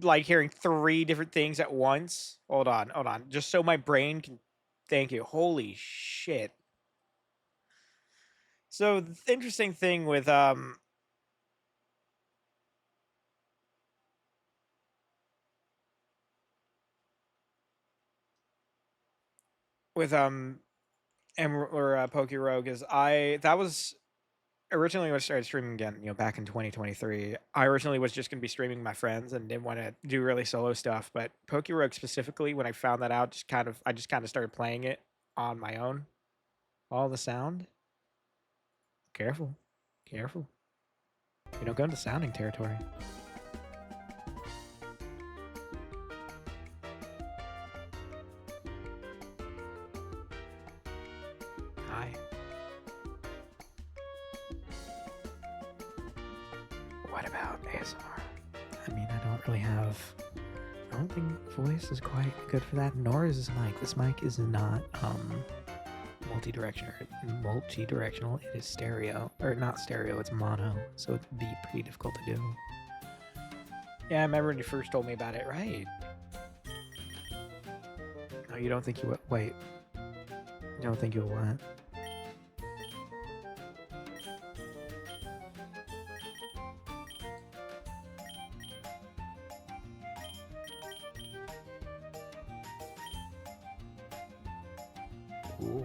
F: like hearing 3 different things at once. Hold on, hold on. Just so my brain can. Thank you. Holy shit. So the interesting thing with Poke Rogue is that was originally when I started streaming again, back in 2023. I originally was just gonna be streaming my friends and didn't want to do really solo stuff. But Poke Rogue specifically, when I found that out, I just kind of started playing it on my own. All the sound. Careful, careful. You don't go into sounding territory. Hi. What about ASMR? I mean, I don't really have. I don't think voice is quite good for that, nor is this mic. This mic is not multi-directional. It is stereo, or not stereo. It's mono, so it'd be pretty difficult to do. Yeah, I remember when you first told me about it, right? Oh, you don't think you would? Wait. You don't think you'll what? Ooh.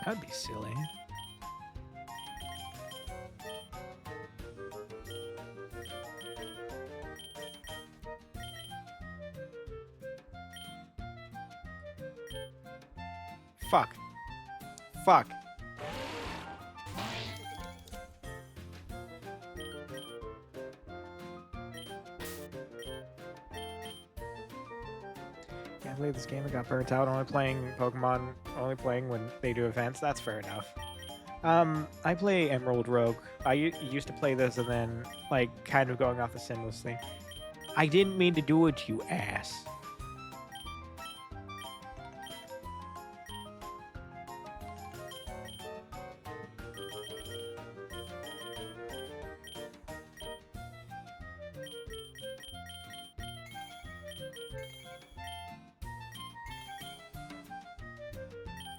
F: That'd be silly. Fuck. Fuck. I played this game and got burnt out only playing Pokemon, only playing when they do events. That's fair enough. I play Emerald Rogue. I used to play this and then, like, kind of going off the Sinless thing. I didn't mean to do it, you ass.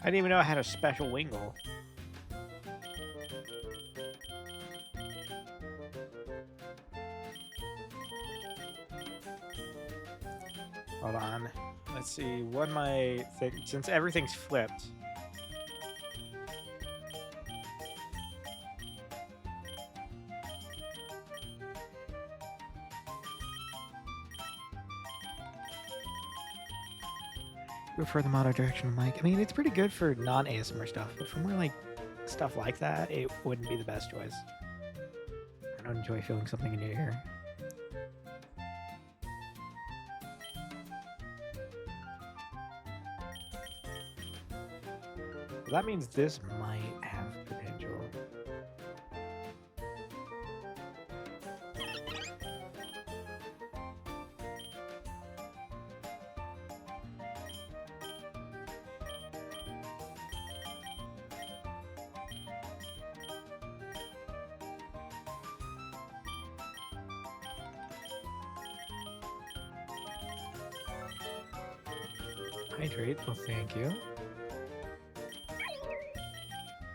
F: I didn't even know I had a special Wingull. Hold on. Let's see. What my thing? Since everything's flipped. For the mono-directional mic. I mean, it's pretty good for non-ASMR stuff, but for more like stuff like that, it wouldn't be the best choice. I don't enjoy feeling something in your ear. That means this might have potential. Hydrate, well thank you.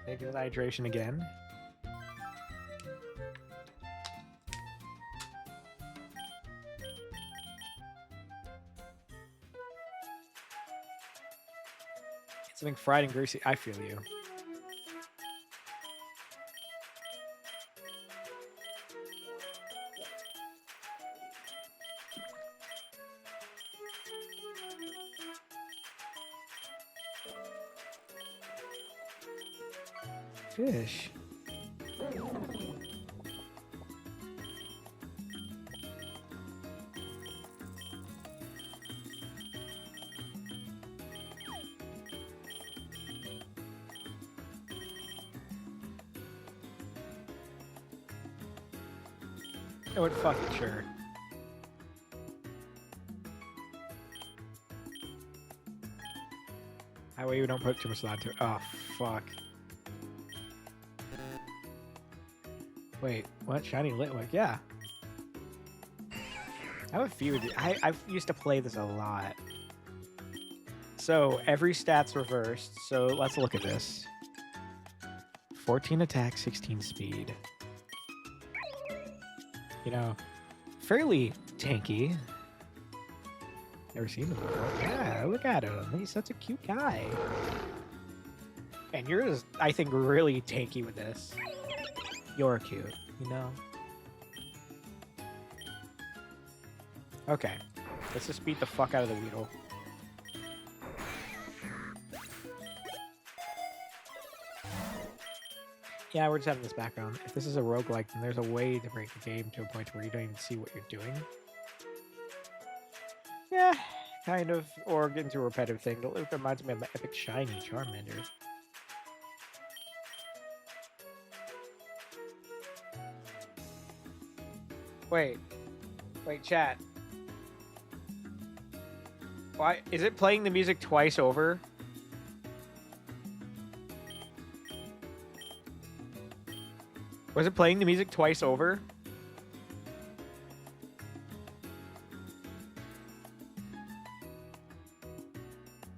F: Thank you for the hydration again. Get something fried and greasy. I feel you. Fish. I would fucking sure. That way we don't put too much thought to it. Oh, fuck. Wait, what? Shiny Litwick? Yeah. I have a few of these. I used to play this a lot. So, every stat's reversed. So, let's look at this. 14 attack, 16 speed. You know, fairly tanky. Never seen him before. Yeah, look at him. He's such a cute guy. And you're just, I think, really tanky with this. You're cute, you know? Okay. Let's just beat the fuck out of the Weedle. Yeah, we're just having this background. If this is a roguelike, then there's a way to break the game to a point where you don't even see what you're doing. Yeah, kind of. Or get into a repetitive thing. It reminds me of my epic shiny Charmander. Wait, chat. Why is it playing the music twice over? Was it playing the music twice over?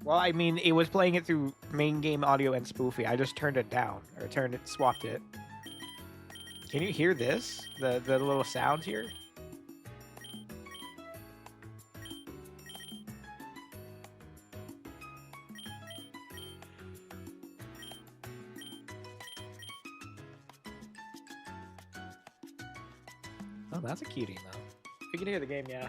F: Well, I mean, it was playing it through main game audio and spoofy. I just turned it down, or swapped it. Can you hear this? The little sound here? Oh, that's a cutie, though. You can hear the game, yeah.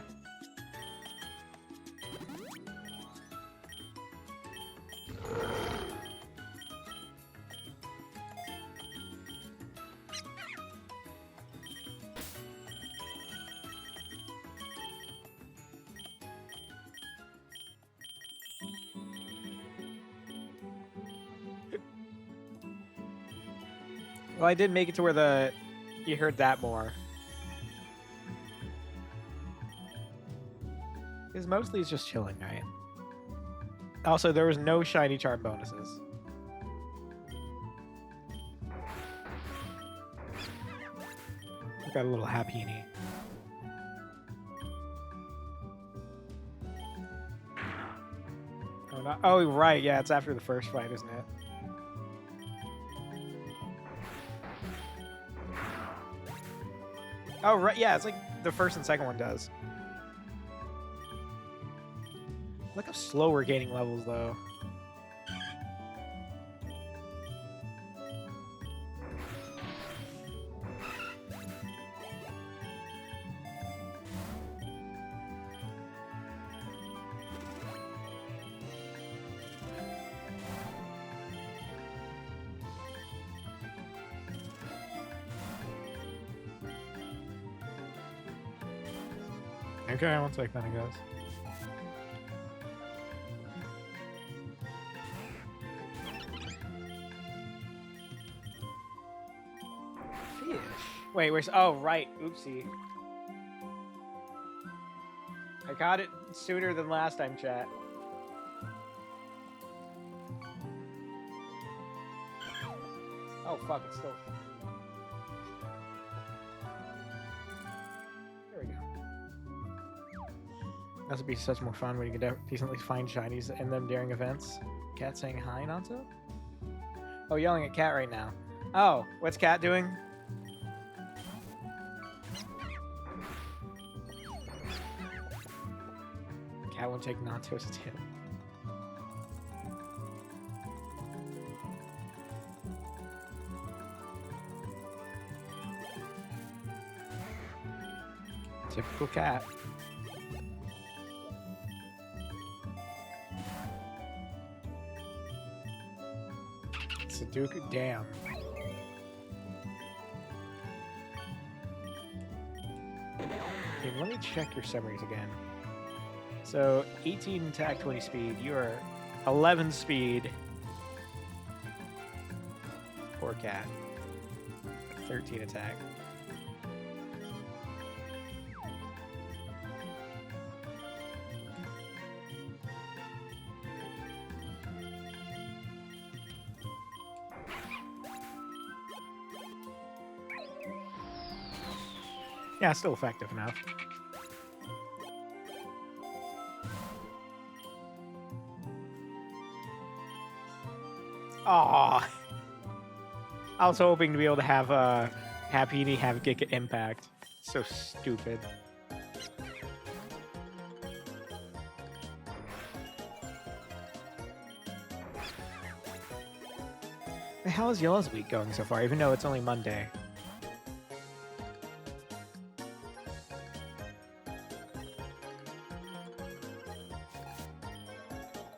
F: Well, I did make it to where you heard that more. Because mostly it's just chilling, right? Also, there was no shiny charm bonuses. Got a little happy-ny. Oh, no. Oh, right. Yeah, it's after the first fight, isn't it? Oh, right. Yeah, it's like the first and second one does. Look how slow we're gaining levels, though. Okay, one sec, then it goes. Fish. Wait, where's... Oh, right. Oopsie. I got it sooner than last time, chat. Oh, fuck, it's still... There we go. This would be such more fun when you can decently find shinies in them during events. Cat saying hi, Nanto? Oh, yelling at Cat right now. Oh, what's Cat doing? Cat won't take Nanto's tip. Typical Cat. Sudoku, damn. Okay, let me check your summaries again. So, 18 attack, 20 speed. You are 11 speed. Poor Cat. 13 attack. Yeah, still effective enough. Aw. I was hoping to be able to have Happy to have Giga Impact. So stupid. How is Yellow's week going so far, even though it's only Monday?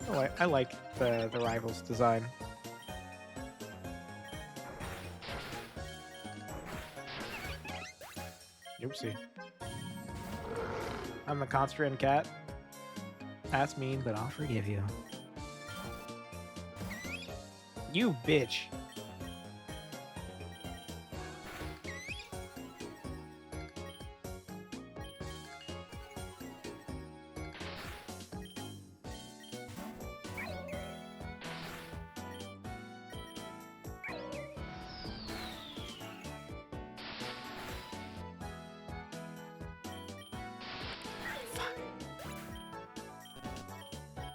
F: Oh, I like the Rivals design. Oopsie. I'm the constrained cat. That's mean, but I'll forgive you. You bitch.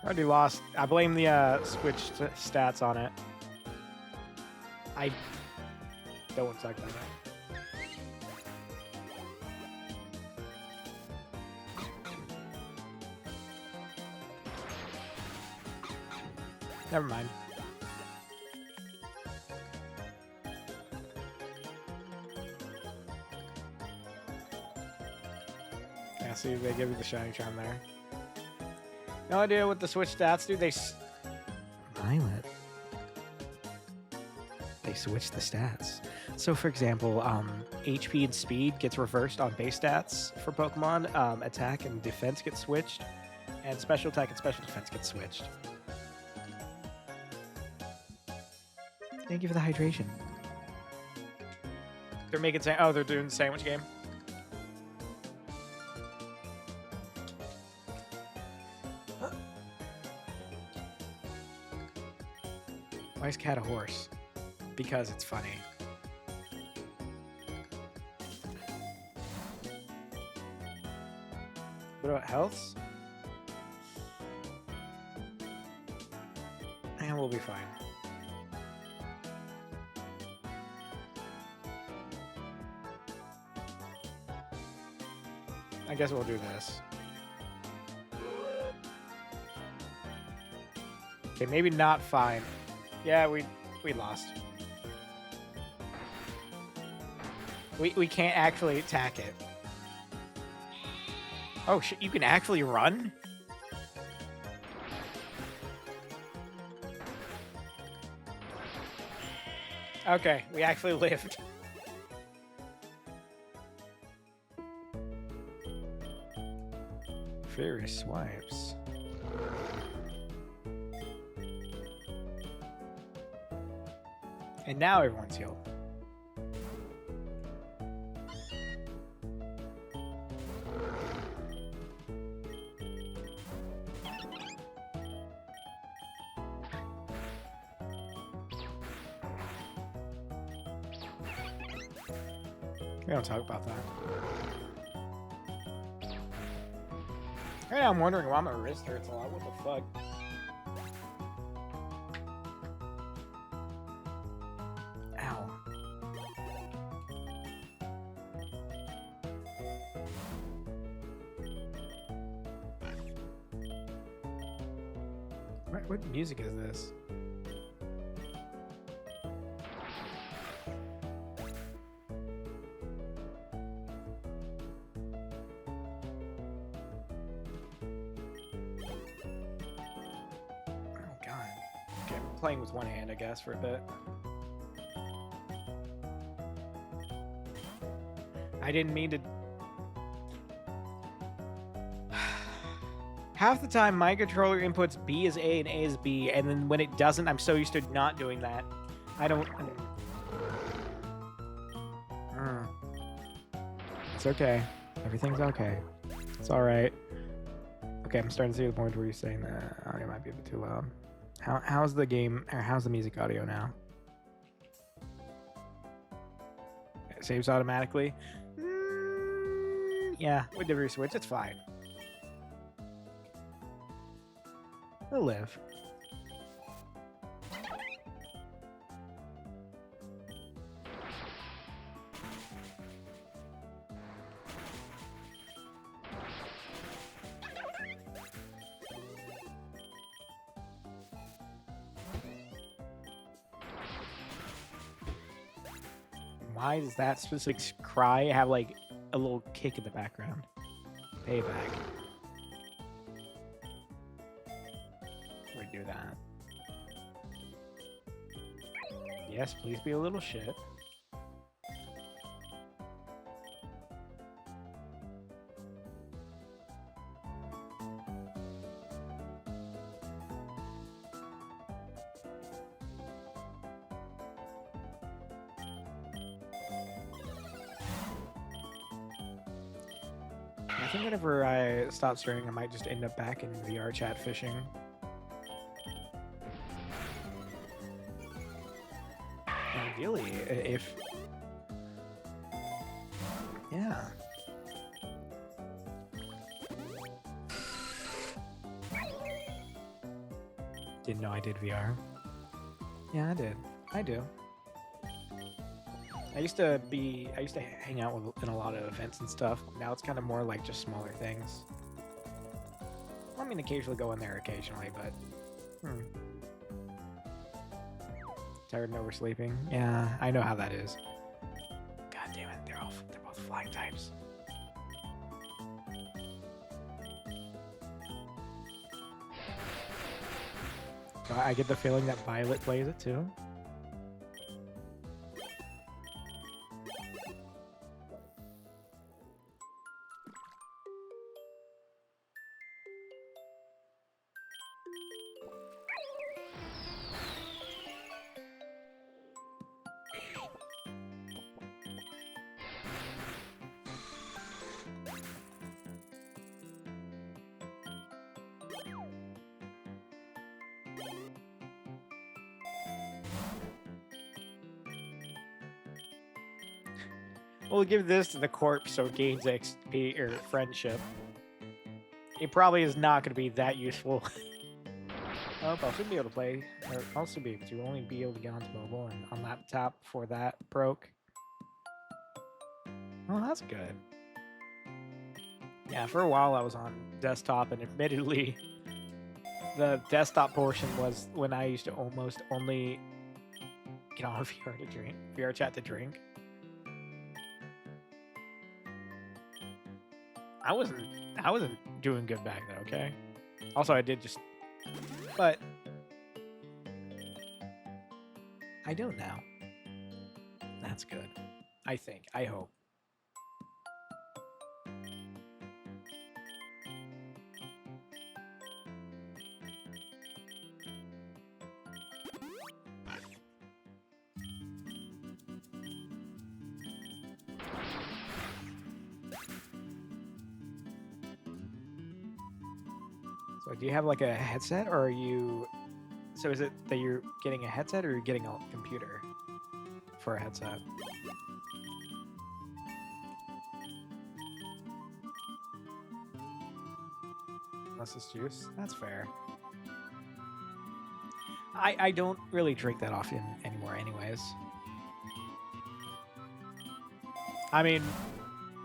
F: Already lost. I blame the Switch stats on it. I don't suck that up. Never mind. Yeah, see, they give you the shiny charm there. No idea what the Switch stats do. Violet. They switch the stats. So, for example, HP and speed gets reversed on base stats for Pokemon. Attack and defense get switched, and special attack and special defense get switched. Thank you for the hydration. They're making oh, they're doing the sandwich game. Why is cat a horse? Because it's funny. What about healths? And we'll be fine. I guess we'll do this. Okay, maybe not fine. Yeah, we lost. We can't actually attack it. Oh shit, you can actually run? Okay, we actually lived. Furious swipes. And now everyone's healed. We don't talk about that. Right now I'm wondering why my wrist hurts a lot. What the fuck? Ow. What music is this? Playing with one hand, I guess, for a bit. I didn't mean to... Half the time, my controller inputs B as A and A as B, and then when it doesn't, I'm so used to not doing that. I don't... It's okay. Everything's okay. It's alright. Okay, I'm starting to see the point where you're saying that audio might be a bit too loud. How's the game, or how's the music audio now? It saves automatically? Yeah, with the Switch, it's fine. We'll live. Why does that specific cry have like a little kick in the background? Payback. We do that. Yes, please be a little shit. I think whenever I stop streaming, I might just end up back in VR chat fishing. Ideally, if... Yeah. Didn't know I did VR. Yeah, I did. I do. I used to hang out in a lot of events and stuff. Now it's kind of more like just smaller things. I mean, occasionally go in there occasionally, but... Tired and oversleeping? Yeah, I know how that is. God damn it, they're both flying types. I get the feeling that Violet plays it too. We'll give this to the corpse so it gains XP or friendship. It probably is not going to be that useful. Oh, I'll soon be able to play, or I'll soon be able to only be able to get onto mobile and on laptop before that broke. Oh, that's good. Yeah, for a while I was on desktop, and admittedly, the desktop portion was when I used to almost only get on VR chat to drink. I wasn't doing good back then, okay? Also, I did just... But... I don't now. That's good. I think. I hope. So do you have like a headset, or are you... So is it that you're getting a headset, or you're getting a computer for a headset? Unless it's juice? That's fair. I don't really drink that often anymore anyways. I mean,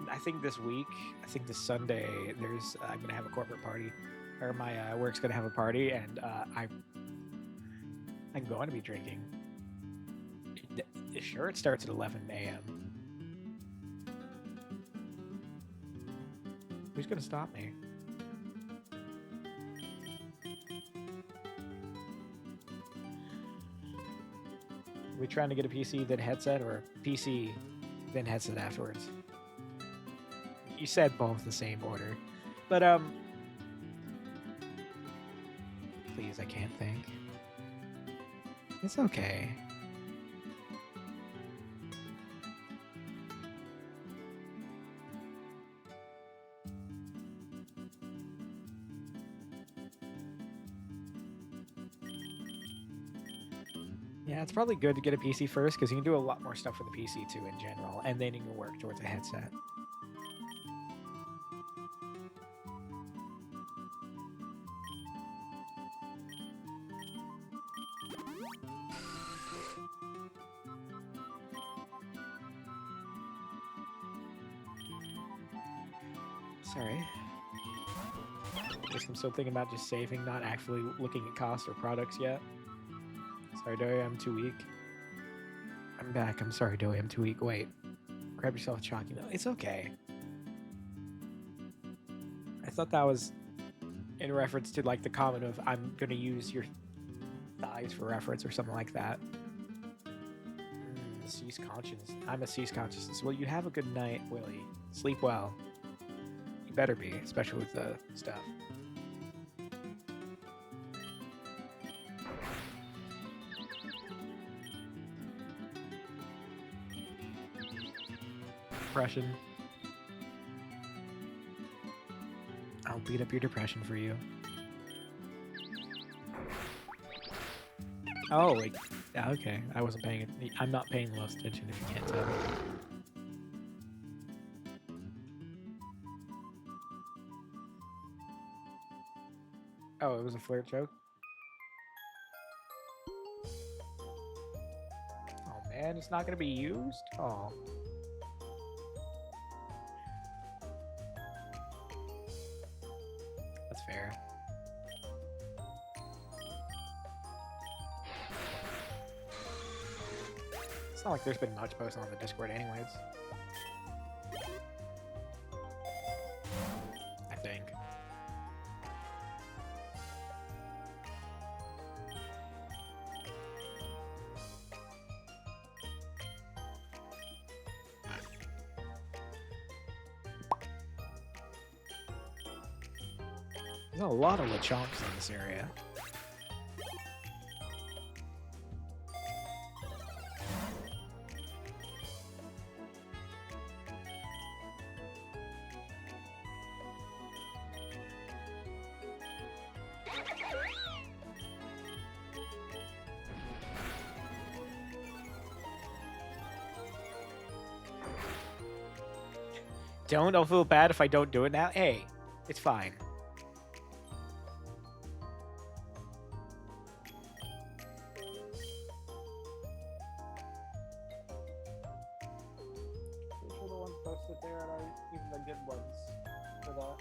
F: I think this week, I think this Sunday, I'm going to have a corporate party. Or my work's gonna have a party, and I'm going to be drinking. Sure, it starts at 11 a.m. Who's gonna stop me? We trying to get a PC then headset, or a PC then headset afterwards? You said both the same order, but please, I can't think. It's okay. Yeah, it's probably good to get a PC first, because you can do a lot more stuff with the PC too in general, and then you can work towards a headset. Sorry. Guess I'm still thinking about just saving, not actually looking at costs or products yet. Sorry, Dory, I'm too weak. I'm back. I'm sorry, Dory, I'm too weak. Wait. Grab yourself a chalky. No, it's okay. I thought that was in reference to like the comment of I'm gonna use your thighs for reference or something like that. Cease consciousness. I'm a cease consciousness. Well, you have a good night, Willie. Sleep well. You better be, especially with the stuff. Depression. I'll beat up your depression for you. Oh, wait. Yeah, okay. I wasn't paying it. I'm not paying the most attention if you can't tell. Oh, it was a flirt joke? Oh man, it's not gonna be used? Oh. That's fair. It's not like there's been much posted on the Discord anyways. I think. There's a lot of Lechonks in this area. Don't feel bad if I don't do it now. Hey, it's fine. Pretty sure the ones posted there are even the good ones for that.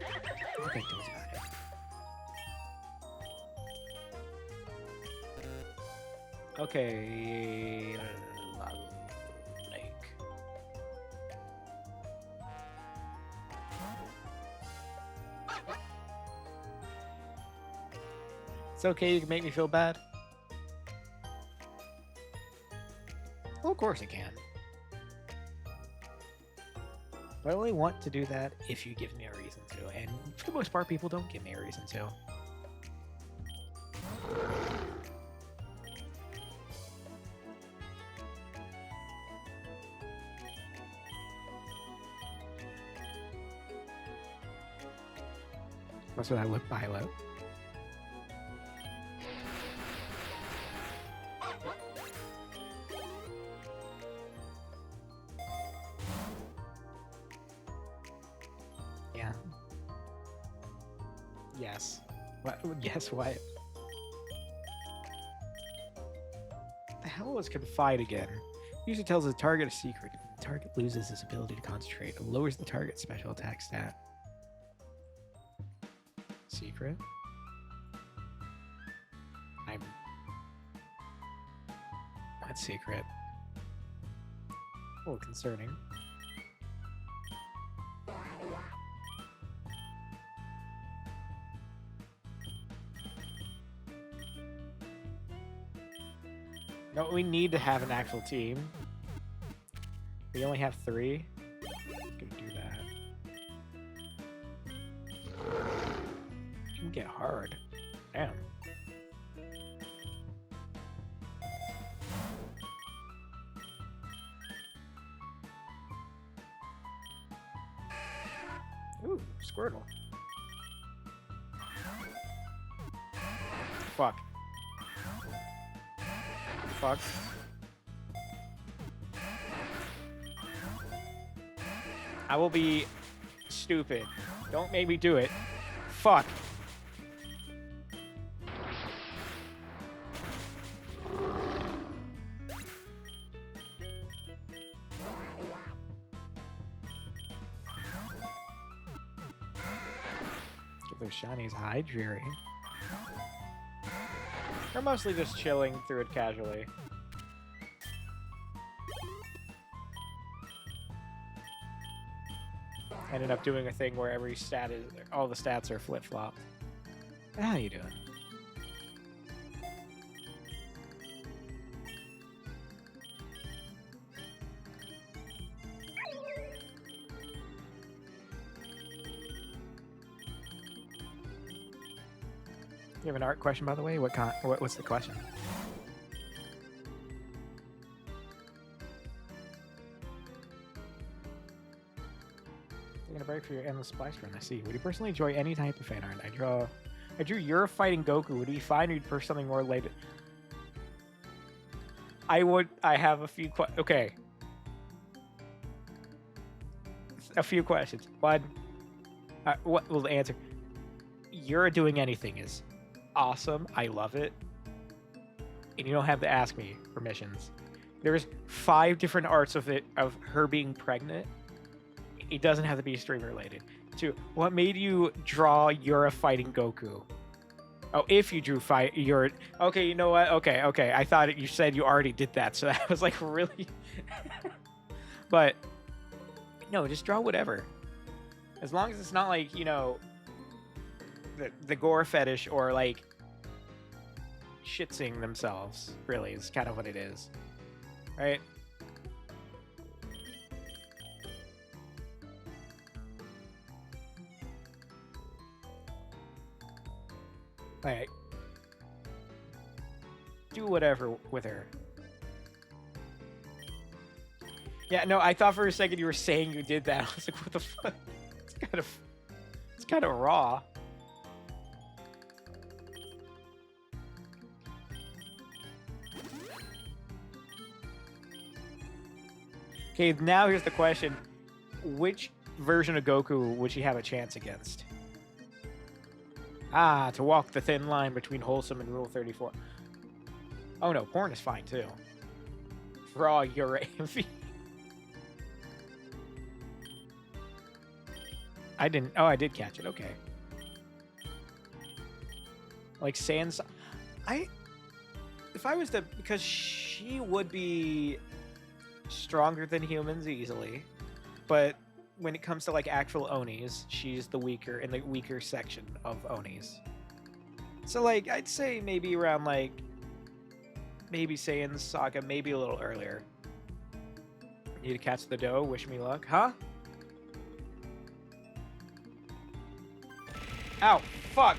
F: I think it was about it. Okay. It's okay, you can make me feel bad. Well, of course it can. But I only want to do that if you give me a reason to, and for the most part, people don't give me a reason to. What's with that look Milo? Yeah. Yes. What? Yes, what? The hell was confide again? Usually tells the target a secret. If the target loses his ability to concentrate, it lowers the target's special attack stat. Secret? That's secret. A little concerning. No, we need to have an actual team. We only have 3. Gonna do that. It can get hard. Damn. Ooh, Squirtle. Fuck. Fuck. I will be stupid. Don't make me do it. Fuck. those shinies. Hi, Jerry. We're mostly just chilling through it casually. Ended up doing a thing where every stat is, all the stats are flip-flopped. How you doing? You have an art question, by the way? What's the question? Taking a break for your endless splice run, I see. Would you personally enjoy any type of fan art? I drew you're fighting Goku. Would it be fine or you'd prefer something more related? I have a few okay. A few questions. One, what will the answer? You're doing anything is awesome. I love it. And you don't have to ask me permissions. There's 5 different arts of her being pregnant. It doesn't have to be stream related. 2, what made you draw Yura fighting Goku? Oh, if you drew Yura. Okay, you know what? Okay. I thought you said you already did that, so that was like really. But no, just draw whatever. As long as it's not like, you know, the gore fetish or like shitsing themselves, really, is kind of what it is. Right? Like, do whatever with her. Yeah, no, I thought for a second you were saying you did that. I was like, what the fuck? It's kind of raw. Okay, now here's the question. Which version of Goku would she have a chance against? Ah, to walk the thin line between wholesome and Rule 34. Oh no, porn is fine too. Raw Yura AMV. I didn't. Oh, I did catch it. Okay. Like Sans. If I was to, because she would be stronger than humans easily, but when it comes to like actual Onis, she's the weaker in the weaker section of Onis. So like I'd say maybe around like maybe Saiyan's Saga, maybe a little earlier. Need to catch the dough. Wish me luck, huh? Ow! Fuck!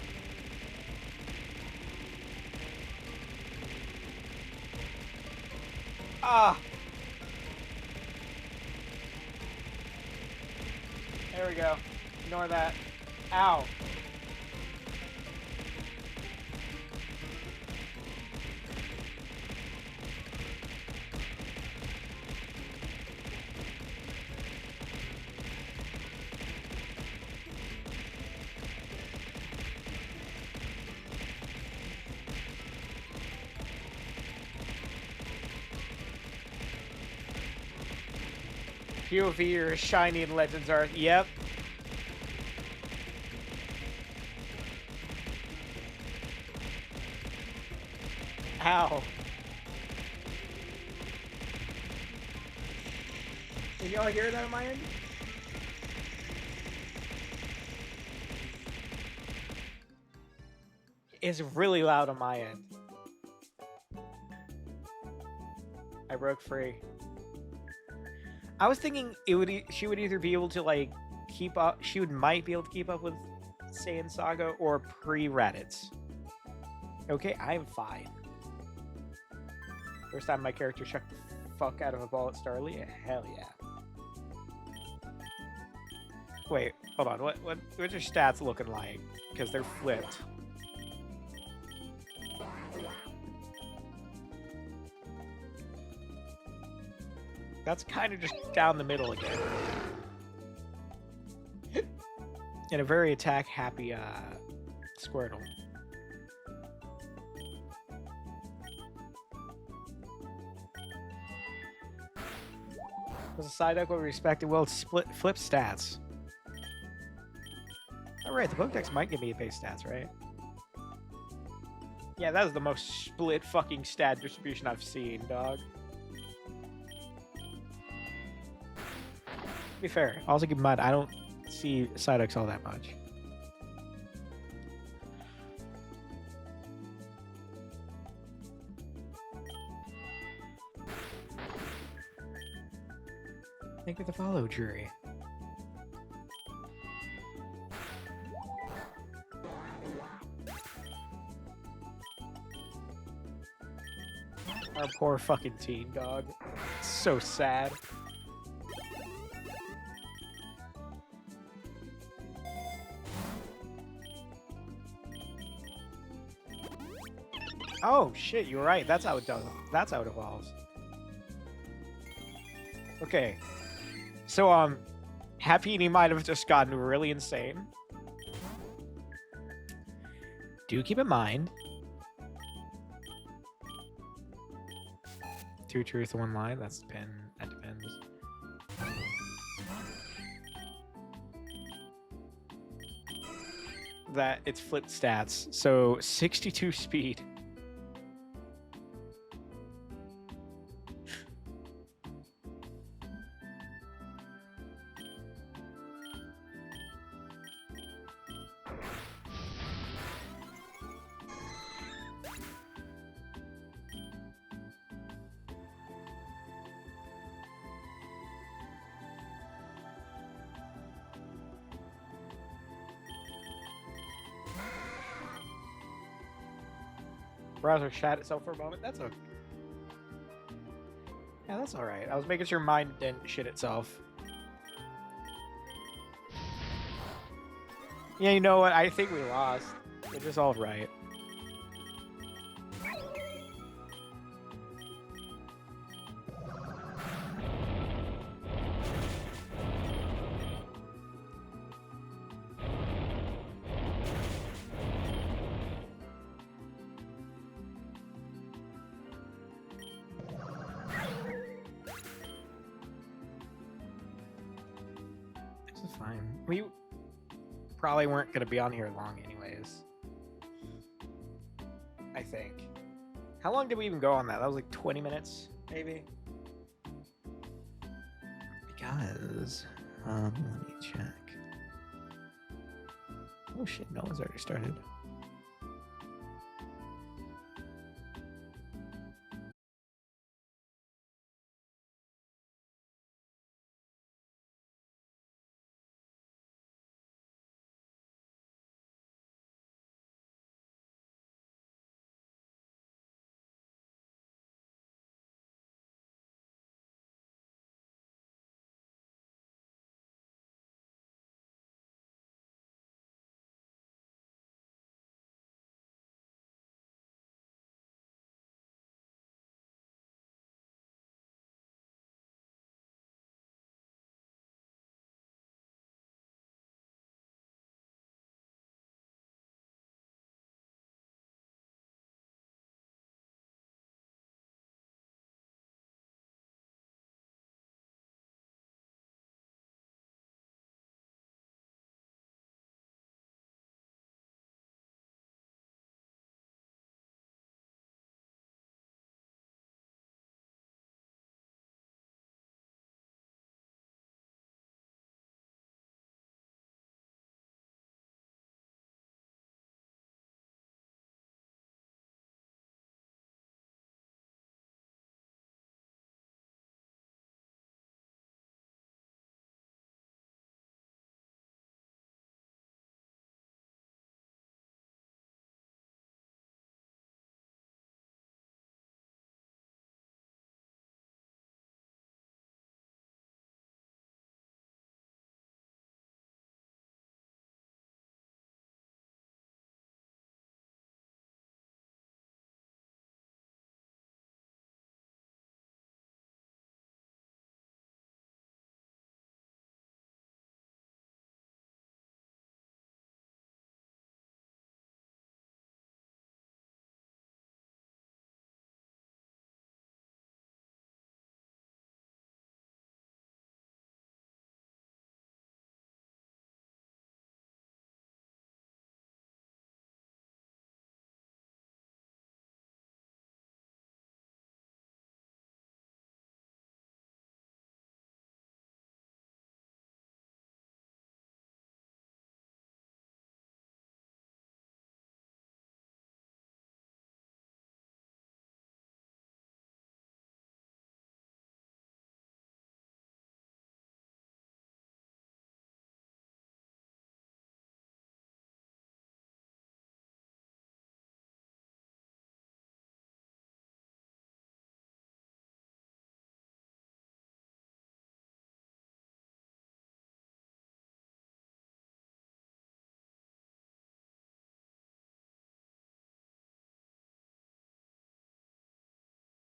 F: Ah! There we go. Ignore that. Ow. POV or shiny in Legends Arc. Yep. Ow. Can y'all hear that on my end? It's really loud on my end. I broke free. I was thinking she would either be able to like keep up. Might be able to keep up with Saiyan Saga or pre-Raditz. Okay, I'm fine. First time my character chucked the fuck out of a ball at Starly. Hell yeah. Wait, hold on. What's your stats looking like? Because they're flipped. That's kind of just down the middle again. And a very attack-happy Squirtle. Was a side deck with respect? Well, it's flip stats. All right. The Pokedex might give me base stats, right? Yeah, that is the most split fucking stat distribution I've seen, dog. To be fair, also keep in mind, I don't see Psyducks all that much. Thank you for the follow, Jury. Our poor fucking team, dog. It's so sad. Oh shit, you're right. That's how it does it. That's how it evolves. Okay. So Happy might have just gotten really insane. Do keep in mind. 2 truth, 1 lie. That depends. That it's flipped stats. So 62 speed. Browser shat itself for a moment. That's okay. Yeah, that's alright. I was making sure mine didn't shit itself. Yeah, you know what? I think we lost. Which is alright. This is fine. We probably weren't going to be on here long anyways. I think. How long did we even go on that? That was like 20 minutes, maybe? Because, let me check. Oh shit, no one's already started.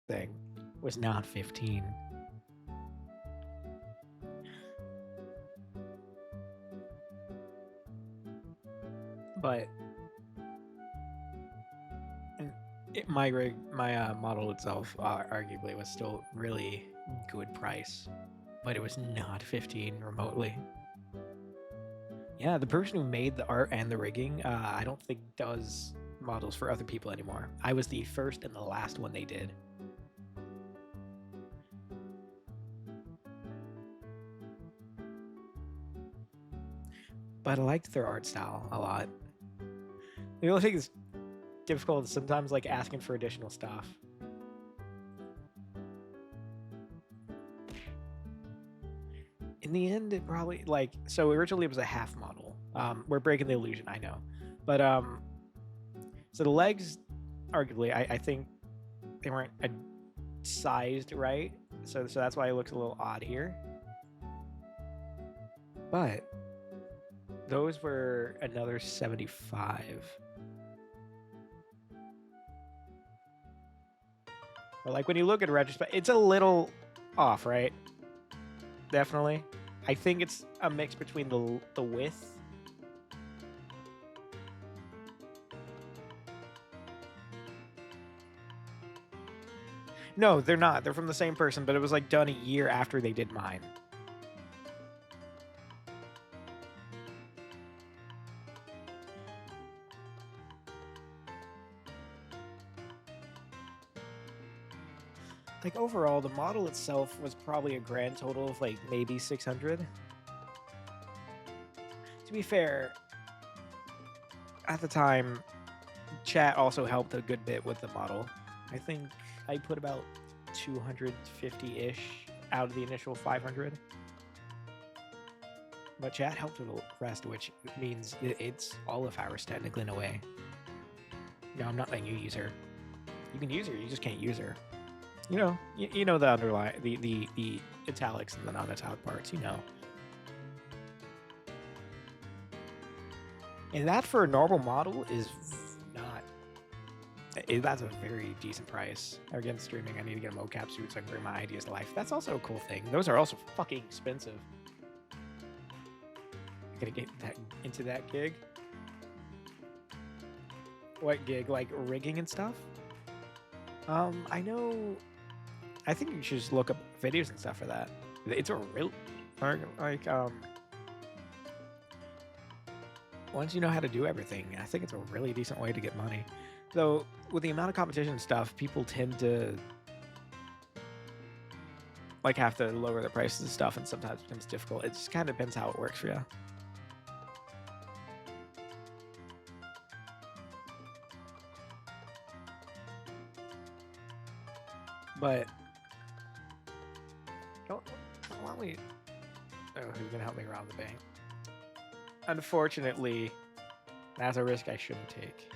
F: thing was not 15. But my model itself arguably was still really good price, but it was not 15 remotely. Yeah, the person who made the art and the rigging, I don't think does models for other people anymore. I was the first and the last one they did. But I liked their art style a lot. The only thing is difficult is sometimes like asking for additional stuff. In the end, it probably like so originally it was a half model. We're breaking the illusion, I know, but so the legs, arguably, I think they weren't sized right, so that's why it looks a little odd here. But those were another 75. But like when you look at retrospect, it's a little off, right? Definitely. I think it's a mix between the width. No, they're not. They're from the same person, but it was like done a year after they did mine. Like overall, the model itself was probably a grand total of like maybe 600. To be fair, at the time, chat also helped a good bit with the model. I think I put about 250-ish out of the initial 500. But chat helped with the rest, which means it's all of ours technically in a way. No, I'm not letting you use her. You can use her, you just can't use her. You know the underline, the italics and the non-italic parts, you know. And that for a normal model is not... that's a very decent price. Again, streaming, I need to get a mocap suit so I can bring my ideas to life. That's also a cool thing. Those are also fucking expensive. I'm gonna get into that gig. What gig? Like rigging and stuff? I know... I think you should just look up videos and stuff for that. It's a real... once you know how to do everything, I think it's a really decent way to get money. Though, with the amount of competition and stuff, people tend to like have to lower their prices and stuff, and sometimes it becomes difficult. It just kind of depends how it works for you. But why don't we... Oh, who's gonna help me rob the bank? Unfortunately, that's a risk I shouldn't take.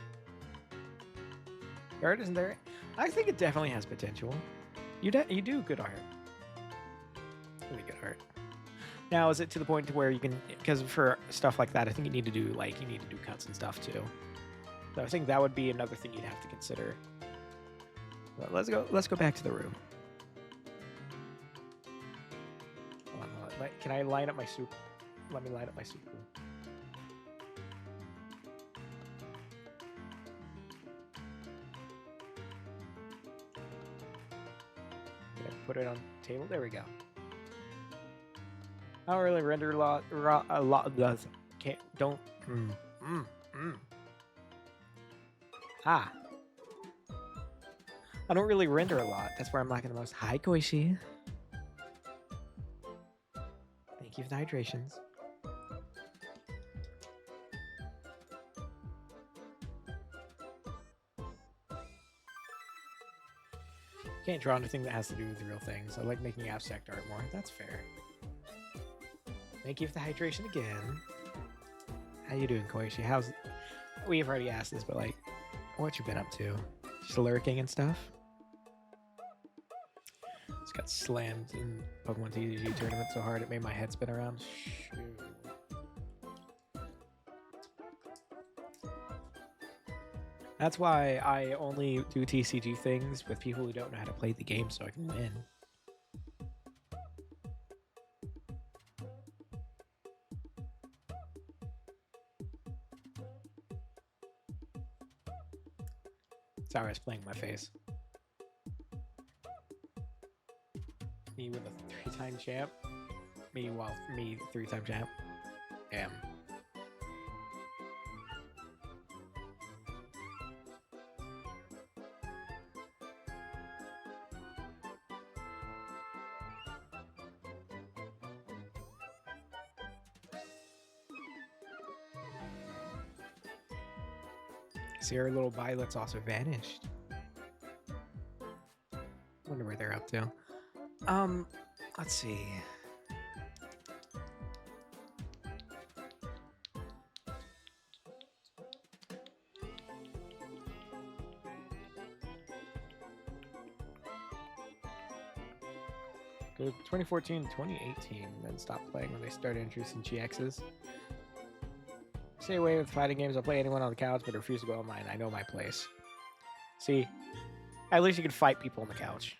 F: Art isn't there? I think it definitely has potential. You do good art. Really good art. Now, is it to the point to where you can? Because for stuff like that, I think you need to do cuts and stuff too. So I think that would be another thing you'd have to consider. But let's go back to the room. Hold on, can I line up my soup? Let me line up my soup pool. Put it on the table. There we go. I don't really render a lot does. Can't don't. Ah. I don't really render a lot. That's where I'm lacking the most. Hi, Koishi. Thank you for the hydrations. Can't draw anything that has to do with real things. I like making abstract art more. That's fair. Thank you for the hydration again. How you doing, Koishi? We've already asked this, but like, what you been up to? Just lurking and stuff? Just got slammed in Pokemon TCG tournament so hard it made my head spin around. Shoot. That's why I only do TCG things with people who don't know how to play the game so I can win. Sorry, I was playing my face. Me with a 3-time champ. Me 3-time champ. Damn. See, our little violets also vanished. Wonder where they're up to. Let's see. Go to 2014, 2018, then stop playing when they started introducing GXs. Stay away with fighting games. I'll play anyone on the couch, but refuse to go online. I know my place. See, at least you can fight people on the couch.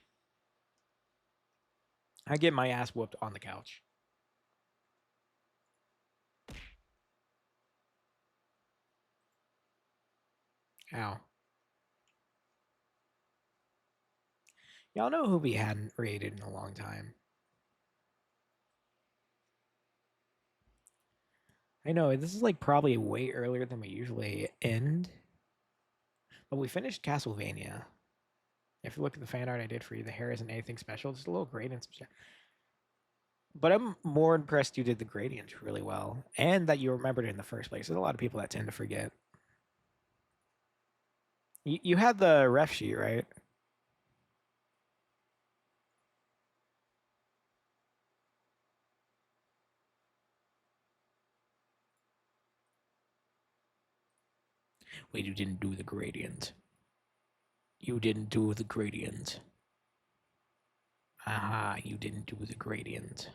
F: I get my ass whooped on the couch. Ow. Y'all know who we hadn't rated in a long time. I know, this is like probably way earlier than we usually end. But we finished Castlevania. If you look at the fan art I did for you, the hair isn't anything special. Just a little gradient. But I'm more impressed you did the gradient really well. And that you remembered it in the first place. There's a lot of people that tend to forget. You had the ref sheet, right? Wait, you didn't do the gradient. You didn't do the gradient. Aha, you didn't do the gradient.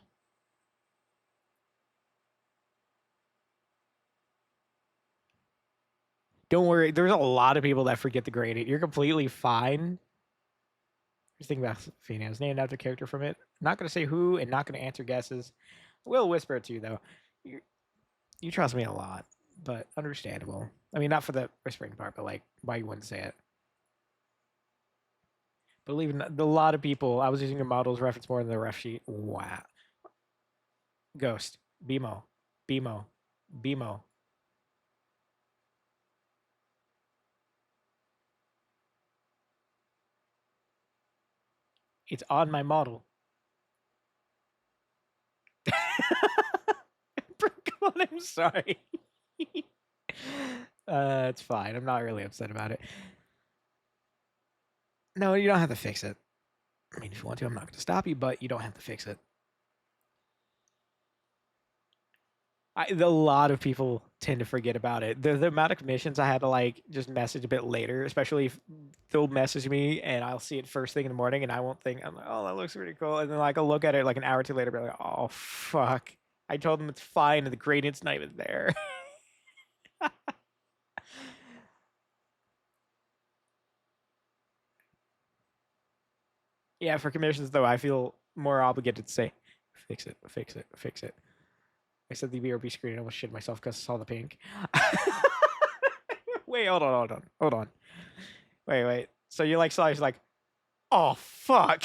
F: Don't worry, there's a lot of people that forget the gradient. You're completely fine. Just think about Phoenix. Named after a character from it. Not going to say who and not going to answer guesses. Will whisper it to you, though. You trust me a lot, but understandable. I mean, not for the whispering part, but like, why you wouldn't say it. Believe in a lot of people. I was using your models reference more than the ref sheet. Wow. Ghost. BMO. BMO. BMO. It's on my model. I'm sorry. It's fine. I'm not really upset about it. No, you don't have to fix it. I mean, if you want to, I'm not going to stop you, but you don't have to fix it. A lot of people tend to forget about it. The amount of missions I had to like just message a bit later, especially if they'll message me and I'll see it first thing in the morning and I won't think, I'm like, oh, that looks really cool. And then like I'll look at it like an hour or two later, be like, oh, fuck. I told them it's fine and the gradient's not even there. Yeah, for commissions though, I feel more obligated to say, fix it, fix it, fix it. I said the BRB screen and almost shit myself because I saw the pink. Wait, hold on. Wait. So you like saw, he's like, oh fuck.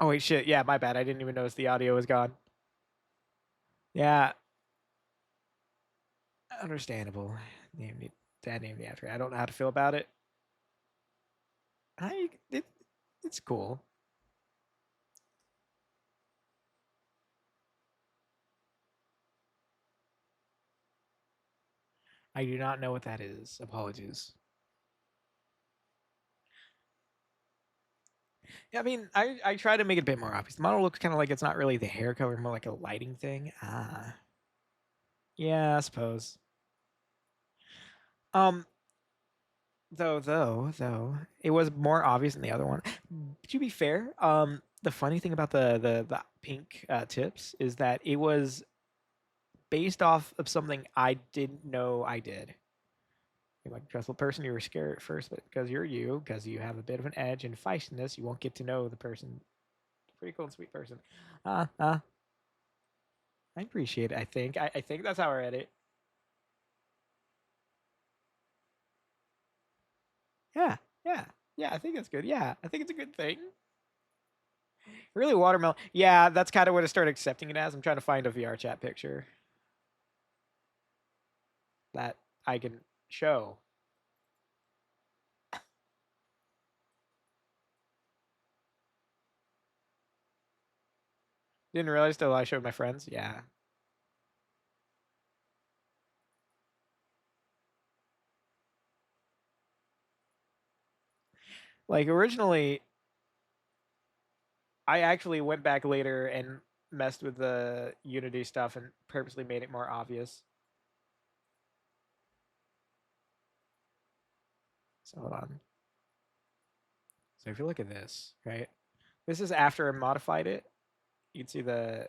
F: Oh wait, shit. Yeah, my bad. I didn't even notice the audio was gone. Yeah. Understandable. Dad named me after it. I don't know how to feel about it. It's cool. I do not know what that is. Apologies. Yeah, I mean, I try to make it a bit more obvious. The model looks kind of like it's not really the hair color, more like a lighting thing. Ah. Yeah, I suppose. Though, it was more obvious than the other one. To be fair, the funny thing about the pink tips is that it was based off of something I didn't know I did. You're like a trustful person, you were scared at first, but because you're you, because you have a bit of an edge and feistiness, you won't get to know the person. Pretty cool and sweet person. I appreciate it. I think that's how I read it. Yeah, yeah, yeah. I think it's good. Yeah, I think it's a good thing. Really, watermelon. Yeah, that's kind of what I started accepting it as. I'm trying to find a VR chat picture that I can show. Didn't realize till I showed my friends. Yeah. Like originally, I actually went back later and messed with the Unity stuff and purposely made it more obvious. So hold on. So if you look at this, right? This is after I modified it. You can see the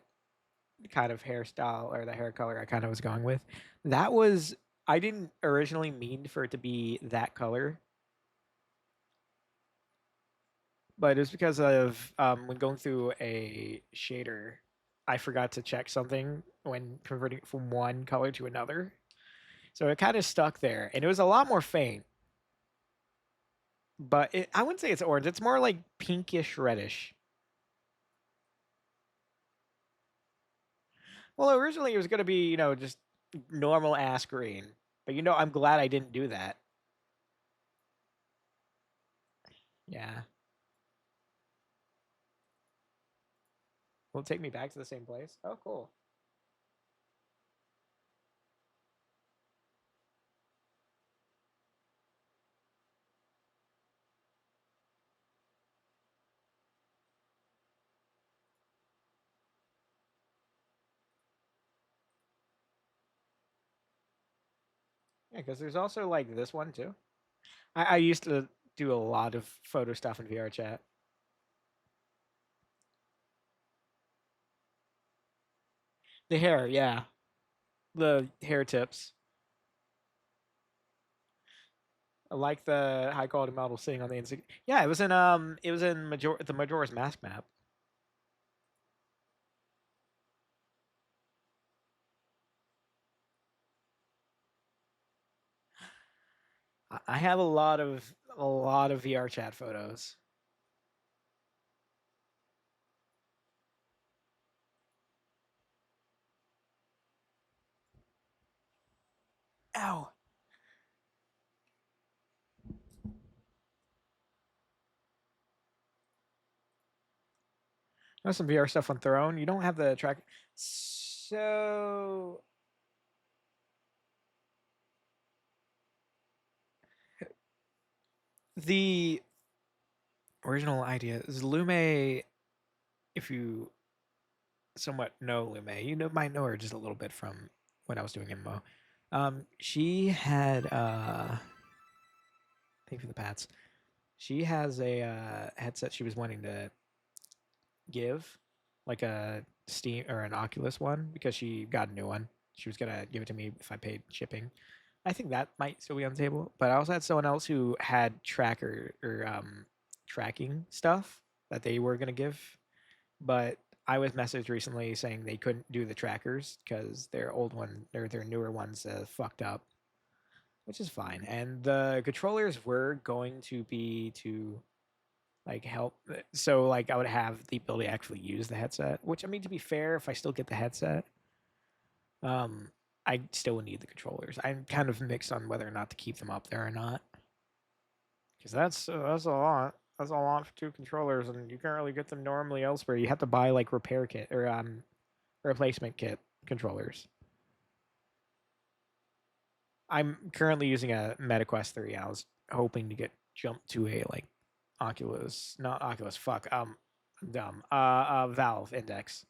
F: kind of hairstyle or the hair color I kind of was going with. That was I didn't originally mean for it to be that color, but it was because of when going through a shader, I forgot to check something when converting from one color to another. So it kind of stuck there, and it was a lot more faint. But I wouldn't say it's orange. It's more like pinkish reddish. Well, originally it was going to be, just normal ass green. But I'm glad I didn't do that. Yeah. Will it take me back to the same place? Oh, cool. Yeah, because there's also like this one too. I used to do a lot of photo stuff in VR chat. The hair, yeah. The hair tips. I like the high quality model sitting on the insig. Yeah, it was in the Majora's Mask map. I have a lot of VR chat photos. Ow. There's some VR stuff on Throne. You don't have the track. So the original idea is Lume. If you somewhat know Lume, might know her just a little bit from when I was doing MMO. She had thank you for the pats. She has a headset she was wanting to give, like a Steam or an Oculus one, because she got a new one. She was gonna give it to me if I paid shipping. I think that might still be on the table. But I also had someone else who had tracker or tracking stuff that they were gonna give, but I was messaged recently saying they couldn't do the trackers because their old one or their newer ones fucked up, which is fine. And the controllers were going to be to like help, so like I would have the ability to actually use the headset. Which, I mean, to be fair, if I still get the headset, um, I still would need the controllers. I'm kind of mixed on whether or not to keep them up there or not, because that's a lot. That's a lot for two controllers, and you can't really get them normally elsewhere. You have to buy like repair kit or replacement kit controllers. I'm currently using a MetaQuest 3. I was hoping to get jumped to a like Oculus, not Oculus. Fuck. I'm dumb. Valve Index.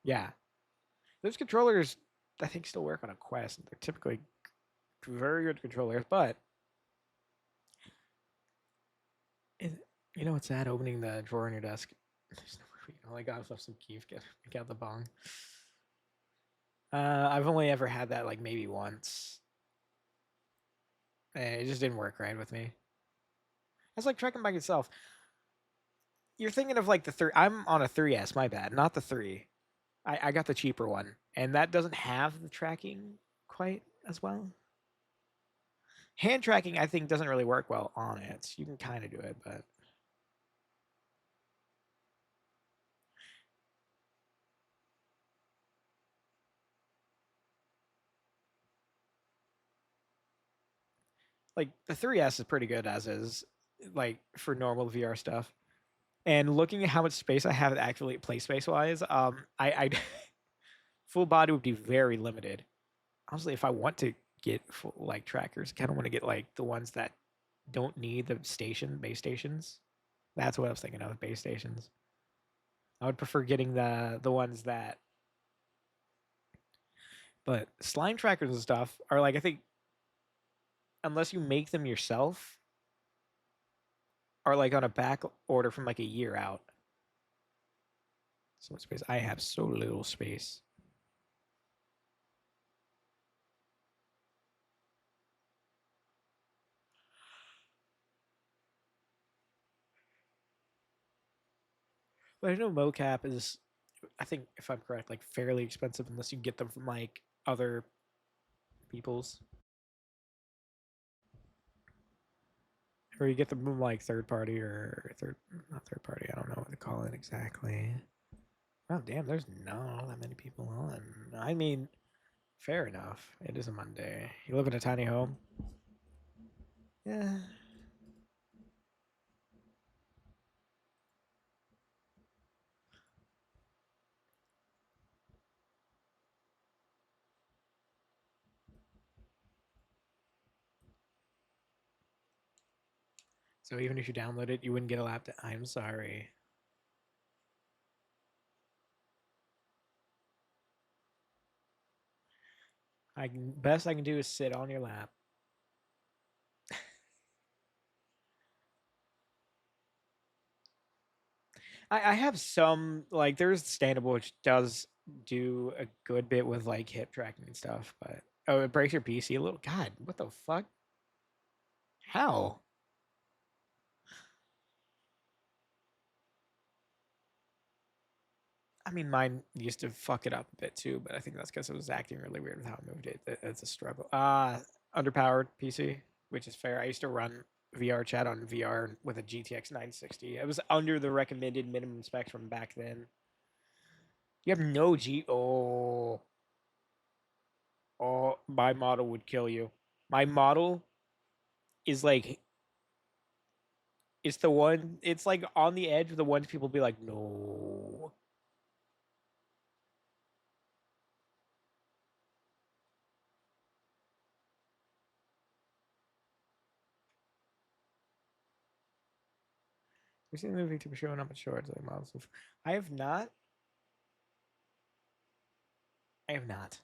F: Yeah, those controllers I think still work on a Quest. They're typically very good controllers, but it, what's sad? Opening the drawer on your desk. There's nowhere we can. Oh my god, I left some Keef. Get out the bong. I've only ever had that like maybe once. It just didn't work right with me. That's like tracking by itself. You're thinking of like the 3. I'm on a 3S, my bad, not the 3. I got the cheaper one, and that doesn't have the tracking quite as well. Hand tracking, I think, doesn't really work well on it. You can kind of do it, but like the 3S is pretty good as is, like for normal VR stuff. And looking at how much space I have actually play space wise, I full body would be very limited. Honestly, if I want to get full, like trackers, I kind of want to get like the ones that don't need the base stations. That's what I was thinking of, base stations. I would prefer getting the ones that, but slime trackers and stuff are like, I think unless you make them yourself, are like on a back order from like a year out. So much space. I have so little space. But I know mocap is, I think if I'm correct, like fairly expensive unless you get them from like other people's, or you get them from like third party or not third party. I don't know what to call it exactly. Oh damn, there's not that many people on. I mean, fair enough. It is a Monday. You live in a tiny home. Yeah. So even if you download it, you wouldn't get a laptop. I'm sorry. Best I can do is sit on your lap. I have some like there's Standable which does do a good bit with like hip tracking and stuff, but oh, it breaks your PC a little. God, what the fuck? How? I mean, mine used to fuck it up a bit too, but I think that's because it was acting really weird with how I moved it. It's a struggle. Underpowered PC, which is fair. I used to run VR chat on VR with a GTX 960. It was under the recommended minimum specs from back then. You have no G. Oh, my model would kill you. My model is like, it's the one. It's like on the edge of the ones people be like, no. We've seen the movie to be showing up at shorts like models. I have not. I have not.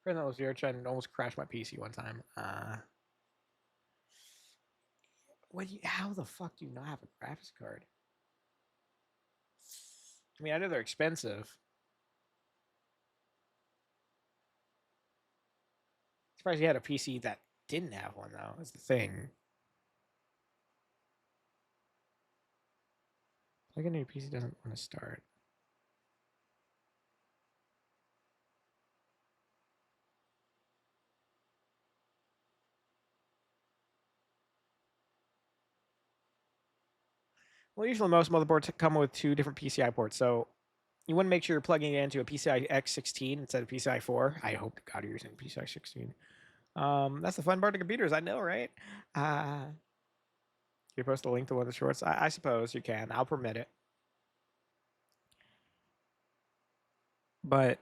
F: Friend that was here trying to almost crash my PC one time. How the fuck do you not have a graphics card? I mean, I know they're expensive. Surprised you had a PC that didn't have one though. Is the thing. Like a new PC doesn't want to start. Well, usually most motherboards come with 2 different PCI ports, so you want to make sure you're plugging it into a PCI X16 instead of PCI 4. I hope to God you're using PCI 16. That's the fun part of computers, I know, right? You post a link to one of the shorts. I suppose you can. I'll permit it. But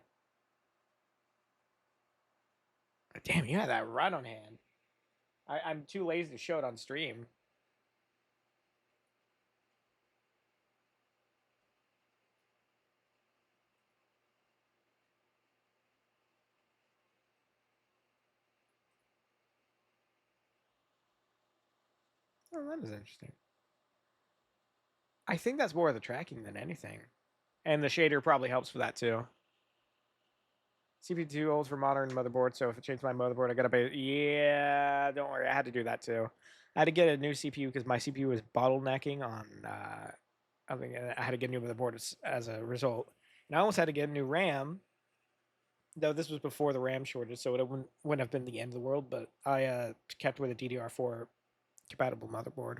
F: damn, you had that right on hand. I'm too lazy to show it on stream. Oh, that is interesting. I think that's more of the tracking than anything. And the shader probably helps with that too. CPU too old for modern motherboard, so if I change my motherboard, I gotta pay. Yeah, don't worry, I had to do that too. I had to get a new CPU because my CPU was bottlenecking on. I think I had to get a new motherboard as a result, and I almost had to get a new RAM. Though this was before the RAM shortage, so it wouldn't have been the end of the world. But I kept with a DDR4 compatible motherboard.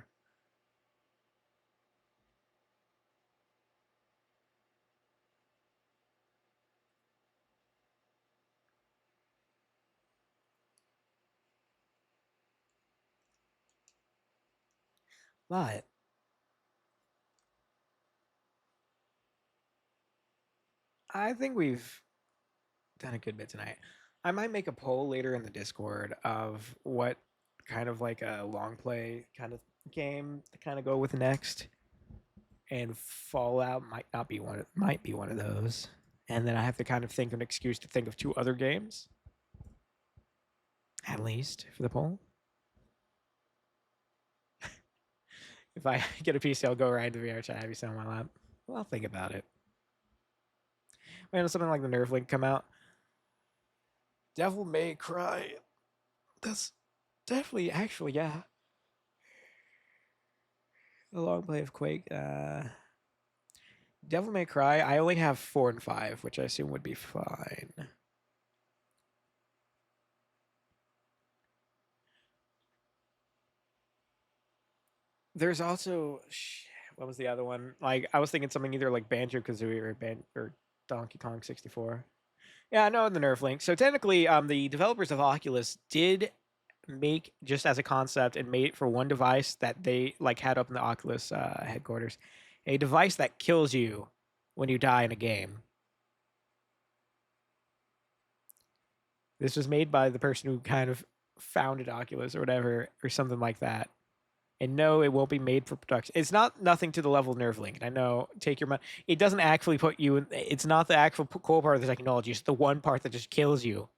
F: But I think we've done a good bit tonight. I might make a poll later in the Discord of what kind of like a long play kind of game to kind of go with next. And Fallout might be one of those. And then I have to kind of think of an excuse to think of 2 other games. At least for the poll. If I get a PC, I'll go right into VR chat, have you sit on my lap. Well, I'll think about it. When something like the Nerf Link come out, Devil May Cry. That's definitely, actually, yeah. A long play of Quake. Devil May Cry. I only have 4 and 5, which I assume would be fine. There's also what was the other one? Like I was thinking something either like Banjo Kazooie or Donkey Kong 64. Yeah, I know the Nerf Link. So technically, the developers of Oculus did make just as a concept and made it for one device that they like had up in the Oculus headquarters, a device that kills you when you die in a game. This was made by the person who kind of founded Oculus or whatever, or something like that. And no, it won't be made for production. It's not nothing to the level of Nerve Link. And I know, take your money. It doesn't actually put you in. It's not the actual cool part of the technology. It's the one part that just kills you.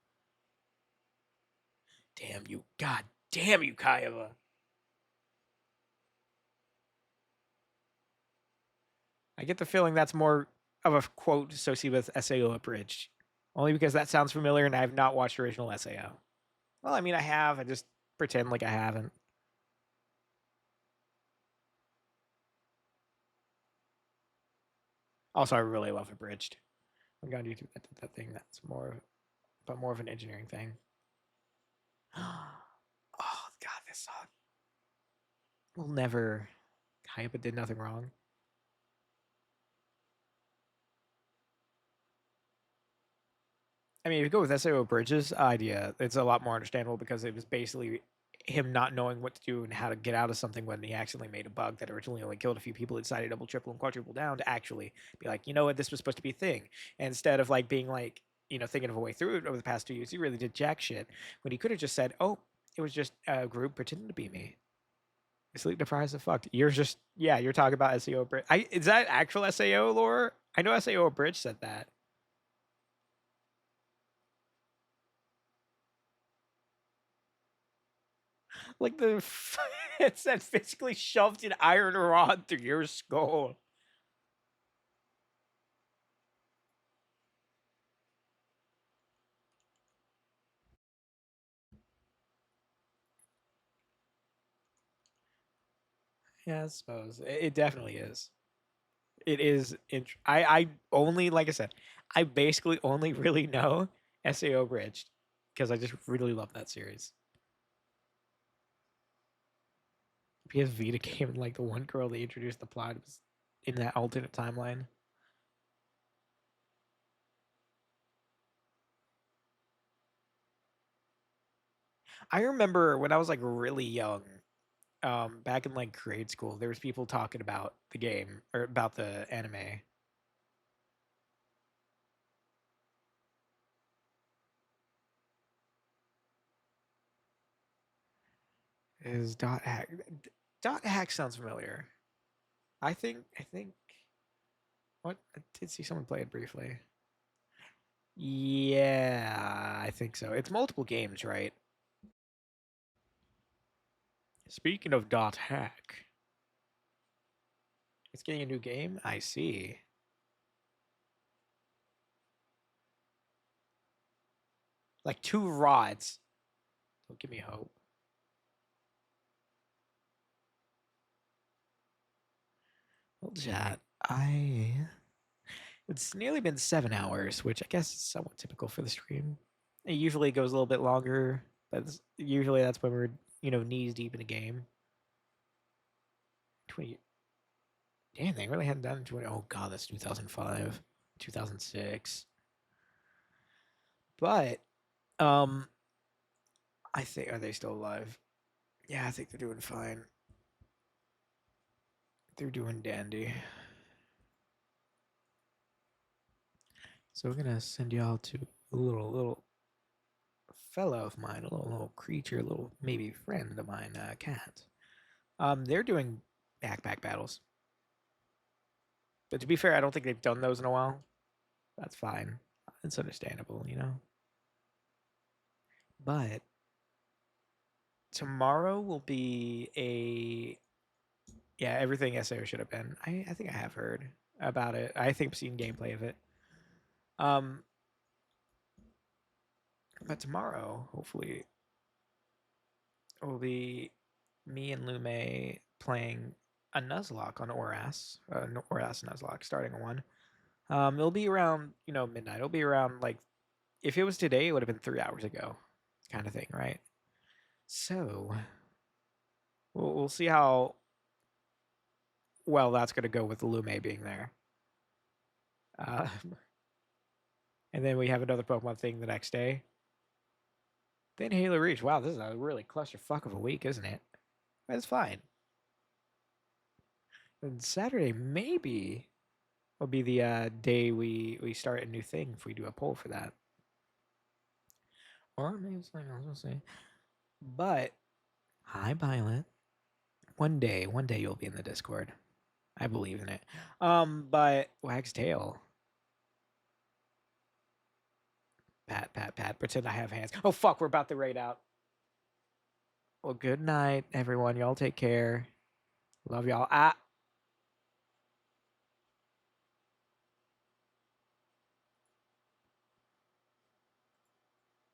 F: Damn you. God damn you, Kaiba. I get the feeling that's more of a quote associated with SAO Abridged. Only because that sounds familiar and I have not watched original SAO. Well, I mean, I have. I just pretend like I haven't. Also, I really love Abridged. I'm going to YouTube that thing. That's more of an engineering thing. Oh God, this song. We'll never. Kaiba did nothing wrong. I mean, if you go with SAO Bridges' idea, it's a lot more understandable because it was basically him not knowing what to do and how to get out of something when he accidentally made a bug that originally only killed a few people. He decided double, triple, and quadruple down to actually be like, you know what, this was supposed to be a thing. And instead of like being like, thinking of a way through it over the past 2 years, he really did jack shit. When he could have just said, oh, it was just a group pretending to be me. Sleep deprived as fuck. You're talking about SAO Bridge. Is that actual SAO lore? I know SAO Bridge said that. Like it said physically shoved an iron rod through your skull. Yeah, I suppose it definitely is. It is. I only, like I said, I basically only really know SAO Bridged because I just really love that series. PS Vita game and like the one girl they introduced the plot was in that alternate timeline. I remember when I was like really young, back in like grade school, there was people talking about the game or about the anime. Is dot hack? Dot hack sounds familiar. I think. What? I did see someone play it briefly. Yeah, I think so. It's multiple games, right? Speaking of dot hack, it's getting a new game. I see. Like 2 rods. Don't give me hope. Well, chat, it's nearly been 7 hours, which I guess is somewhat typical for the stream. It usually goes a little bit longer, but usually that's when we're, knees deep in a game. 20. Damn, they really hadn't done 20. Oh, God, that's 2005, 2006. But, I think, are they still alive? Yeah, I think they're doing fine. They're doing dandy. So we're gonna send y'all to a little fellow of mine, a little creature, a little maybe friend of mine, cat. They're doing backpack battles. But to be fair, I don't think they've done those in a while. That's fine. It's understandable, But tomorrow will be everything SAO should have been. I think I have heard about it. I think I've seen gameplay of it. But tomorrow, hopefully, will be me and Lume playing a Nuzlocke on Oras, Oras Nuzlocke, starting a one. It'll be around, midnight. It'll be around, like, if it was today, it would have been 3 hours ago, kind of thing, right? So, we'll see how well that's going to go with Lume being there. And then we have another Pokemon thing the next day. Then Halo Reach. Wow, this is a really clusterfuck of a week, isn't it? That's fine. And Saturday maybe will be the day we start a new thing if we do a poll for that. Or maybe it's something else, we'll see. But, hi Violet. One day you'll be in the Discord. I believe in it. But Wagstail. Pat. Pretend I have hands. Oh fuck, we're about to raid out. Well, good night, everyone. Y'all take care. Love y'all.